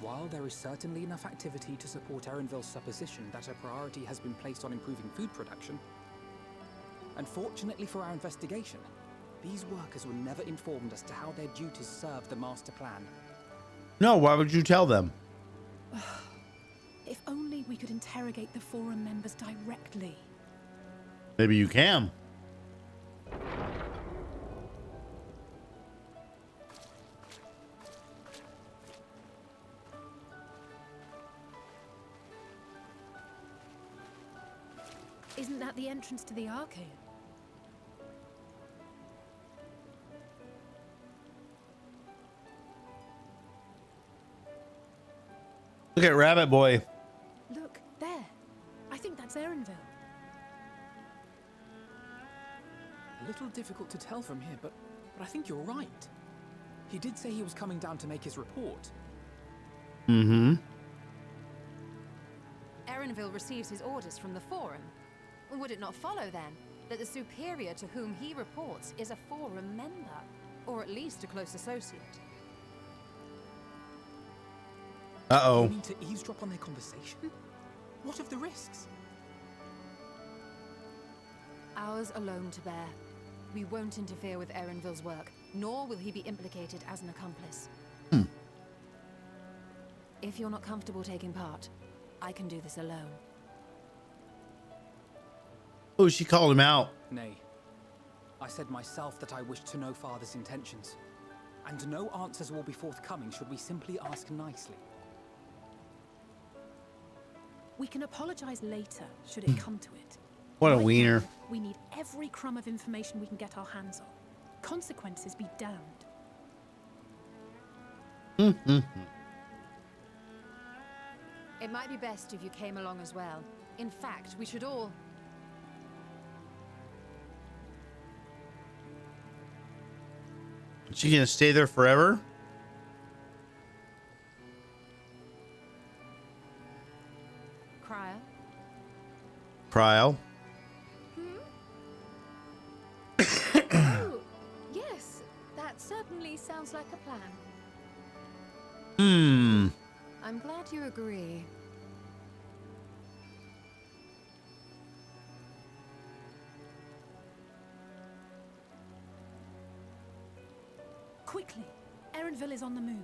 While there is certainly enough activity to support Erenville's supposition that a priority has been placed on improving food production, unfortunately for our investigation, these workers were never informed as to how their duties serve the master plan. No, why would you tell them? If only we could interrogate the Forum members directly. Maybe you can. Isn't that the entrance to the arcade? Look at Rabbit Boy. Look, there. I think that's Erenville. A little difficult to tell from here, but I think you're right. He did say he was coming down to make his report. Mm-hmm. Erenville receives his orders from the Forum. Would it not follow, then, that the superior to whom he reports is a Forum member, or at least a close associate? Uh-oh. You mean to eavesdrop on their conversation? What of the risks? Ours alone to bear. We won't interfere with Erenville's work, nor will he be implicated as an accomplice. If you're not comfortable taking part, I can do this alone. Oh, she called him out. Nay. I said myself that I wished to know Father's intentions. And no answers will be forthcoming should we simply ask nicely. We can apologize later, should it come to it. What a Right wiener. now, we need every crumb of information we can get our hands on. Consequences be damned. It might be best if you came along as well. In fact, we should all... Is she gonna stay there forever? Cryo? Cryo. Oh, yes, that certainly sounds like a plan. I'm glad you agree. Quickly, Erenville is on the move.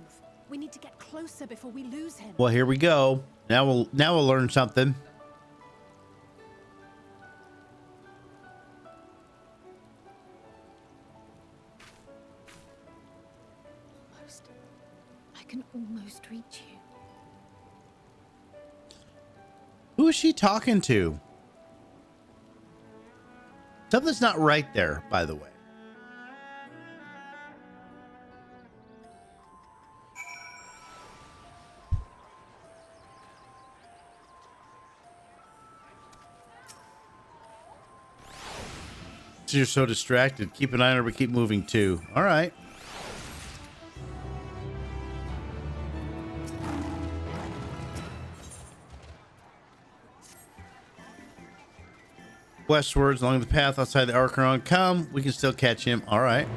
We need to get closer before we lose him. Well, here we go. Now we'll learn something. I can almost reach you. Who is she talking to? Something's not right there, by the way. You're so distracted. Keep an eye on her, but keep moving too. All right. Westwards along the path outside the Archeron. Come, we can still catch him. All right.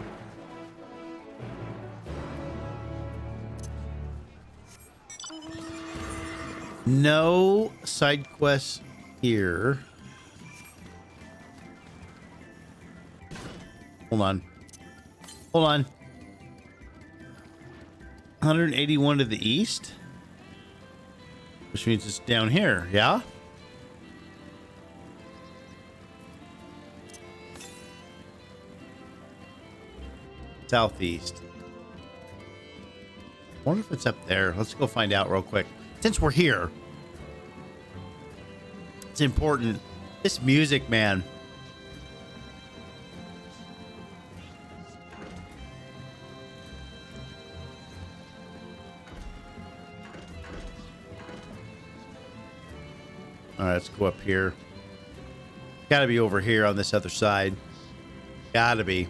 No side quests here. Hold on. Hold on. 181 to the east? Which means it's down here, yeah? Southeast. I wonder if it's up there. Let's go find out real quick. Since we're here, it's important. This music, man. All right, let's go up here. Gotta be over here on this other side. Gotta be.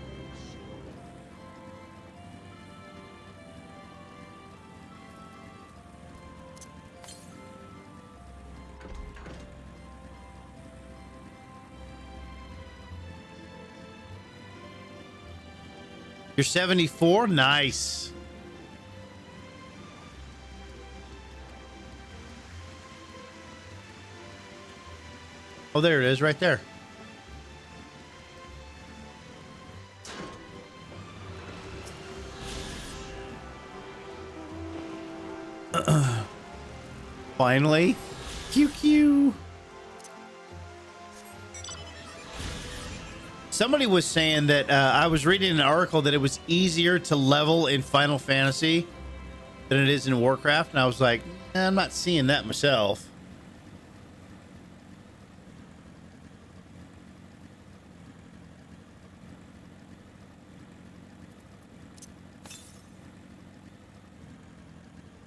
You're 74? Nice. Oh, there it is, right there. Finally. QQ. Somebody was saying that I was reading an article that it was easier to level in Final Fantasy than it is in Warcraft, and I was like, I'm not seeing that myself.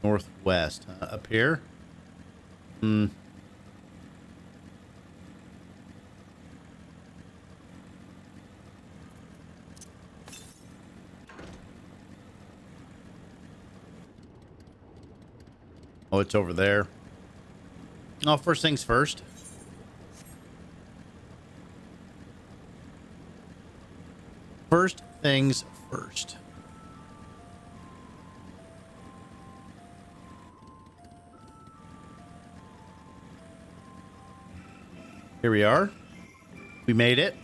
Northwest, up here. Oh, it's over there. Oh, first things first. First things first. Here we are. We made it.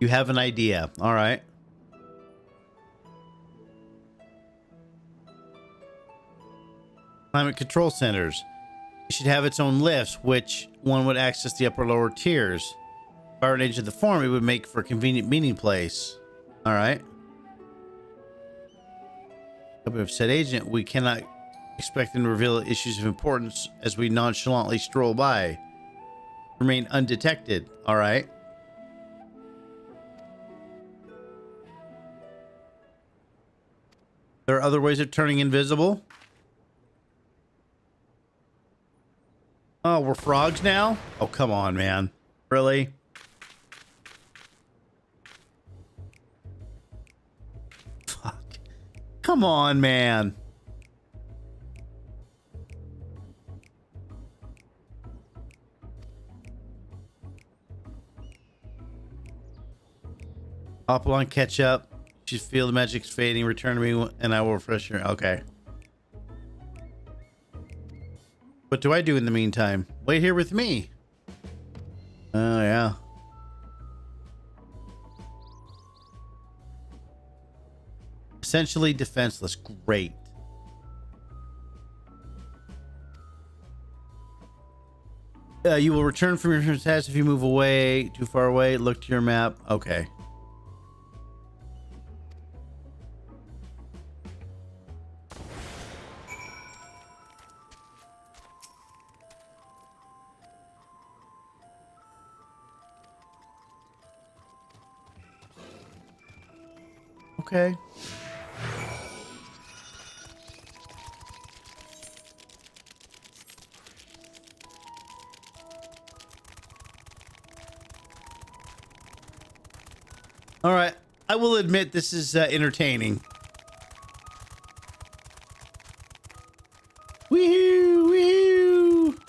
You have an idea. All right. Climate control centers. It should have its own lifts, which one would access the upper lower tiers. If I were an agent of the form, it would make for a convenient meeting place. All right. Company of said agent, we cannot expect them to reveal issues of importance as we nonchalantly stroll by. Remain undetected. All right. There are other ways of turning invisible. Oh, we're frogs now? Oh, come on, man. Really? Fuck. Come on, man. Hop on, catch up. You feel the magic's fading. Return to me and I will refresh your... Okay. What do I do in the meantime? Wait here with me. Oh, yeah. Essentially defenseless. Great. You will return from your task if you move away, too far away. Look to your map. Okay. Okay. All right. I will admit this is entertaining. Wee-hoo, wee-hoo.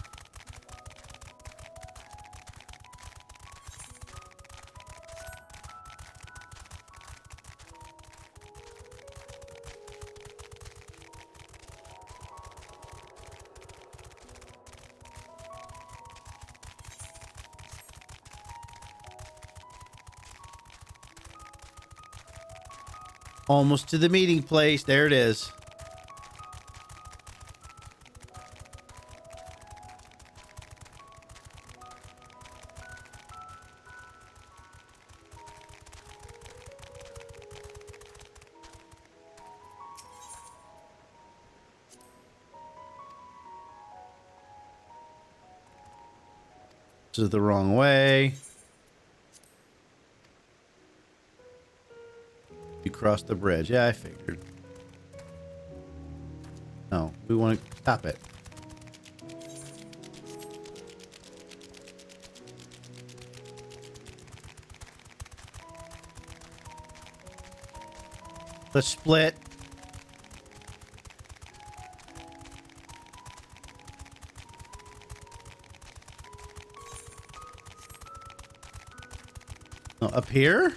Almost to the meeting place. There it is. This is the wrong way. You crossed the bridge. Yeah, I figured. No, we want to stop it. Let's split. Oh, up here?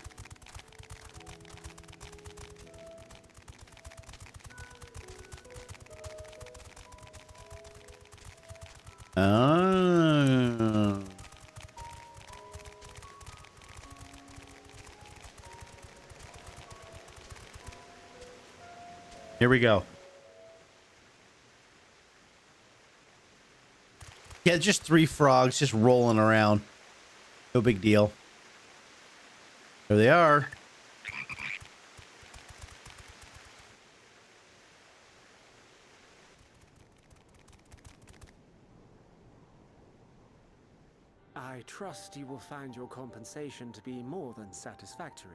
Oh. Here we go. Yeah, just 3 frogs just rolling around. No big deal. There they are. I trust you will find your compensation to be more than satisfactory.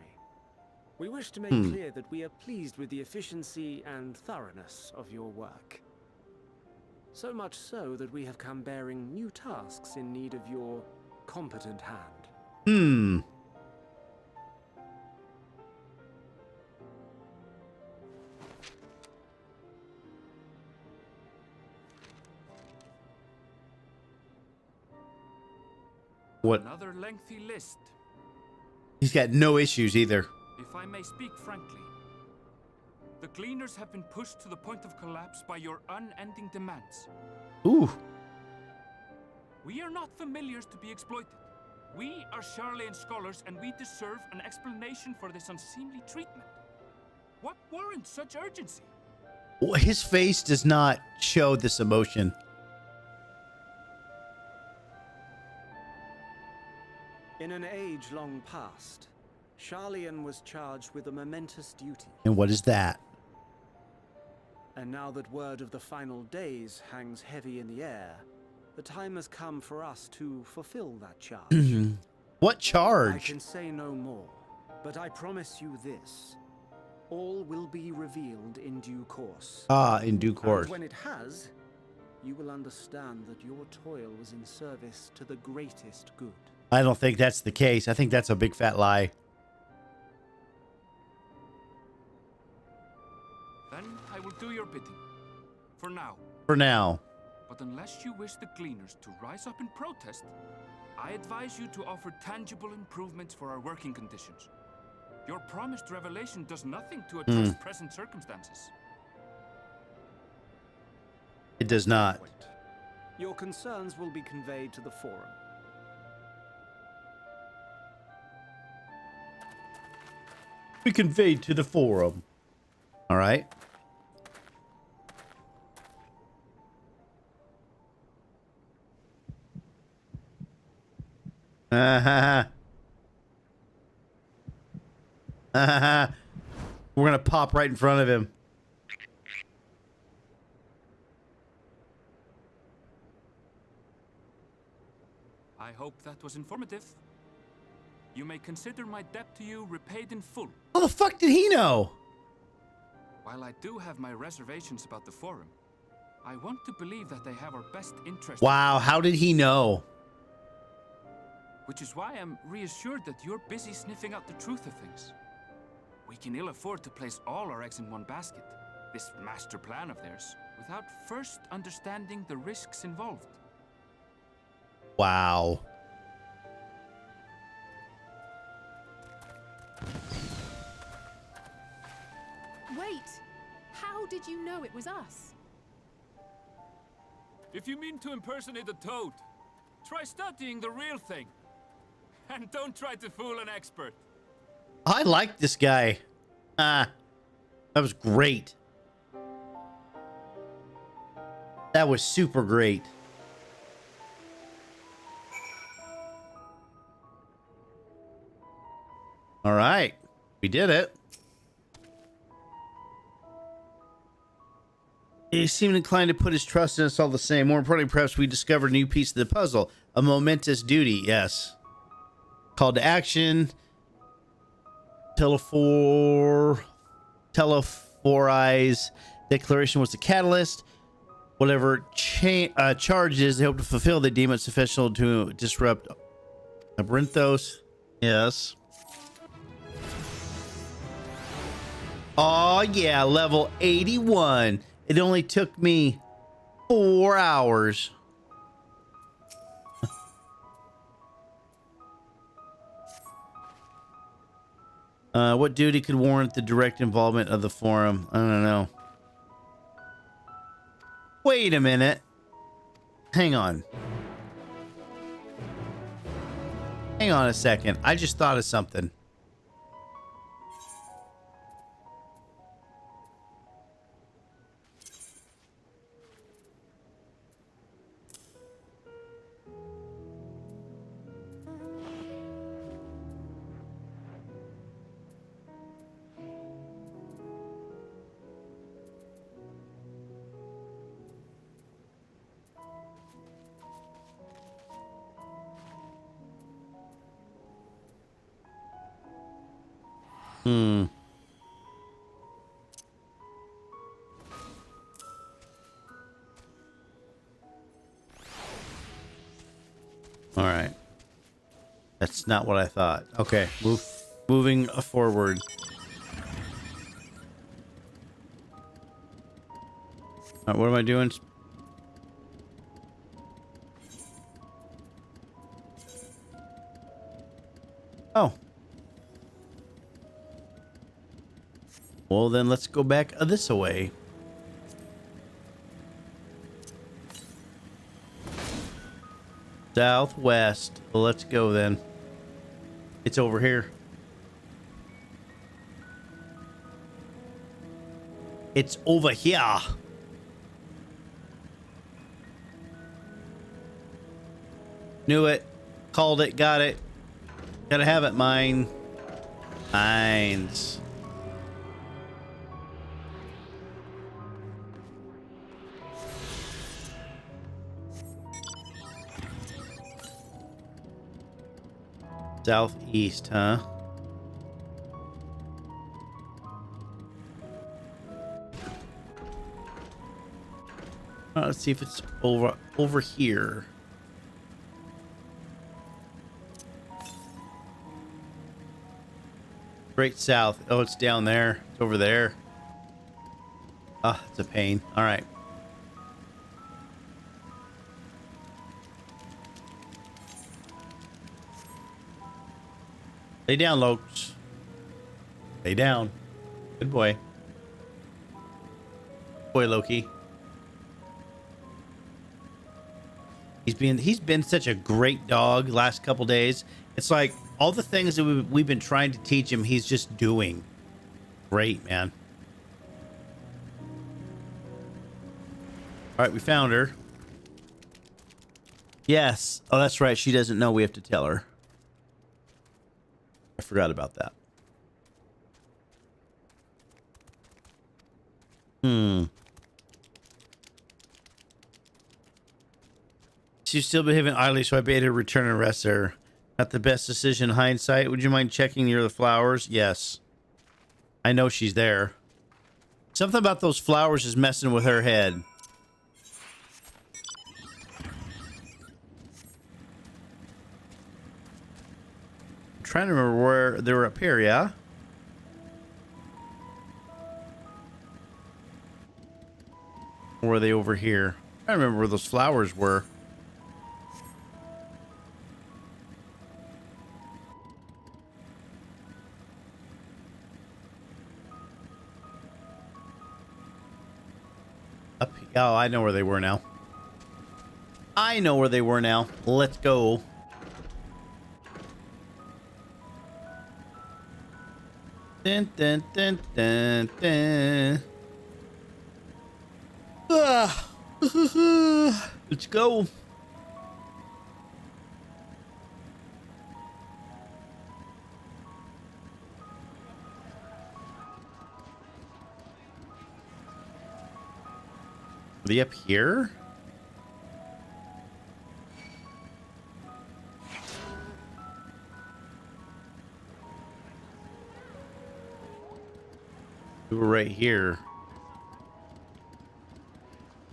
We wish to make clear that we are pleased with the efficiency and thoroughness of your work. So much so that we have come bearing new tasks in need of your competent hand. What? Another lengthy list. He's got no issues either. If I may speak frankly, the Gleaners have been pushed to the point of collapse by your unending demands. Ooh. We are not familiars to be exploited. We are Charlian scholars, and we deserve an explanation for this unseemly treatment. What warrants such urgency? Well, his face does not show this emotion. In an age long past, Charlian was charged with a momentous duty. And what is that? And now that word of the final days hangs heavy in the air, the time has come for us to fulfill that charge. What charge? I can say no more, but I promise you this. All will be revealed in due course. Ah, in due course. And when it has, you will understand that your toil was in service to the greatest good. I don't think that's the case. I think that's a big fat lie. Then I will do your bidding. For now. For now. But unless you wish the Gleaners to rise up in protest, I advise you to offer tangible improvements for our working conditions. Your promised revelation does nothing to address present circumstances. It does not. Your concerns will be conveyed to the forum. We conveyed to the forum. All right. We're gonna pop right in front of him. I hope that was informative. You may consider my debt to you repaid in full. How the fuck did he know? While I do have my reservations about the forum, I want to believe that they have our best interest. Wow, how did he know? Which is why I'm reassured that you're busy sniffing out the truth of things. We can ill afford to place all our eggs in one basket, this master plan of theirs, without first understanding the risks involved. Wow. Wait! How did you know it was us? If you mean to impersonate a toad, try studying the real thing. And don't try to fool an expert. I like this guy. That was great. That was super great. All right. We did it. He seemed inclined to put his trust in us all the same. More importantly, perhaps we discovered a new piece of the puzzle. A momentous duty, yes. Call to action. Telephorize. Declaration was the catalyst. Whatever charges they hope to fulfill, they deem it sufficient to disrupt Labyrinthos. Yes. Oh, yeah. Level 81. It only took me 4 hours. What duty could warrant the direct involvement of the forum? I don't know. Wait a minute. Hang on. Hang on a second. I just thought of something. All right. That's not what I thought. Okay, moving forward. All right, what am I doing? Oh. Well, then let's go back this way. Southwest. Well, let's go then. It's over here. It's over here. Knew it. Called it. Got it. Gotta have it. Mine. Mines. Southeast, huh? Let's see if it's over here. Straight south. Oh, it's down there. It's over there. Ah, it's a pain. All right. Lay down, Lokes. Lay down. Good boy. Boy, Loki. He's been such a great dog last couple days. It's like all the things that we've been trying to teach him, he's just doing. Great, man. All right, we found her. Yes. Oh, that's right. She doesn't know. We have to tell her. I forgot about that. She's still behaving idly, so I bade her return and rest there. Not the best decision in hindsight. Would you mind checking near the flowers? Yes. I know she's there. Something about those flowers is messing with her head. I'm trying to remember where they were up here, yeah? Or were they over here? I don't remember where those flowers were. Up. Oh, I know where they were now. I know where they were now. Let's go. Dun, dun, dun, dun, dun. Ah. Let's go. Are they up here? We were right here.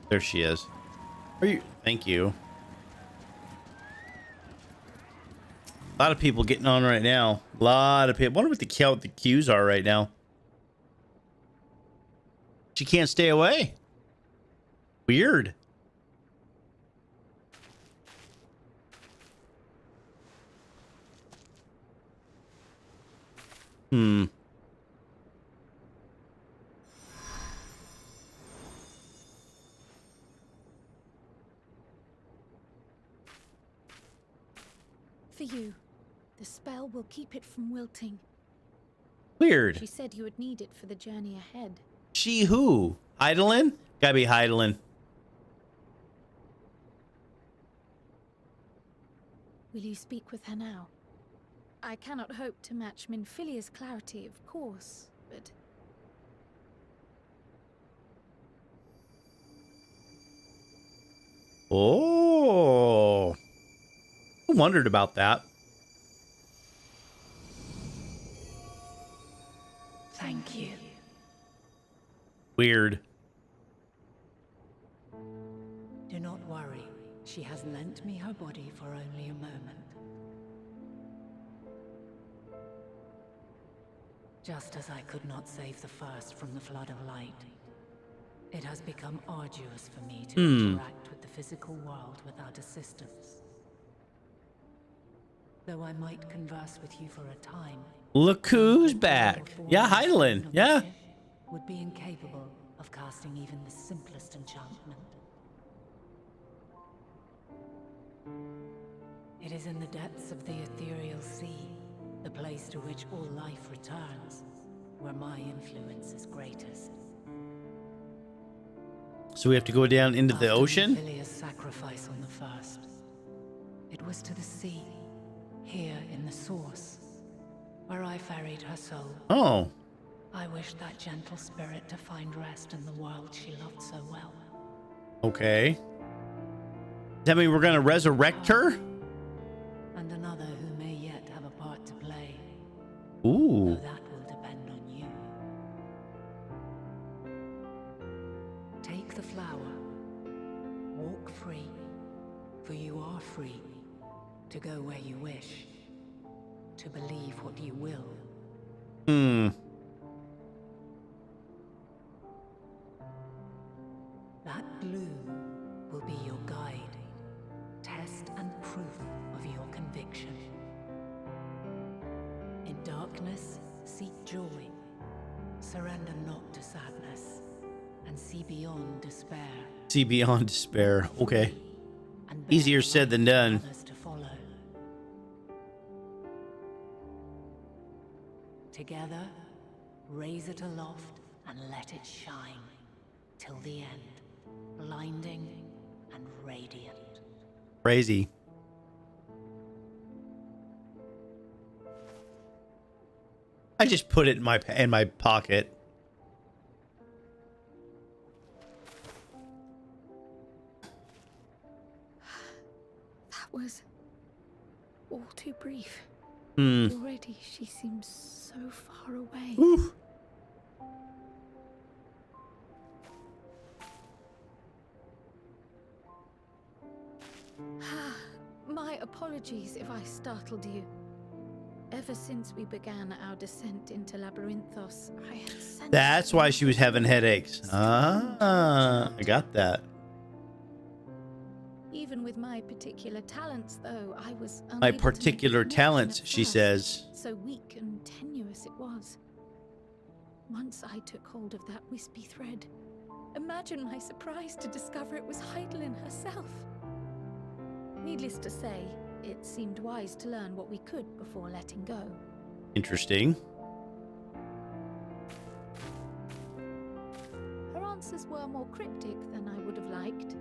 There she is. Are you? Thank you. A lot of people getting on right now. A lot of people. I wonder what the queues are right now. She can't stay away. Weird. Hmm. For you. The spell will keep it from wilting. Weird. She said you would need it for the journey ahead. She who? Heidelin? Gotta be Heidelin. Will you speak with her now? I cannot hope to match Minfilia's clarity, of course, but... Oh. I wondered about that. Thank you. Weird. Do not worry. She has lent me her body for only a moment. Just as I could not save the first from the flood of light, it has become arduous for me to interact with the physical world without assistance. Though I might converse with you for a time. Look who's back. Yeah, Heidelin. Yeah. Would be incapable of casting even the simplest enchantment. It is in the depths of the ethereal sea, the place to which all life returns, where my influence is greatest. So we have to go down into the ocean? Minfilia's sacrifice on the first. It was to the sea, here in the source, where I ferried her soul. Oh. I wished that gentle spirit to find rest in the world she loved so well. Okay. Does that mean we're going to resurrect her? And another who may yet have a part to play. Ooh. Though that will depend on you. Take the flower. Walk free, for you are free to go where you wish, to believe what you will. That bloom will be your guide, test and proof of your conviction. In darkness, seek joy. Surrender not to sadness, and see beyond despair. See beyond despair. Okay. Easier said than done. Others to follow. Together, raise it aloft and let it shine till the end, blinding and radiant. Crazy. I just put it in my pocket. That was all too brief. Hmm. Already she seems so far away. Oof. My apologies if I startled you. Ever since we began our descent into Labyrinthos, I had sensed... That's why she was having headaches. Ah, I got that. Even with my particular talents, though, I was My unable to particular make a connection talents, at she first. says. So weak and tenuous it was. Once I took hold of that wispy thread, imagine my surprise to discover it was Heidelin herself. Needless to say, it seemed wise to learn what we could before letting go. Interesting. answers were more cryptic than I would have liked.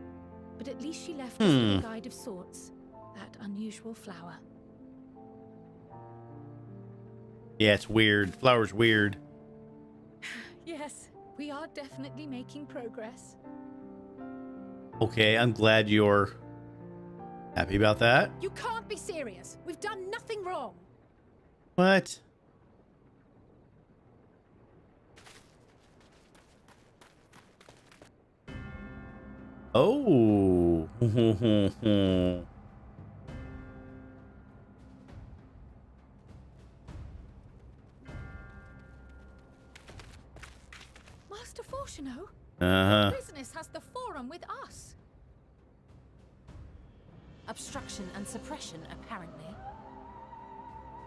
But at least she left us with a guide of sorts. That unusual flower. Yeah, it's weird. Flower's weird. Yes, we are definitely making progress. Okay, I'm glad you're happy about that. You can't be serious. We've done nothing wrong. What? Oh. Master Fortuno? Uh-huh. What business has the Forum with us? Obstruction and suppression, apparently.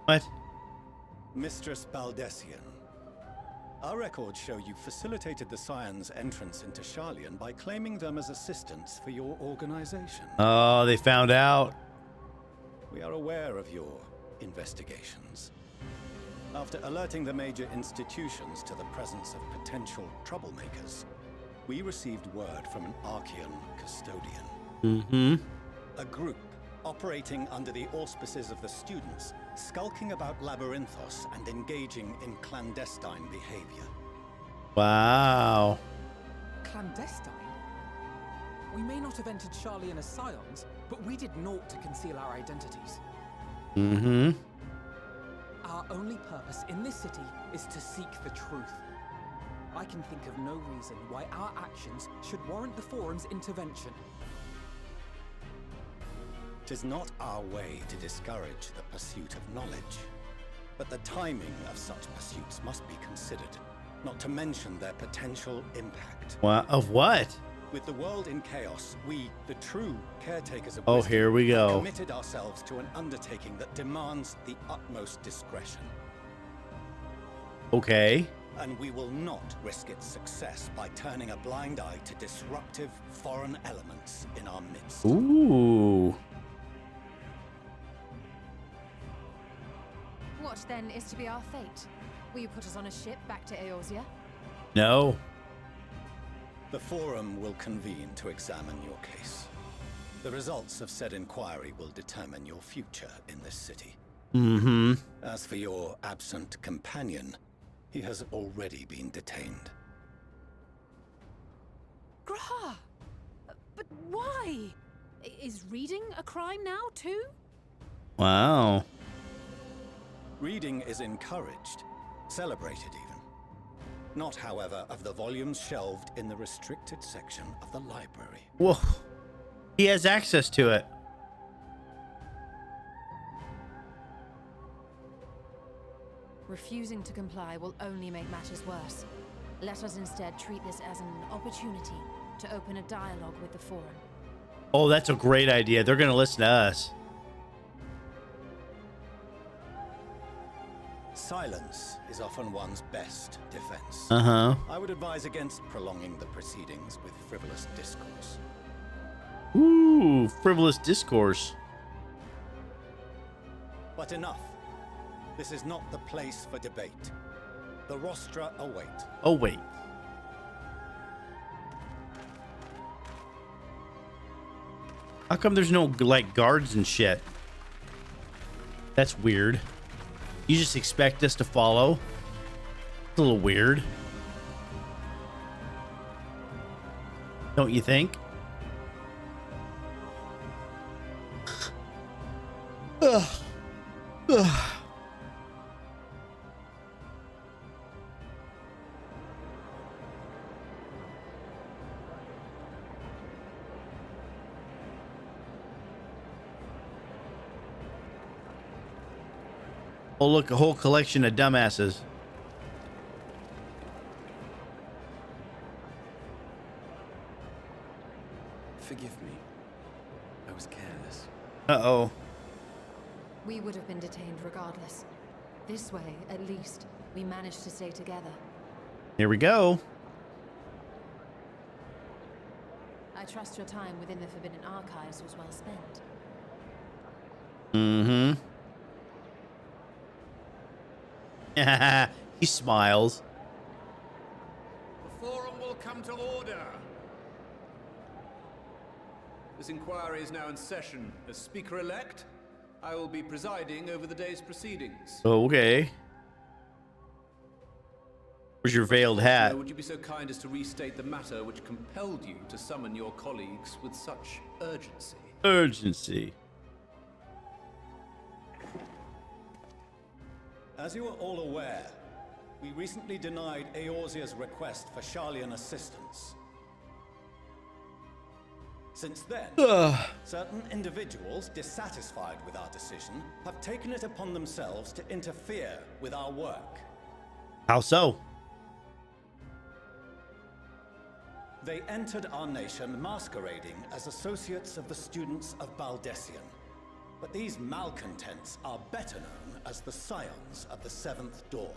What? Mistress Baldessian, our records show you facilitated the Scions' entrance into Sharlayan by claiming them as assistants for your organization. Oh, they found out. We are aware of your investigations. After alerting the major institutions to the presence of potential troublemakers, we received word from an Archean custodian. Mm-hmm. A group operating under the auspices of the students, skulking about Labyrinthos and engaging in clandestine behavior. Wow. Clandestine? We may not have entered Sharlayan as Scions, but we did naught to conceal our identities. Mm-hmm. Our only purpose in this city is to seek the truth. I can think of no reason why our actions should warrant the Forum's intervention. 'Tis not our way to discourage the pursuit of knowledge, but the timing of such pursuits must be considered, not to mention their potential impact. What? Of what? With the world in chaos, we, the true caretakers of Oh, wisdom, here we have go. committed ourselves to an undertaking that demands the utmost discretion. Okay. And we will not risk its success by turning a blind eye to disruptive foreign elements in our midst. Ooh. What then is to be our fate? Will you put us on a ship back to Eorzea? No. The Forum will convene to examine your case. The results of said inquiry will determine your future in this city. Mm-hmm. As for your absent companion, he has already been detained. Graha! But why? Is reading a crime now, too? Wow. Reading is encouraged, celebrated even. Not, however, of the volumes shelved in the restricted section of the library. Whoa. He has access to it. Refusing to comply will only make matters worse. Let us instead treat this as an opportunity to open a dialogue with the Forum. Oh, that's a great idea. They're going to listen to us. Silence is often one's best defense. Uh-huh. I would advise against prolonging the proceedings with frivolous discourse. Ooh, frivolous discourse. But enough. This is not the place for debate. The rostra await. Oh, wait. How come there's no, like, guards and shit? That's weird. You just expect us to follow? It's a little weird. Don't you think? Ugh. Ugh. Oh, look, a whole collection of dumbasses. Forgive me. I was careless. Uh-oh. We would have been detained regardless. This way, at least, we managed to stay together. Here we go. I trust your time within the Forbidden Archives was well spent. Mm-hmm. He smiles. The Forum will come to order. This inquiry is now in session. As Speaker-elect, I will be presiding over the day's proceedings. Okay. Where's your veiled hat? Would you be so kind as to restate the matter which compelled you to summon your colleagues with such urgency? Urgency. As you are all aware, we recently denied Eorzea's request for Sharlayan assistance. Since then, certain individuals dissatisfied with our decision have taken it upon themselves to interfere with our work. How so? They entered our nation masquerading as associates of the students of Baldessian. But these malcontents are better known as the Scions of the Seventh Dawn.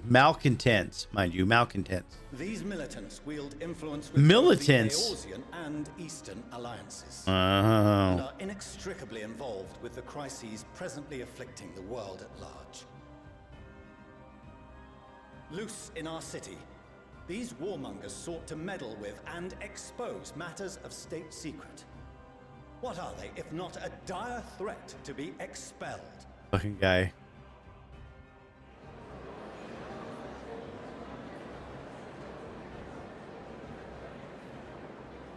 Malcontents, mind you, malcontents. These militants wield influence with Militants? the Eorzean and Eastern alliances. Oh. And are inextricably involved with the crises presently afflicting the world at large. Loose in our city, these warmongers sought to meddle with and expose matters of state secret. What are they, if not a dire threat to be expelled? Fucking guy.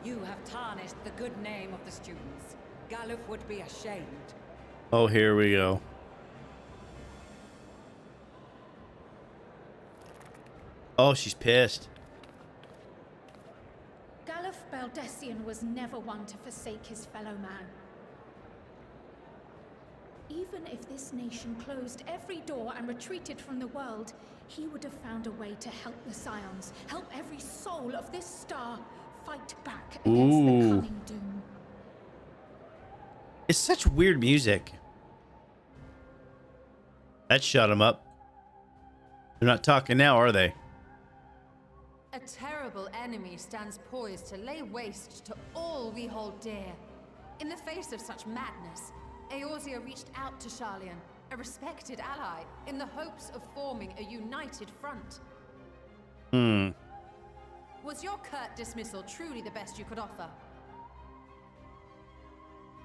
You have tarnished the good name of the students. Galuf would be ashamed. Oh, here we go. Oh, she's pissed. Galuf Baldessian was never one to forsake his fellow man. Even if this nation closed every door and retreated from the world, he would have found a way to help the Scions, help every soul of this star fight back against the coming doom. It's such weird music. That shut him up. They're not talking now, are they? A terrible enemy stands poised to lay waste to all we hold dear. In the face of such madness, Eorzea reached out to Sharlayan, a respected ally, in the hopes of forming a united front. Was your curt dismissal truly the best you could offer?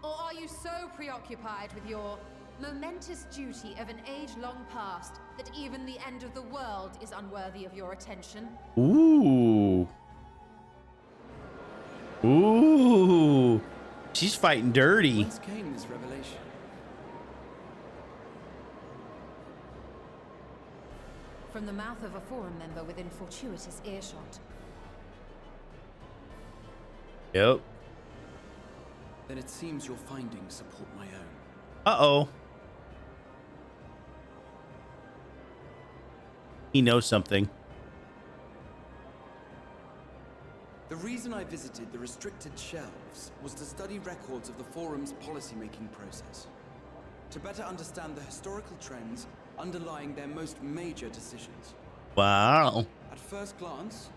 Or are you so preoccupied with your momentous duty of an age long past that even the end of the world is unworthy of your attention? Ooh. Ooh. She's fighting dirty. Whence came this revelation? From the mouth of a forum member within fortuitous earshot. Yep. Then it seems your findings support my own. Uh-oh. He knows something. The reason I visited the restricted shelves was to study records of the forum's policymaking process, to better understand the historical trends underlying their most major decisions. Wow. At first glance,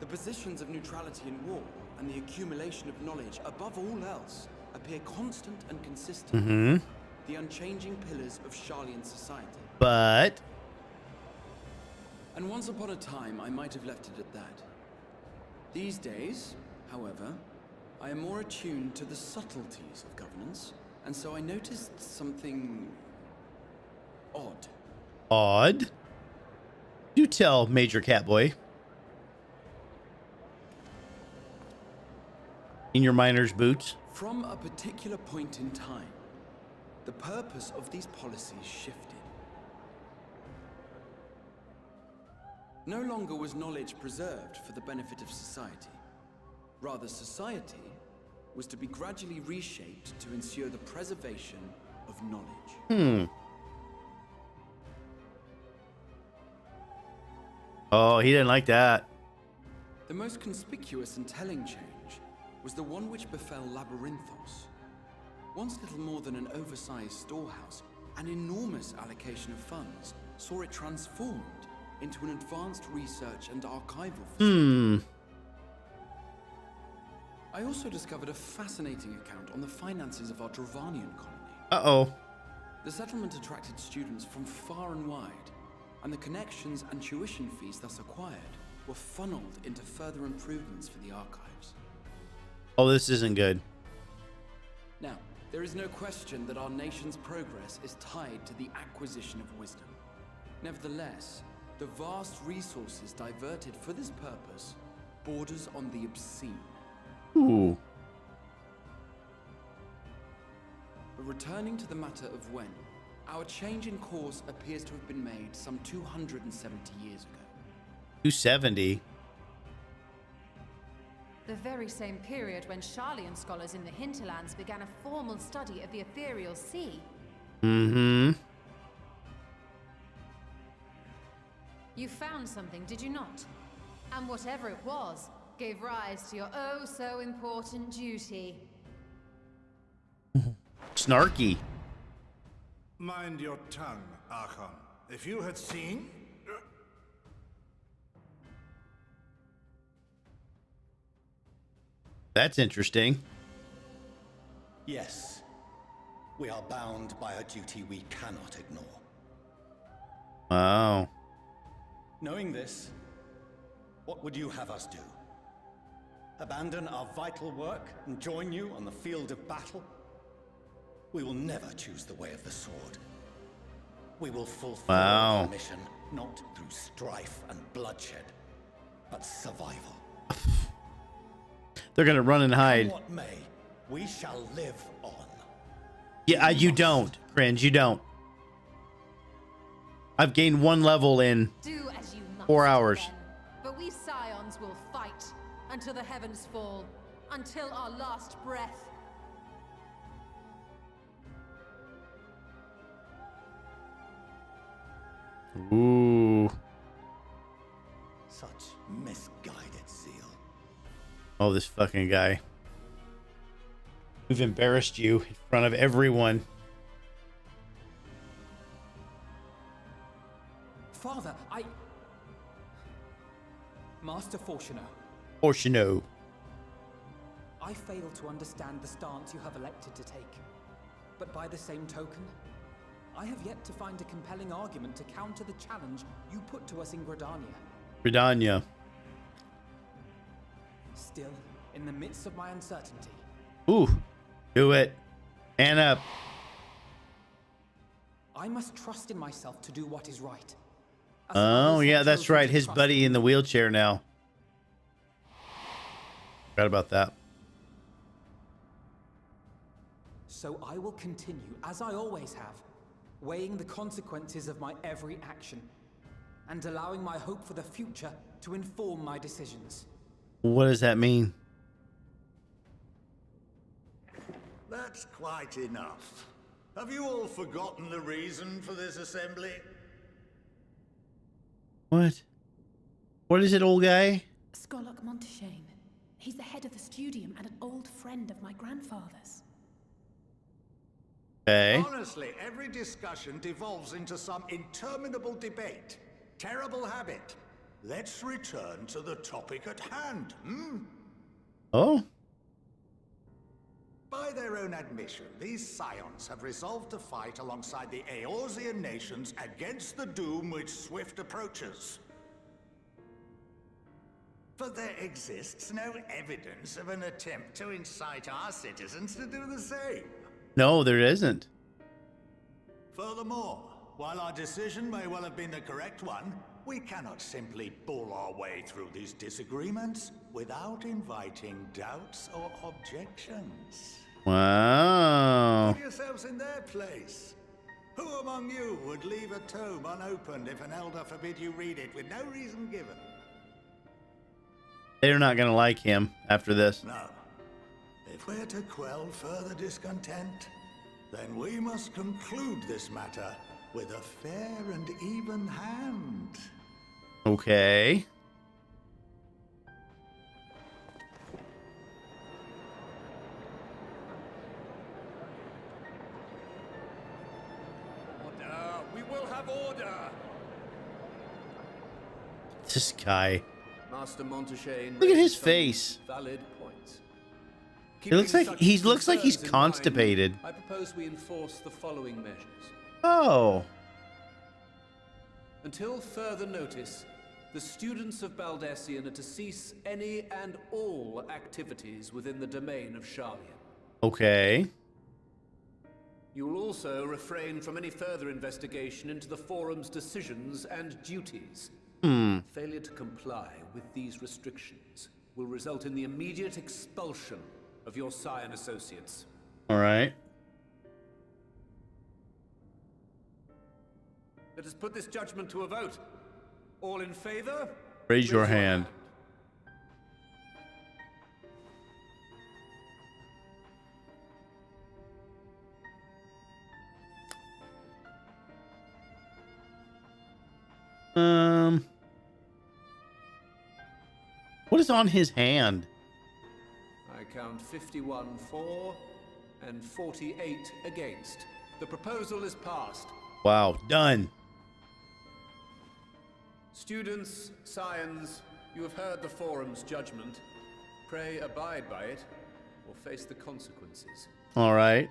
the positions of neutrality in war and the accumulation of knowledge above all else appear constant and consistent. The unchanging pillars of Sharlayan society. But... And once upon a time, I might have left it at that. These days, however, I am more attuned to the subtleties of governance, and so I noticed something odd. Odd? Do tell, Major Catboy. In your miner's boots. From a particular point in time, the purpose of these policies shifted. No longer was knowledge preserved for the benefit of society. Rather, society was to be gradually reshaped to ensure the preservation of knowledge. Oh, he didn't like that. The most conspicuous and telling change was the one which befell Labyrinthos. Once little more than an oversized storehouse, an enormous allocation of funds saw it transformed into an advanced research and archival facility. I also discovered a fascinating account on the finances of our Dravanian colony. Uh-oh. The settlement attracted students from far and wide, and the connections and tuition fees thus acquired were funneled into further improvements for the archives. Oh, this isn't good. Now, there is no question that our nation's progress is tied to the acquisition of wisdom. Nevertheless, the vast resources diverted for this purpose borders on the obscene. Ooh. But returning to the matter of when, our change in course appears to have been made some 270 years ago. 270? The very same period when Sharlayan scholars in the hinterlands began a formal study of the ethereal sea. Mm-hmm. You found something, did you not? And whatever it was, gave rise to your oh so important duty. Snarky. Mind your tongue, Archon. If you had seen... That's interesting. Yes. We are bound by a duty we cannot ignore. Wow. Knowing this, what would you have us do? Abandon our vital work and join you on the field of battle? We will never choose the way of the sword. We will fulfill our mission, not through strife and bloodshed, but survival. They're gonna run and hide. Come what may, we shall live on. Yeah, you don't, Cringe. You don't. I've gained 1 level in Do as you must, 4 hours. then. But we Scions will fight until the heavens fall, until our last breath. Ooh. Such misguided zeal. Oh, this fucking guy. We've embarrassed you in front of everyone. Father, Master Fortuno. Fortuno. I fail to understand the stance you have elected to take. But by the same token, I have yet to find a compelling argument to counter the challenge you put to us in Gridania. Gridania. Still, in the midst of my uncertainty, Ooh. Do it. And up. I must trust in myself to do what is right. Oh, yeah, that's right. His buddy in the wheelchair now. Forgot about that. So I will continue, as I always have, weighing the consequences of my every action, and allowing my hope for the future to inform my decisions. What does that mean? That's quite enough. Have you all forgotten the reason for this assembly? What? What is it, old guy? Skolok Monteshane. He's the head of the studium and an old friend of my grandfather's. Okay. Honestly, every discussion devolves into some interminable debate. Terrible habit. Let's return to the topic at hand, Oh? By their own admission, these Scions have resolved to fight alongside the Eorzean nations against the doom which swift approaches. But there exists no evidence of an attempt to incite our citizens to do the same. No, there isn't. Furthermore, while our decision may well have been the correct one, we cannot simply bull our way through these disagreements without inviting doubts or objections. Wow. Put yourselves in their place. Who among you would leave a tome unopened if an elder forbid you read it with no reason given? They're not gonna like him after this. No. If we're to quell further discontent, then we must conclude this matter with a fair and even hand. Okay. Order! We will have order! This guy. Master Monteshane, Look at his face. Valid points. It looks like he looks like he's Concerns in constipated. mind, I propose we enforce the following measures. Oh. Until further notice, The students of Baldessian are to cease any and all activities within the domain of Sharlian. Okay. You will also refrain from any further investigation into the Forum's decisions and duties. Failure to comply with these restrictions will result in the immediate expulsion of your Scion associates. All right. Let us put this judgment to a vote. All in favor? Raise your hand. What is on his hand? I count 51 for and 48 against. The proposal is passed. Wow, done. Students, Scions, you have heard the Forum's judgment. Pray abide by it, or face the consequences. All right.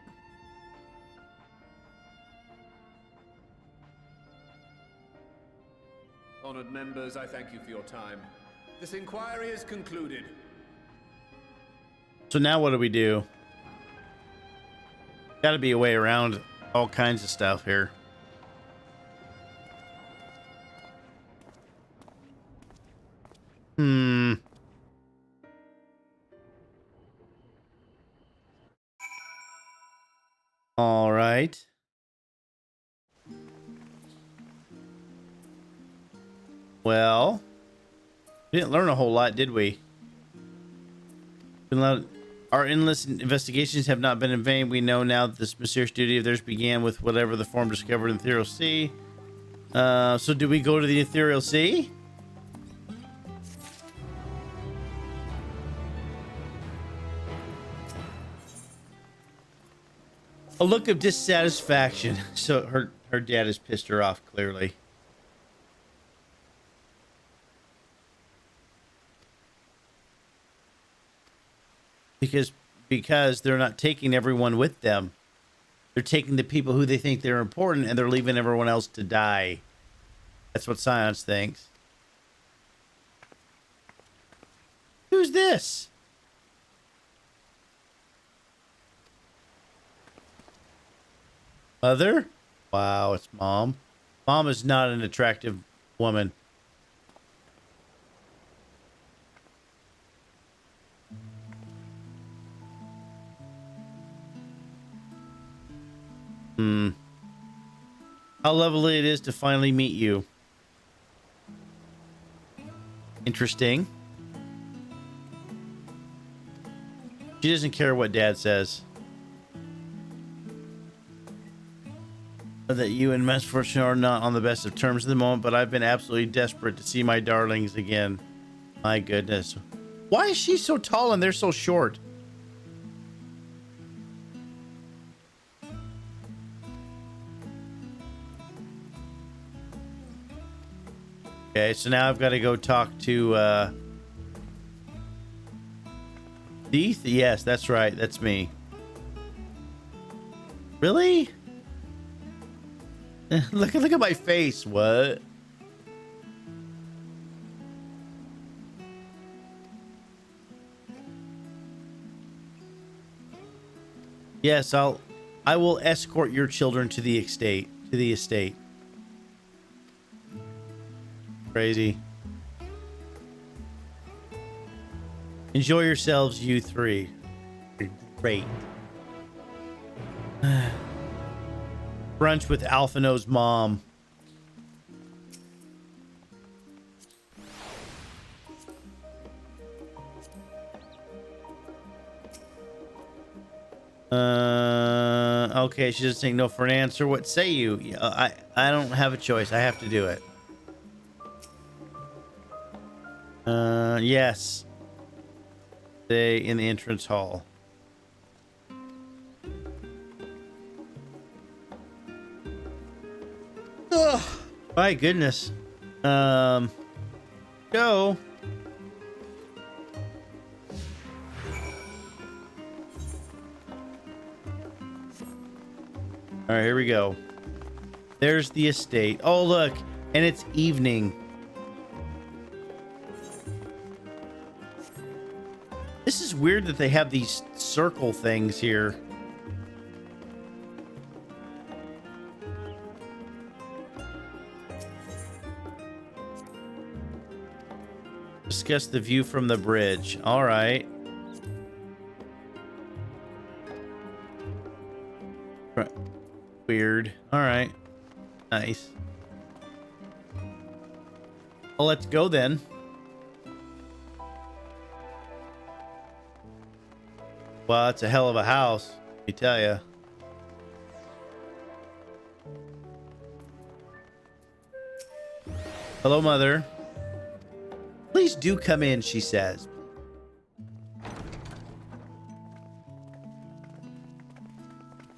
Honored members, I thank you for your time. This inquiry is concluded. So now what do we do? Got to be a way around all kinds of stuff here. All right. Well, we didn't learn a whole lot, did we? Our endless investigations have not been in vain. We know now that this mysterious duty of theirs began with whatever the Forum discovered in the Ethereal Sea. So do we go to the Ethereal Sea? A look of dissatisfaction. So her dad has pissed her off, clearly. Because they're not taking everyone with them. They're taking the people who they think they're important, and they're leaving everyone else to die. That's what Science thinks. Who's this? Mother? Wow, it's Mom. Mom is not an attractive woman. How lovely it is to finally meet you. Interesting. She doesn't care what Dad says. That you and Misfortune are not on the best of terms at the moment, but I've been absolutely desperate to see my darlings again. My goodness. Why is she so tall and they're so short? Okay, so now I've got to go talk to, Thief? Yes, that's right. That's me. Really? Look at my face. What? Yes, I will escort your children to the estate. Crazy. Enjoy yourselves, you three. Great. Brunch with Alphino's mom. Okay, she's just saying no for an answer. What say you? I don't have a choice. I have to do it. Yes. Stay in the entrance hall. Ugh. My goodness. Go. All right, here we go. There's the estate. Oh, look. And it's evening. This is weird that they have these circle things here. Discuss the view from the bridge. All right. Weird. All right. Nice. Well, let's go then. Well, it's a hell of a house, let me tell you. Hello, Mother. Please do come in, she says.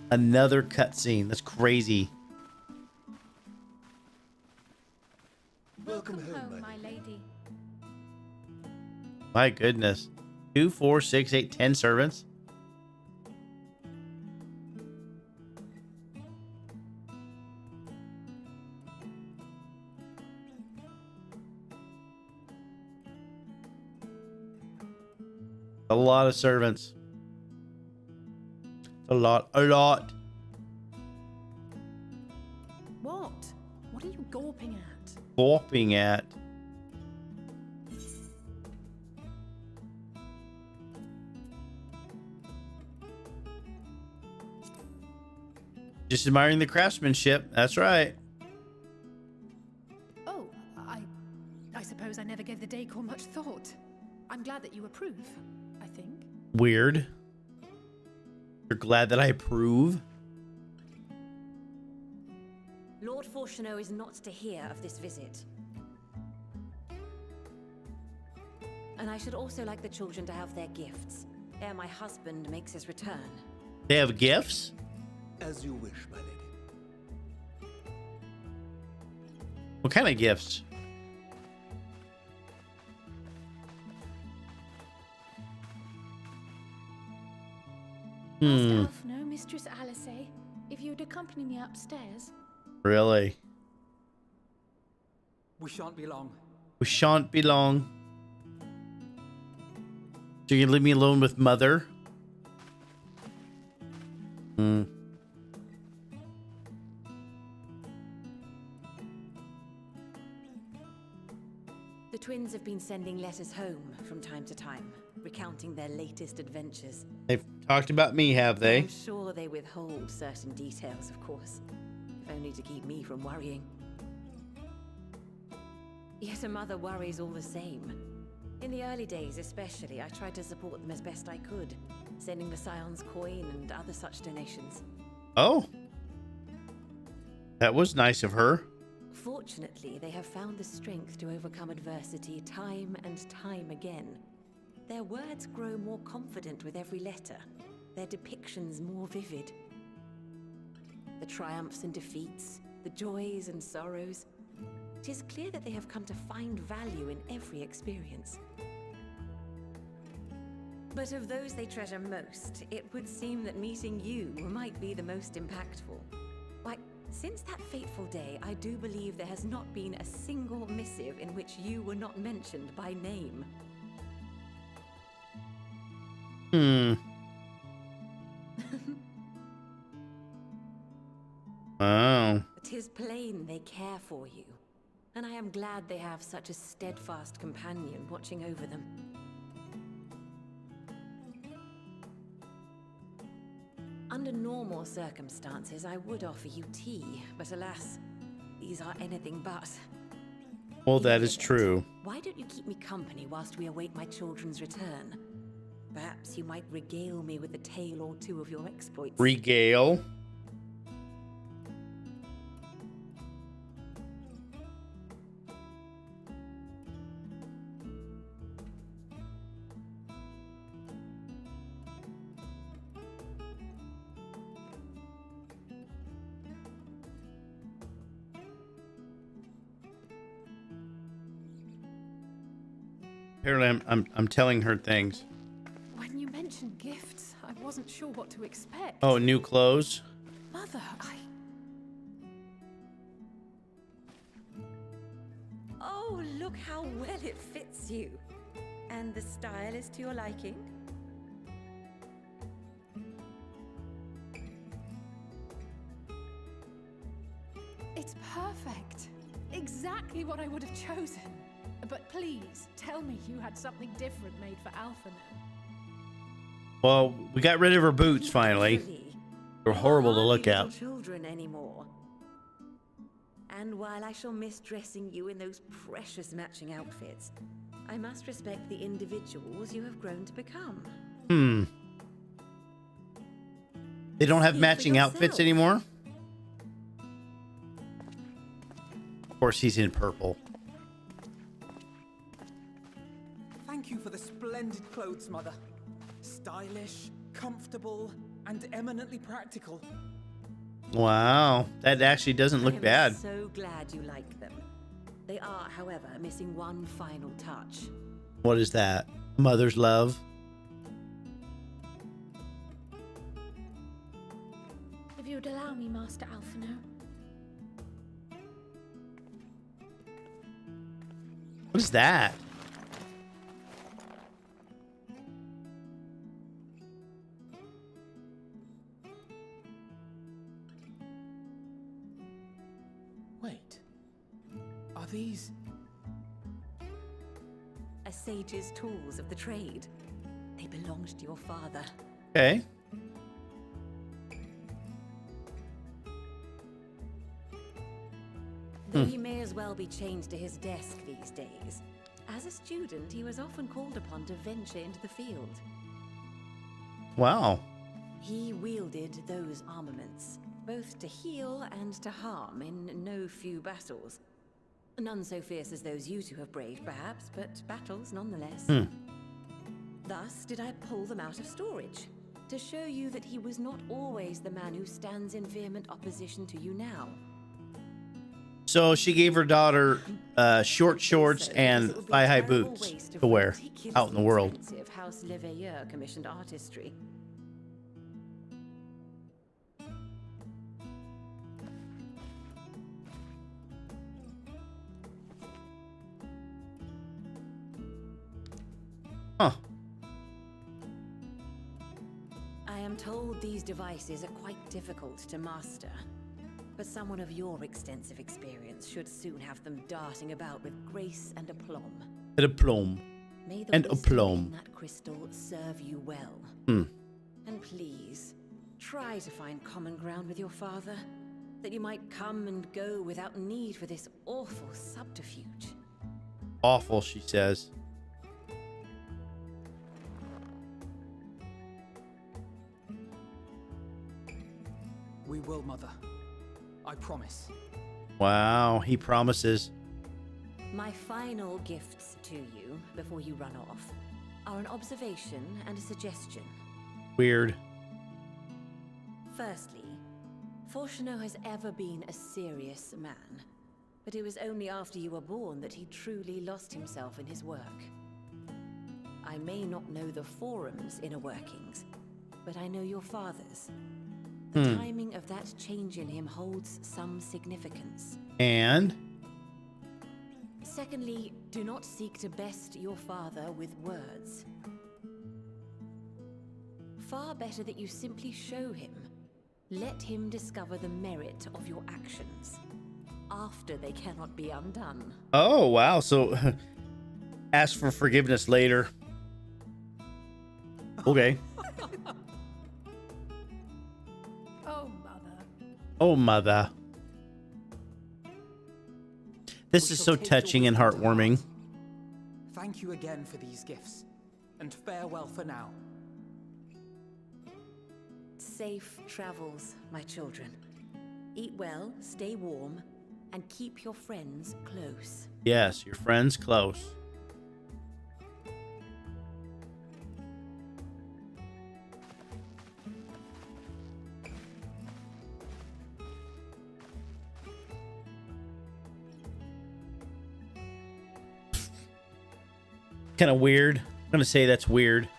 Another cutscene. That's crazy. Welcome home, my lady. My goodness. 2, 4, 6, 8, 10 servants. A lot of servants. A lot. What? What are you gawping at? Gawping at. Just admiring the craftsmanship. That's right. Oh, I suppose I never gave the decor much thought. I'm glad that you approve, I think. Weird. You're glad that I approve? Lord Fortuneau is not to hear of this visit. And I should also like the children to have their gifts, ere my husband makes his return. They have gifts? As you wish, my lady. What kind of gifts? Master Alphino, Mistress Alice, if you'd accompany me upstairs. Really? We shan't be long. We shan't be long. So you leave me alone with Mother? Hmm. The twins have been sending letters home from time to time, recounting their latest adventures. They've talked about me, have they? I'm sure they withhold certain details, of course, if only to keep me from worrying. Yet a mother worries all the same. In the early days especially, I tried to support them as best I could, sending the Scion's coin and other such donations. Oh. That was nice of her. Fortunately, they have found the strength to overcome adversity time and time again. Their words grow more confident with every letter, their depictions more vivid. The triumphs and defeats, the joys and sorrows. It is clear that they have come to find value in every experience. But of those they treasure most, it would seem that meeting you might be the most impactful. Why, since that fateful day, I do believe there has not been a single missive in which you were not mentioned by name. Wow. 'Tis plain they care for you, and I am glad they have such a steadfast companion watching over them. Under normal circumstances, I would offer you tea, but alas, these are anything but. Well, that is true. Why don't you keep me company whilst we await my children's return? Perhaps you might regale me with a tale or two of your exploits. Regale? Apparently, I'm telling her things. When you mentioned gifts, I wasn't sure what to expect. Oh, new clothes? Mother, Oh, look how well it fits you. And the style is to your liking? It's perfect. Exactly what I would have chosen. But please, tell me you had something different made for Alpha now. Well, we got rid of her boots finally. They're horrible to look at. Children anymore. And while I shall miss dressing you in those precious matching outfits, I must respect the individuals you have grown to become. They don't have matching outfits anymore? Of course, he's in purple. Thank you for the splendid clothes, Mother. Stylish, comfortable, and eminently practical. Wow, that actually doesn't look bad. I'm so glad you like them. They are, however, missing one final touch. What is that? Mother's love? If you would allow me, Master Alphino. What is that? Wait. Are these... A sage's tools of the trade. They belonged to your father. Okay. Though he may as well be chained to his desk these days. As a student, he was often called upon to venture into the field. Wow. He wielded those armaments, both to heal and to harm in no few battles. None so fierce as those you two have braved, perhaps, but battles nonetheless. Thus did I pull them out of storage, to show you that he was not always the man who stands in vehement opposition to you now. So she gave her daughter short shorts and thigh-high boots to wear out in the world. House Leveilleur commissioned artistry. Huh. I am told these devices are quite difficult to master, but someone of your extensive experience should soon have them darting about with grace and aplomb. And aplomb. May the And wisdom aplomb. in that crystal serve you well. And please, try to find common ground with your father, that you might come and go without need for this awful subterfuge. Awful, she says. We will, Mother. I promise. Wow, he promises. My final gifts to you, before you run off, are an observation and a suggestion. Weird. Firstly, Fortunato has ever been a serious man, but it was only after you were born that he truly lost himself in his work. I may not know the Forum's inner workings, but I know your father's. The timing of that change in him holds some significance. And? Secondly, do not seek to best your father with words. Far better that you simply show him. Let him discover the merit of your actions, after they cannot be undone. Oh, wow. So, ask for forgiveness later. Okay. Oh, mother. This is so touching and heartwarming. Thank you again for these gifts, and farewell for now. Safe travels, my children. Eat well, stay warm, and keep your friends close. Yes, your friend's close. Kind of weird. I'm gonna say that's weird.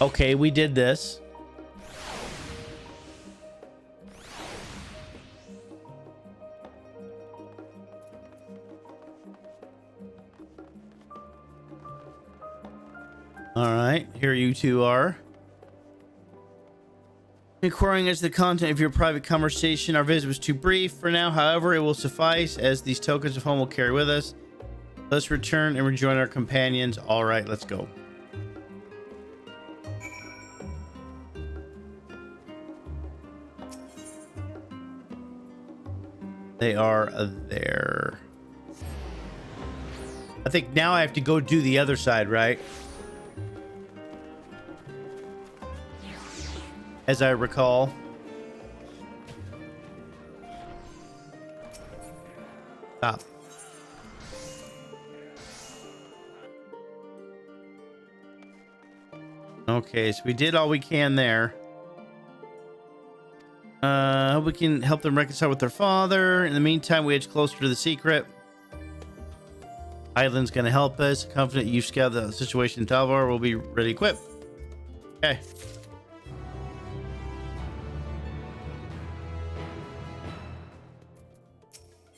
Okay, we did this. All right, here you two are. Inquiring as to the content of your private conversation, our visit was too brief for now. However, it will suffice as these tokens of home will carry with us. Let's return and rejoin our companions. All right, let's go. They are there. I think now I have to go do the other side, right? As I recall. Stop. Okay, so we did all we can there. Hope we can help them reconcile with their father. In the meantime, we edge closer to the secret. Island's gonna help us. Confident you've scouted the situation in Talvar. We'll be ready equipped. Okay.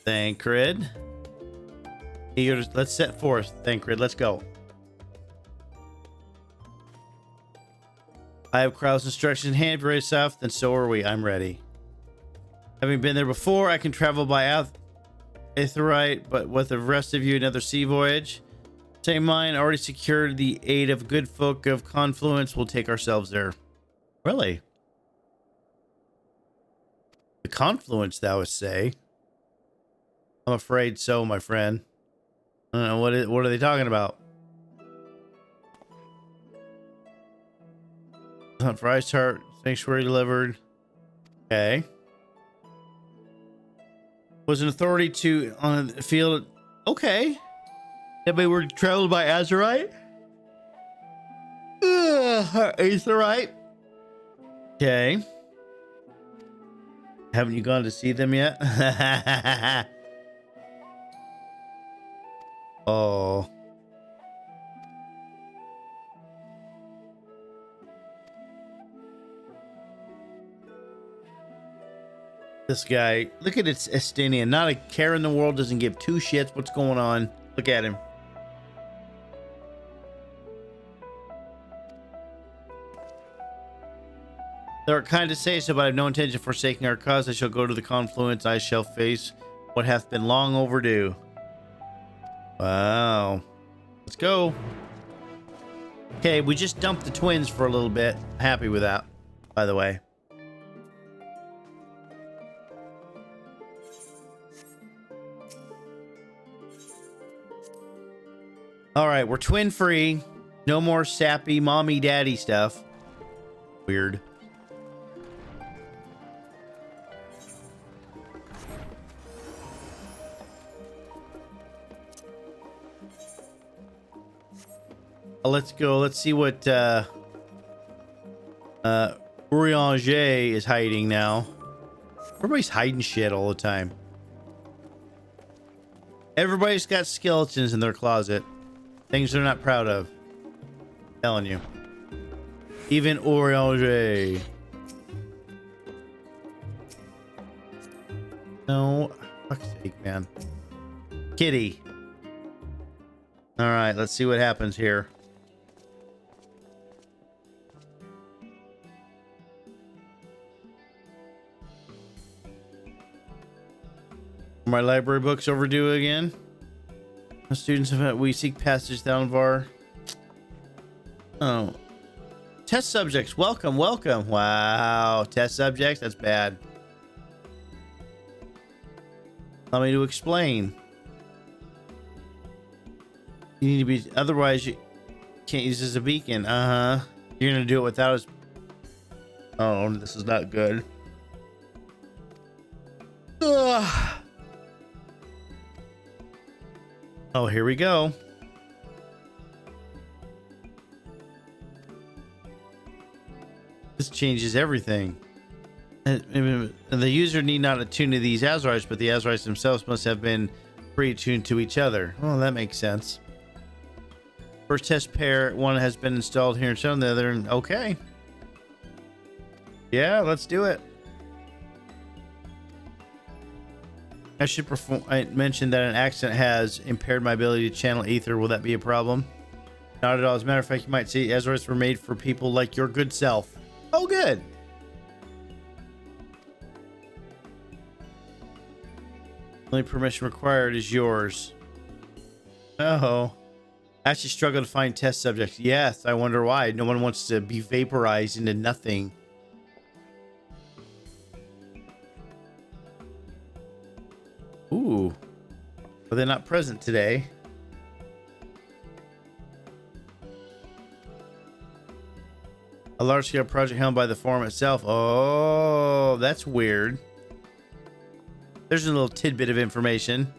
Thancred. Let's set forth. Thancred, let's go. I have Krau's instructions in hand, very soft, and so are we. I'm ready. Having been there before, I can travel by Aetheryte, but with the rest of you, another sea voyage. Same mind, already secured the aid of good folk of Confluence. We'll take ourselves there. Really? The Confluence, thou would say? I'm afraid so, my friend. I don't know, what are they talking about? Hunt for Ice Heart, Sanctuary delivered. Okay. Was an authority to on the field. Okay. That we were traveled by Azurite. Aetherite. Okay. Haven't you gone to see them yet? Oh. This guy, look at it's Estinian. Not a care in the world, doesn't give two shits what's going on. Look at him. Thou art kind to say so, but I have no intention of forsaking our cause. I shall go to the Confluence. I shall face what hath been long overdue. Wow. Let's go. Okay, we just dumped the twins for a little bit. Happy with that, by the way. All right, we're twin free. No more sappy mommy daddy stuff. Weird. Let's go. Let's see what Urianger is hiding now. Everybody's hiding shit all the time. Everybody's got skeletons in their closet. Things they're not proud of. I'm telling you. Even Urianger. No. Fuck's sake, man. Kitty. All right, let's see what happens here. Are my library books overdue again? Students of we seek passage down Var. Oh. Test subjects, welcome, welcome. Wow, test subjects, that's bad. Allow me to explain. You need to be, otherwise you can't use this as a beacon. Uh-huh. You're gonna do it without us. Oh, this is not good. Ugh. Oh, here we go. This changes everything. The user need not attune to these Azurites, but the Azurites themselves must have been pre-attuned to each other. Well, that makes sense. First test pair, one has been installed here and shown the other. Okay. Yeah, let's do it. I mentioned that an accident has impaired my ability to channel ether. Will that be a problem? Not at all. As a matter of fact, you might see Ezra's were made for people like your good self. Oh, good. Only permission required is yours. Oh. I actually struggle to find test subjects. Yes, I wonder why. No one wants to be vaporized into nothing. Ooh. Are they not present today? A large-scale project helmed by the forum itself. Oh, that's weird. There's a little tidbit of information.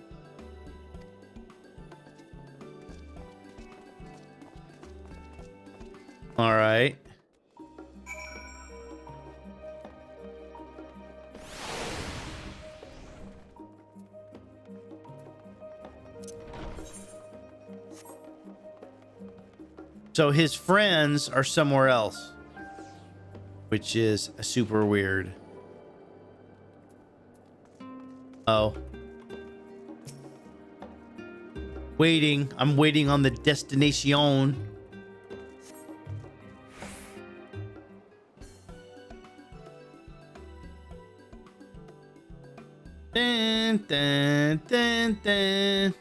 All right. So his friends are somewhere else, which is super weird. Oh. Waiting. I'm waiting on the destination. Dun, dun, dun, dun.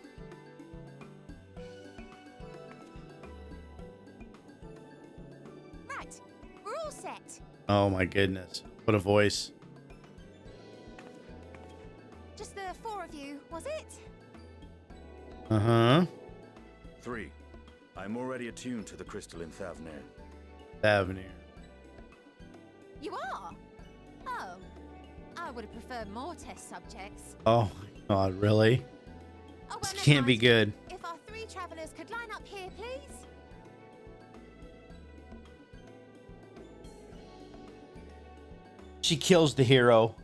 Right, we're all set. Oh my goodness. What a voice. Just the 4 of you, was it? Uh-huh. 3. I'm already attuned to the crystal in Thavnir. Thavnir. You are? Oh. I would have preferred more test subjects. Oh my god, really? Oh, This well, can't be never mind. good. If our 3 travelers could line up here, please. She kills the hero.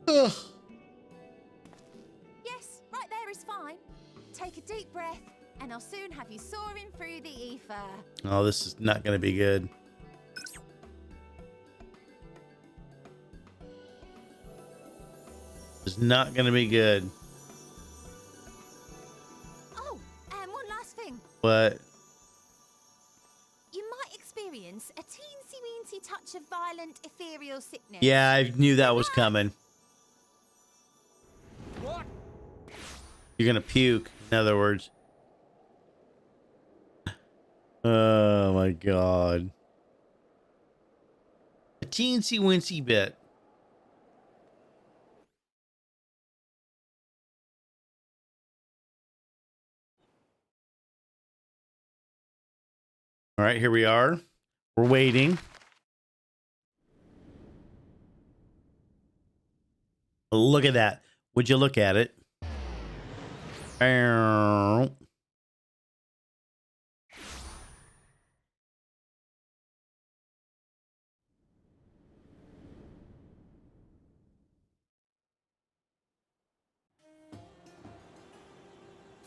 Ugh. Yes, right there is fine. Take a deep breath, and I'll soon have you soaring through the ether. Oh, this is not going to be good. It's not going to be good. Oh, and one last thing. But You might experience a teensy-weensy touch of violent ethereal sickness. yeah, I knew that was coming. What? You're going to puke, in other words. Oh my god. A teensy wincy bit. All right, here we are. We're waiting. Look at that. Would you look at it?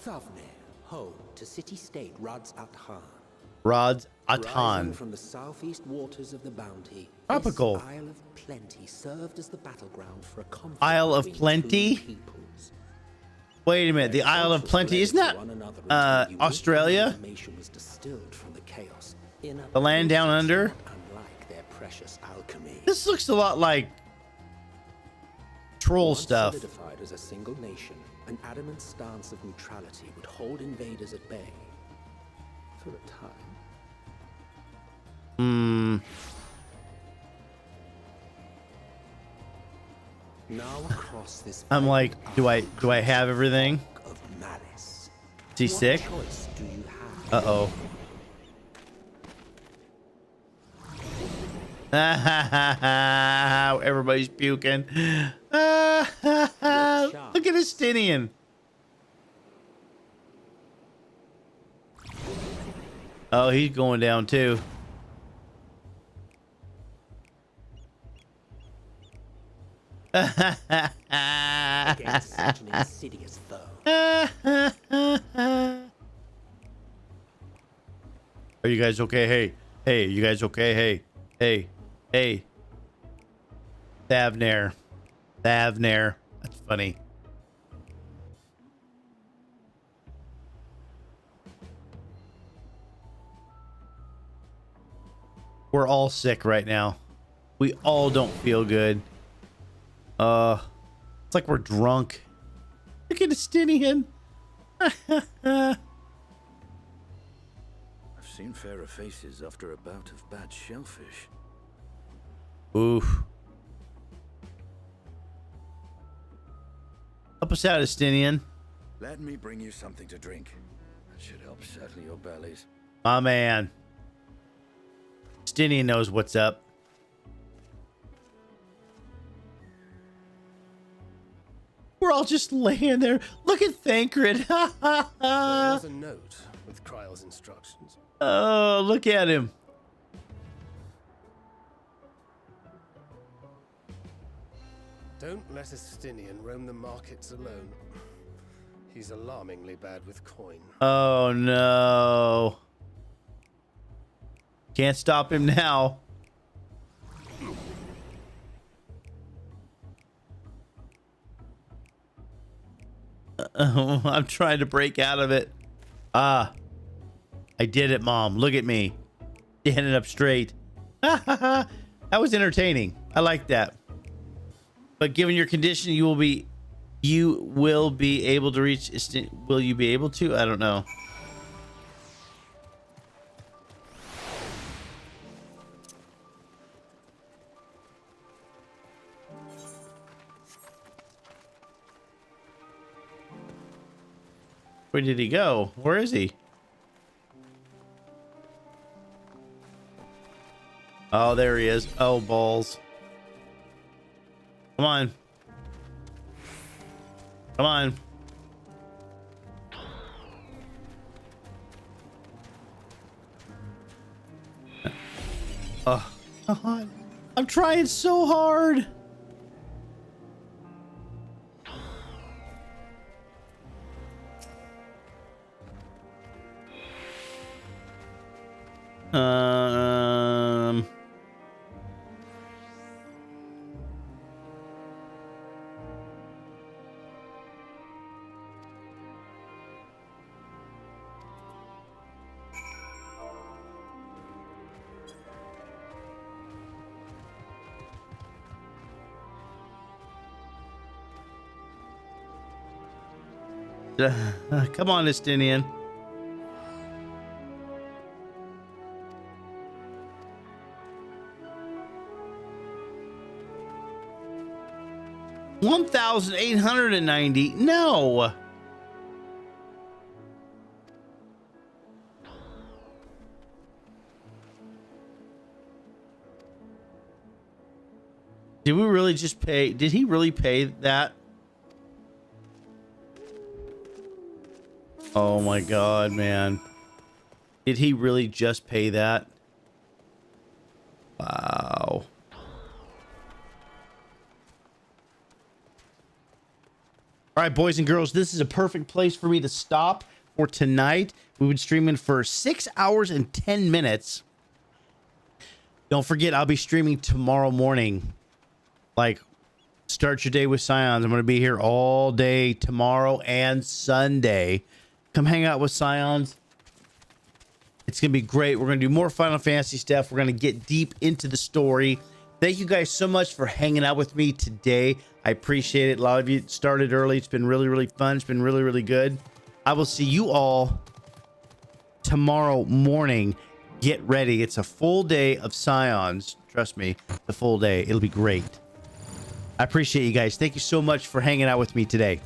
Thavnir, home to city-state Radz Athan. Rods Rising Atan. from the southeast waters of the Bounty, Tropical. this Isle of Plenty served as the battleground for a conflict Isle of between Plenty? two peoples. Wait a minute. The Isle of Plenty. Isn't that Australia? Information was distilled from the chaos in a The land down process under? not unlike their precious alchemy. This looks a lot like troll Once stuff. solidified as a single nation, an adamant stance of neutrality would hold invaders at bay for a time. Hmm. Now across this I'm like, do I have everything? of malice, Is he sick? what choice do you have? Uh-oh. Everybody's puking. Look at Estinian. Oh, he's going down too. Against such an insidious foe. Are you guys okay? Hey, you guys okay? Hey. Thavnair. Thavnair. That's funny. We're all sick right now. We all don't feel good. It's like we're drunk. Look at Estinian. I've seen fairer faces after a bout of bad shellfish. Oof. Help us out, Estinian. Let me bring you something to drink. That should help settle your bellies. My man. Estinian knows what's up. We're all just laying there. Look at Thancred. There's a note with Kryle's instructions. Oh, look at him. Don't let Estinian roam the markets alone. He's alarmingly bad with coin. Oh, no. Can't stop him now. I'm trying to break out of it. I did it, Mom. Look at me. Standing up straight. That was entertaining. I like that. But given your condition, you will be able to reach. Will you be able to? I don't know. Where did he go? Where is he? Oh, there he is. Oh, balls. Come on. Come on. Oh, God. I'm trying so hard. Come on, Estinian. $1,890. No. Did we really just pay? Did he really pay that? Oh my God, man. Did he really just pay that? Wow. All right, boys and girls, this is a perfect place for me to stop for tonight. We've been streaming for 6 hours and 10 minutes. Don't forget, I'll be streaming tomorrow morning. Like, start your day with Scions. I'm going to be here all day tomorrow and Sunday. Come hang out with Scions. It's going to be great. We're going to do more Final Fantasy stuff. We're going to get deep into the story. Thank you guys so much for hanging out with me today. I appreciate it. A lot of you started early. It's been really, really fun. It's been really, really good. I will see you all tomorrow morning. Get ready. It's a full day of Scions. Trust me, the full day. It'll be great. I appreciate you guys. Thank you so much for hanging out with me today.